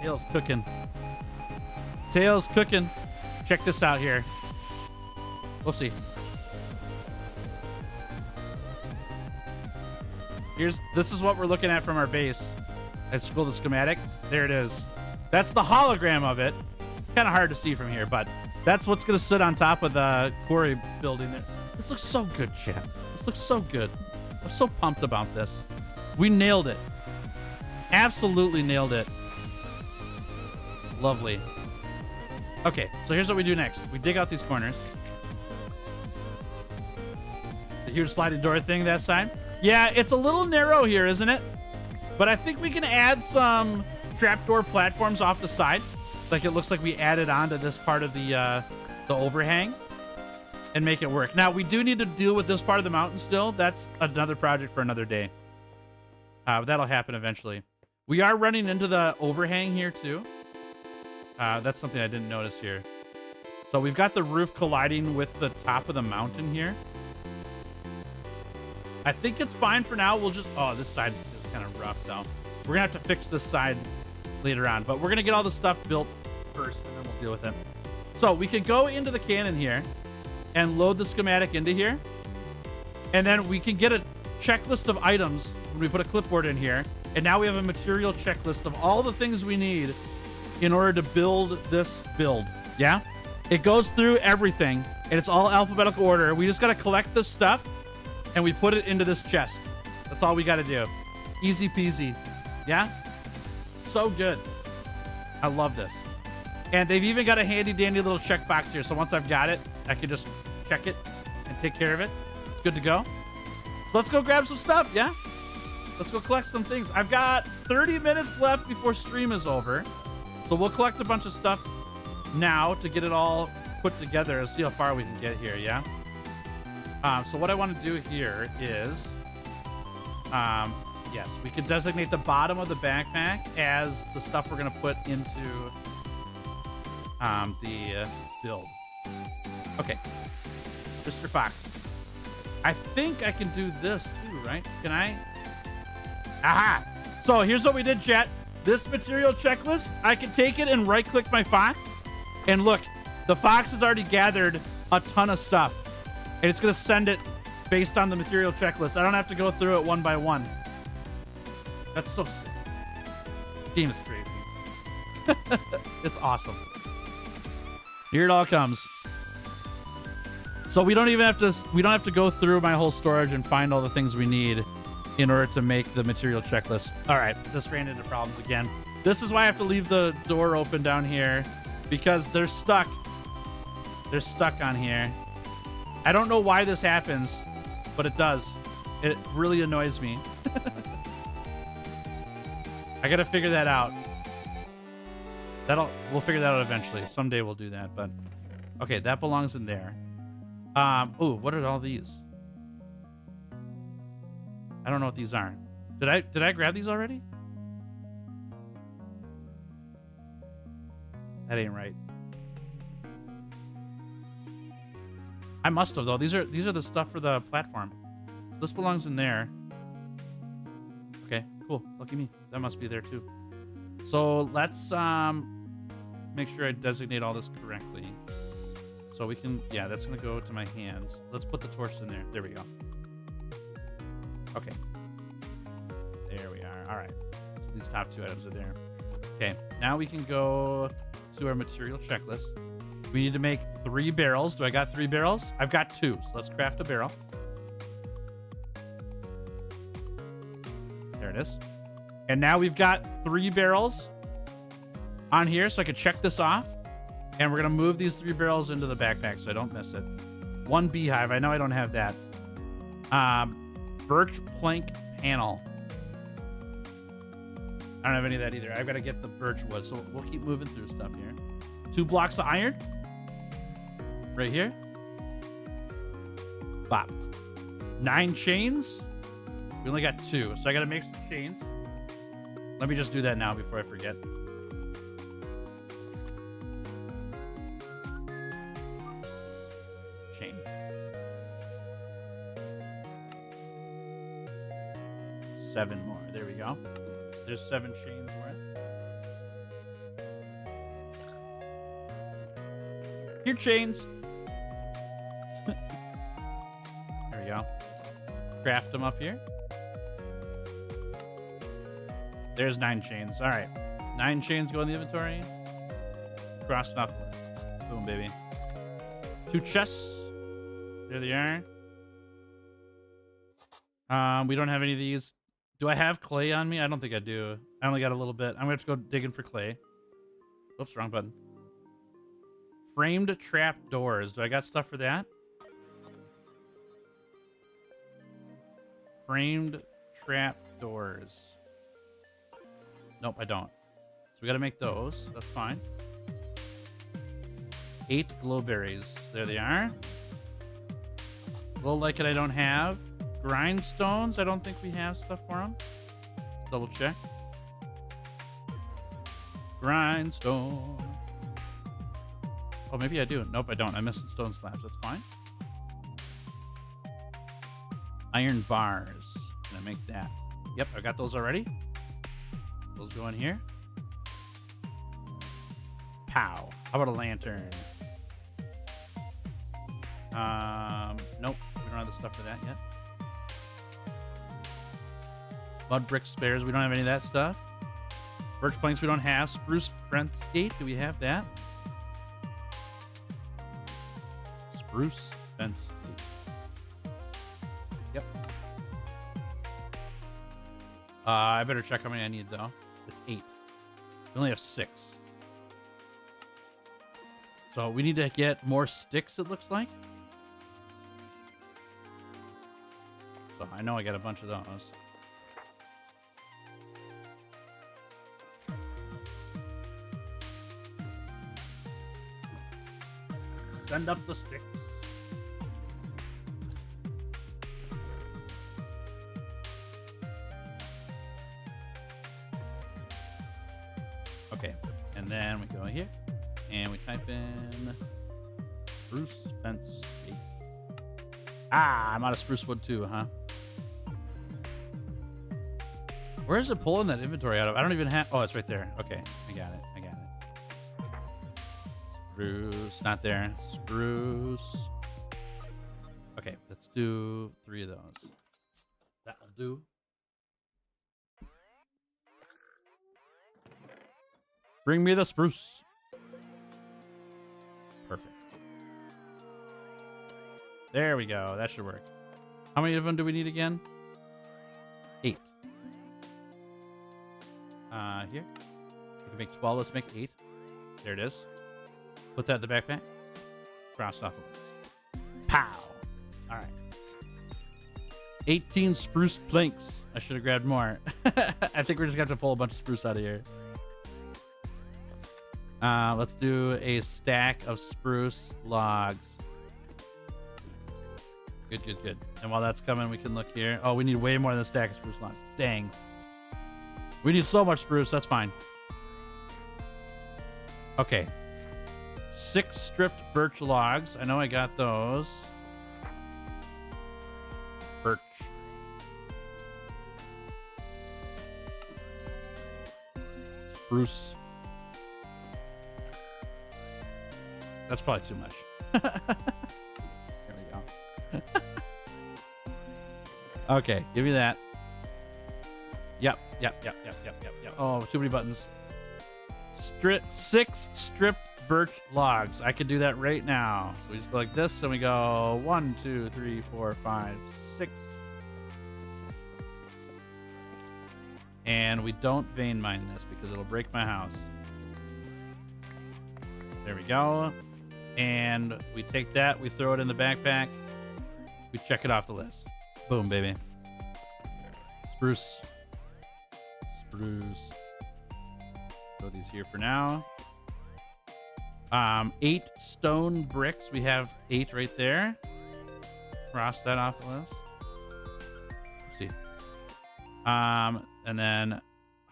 Tail's cooking. Tail's cooking. Check this out here. Whoopsie. This is what we're looking at from our base. Let's scroll the schematic. There it is. That's the hologram of it. Kind of hard to see from here, but that's what's going to sit on top of the quarry building there. This looks so good, chat. This looks so good. I'm so pumped about this. We nailed it. Absolutely nailed it. Lovely. Okay, so here's what we do next. We dig out these corners. The huge sliding door thing that side. Yeah, it's a little narrow here, isn't it? But I think we can add some trapdoor platforms off the side. Like it looks like we added onto this part of the overhang and make it work. Now, we do need to deal with this part of the mountain still. That's another project for another day. That'll happen eventually. We are running into the overhang here too. That's something I didn't notice here. So we've got the roof colliding with the top of the mountain here. I think it's fine for now. We'll just... Oh, this side is kind of rough, though. We're going to have to fix this side later on. But we're going to get all the stuff built first, and then we'll deal with it. So we can go into the cannon here and load the schematic into here. And then we can get a checklist of items when we put a clipboard in here. And now we have a material checklist of all the things we need in order to build this build. Yeah? It goes through everything, and it's all alphabetical order. We just got to collect this stuff, and we put it into this chest. That's all we got to do. Easy peasy. Yeah? So good. I love this. And they've even got a handy dandy little checkbox here. So once I've got it, I can just check it and take care of it. It's good to go. So let's go grab some stuff. Yeah? Let's go collect some things. I've got 30 minutes left before stream is over. So we'll collect a bunch of stuff now to get it all put together and see how far we can get here. Yeah? So what I want to do here is, yes, we can designate the bottom of the backpack as the stuff we're going to put into the build. Okay. Mr. Fox. I think I can do this too, right? Can I? Aha! So here's what we did, chat. This material checklist, I can take it and right-click my fox. And look, the fox has already gathered a ton of stuff. And it's going to send it based on the material checklist. I don't have to go through it one by one. That's so sick. Game is crazy. It's awesome. Here it all comes. So we don't have to go through my whole storage and find all the things we need in order to make the material checklist. All right, this ran into problems again. This is why I have to leave the door open down here, because they're stuck. They're stuck on here. I don't know why this happens, but it does. It really annoys me. I gotta figure that out. We'll figure that out eventually. Someday we'll do that, but okay, that belongs in there. Oh, what are all these? I don't know what these are. Did I grab these already? That ain't right. I must have though. These are the stuff for the platform. This belongs in there. Okay, cool. Lucky me. That must be there too. So let's make sure I designate all this correctly. So we can, yeah, that's gonna go to my hands. Let's put the torch in there. There we go. Okay. There we are. All right. So these top two items are there. Okay. Now we can go to our material checklist. We need to make 3 barrels. Do I got 3 barrels? I've got 2. So let's craft a barrel. There it is. And now we've got 3 barrels on here, so I can check this off. And we're going to move these 3 barrels into the backpack so I don't miss it. 1 beehive. I know I don't have that. Birch plank panel. I don't have any of that either. I've got to get the birch wood, so we'll keep moving through stuff here. 2 blocks of iron. Right here. Bop. 9 chains. We only got 2, so I got to make some chains. Let me just do that now before I forget. Chain. 7 more. There we go. There's 7 chains worth. Here, chains. There we go. Craft them up here. There's 9 chains. All right. 9 chains go in the inventory. Crossed off the list. Boom, baby. 2 chests. There they are. We don't have any of these. Do I have clay on me? I don't think I do. I only got a little bit. I'm going to have to go digging for clay. Oops, wrong button. Framed trap doors. Do I got stuff for that? Framed trap doors. Nope, I don't. So we got to make those. That's fine. 8 glowberries. There they are. Little like it I don't have. Grindstones. I don't think we have stuff for them. Double check. Grindstone. Oh, maybe I do. Nope, I don't. I missed the stone slabs. That's fine. Iron bars. Can I make that? Yep, I got those already. Those go in here. Pow. How about a lantern? Nope. We don't have the stuff for that yet. Mud brick spares. We don't have any of that stuff. Birch planks we don't have. Spruce fence gate. Do we have that? Spruce fence gate. Yep. I better check how many I need though. It's 8. We only have 6. So we need to get more sticks, it looks like. So I know I got a bunch of those. Send up the sticks. Okay, and then we go here, and we type in spruce fence gate. Ah, I'm out of spruce wood too, huh? Where is it pulling that inventory out of? I don't even have. Oh, it's right there. Okay, I got it. I got it. Spruce, not there. Spruce. Okay, let's do 3 of those. That'll do. Bring me the spruce. Perfect. There we go. That should work. How many of them do we need again? 8. Here. We can make 12. Let's make 8. There it is. Put that in the backpack. Cross off the list. Pow! All right. 18 spruce planks. I should have grabbed more. I think we're just going to have to pull a bunch of spruce out of here. Let's do a stack of spruce logs. Good, good, good. And while that's coming, we can look here. Oh, we need way more than a stack of spruce logs. Dang. We need so much spruce. That's fine. Okay. 6 stripped birch logs. I know I got those. Birch. Spruce. That's probably too much. There we go. Okay, give me that. Yep. Oh, too many buttons. 6 stripped birch logs. I could do that right now. So we just go like this, and we go 1, 2, 3, 4, 5, 6. And we don't vein mine this because it'll break my house. There we go. And we take that, we throw it in the backpack. We check it off the list. Boom, baby. Spruce. Throw these here for now. 8 stone bricks. We have 8 right there. Cross that off the list. Let's see. And then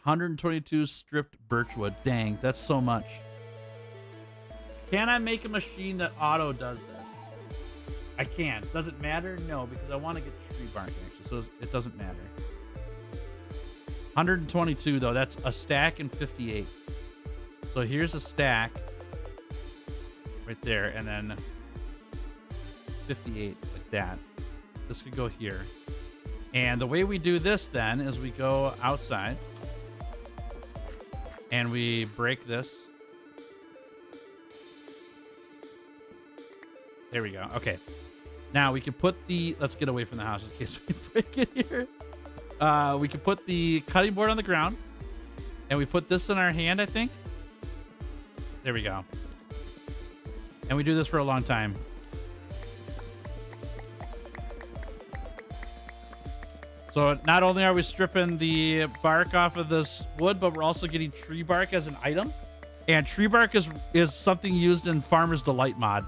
122 stripped birchwood. Dang, that's so much. Can I make a machine that auto does this? I can. Does it matter? No, because I want to get tree bark actually, so it doesn't matter. 122 though. That's a stack and 58. So here's a stack right there, and then 58 like that. This could go here. And the way we do this then is we go outside and we break this. There we go. Okay. Now we can put the, let's get away from the house in case we break it here. We can put the cutting board on the ground and we put this in our hand, I think. There we go. And we do this for a long time. So not only are we stripping the bark off of this wood, but we're also getting tree bark as an item. And tree bark is something used in Farmer's Delight mod.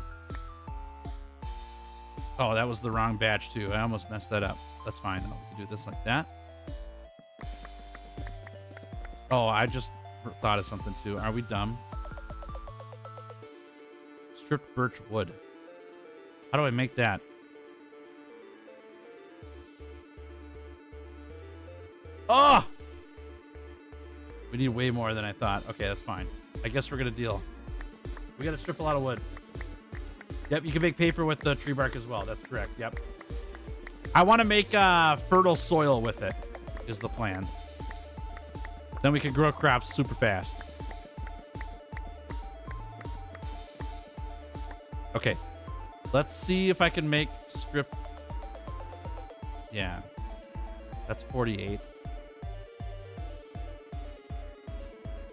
Oh, that was the wrong batch too. I almost messed that up. That's fine. We can do this like that. Oh, I just thought of something too. Are we dumb? Stripped birch wood. How do I make that? Oh! We need way more than I thought. Okay, that's fine. I guess we're gonna deal. We gotta strip a lot of wood. Yep, you can make paper with the tree bark as well. That's correct. Yep. I want to make fertile soil with it, is the plan. Then we can grow crops super fast. Okay. Let's see if I can make strip. Yeah. That's 48.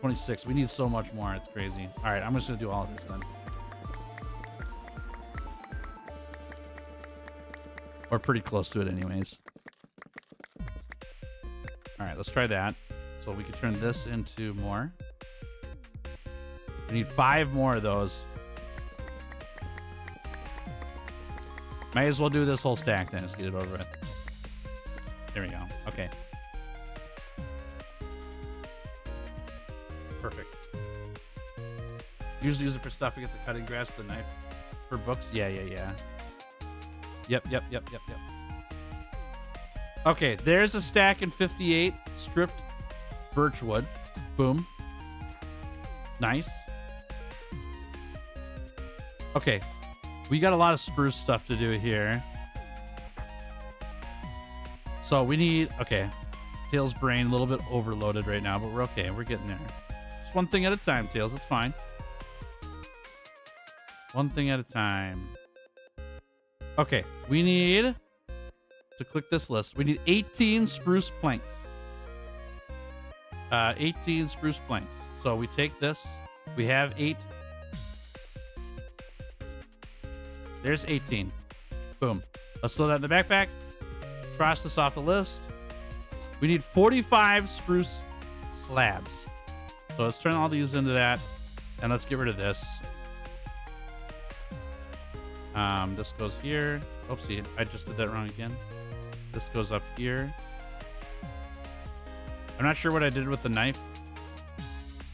26. We need so much more. It's crazy. All right, I'm just going to do all of this then. Or pretty close to it anyways. All right, let's try that. So we can turn this into more. We need 5 more of those. Might as well do this whole stack then. Let's get it over with. There we go. Okay. Perfect. Usually use it for stuff to get the cutting grass, the knife for books. Yeah. Yep. Okay, there's a stack in 58 stripped birchwood. Boom. Nice. Okay, we got a lot of spruce stuff to do here. So we need, okay, Tails' brain a little bit overloaded right now, but we're okay. We're getting there. Just one thing at a time, Tails. It's fine. One thing at a time. Okay, we need to click this list. We need 18 spruce planks. 18 spruce planks. So we take this. We have 8. There's 18. Boom. Let's throw that in the backpack. Cross this off the list. We need 45 spruce slabs. So let's turn all these into that. And let's get rid of this. This goes here. Oopsie, I just did that wrong again. This goes up here. I'm not sure what I did with the knife.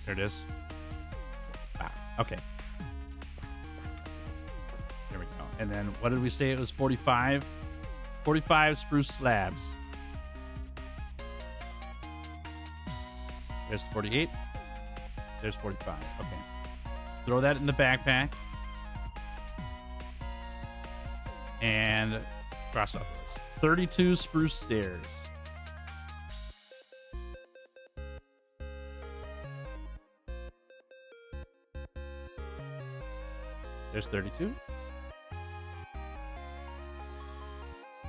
There it is. Ah, okay. There we go. And then what did we say it was? 45? 45 spruce slabs. There's 48. There's 45. Okay. Throw that in the backpack. And cross off those. 32 spruce stairs. There's 32.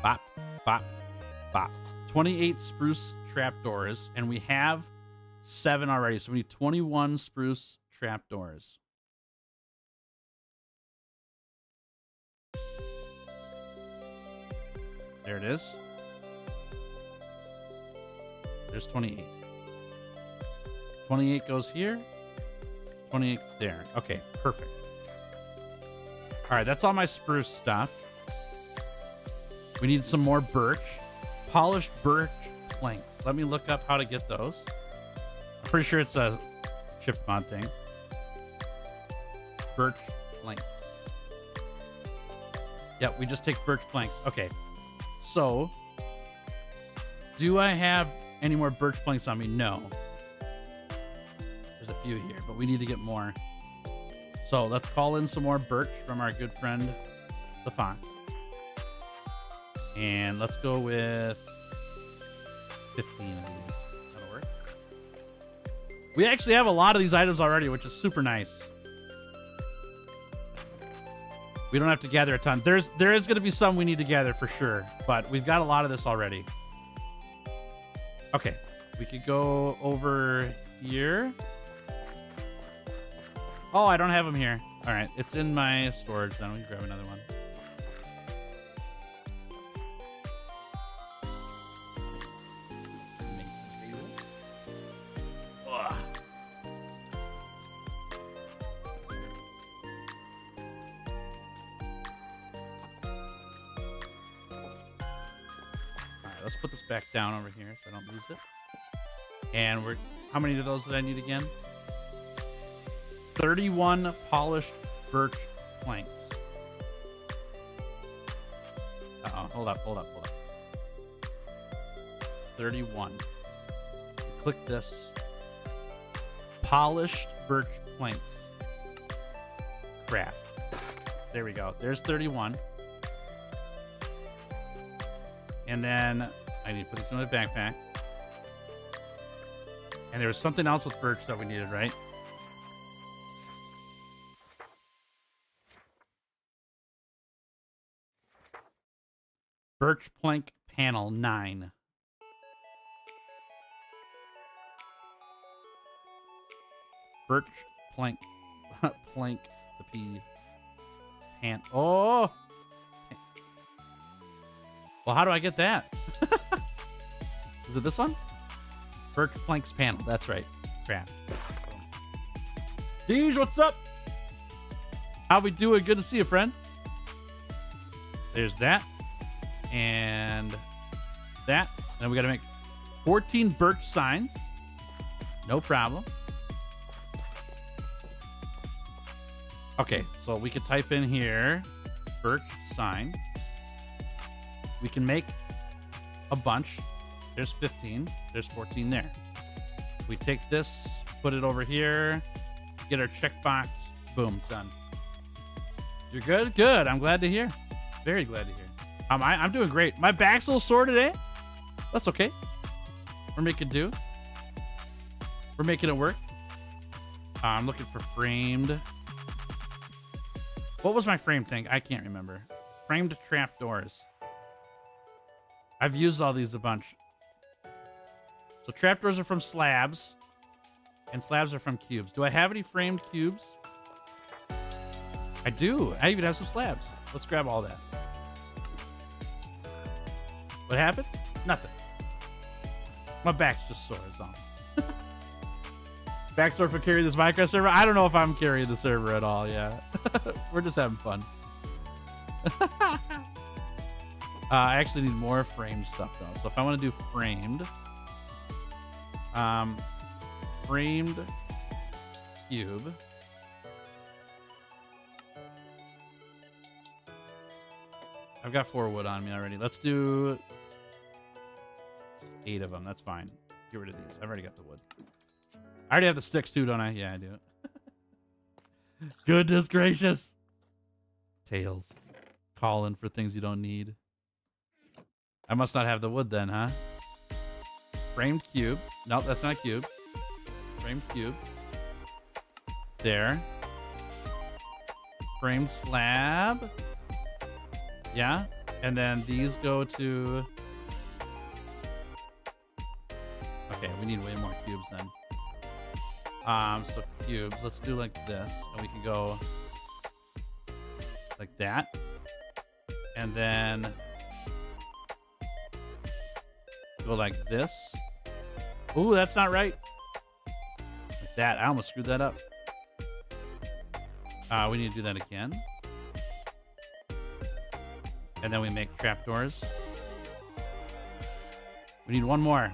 Bop, bop, bop. 28 spruce trapdoors, and we have 7 already, so we need 21 spruce trapdoors. There it is. There's 28. 28 goes here. 28 there. Okay, perfect. All right, that's all my spruce stuff. We need some more birch. Polished birch planks. Let me look up how to get those. I'm pretty sure it's a shift mod thing. Birch planks. Yep, we just take birch planks. Okay. So, do I have any more birch planks on me? No. There's a few here, but we need to get more. So, let's call in some more birch from our good friend, the fox. And let's go with 15 of these. That'll work. We actually have a lot of these items already, which is super nice. We don't have to gather a ton. There is going to be some we need to gather for sure, but we've got a lot of this already. Okay, we could go over here. Oh, I don't have them here. All right, it's in my storage. Then we can grab another one. Let's put this back down over here so I don't lose it. And how many of those did I need again? 31 polished birch planks. Uh-oh, hold up. 31. Click this. Polished birch planks. Craft. There we go. There's 31. And then I need to put this in my backpack. And there was something else with birch that we needed, right? Birch plank panel 9. Birch plank plank the P pan. Oh. Well, how do I get that? Is it this one? Birch planks panel. That's right. Craft. Deej, what's up? How we doing? Good to see you, friend. There's that. And that. Then we got to make 14 birch signs. No problem. Okay, so we could type in here birch sign. We can make a bunch. There's 15. There's 14 there. We take this, put it over here, get our checkbox. Boom, done. You're good? Good. I'm glad to hear. Very glad to hear. I'm doing great. My back's a little sore today. That's okay. We're making do. We're making it work. I'm looking for framed. What was my frame thing? I can't remember. Framed trapdoors. I've used all these a bunch. So trapdoors are from slabs, and slabs are from cubes. Do I have any framed cubes? I do. I even have some slabs. Let's grab all that. What happened? Nothing. My back's just sore. It's on. Back sore for carrying this Minecraft server? I don't know if I'm carrying the server at all. Yeah. We're just having fun. I actually need more framed stuff though. So if I want to do framed, framed cube. I've got 4 wood on me already. Let's do 8 of them. That's fine. Get rid of these. I've already got the wood. I already have the sticks too, don't I? Yeah, I do. Goodness gracious. Tails. Calling for things you don't need. I must not have the wood then, huh? Framed cube. Nope, that's not a cube. Framed cube. There. Framed slab. Yeah. And then these go to... Okay, we need way more cubes then. So cubes. Let's do like this. And we can go like that. And then go like this. Ooh, that's not right. Like that. I almost screwed that up. We need to do that again. And then we make trapdoors. We need one more.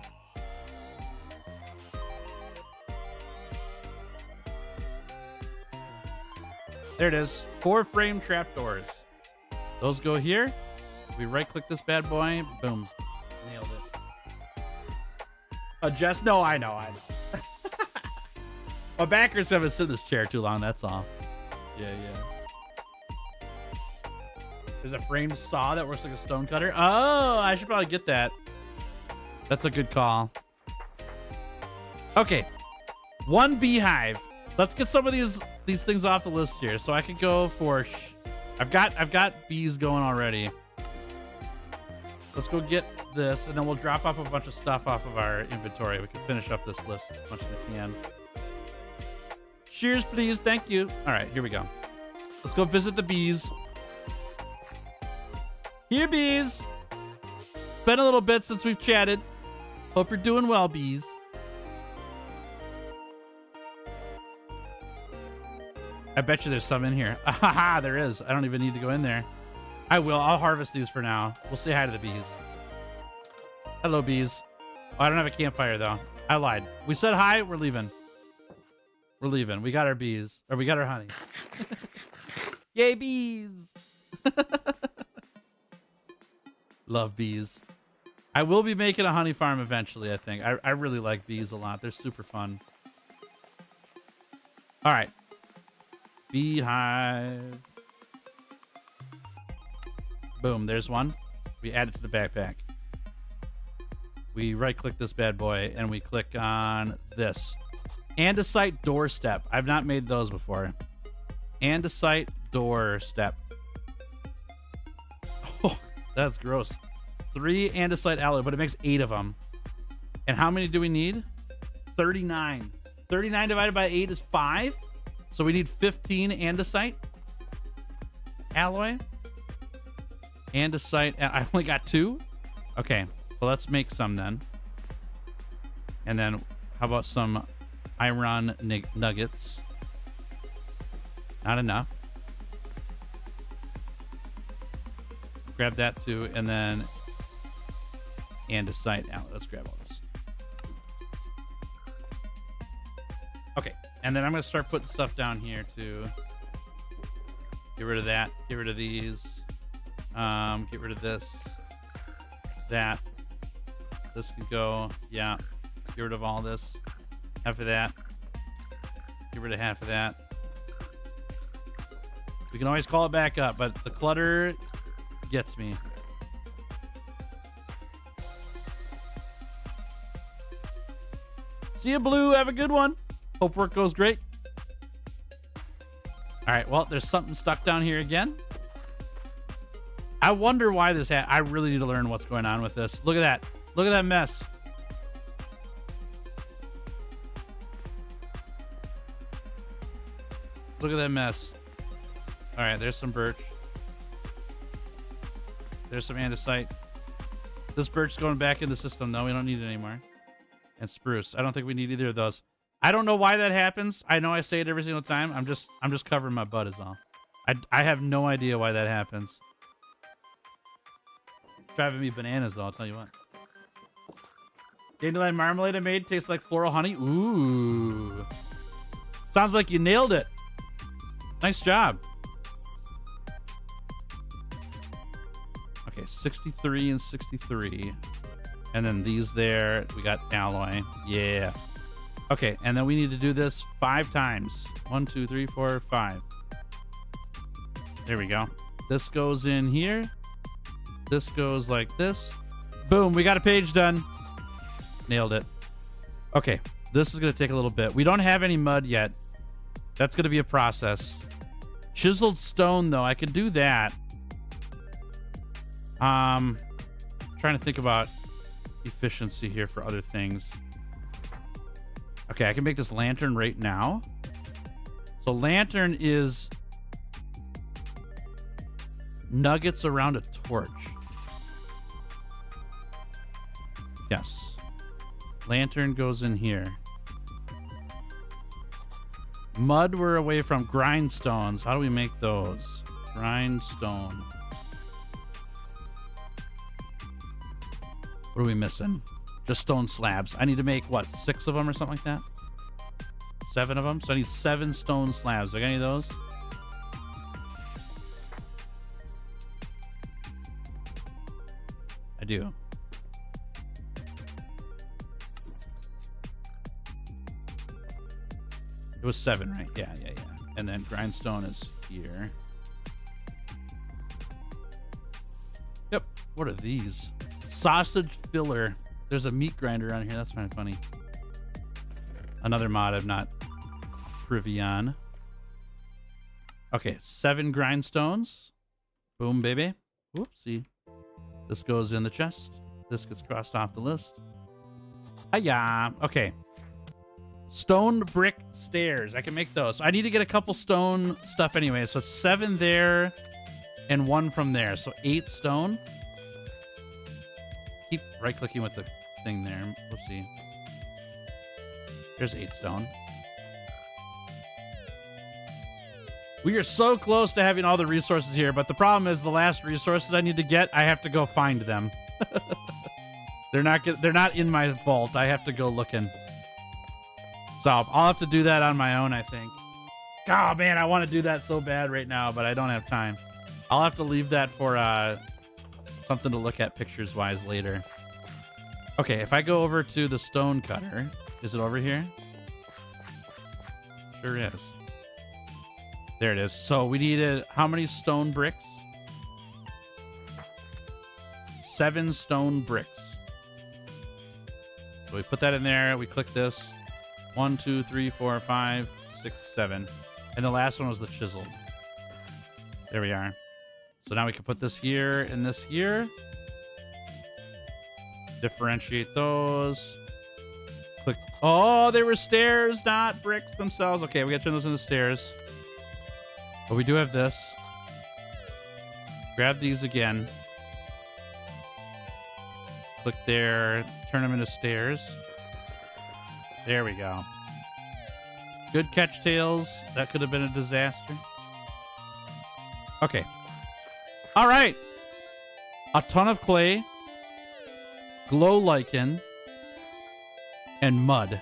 There it is. 4 frame trapdoors. Those go here. We right click this bad boy. Boom. Nailed it. Adjust. No, I know. My backers haven't sit in this chair too long. That's all. Yeah. There's a framed saw that works like a stone cutter. Oh, I should probably get that. That's a good call. Okay. 1 beehive. Let's get some of these things off the list here. So I could go for... I've got bees going already. Let's go get this, and then we'll drop off a bunch of stuff off of our inventory. We can finish up this list as much as we can. Cheers, please. Thank you. All right, here we go. Let's go visit the bees. Here, bees. It's been a little bit since we've chatted. Hope you're doing well, bees. I bet you there's some in here. Ahaha, there is. I don't even need to go in there. I will. I'll harvest these for now. We'll say hi to the bees. Hello, bees. Oh, I don't have a campfire, though. I lied. We said hi. We're leaving. We're leaving. We got our bees. Or we got our honey. Yay, bees. Love bees. I will be making a honey farm eventually, I think. I really like bees a lot. They're super fun. All right. Beehive. Boom, there's one. We add it to the backpack. We right click this bad boy and we click on this. Andesite doorstep. I've not made those before. Andesite doorstep. Oh, that's gross. 3 andesite alloy, but it makes 8 of them. And how many do we need? 39. 39 divided by 8 is 5. So we need 15 andesite alloy. Andesite. I only got 2. Okay. Well, let's make some then. And then how about some iron nuggets? Not enough. Grab that too. And then andesite alloy. Let's grab all this. Okay. And then I'm going to start putting stuff down here to get rid of that. Get rid of these. Get rid of this. That. This can go. Yeah. Get rid of all this. Half of that. Get rid of half of that. We can always call it back up, but the clutter gets me. See you, Blue. Have a good one. Hope work goes great. All right. Well, there's something stuck down here again. I wonder why this I really need to learn what's going on with this. Look at that. Look at that mess. Look at that mess. All right, there's some birch. There's some andesite. This birch's going back in the system, though. We don't need it anymore. And spruce. I don't think we need either of those. I don't know why that happens. I know I say it every single time. I'm just covering my butt is all. I have no idea why that happens. Driving me bananas, though, I'll tell you what. Dandelion marmalade I made tastes like floral honey. Ooh. Sounds like you nailed it. Nice job. Okay, 63 and 63. And then these there, we got alloy. Yeah. Okay, and then we need to do this 5 times. 1, 2, 3, 4, 5. There we go. This goes in here. This goes like this. Boom, we got a page done. Nailed it. Okay, this is going to take a little bit. We don't have any mud yet. That's going to be a process. Chiseled stone, though, I can do that. Trying to think about efficiency here for other things. Okay, I can make this lantern right now. So lantern is nuggets around a torch. Yes. Lantern goes in here. Mud we're away from. Grindstones. How do we make those? Grindstone. What are we missing? Just stone slabs. I need to make, what, 6 of them or something like that? 7 of them? So I need 7 stone slabs. Do I got any of those? I do. It was 7, right? Yeah. And then grindstone is here. Yep. What are these? Sausage filler. There's a meat grinder on here. That's kind of funny. Another mod I'm not privy on. Okay, 7 grindstones. Boom, baby. Whoopsie. This goes in the chest. This gets crossed off the list. Hiya. Okay. Stone brick stairs. I can make those. So I need to get a couple stone stuff anyway. So it's 7 there and 1 from there. So 8 stone. Keep right-clicking with the thing there. Whoopsie. There's 8 stone. We are so close to having all the resources here, but the problem is the last resources I need to get, I have to go find them. They're not in my vault. I have to go looking. So I'll have to do that on my own, I think. Oh, man, I want to do that so bad right now, but I don't have time. I'll have to leave that for something to look at pictures-wise later. Okay, if I go over to the stone cutter, is it over here? Sure is. There it is. So we needed how many stone bricks? 7 stone bricks. So we put that in there. We click this. 1, 2, 3, 4, 5, 6, 7. And the last one was the chiseled. There we are. So now we can put this here and this here. Differentiate those. Click. Oh, they were stairs, not bricks themselves. Okay, we got to turn those into stairs. But we do have this. Grab these again. Click there. Turn them into stairs. There we go. Good catch, Tails. That could have been a disaster. Okay. All right. A ton of clay, glow lichen, and mud.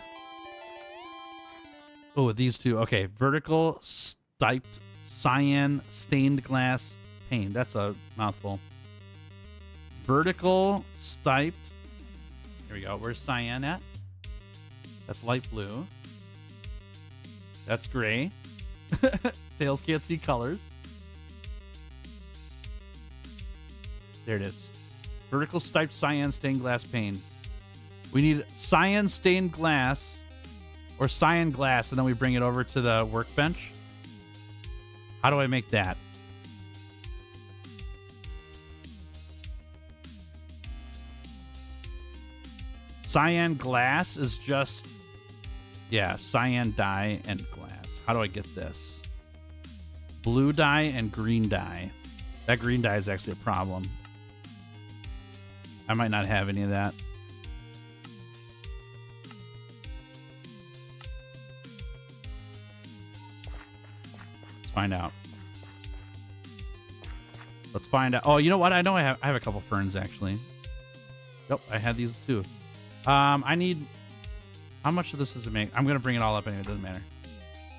Oh, these two. Okay. Vertical stiped cyan stained glass pane. That's a mouthful. Vertical stiped. Here we go. Where's cyan at? That's light blue. That's gray. Tails can't see colors. There it is. Vertical stiped cyan stained glass pane. We need cyan stained glass or cyan glass, and then we bring it over to the workbench. How do I make that? Cyan glass is just, yeah, cyan dye and glass. How do I get this? Blue dye and green dye. That green dye is actually a problem. I might not have any of that. Let's find out. Let's find out. Oh, you know what? I know I have a couple ferns actually. Yep, I had these too. I need, how much of this does it make? I'm gonna bring it all up anyway, it doesn't matter.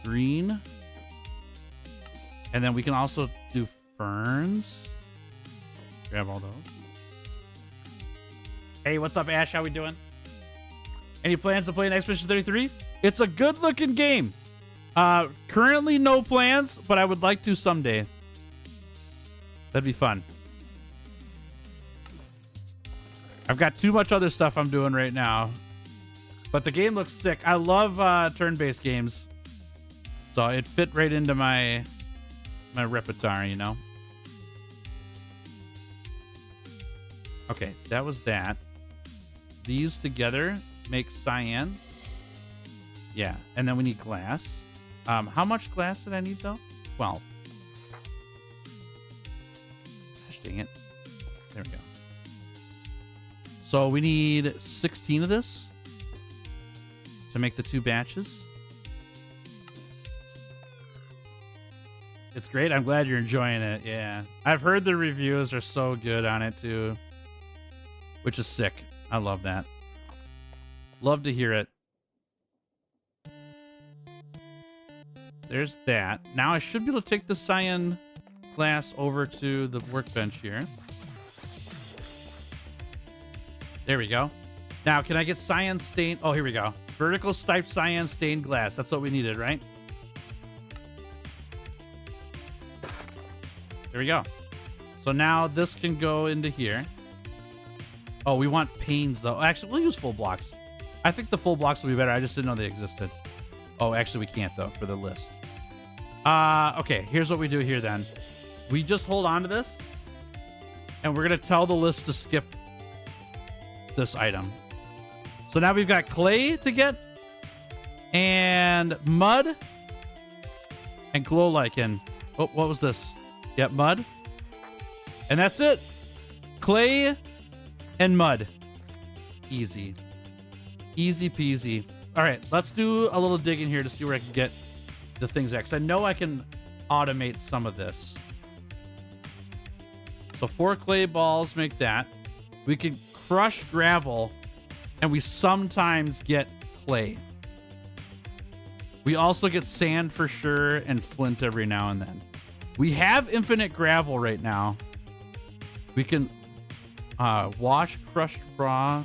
Green. And then we can also do ferns. Grab all those. Hey, what's up, Ash? How we doing? Any plans to play an Expedition 33? It's a good looking game. Currently no plans, but I would like to someday. That'd be fun. I've got too much other stuff I'm doing right now. But the game looks sick. I love turn-based games. So it fit right into my repertoire, you know? Okay, that was that. These together make cyan. Yeah, and then we need glass. How much glass did I need, though? 12. Gosh dang it. There we go. So we need 16 of this to make the 2 batches. It's great. I'm glad you're enjoying it. Yeah. I've heard the reviews are so good on it, too. Which is sick. I love that. Love to hear it. There's that. Now I should be able to take the cyan glass over to the workbench here. There we go. Now, can I get cyan stained? Oh, here we go. Vertical striped cyan stained glass. That's what we needed, right? There we go. So now this can go into here. Oh, we want panes, though. Actually, we'll use full blocks. I think the full blocks will be better. I just didn't know they existed. Oh, actually, we can't, though, for the list. Okay, here's what we do here, then. We just hold on to this, and we're going to tell the list to skip this item. So now we've got clay to get, and mud, and glow lichen. Oh, what was this? Yep, mud. And that's it. Clay and mud. Easy. Easy peasy. All right, let's do a little digging here to see where I can get the things at, because I know I can automate some of this. So 4 clay balls make that. We can crush gravel, and we sometimes get clay. We also get sand for sure, and flint every now and then. We have infinite gravel right now. We can wash crushed raw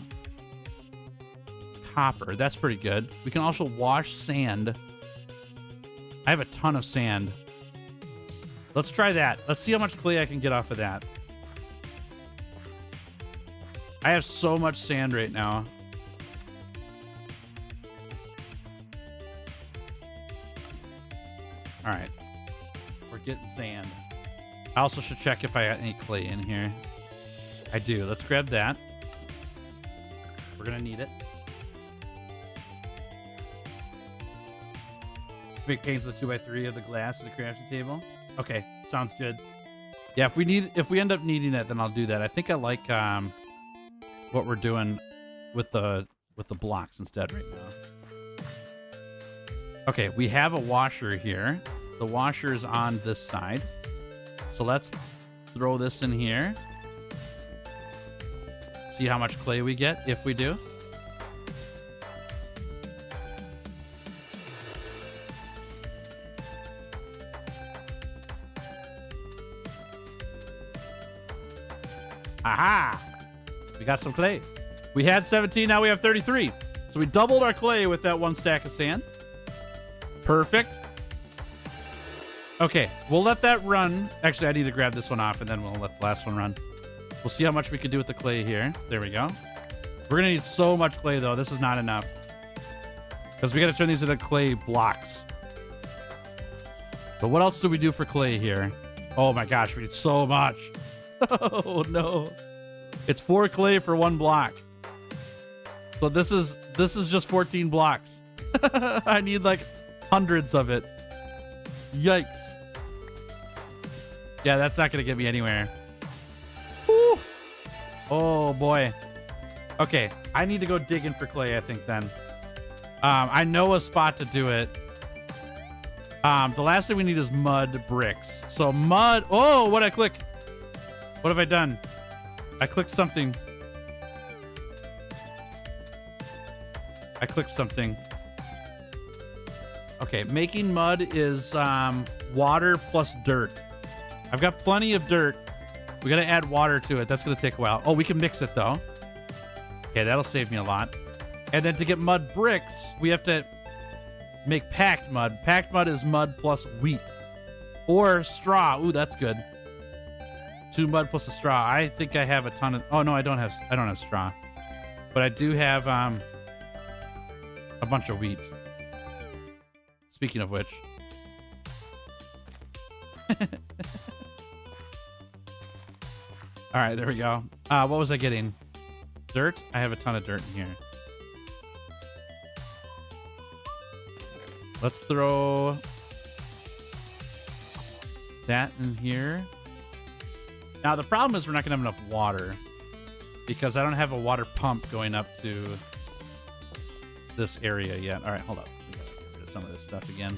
copper. That's pretty good. We can also wash sand. I have a ton of sand. Let's try that. Let's see how much clay I can get off of that. I have so much sand right now. All right. We're getting sand. I also should check if I got any clay in here. I do. Let's grab that. We're going to need it. Make panes with the 2x3 of the glass of the crafting table. Okay, sounds good. Yeah, if we end up needing it, then I'll do that. I think I like what we're doing with the blocks instead right now. Okay, we have a washer here. The washer is on this side. So let's throw this in here. See how much clay we get if we do. Aha! We got some clay. We had 17, now we have 33. So we doubled our clay with that 1 stack of sand. Perfect. Okay, we'll let that run. Actually, I need to grab this one off, and then we'll let the last one run. We'll see how much we can do with the clay here. There we go. We're going to need so much clay, though. This is not enough. Because we got to turn these into clay blocks. So what else do we do for clay here? Oh, my gosh, we need so much. Oh, no. It's 4 clay for 1 block. So So this is just 14 blocks. I need like hundreds of it. Yikes. Yeah, that's not gonna get me anywhere. Woo. Oh boy. Okay, I need to go digging for clay, I think then. I know a spot to do it. The last thing we need is mud bricks. So mud. Oh, what'd I click? What have I done? I clicked something. Okay, making mud is water plus dirt. I've got plenty of dirt. We got to add water to it. That's going to take a while. Oh, we can mix it though. Okay, that'll save me a lot. And then to get mud bricks, we have to make packed mud. Packed mud is mud plus wheat or straw. Ooh, that's good. 2 mud plus a straw. I think I have a ton of. Oh no, I don't have straw, but I do have a bunch of wheat. Speaking of which. All right, there we go. What was I getting? Dirt? I have a ton of dirt in here. Let's throw that in here. Now, the problem is we're not going to have enough water because I don't have a water pump going up to this area yet. All right, hold up. We got to get rid of some of this stuff again.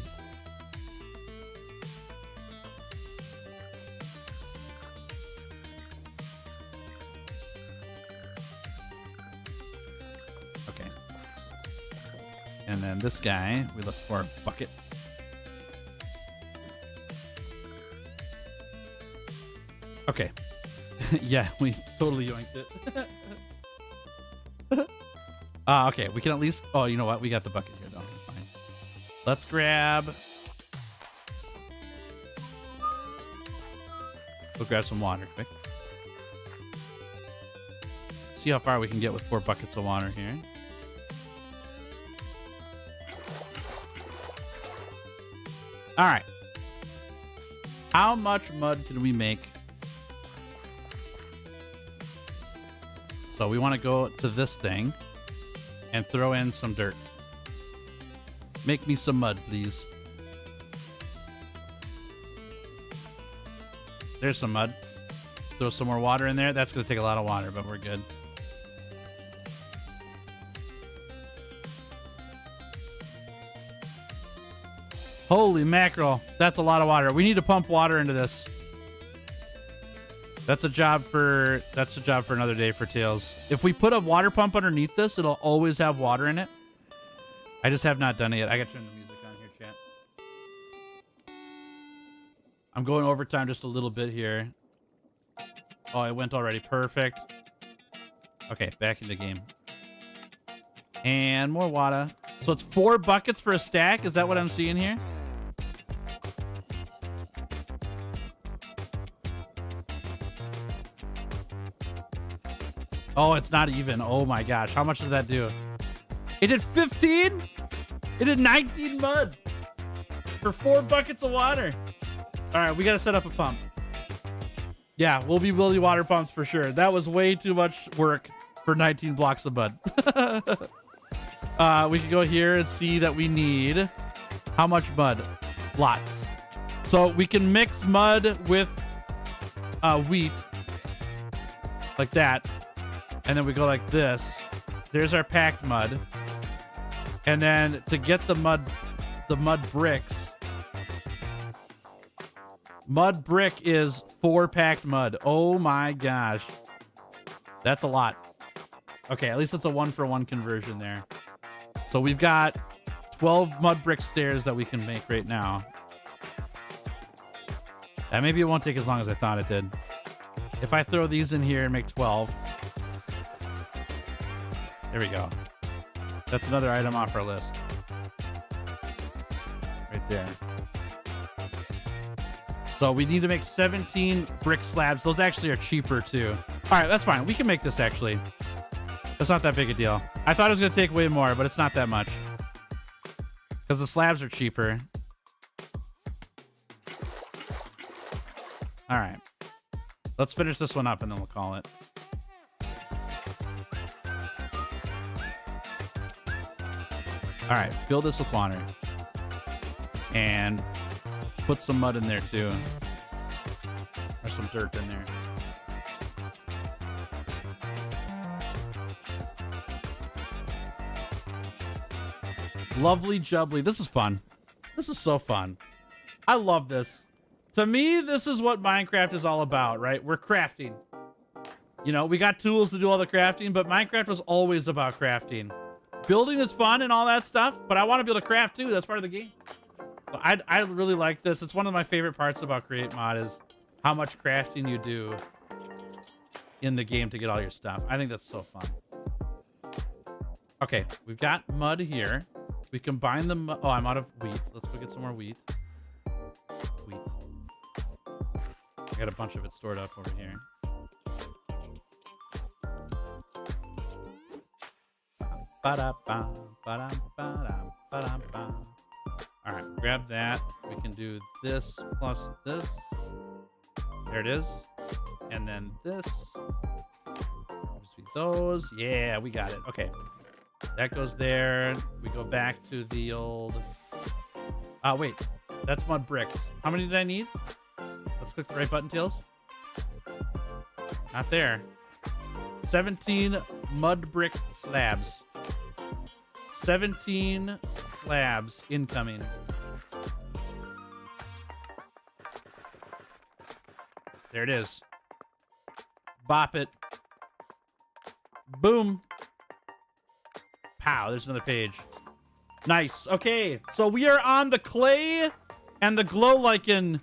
Okay. And then this guy, we look for a bucket. Okay. Yeah, we totally yoinked it. Okay, we can at least... Oh, you know what? We got the bucket here, though. Fine. Let's grab... We'll grab some water quick. See how far we can get with 4 buckets of water here. All right. How much mud can we make? So we want to go to this thing and throw in some dirt. Make me some mud, please. There's some mud. Throw some more water in there. That's going to take a lot of water, but we're good. Holy mackerel. That's a lot of water. We need to pump water into this. That's a job for another day for Tails. If we put a water pump underneath this, it'll always have water in it. I just have not done it yet. I got to turn the music on here, chat. I'm going overtime just a little bit here. Oh, it went already. Perfect. Okay, back in the game. And more water. So it's 4 buckets for a stack. Is that what I'm seeing here? Oh, it's not even. Oh my gosh. How much did that do? It did 15? It did 19 mud for 4 buckets of water. All right, we got to set up a pump. Yeah, we'll be building water pumps for sure. That was way too much work for 19 blocks of mud. We can go here and see that we need how much mud? Lots. So we can mix mud with wheat like that. And then we go like this. There's our packed mud. And then to get the mud bricks. Mud brick is 4 packed mud. Oh my gosh. That's a lot. Okay, at least it's a 1-for-1 conversion there. So we've got 12 mud brick stairs that we can make right now. And maybe it won't take as long as I thought it did. If I throw these in here and make 12. There we go. That's another item off our list. Right there. So we need to make 17 brick slabs. Those actually are cheaper too. All right, that's fine. We can make this actually. That's not that big a deal. I thought it was going to take way more, but it's not that much. Because the slabs are cheaper. All right. Let's finish this one up and then we'll call it. All right, fill this with water. And put some mud in there too. Or some dirt in there. Lovely jubbly. This is fun. This is so fun. I love this. To me, this is what Minecraft is all about, right? We're crafting. You know, we got tools to do all the crafting, but Minecraft was always about crafting. Building is fun and all that stuff, but I want to be able to craft too. That's part of the game. So I really like this. It's one of my favorite parts about Create Mod is how much crafting you do in the game to get all your stuff. I think that's so fun. Okay, we've got mud here. We combine the oh, I'm out of wheat. Let's go get some more wheat. Wheat. I got a bunch of it stored up over here. All right, grab that. We can do this plus this. There it is. And then this. Those. Yeah, we got it. Okay. That goes there. We go back to the old... wait. That's mud bricks. How many did I need? Let's click the right button, Tails. Not there. 17 mud brick slabs. 17 slabs incoming. There it is. Bop it. Boom. Pow, there's another page. Nice. Okay, so we are on the clay and the glow lichen,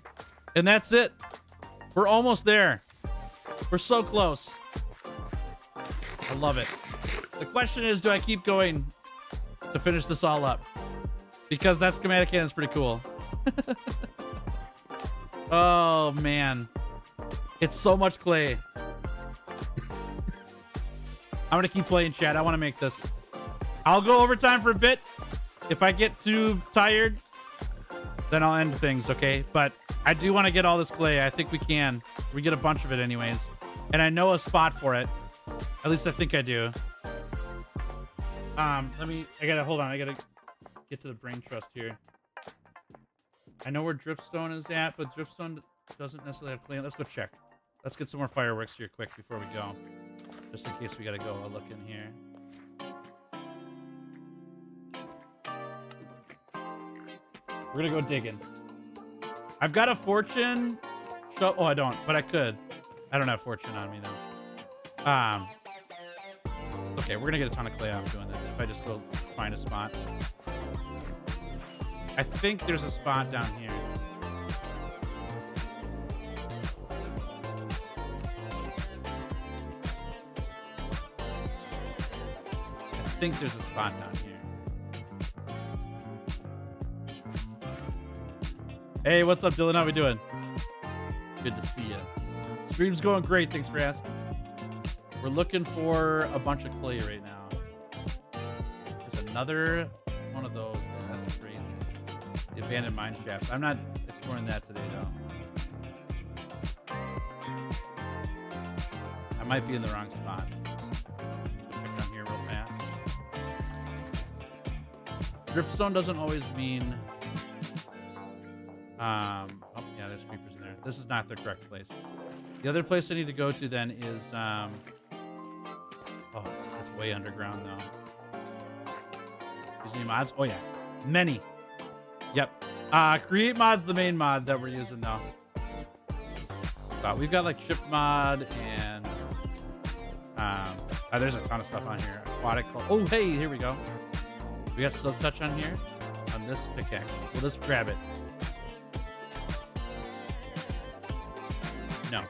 and that's it. We're almost there. We're so close. I love it. The question is, do I keep going to finish this all up? Because that schematic cannon is pretty cool. Oh, man. It's so much clay. I'm going to keep playing, chat. I want to make this. I'll go overtime for a bit. If I get too tired, then I'll end things, okay? But I do want to get all this clay. I think we can. We get a bunch of it anyways. And I know a spot for it. At least I think I do. I gotta, hold on. I gotta get to the brain trust here. I know where dripstone is at, but dripstone doesn't necessarily have clay. Let's go check. Let's get some more fireworks here quick before we go. Just in case we gotta go look in here. We're gonna go digging. I've got a fortune. Oh, I don't, but I could. I don't have fortune on me though. Okay, we're gonna get a ton of clay out doing this. If I just go find a spot. I think there's a spot down here. I think there's a spot down here. Hey, what's up, Dylan? How we doing? Good to see you. Stream's going great. Thanks for asking. We're looking for a bunch of clay right now. There's another one of those there. That's crazy. The abandoned mine shafts. I'm not exploring that today, though. I might be in the wrong spot. Check down here real fast. Dripstone doesn't always mean... oh, yeah, there's creepers in there. This is not the correct place. The other place I need to go to then is... oh, it's way underground, though. Use any mods? Oh, yeah. Many. Yep. Create mod's the main mod that we're using, though. We've got, like, chip mod and... there's a ton of stuff on here. Aquatic... Oh, hey, here we go. We got silk touch on here. On this pickaxe. We'll just grab it. No.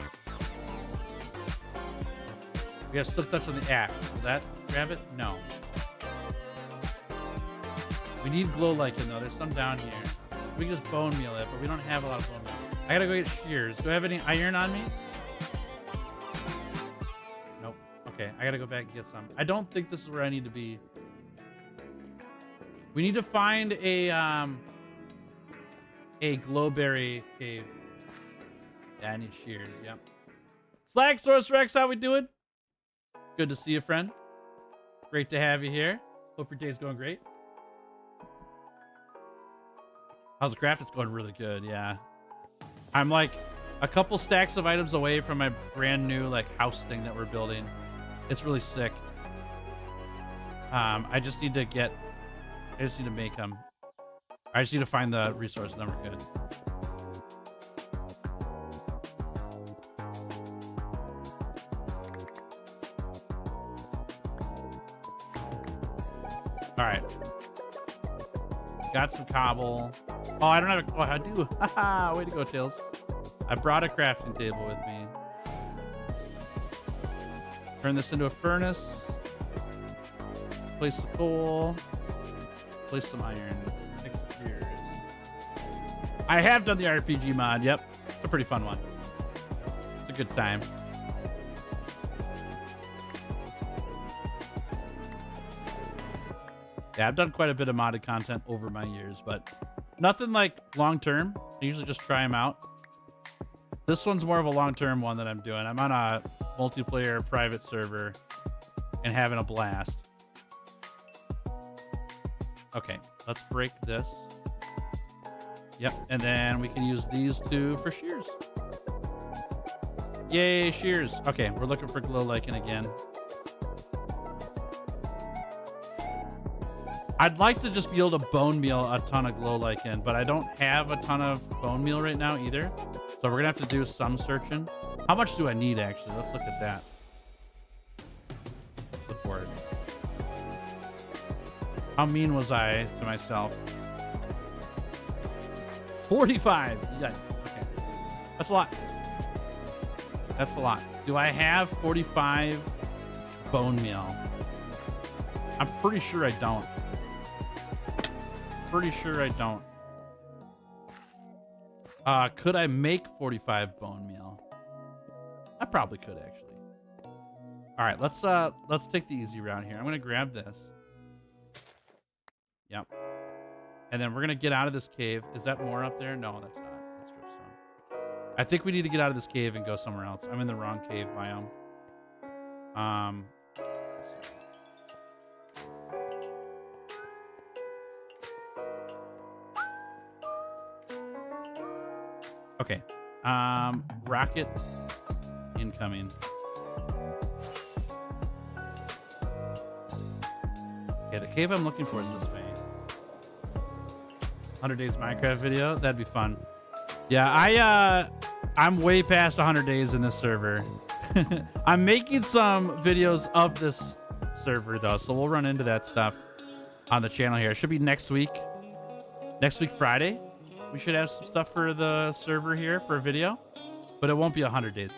We have silk touch on the axe. Will that grab it? No. We need glow lichen though. There's some down here. We can just bone meal it, but we don't have a lot of bone meal. I gotta go get shears. Do I have any iron on me? Nope. Okay, I gotta go back and get some. I don't think this is where I need to be. We need to find a glowberry cave. Yeah, I need shears, yep. Slag Source Rex, how we doing? Good to see you, friend. Great to have you here. Hope your day's going great. How's the craft? It's going really good. Yeah. I'm like a couple stacks of items away from my brand new like house thing that we're building. It's really sick. I just need to make them. I just need to find the resource and then we're good. All right. Got some cobble. Oh, I don't have a... Oh, I do. Haha, way to go, Tails. I brought a crafting table with me. Turn this into a furnace. Place some coal. Place some iron. Make some shears. I have done the RPG mod. Yep. It's a pretty fun one. It's a good time. Yeah, I've done quite a bit of modded content over my years, but nothing like long-term. I usually just try them out. This one's more of a long-term one that I'm doing. I'm on a multiplayer private server and having a blast. Okay, let's break this. Yep, and then we can use these two for shears. Yay, shears. Okay, we're looking for glow lichen again. I'd like to just be able to bone meal a ton of glow lichen, but I don't have a ton of bone meal right now either. So we're gonna have to do some searching. How much do I need actually? Let's look at that. Look for it. How mean was I to myself? 45. Yeah. Okay. That's a lot. That's a lot. Do I have 45 bone meal? I'm pretty sure I don't. Pretty sure I don't. Could I make 45 bone meal? I probably could actually. All right, let's take the easy route here. I'm gonna grab this. Yep. And then we're gonna get out of this cave. Is that more up there? No, that's not. That's dripstone. I think we need to get out of this cave and go somewhere else. I'm in the wrong cave biome. Okay. Rocket incoming. Okay, the cave I'm looking for is this way. 100 days Minecraft video. That'd be fun. Yeah, I'm way past 100 days in this server. I'm making some videos of this server though, so we'll run into that stuff on the channel here. It should be next week. Next week, Friday. We should have some stuff for the server here for a video, but it won't be 100 days.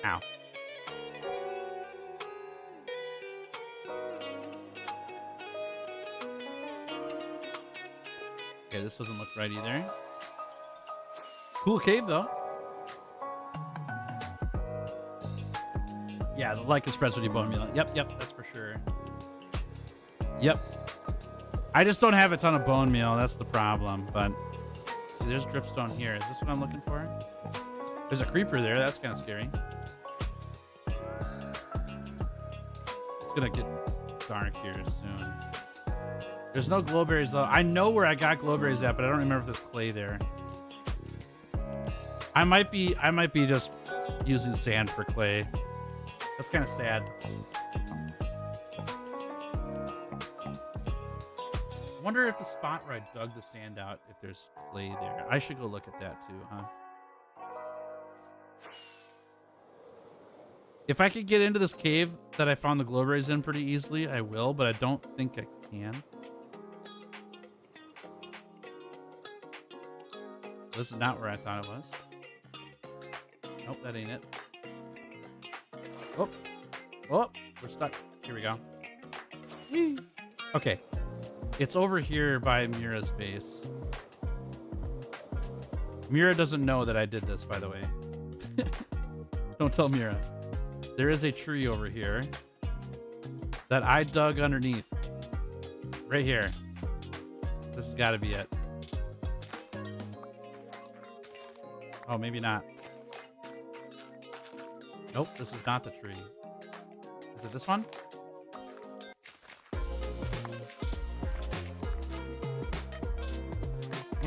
Ow. Okay, this doesn't look right either. Cool cave though. Yeah, the lichen spreads with your bone meal. Yep, that's for sure. Yep. I just don't have a ton of bone meal. That's the problem. But see, there's dripstone here. Is this what I'm looking for? There's a creeper there. That's kind of scary. It's gonna get dark here soon. There's no glowberries though. I know where I got glowberries at, but I don't remember if there's clay there. I might be just using sand for clay. That's kind of sad. I wonder if the spot where I dug the sand out, if there's clay there. I should go look at that too, huh? If I could get into this cave that I found the glowberries in pretty easily, I will, but I don't think I can. This is not where I thought it was. Nope, that ain't it. Oh, we're stuck. Here we go. Whee. Okay. It's over here by Mira's base. Mira doesn't know that I did this, by the way. Don't tell Mira. There is a tree over here that I dug underneath. Right here. This has got to be it. Oh, maybe not. Nope, this is not the tree. Is it this one?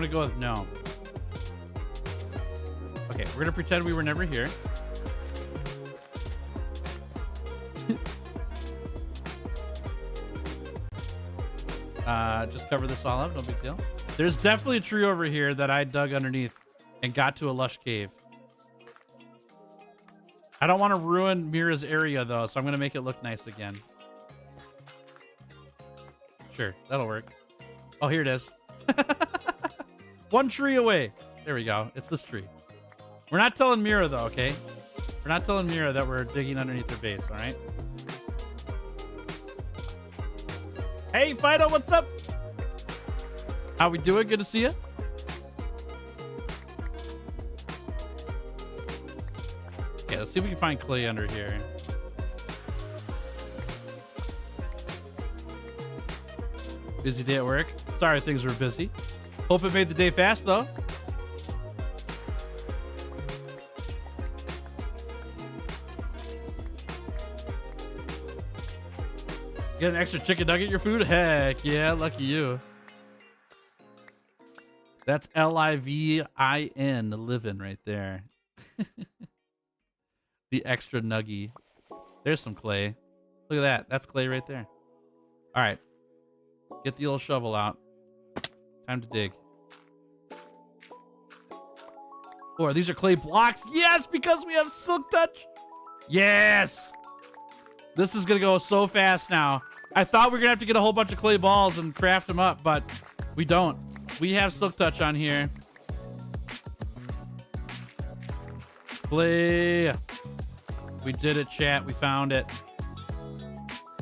gonna go with no. Okay, we're gonna pretend we were never here. Just cover this all up, no big deal. There's definitely a tree over here that I dug underneath and got to a lush cave. I don't want to ruin Mira's area though, so I'm gonna make it look nice again. Sure, that'll work. Oh, here it is. One tree away. There we go. It's this tree. We're not telling Mira though, okay? We're not telling Mira that we're digging underneath her base, all right? Hey, Fido, what's up? How we doing? Good to see you. Okay, let's see if we can find clay under here. Busy day at work. Sorry things were busy. Hope it made the day fast, though. Get an extra chicken nugget in your food? Heck yeah, lucky you. That's L-I-V-I-N, living right there. The extra nuggy. There's some clay. Look at that. That's clay right there. All right. Get the old shovel out. Time to dig. Or these are clay blocks. Yes, because we have silk touch. Yes. This is going to go so fast now. I thought we were going to have to get a whole bunch of clay balls and craft them up, but we don't. We have silk touch on here. Clay. We did it, chat. We found it.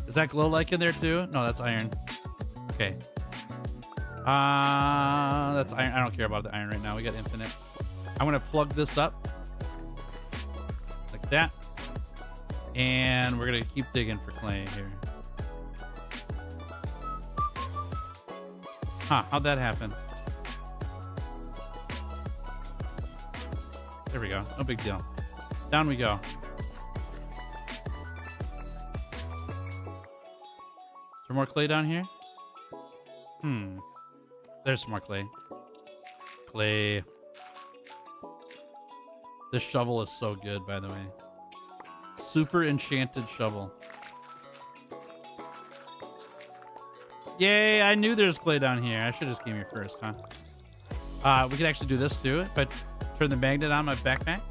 Is that glow like in there too? No, that's iron. Okay. That's iron. I don't care about the iron right now. We got infinite. I'm going to plug this up. Like that. And we're going to keep digging for clay here. Huh, how'd that happen? There we go. No big deal. Down we go. Is there more clay down here? There's some more clay. Clay. This shovel is so good, by the way. Super enchanted shovel. Yay, I knew there's clay down here. I should have just came here first, huh? We can actually do this too. If I turn the magnet on my backpack.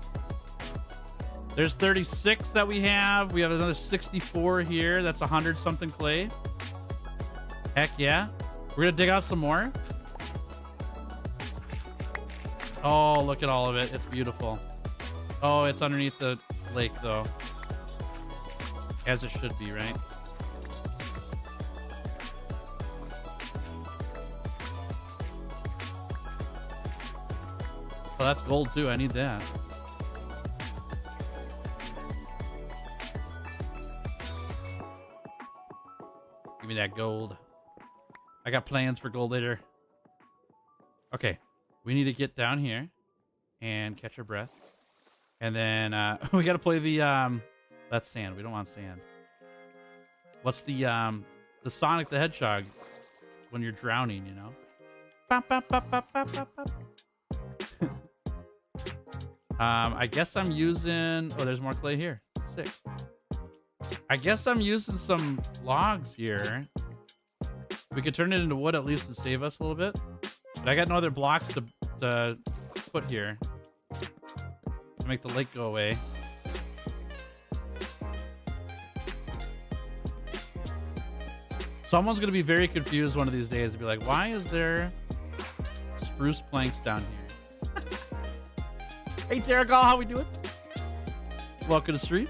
There's 36 that we have. We have another 64 here. That's 100 something clay. Heck yeah. We're gonna dig out some more. Oh, look at all of it. It's beautiful. Oh, it's underneath the lake though. As it should be, right? Oh, that's gold too. I need that. Give me that gold. I got plans for gold later. Okay. We need to get down here and catch our breath. And then we got to play the that's sand. We don't want sand. What's the Sonic the Hedgehog when you're drowning, you know? Bop, bop, bop, bop, bop, bop, bop. I guess I'm using... Oh, there's more clay here. Sick. I guess I'm using some logs here. We could turn it into wood at least to save us a little bit. But I got no other blocks to put here to make the lake go away. Someone's going to be very confused one of these days and be like, why is there spruce planks down here? Hey, Terragal, how we doing? Welcome to the stream.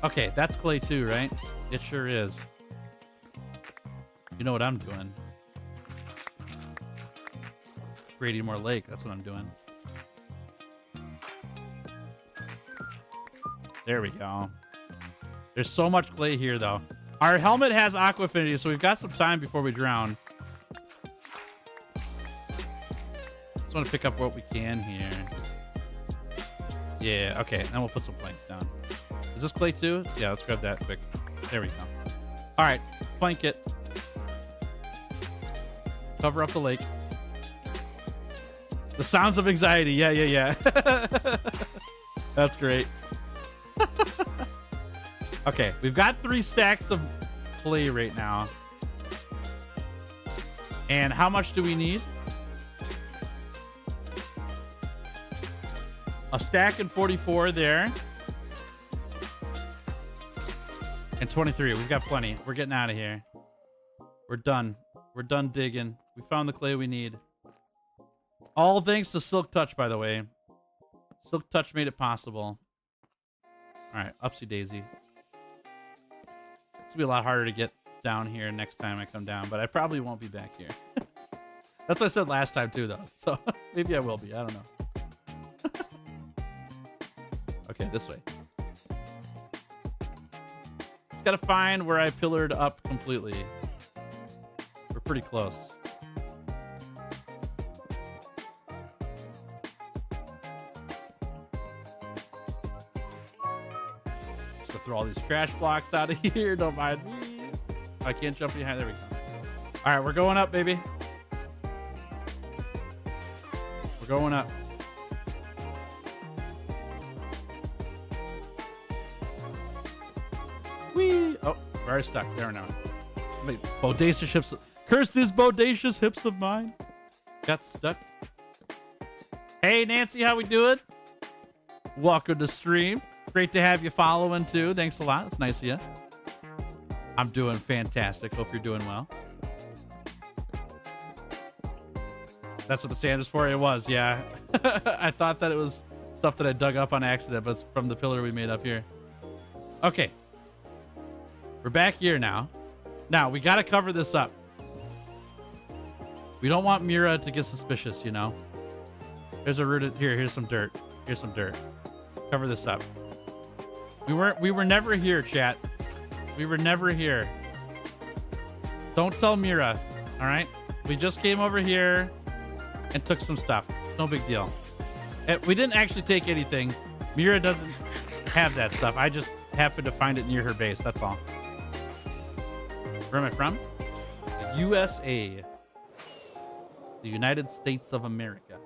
Okay, that's clay too, right? It sure is. You know what I'm doing? Creating more lake. That's what I'm doing. There we go. There's so much clay here, though. Our helmet has aqua affinity, so we've got some time before we drown. Just want to pick up what we can here. Yeah, okay. Then we'll put some planks down. Is this clay too? Yeah, let's grab that quick. There we go. All right, plank it. Cover up the lake. The sounds of anxiety. Yeah, yeah, yeah. That's great. Okay, we've got 3 stacks of clay right now. And how much do we need? A stack and 44 there. And 23. We've got plenty. We're getting out of here. We're done. We're done digging. We found the clay we need. All thanks to Silk Touch, by the way. Silk Touch made it possible. All right, upsy daisy. It's gonna be a lot harder to get down here next time I come down, but I probably won't be back here. That's what I said last time too, though. So maybe I will be. I don't know. Okay, this way. Just gotta find where I pillared up completely. We're pretty close. Just gonna throw all these trash blocks out of here. Don't mind me. I can't jump behind. There we go. All right, we're going up, baby. We're going up. Whee! Oh, we're already stuck. There now. Bodacious hips. Cursed these bodacious hips of mine. Got stuck. Hey, Nancy, how we doing? Welcome to stream. Great to have you following, too. Thanks a lot. It's nice of you. I'm doing fantastic. Hope you're doing well. That's what the sand is for? It was, yeah. I thought that it was stuff that I dug up on accident, but it's from the pillar we made up here. Okay. We're back here now. Now, we got to cover this up. We don't want Mira to get suspicious, you know. Here's a rooted... Here's some dirt. Here's some dirt. Cover this up. We were never here, chat. We were never here. Don't tell Mira, all right? We just came over here and took some stuff. No big deal. We didn't actually take anything. Mira doesn't have that stuff. I just happened to find it near her base. That's all. Where am I from? The USA. The United States of America.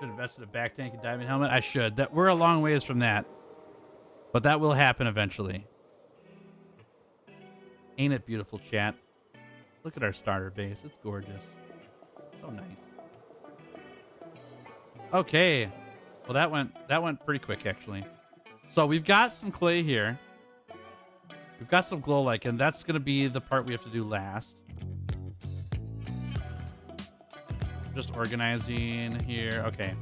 Should invest in a back tank and diamond helmet. I should. We're a long ways from that. But that will happen eventually. Ain't it beautiful, chat? Look at our starter base. It's gorgeous. So nice. Okay. Well, that went pretty quick, actually. So we've got some clay here. We've got some glow like, and that's going to be the part we have to do last. Just organizing here. Okay.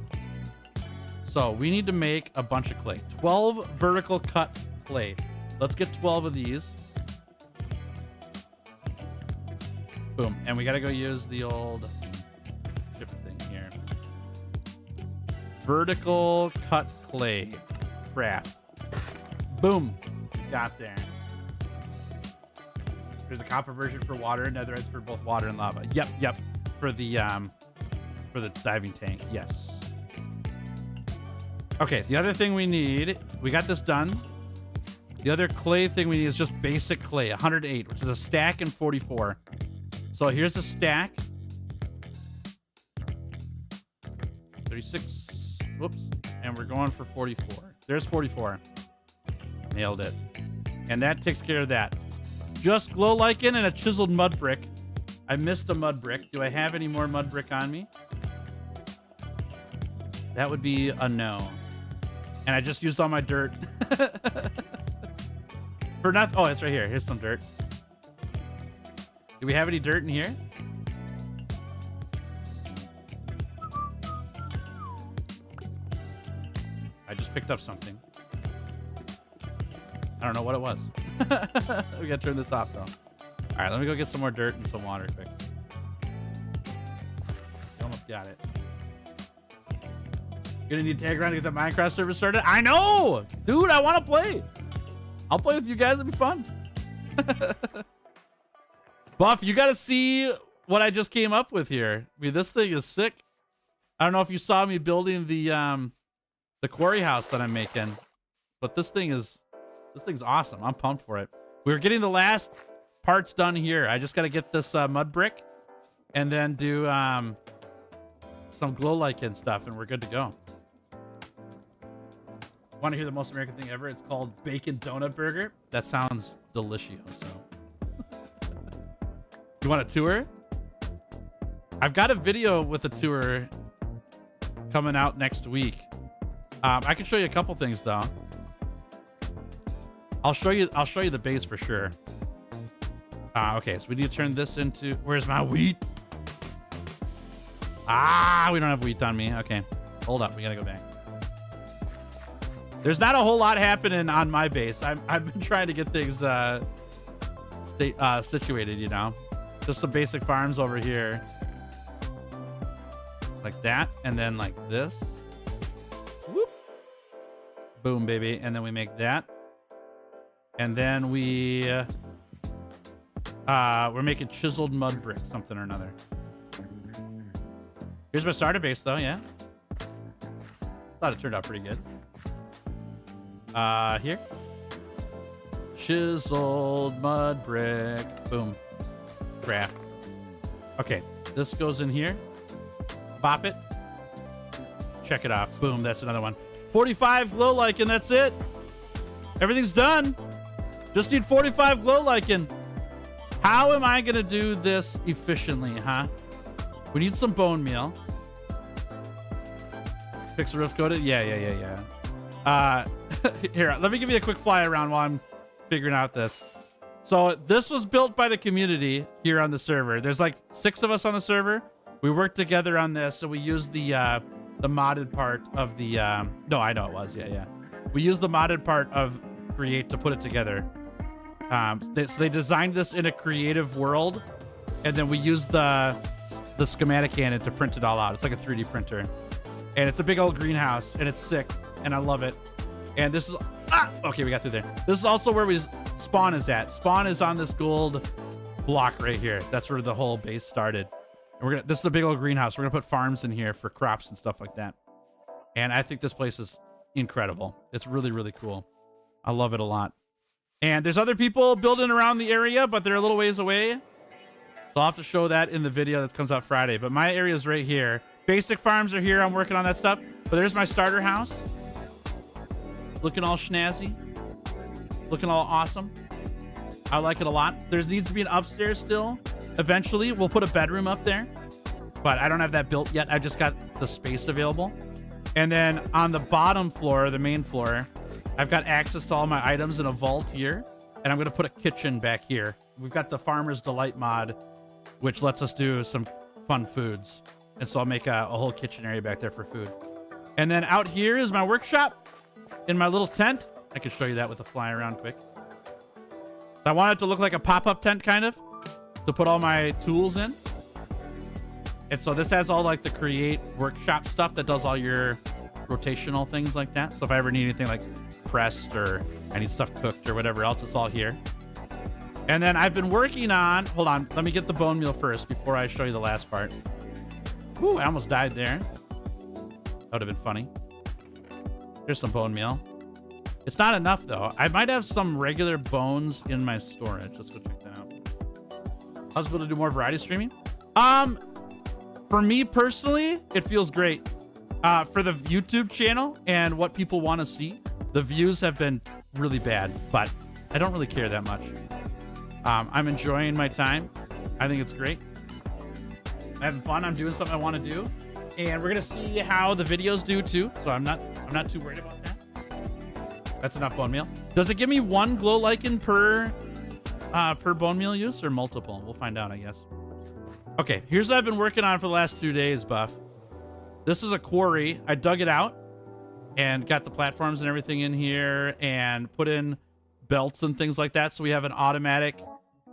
So we need to make a bunch of clay. 12 vertical cut clay. Let's get 12 of these. Boom. And we got to go use the old chip thing here. Vertical cut clay. Craft. Boom. Got there. There's a copper version for water and netherites for both water and lava. Yep. For the diving tank. Yes. Okay, the other thing we need, we got this done. The other clay thing we need is just basic clay, 108, which is a stack and 44. So here's a stack. 36. Whoops. And we're going for 44. There's 44. Nailed it. And that takes care of that. Just glow lichen and a chiseled mud brick. I missed a mud brick. Do I have any more mud brick on me? That would be a no. And I just used all my dirt. For nothing. Oh, it's right here. Here's some dirt. Do we have any dirt in here? I just picked up something. I don't know what it was. We gotta turn this off though. All right, let me go get some more dirt and some water quick. Almost got it. Gonna need to tag around to get that Minecraft server started. I know, dude. I want to play. I'll play with you guys. It'll be fun. Buff, you got to see what I just came up with here. I mean, this thing is sick. I don't know if you saw me building the quarry house that I'm making, but this thing's awesome. I'm pumped for it. We're getting the last parts done here. I just got to get this mud brick, and then do some glow lichen stuff, and we're good to go. Want to hear the most American thing ever? It's called bacon donut burger. That sounds delicious. So, you want a tour? I've got a video with a tour coming out next week. I can show you a couple things though. I'll show you the base for sure. Okay, so we need to turn this into, where's my wheat? We don't have wheat on me. Okay, hold up, we gotta go back. There's not a whole lot happening on my base. I've been trying to get things situated, you know. Just some basic farms over here. Like that, and then like this. Whoop. Boom, baby. And then we make that. And then we're making chiseled mud brick, something or another. Here's my starter base though, yeah. Thought it turned out pretty good. Here. Chiseled mud brick. Boom. Craft. Okay, this goes in here. Bop it. Check it off. Boom, that's another one. 45 glow lichen, that's it. Everything's done. Just need 45 glow lichen. How am I gonna do this efficiently, huh? We need some bone meal. Fix the roof coated? Yeah. Here, let me give you a quick fly around while I'm figuring out this. So this was built by the community here on the server. There's like 6 of us on the server. We worked together on this, so we used the modded part of the no, I know it was, yeah. We used the modded part of Create to put it together. So they designed this in a creative world, and then we used the schematic in it to print it all out. It's like a 3D printer, and it's a big old greenhouse, and it's sick, and I love it. And this is okay, we got through there. This is also where spawn is at. Spawn is on this gold block right here. That's where the whole base started. And this is a big old greenhouse. We're gonna put farms in here for crops and stuff like that. And I think this place is incredible. It's really, really cool. I love it a lot. And there's other people building around the area, but they're a little ways away. So I'll have to show that in the video that comes out Friday. But my area is right here. Basic farms are here. I'm working on that stuff. But there's my starter house. Looking all snazzy. Looking all awesome. I like it a lot. There needs to be an upstairs still. Eventually, we'll put a bedroom up there. But I don't have that built yet. I just got the space available. And then on the bottom floor, the main floor, I've got access to all my items in a vault here. And I'm going to put a kitchen back here. We've got the Farmer's Delight mod, which lets us do some fun foods. And so I'll make a whole kitchen area back there for food. And then out here is my workshop in my little tent. I can show you that with a fly around quick. So I want it to look like a pop-up tent, kind of, to put all my tools in. And so this has all like the Create workshop stuff that does all your rotational things like that. So if I ever need anything like pressed or I need stuff cooked or whatever else, it's all here. And then I've been working on, hold on, let me get the bone meal first before I show you the last part. Ooh, I almost died there. That would have been funny. Here's some bone meal. It's not enough though. I might have some regular bones in my storage. Let's go check that out. How's it feel to do more variety streaming? For me personally, it feels great. For the YouTube channel and what people want to see, the views have been really bad, but I don't really care that much. I'm enjoying my time. I think it's great. I'm having fun. I'm doing something I want to do, and we're gonna see how the videos do too. So I'm not too worried about that. That's enough bone meal. Does it give me 1 glow lichen per bone meal use or multiple? We'll find out, I guess. Okay, here's what I've been working on for the last 2 days, Buff. This is a quarry. I dug it out and got the platforms and everything in here and put in belts and things like that. So we have an automatic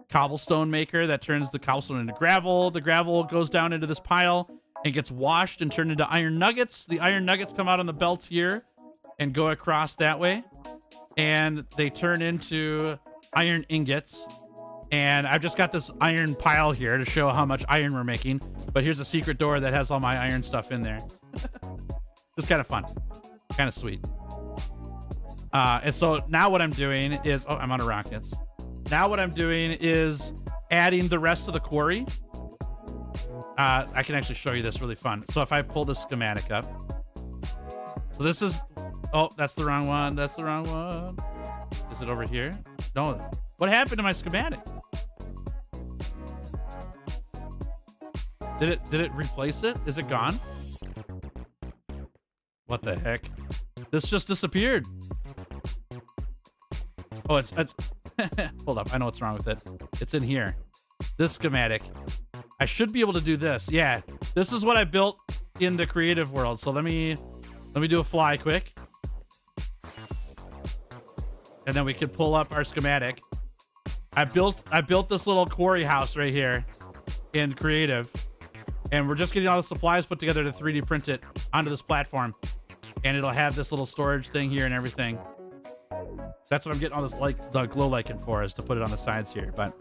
cobblestone maker that turns the cobblestone into gravel. The gravel goes down into this pile and gets washed and turned into iron nuggets. The iron nuggets come out on the belts here and go across that way. And they turn into iron ingots. And I've just got this iron pile here to show how much iron we're making. But here's a secret door that has all my iron stuff in there. Just kind of fun. Kind of sweet. And so now what I'm doing is... Oh, I'm out of rockets. Now what I'm doing is adding the rest of the quarry. I can actually show you this really fun. So if I pull the schematic up, so this is, oh, that's the wrong one. That's the wrong one. Is it over here? No. What happened to my schematic? Did it replace it? Is it gone? What the heck? This just disappeared. Oh, it's hold up. I know what's wrong with it. It's in here. This schematic. I should be able to do this. Yeah. This is what I built in the creative world. So let me do a fly quick. And then we can pull up our schematic. I built this little quarry house right here in creative. And we're just getting all the supplies put together to 3D print it onto this platform. And it'll have this little storage thing here and everything. That's what I'm getting all this the glow lichen for, is to put it on the sides here. But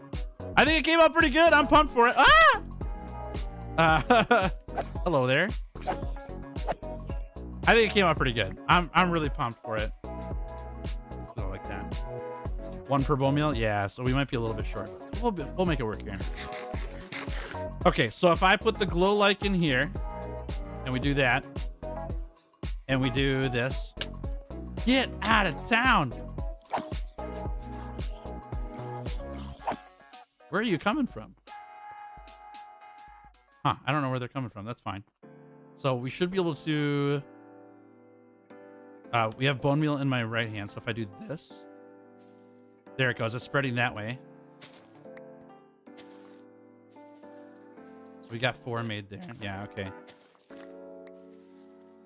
I think it came out pretty good. I'm pumped for it. Ah! Hello there. I think it came out pretty good. I'm really pumped for it. Still like that. 1 per bone meal? Yeah, so we might be a little bit short. We'll make it work here. Okay, so if I put the glow lichen here, and we do that, and we do this, get out of town. Where are you coming from? Huh, I don't know where they're coming from. That's fine. So we should be able to... we have bone meal in my right hand, so if I do this... There it goes. It's spreading that way. So we got 4 made there. Yeah, okay.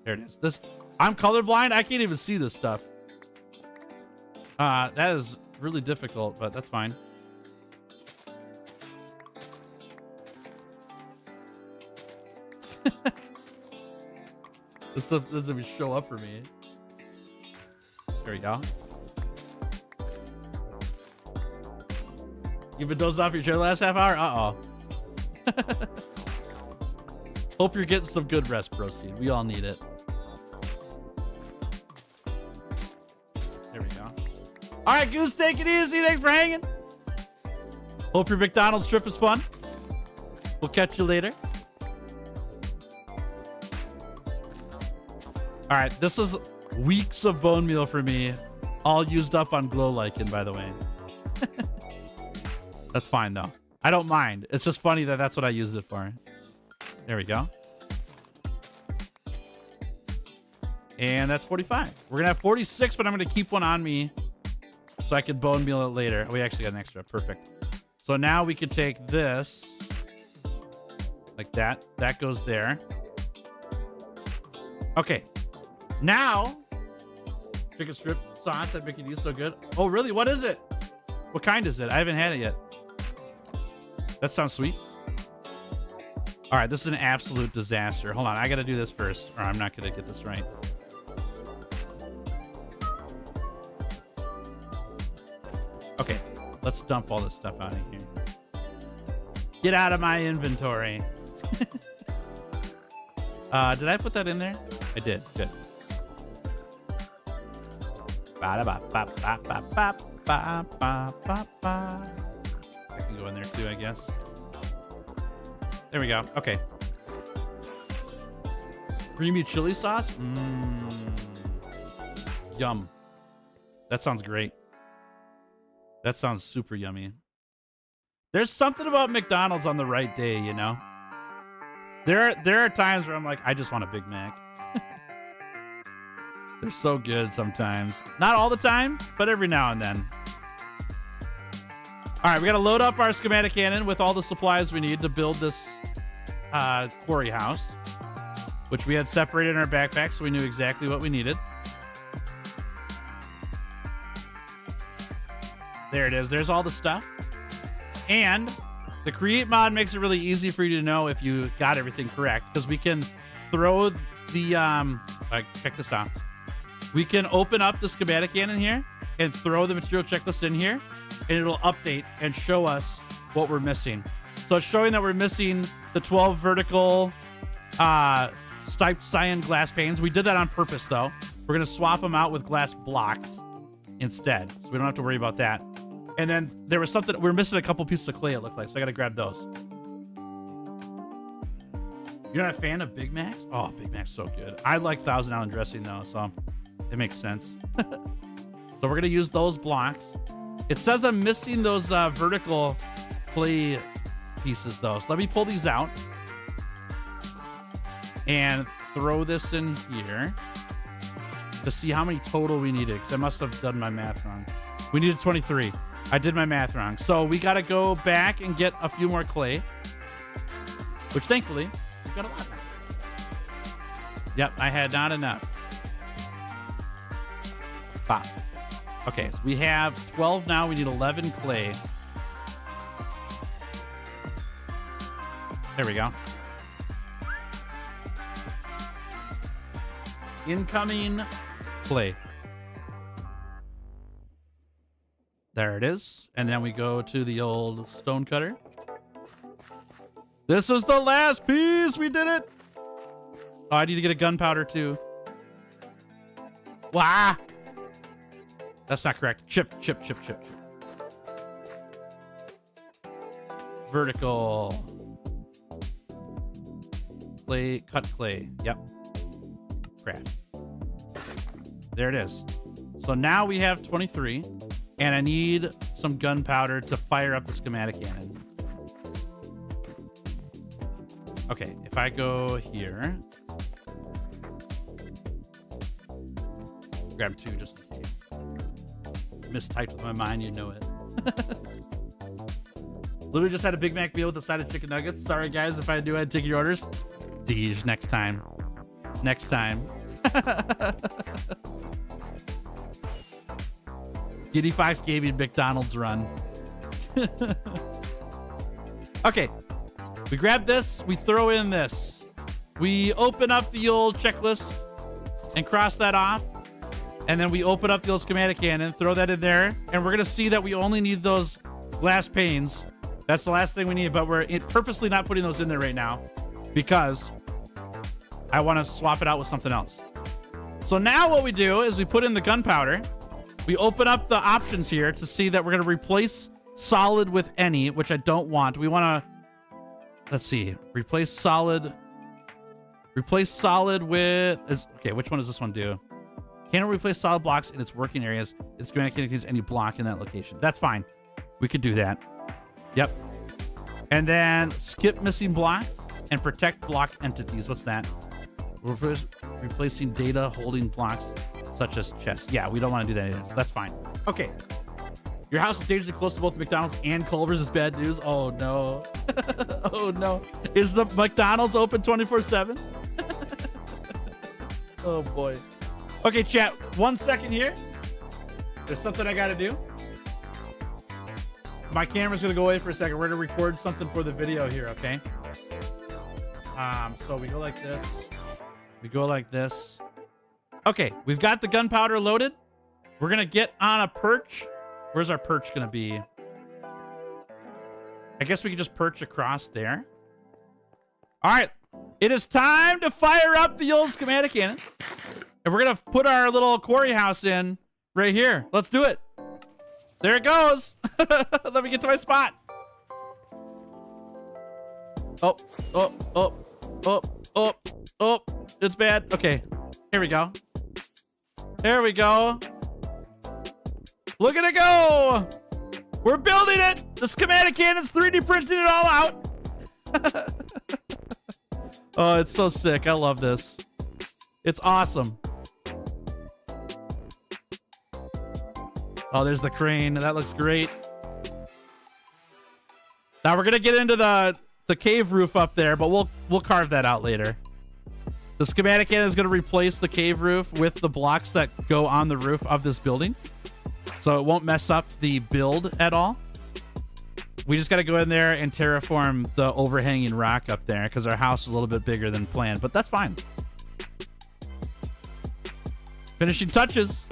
There it is. This... I'm colorblind. I can't even see this stuff. That is really difficult, but that's fine. This stuff doesn't even show up for me. There we go. You've been dozing off your chair the last half hour? Uh-oh. Hope you're getting some good rest, Proceed. We all need it. There we go. All right, Goose, take it easy. Thanks for hanging. Hope your McDonald's trip is fun. We'll catch you later. All right, this is weeks of bone meal for me, all used up on glow lichen, by the way. That's fine though. I don't mind. It's just funny that that's what I used it for. There we go. And that's 45. We're gonna have 46, but I'm gonna keep one on me so I can bone meal it later. Oh, we actually got an extra. Perfect. So now we can take this like that. That goes there. Okay. Now, chicken strip sauce that Mickey D's so good. Oh, really? What is it? What kind is it? I haven't had it yet. That sounds sweet. All right, this is an absolute disaster. Hold on, I got to do this first, or I'm not going to get this right. Okay, let's dump all this stuff out of here. Get out of my inventory. Did I put that in there? I did. Good. I can go in there too, I guess. There we go. Okay. Creamy chili sauce? Yum. That sounds great. That sounds super yummy. There's something about McDonald's on the right day, you know? There are times where I'm like, I just want a Big Mac. They're so good sometimes. Not all the time, but every now and then. All right, we got to load up our schematic cannon with all the supplies we need to build this quarry house, which we had separated in our backpack, so we knew exactly what we needed. There it is. There's all the stuff. And the create mod makes it really easy for you to know if you got everything correct, because we can throw the check this out. We can open up the schematic cannon here and throw the material checklist in here, and it'll update and show us what we're missing. So it's showing that we're missing the 12 vertical striped cyan glass panes. We did that on purpose, though. We're going to swap them out with glass blocks instead, so we don't have to worry about that. And then there was something, we're missing a couple pieces of clay, it looked like, so I got to grab those. You're not a fan of Big Macs? Oh, Big Mac's so good. I like Thousand Island dressing though, so it makes sense. So we're gonna use those blocks. It says I'm missing those vertical clay pieces though. So let me pull these out and throw this in here to see how many total we needed, because I must have done my math wrong. We needed 23. I did my math wrong. So we got to go back and get a few more clay, which thankfully we've got a lot now. Yep, I had not enough. 5. Okay, so we have 12 now. We need 11 clay. There we go. Incoming clay. There it is. And then we go to the old stone cutter. This is the last piece. We did it. Oh, I need to get a gunpowder too. Wah! That's not correct. Chip. Vertical. Clay, cut clay. Yep. Craft. There it is. So now we have 23, and I need some gunpowder to fire up the schematic cannon. Okay, if I go here, grab 2 just in case. Mistyped with my mind, you know it. Literally just had a Big Mac meal with a side of chicken nuggets. Sorry guys if I do, I'd take your orders. Deej, next time. Next time. Giddy Fox Gaming McDonald's run. Okay. We grab this. We throw in this. We open up the old checklist and cross that off. And then we open up the old schematic cannon, throw that in there. And we're going to see that we only need those glass panes. That's the last thing we need. But we're purposely not putting those in there right now because I want to swap it out with something else. So now what we do is we put in the gunpowder. We open up the options here to see that we're going to replace solid with any, which I don't want. We want to, let's see, replace solid with, okay, which one does this one do? Cannot replace solid blocks in its working areas. It's going to contain any block in that location. That's fine. We could do that. Yep. And then skip missing blocks and protect block entities. What's that? We're replacing data holding blocks such as chests. Yeah, we don't want to do that either. So that's fine. Okay. Your house is dangerously close to both McDonald's and Culver's is bad news. Oh, no. Oh, no. Is the McDonald's open 24/7? Oh, boy. Okay, chat. 1 second here. There's something I got to do. My camera's going to go away for a second. We're going to record something for the video here, okay? So we go like this. We go like this. Okay, we've got the gunpowder loaded. We're going to get on a perch. Where's our perch going to be? I guess we could just perch across there. All right. It is time to fire up the old schematic cannon. And we're going to put our little quarry house in right here. Let's do it. There it goes. Let me get to my spot. Oh. It's bad. Okay. Here we go. There we go. Look at it go. We're building it. The schematic cannon's 3D printing it all out. Oh, it's so sick. I love this. It's awesome. Oh, there's the crane. That looks great. Now we're going to get into the cave roof up there, but we'll carve that out later. The schematic cannon is going to replace the cave roof with the blocks that go on the roof of this building. So it won't mess up the build at all. We just got to go in there and terraform the overhanging rock up there because our house is a little bit bigger than planned, but that's fine. Finishing touches.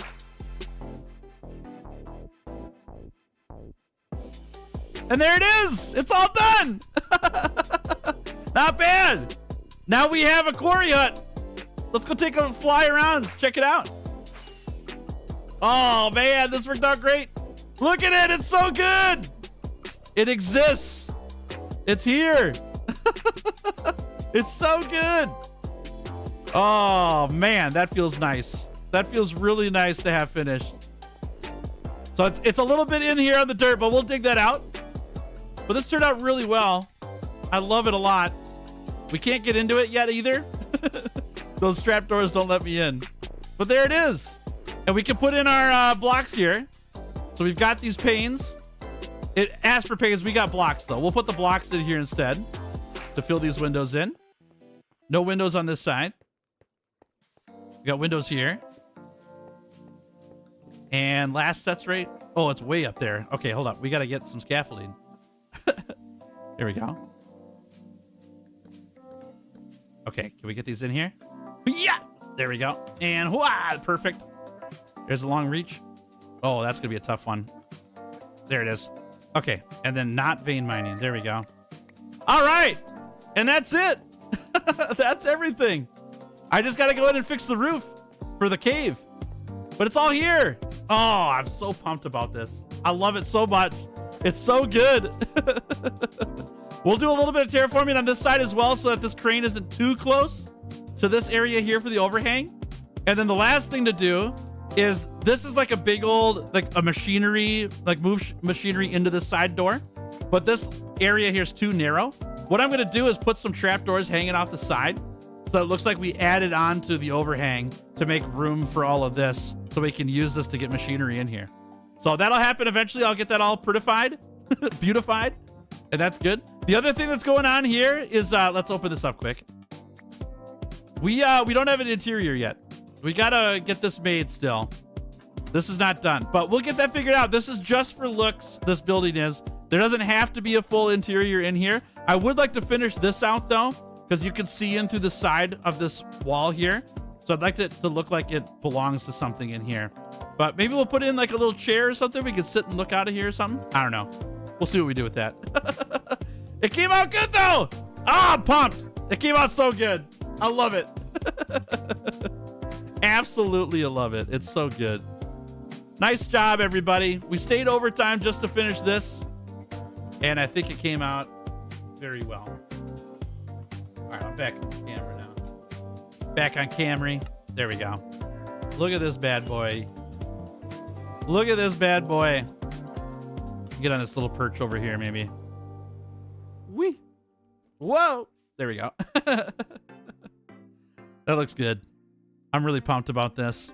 And there it is. It's all done. Not bad. Now we have a quarry hut. Let's go take a fly around. Check it out. Oh, man. This worked out great. Look at it. It's so good. It exists. It's here. It's so good. Oh, man, that feels nice. That feels really nice to have finished. So it's a little bit in here on the dirt, but we'll dig that out. But this turned out really well. I love it a lot. We can't get into it yet either. Those strap doors don't let me in. But there it is. And we can put in our blocks here. So we've got these panes. It asked for panes. We got blocks, though. We'll put the blocks in here instead to fill these windows in. No windows on this side. We got windows here. And last set's right. Oh, it's way up there. Okay, hold up. We got to get some scaffolding. There we go. Okay, can we get these in here? Yeah! There we go. And whoa, perfect. There's a long reach. Oh, that's going to be a tough one. There it is. Okay, and then not vein mining. There we go. All right. And that's it. That's everything. I just got to go in and fix the roof for the cave. But it's all here. Oh, I'm so pumped about this. I love it so much. It's so good. We'll do a little bit of terraforming on this side as well so that this crane isn't too close to this area here for the overhang. And then the last thing to do is this is like a big old, like a machinery, like move machinery into this side door. But this area here is too narrow. What I'm going to do is put some trapdoors hanging off the side. So it looks like we added on to the overhang to make room for all of this so we can use this to get machinery in here. So that'll happen eventually. I'll get that all prettified, beautified, and that's good. The other thing that's going on here is, let's open this up quick. We don't have an interior yet. We gotta get this made still. This is not done, but we'll get that figured out. This is just for looks, this building is. There doesn't have to be a full interior in here. I would like to finish this out though, because you can see in through the side of this wall here. So I'd like it to look like it belongs to something in here. But maybe we'll put in like a little chair or something. We can sit and look out of here or something. I don't know. We'll see what we do with that. It came out good though. Ah, I'm pumped. It came out so good. I love it. Absolutely, I love it. It's so good. Nice job, everybody. We stayed overtime just to finish this. And I think it came out very well. All right, I'm back on the camera now. Back on Camry. There we go. Look at this bad boy. Look at this bad boy. Get on this little perch over here, maybe. Whee! Whoa! There we go. That looks good. I'm really pumped about this.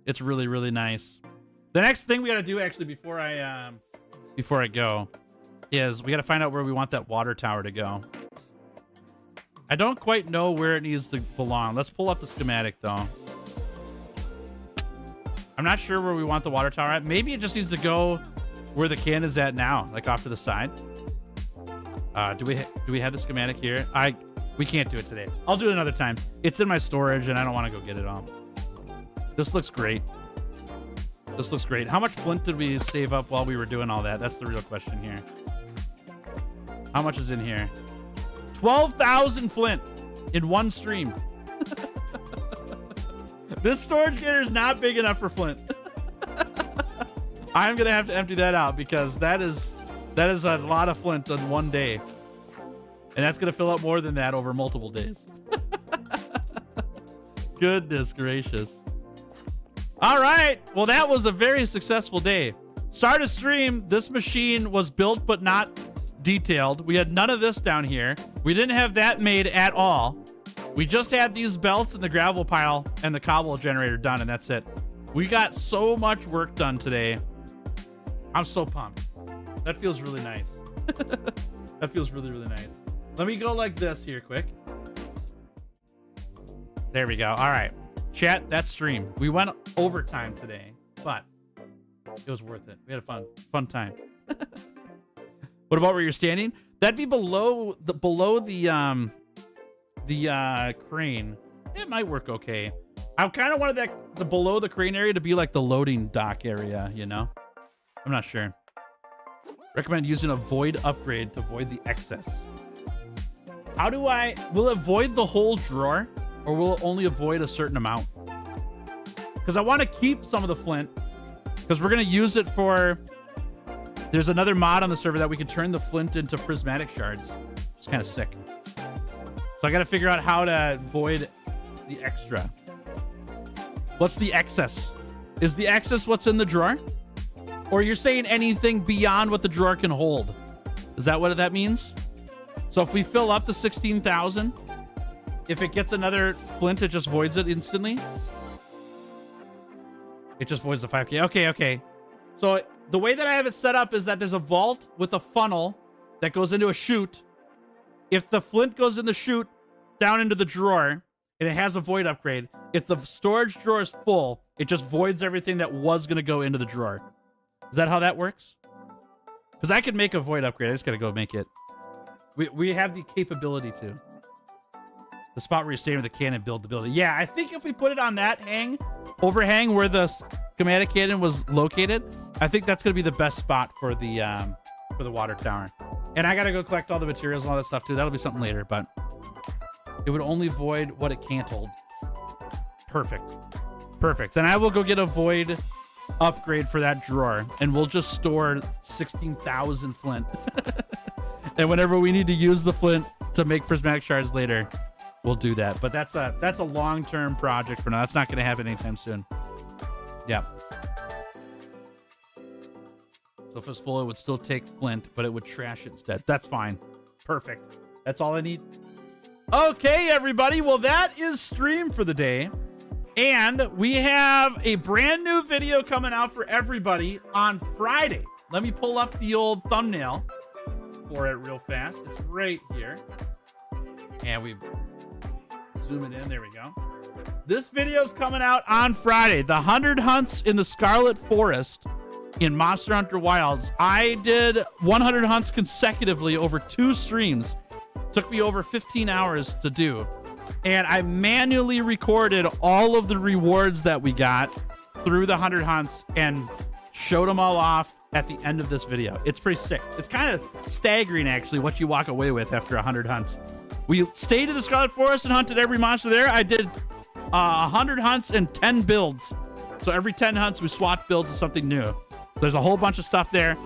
It's really, really nice. The next thing we got to do, actually, before I go, is we got to find out where we want that water tower to go. I don't quite know where it needs to belong. Let's pull up the schematic, though. I'm not sure where we want the water tower at. Maybe it just needs to go where the can is at now, like off to the side. Do we have the schematic here? We can't do it today. I'll do it another time. It's in my storage, and I don't want to go get it all. This looks great. This looks great. How much flint did we save up while we were doing all that? That's the real question here. How much is in here? 12,000 flint in one stream. This storage container is not big enough for flint. I'm gonna have to empty that out because that is a lot of flint in one day, and that's gonna fill up more than that over multiple days. Goodness gracious. All right, well, that was a very successful day. Start a stream. This machine was built but not detailed. We had none of this down here. We didn't have that made at all. We just had these belts and the gravel pile and the cobble generator done, and that's it. We got so much work done today. I'm so pumped. That feels really nice. That feels really, really nice. Let me go like this here quick. There we go. All right. Chat, that stream. We went overtime today, but it was worth it. We had a fun time. What about where you're standing? That'd be below the crane. It might work okay. I kind of wanted the below the crane area to be like the loading dock area, you know? I'm not sure. Recommend using a void upgrade to void the excess. How do will it void the whole drawer, or will it only avoid a certain amount? Because I want to keep some of the flint, because we're going to use it for, there's another mod on the server that we can turn the flint into prismatic shards. It's kind of sick. So I got to figure out how to void the extra. What's the excess? Is the excess what's in the drawer? Or you're saying anything beyond what the drawer can hold? Is that what that means? So if we fill up the 16,000, if it gets another flint, it just voids it instantly? It just voids the 5K. Okay, okay. So the way that I have it set up is that there's a vault with a funnel that goes into a chute. If the flint goes in the chute down into the drawer, and it has a void upgrade, if the storage drawer is full, it just voids everything that was going to go into the drawer. Is that how that works? Because I could make a void upgrade. I just got to go make it. We have the capability to. The spot where you're staying with the cannon, build the building. Yeah, I think if we put it on that overhang where the schematic cannon was located, I think that's going to be the best spot for the water tower. And I got to go collect all the materials and all that stuff too. That'll be something later, but it would only void what it can't hold. Perfect. Perfect. Then I will go get a void upgrade for that drawer, and we'll just store 16,000 flint. And whenever we need to use the flint to make prismatic shards later, we'll do that. But that's a long-term project for now. That's not going to happen anytime soon. Yeah. So if it's full, it would still take flint, but it would trash it instead. That's fine. Perfect. That's all I need. Okay, everybody. Well, that is stream for the day. And we have a brand new video coming out for everybody on Friday. Let me pull up the old thumbnail for it real fast. It's right here. And we zoom it in. There we go. This video is coming out on Friday. The 100 hunts in the Scarlet Forest in Monster Hunter Wilds. I did 100 hunts consecutively over 2 streams. Took me over 15 hours to do. And I manually recorded all of the rewards that we got through the 100 hunts and showed them all off at the end of this video. It's pretty sick. It's kind of staggering, actually, what you walk away with after 100 hunts. We stayed in the Scarlet Forest and hunted every monster there. I did 100 hunts and 10 builds. So every 10 hunts, we swapped builds to something new. There's a whole bunch of stuff there.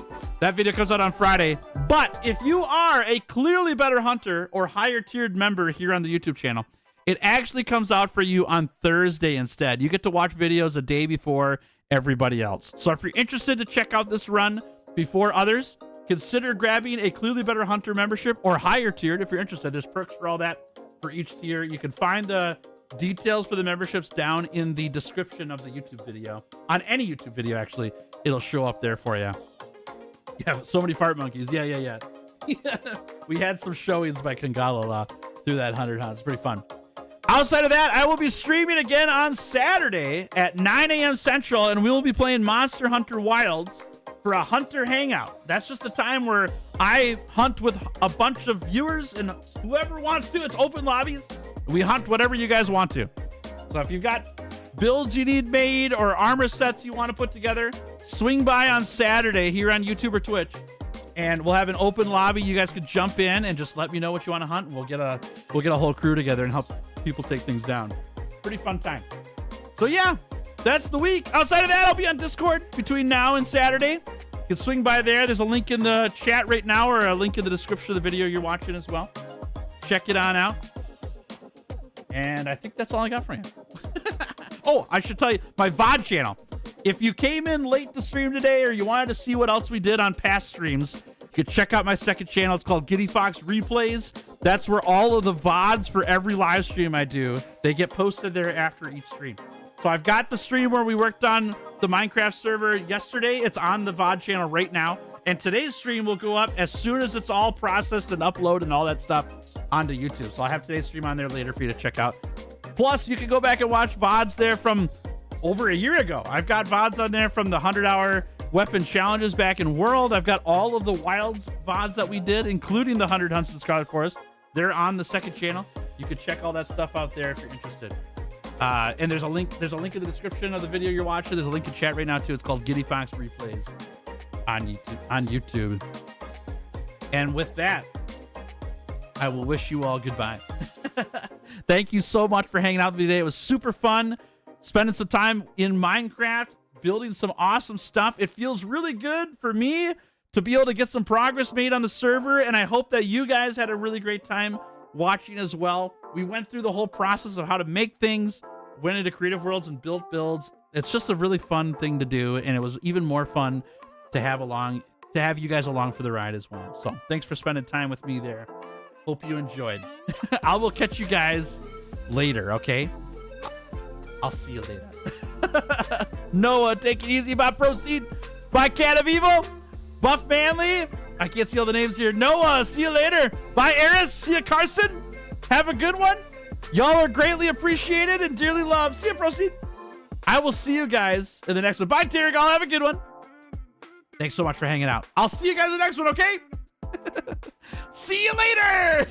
That video comes out on Friday. But if you are a clearly better hunter or higher tiered member here on the YouTube channel, it actually comes out for you on Thursday instead. You get to watch videos a day before everybody else. So if you're interested to check out this run before others, consider grabbing a clearly better hunter membership or higher tiered if you're interested. There's perks for all that for each tier. You can find the details for the memberships down in the description of the YouTube video. On any YouTube video, actually, it'll show up there for you. Yeah, so many fart monkeys. Yeah. We had some showings by Kangala through that 100 hunts. It's pretty fun. Outside of that, I will be streaming again on Saturday at 9 a.m. Central, and we will be playing Monster Hunter Wilds for a Hunter Hangout. That's just a time where I hunt with a bunch of viewers, and whoever wants to, it's open lobbies. We hunt whatever you guys want to. So if you've got builds you need made or armor sets you want to put together, swing by on Saturday here on YouTube or Twitch, and we'll have an open lobby. You guys could jump in and just let me know what you want to hunt, and we'll get a whole crew together and help people take things down. Pretty fun time. So yeah, that's the week. Outside of that, I'll be on Discord between now and Saturday. You can swing by there. There's a link in the chat right now, or a link in the description of the video you're watching as well. Check it on out. And I think that's all I got for you. Oh, I should tell you, my VoD channel. If you came in late to stream today, or you wanted to see what else we did on past streams, you can check out my second channel. It's called Giddy Fox Replays. That's where all of the VoDs for every live stream I do, they get posted there after each stream. So I've got the stream where we worked on the Minecraft server yesterday. It's on the VoD channel right now. And today's stream will go up as soon as it's all processed and uploaded and all that stuff onto YouTube. So I'll have today's stream on there later for you to check out. Plus, you can go back and watch VoDs there from over a year ago. I've got VoDs on there from the 100-hour weapon challenges back in World. I've got all of the Wilds VoDs that we did, including the 100 hunts in Scarlet Forest. They're on the second channel. You can check all that stuff out there if you're interested. And there's a link in the description of the video you're watching. There's a link in chat right now too. It's called Giddy Fox Replays on YouTube. And with that, I will wish you all goodbye. Thank you so much for hanging out with me today. It was super fun spending some time in Minecraft, building some awesome stuff. It feels really good for me to be able to get some progress made on the server, and I hope that you guys had a really great time watching as well. We went through the whole process of how to make things, went into creative worlds and built builds. It's just a really fun thing to do, and it was even more fun to have you guys along for the ride as well. So thanks for spending time with me there. Hope you enjoyed. I will catch you guys later, okay? I'll see you later. Noah, take it easy. By Proceed. By Cat of Evil. Buff Manly. I can't see all the names here. Noah, see you later. Bye, Eris. See you, Carson. Have a good one. Y'all are greatly appreciated and dearly loved. See you, Proceed. I will see you guys in the next one. Bye, Terry. I'll have a good one. Thanks so much for hanging out. I'll see you guys in the next one, okay? See you later.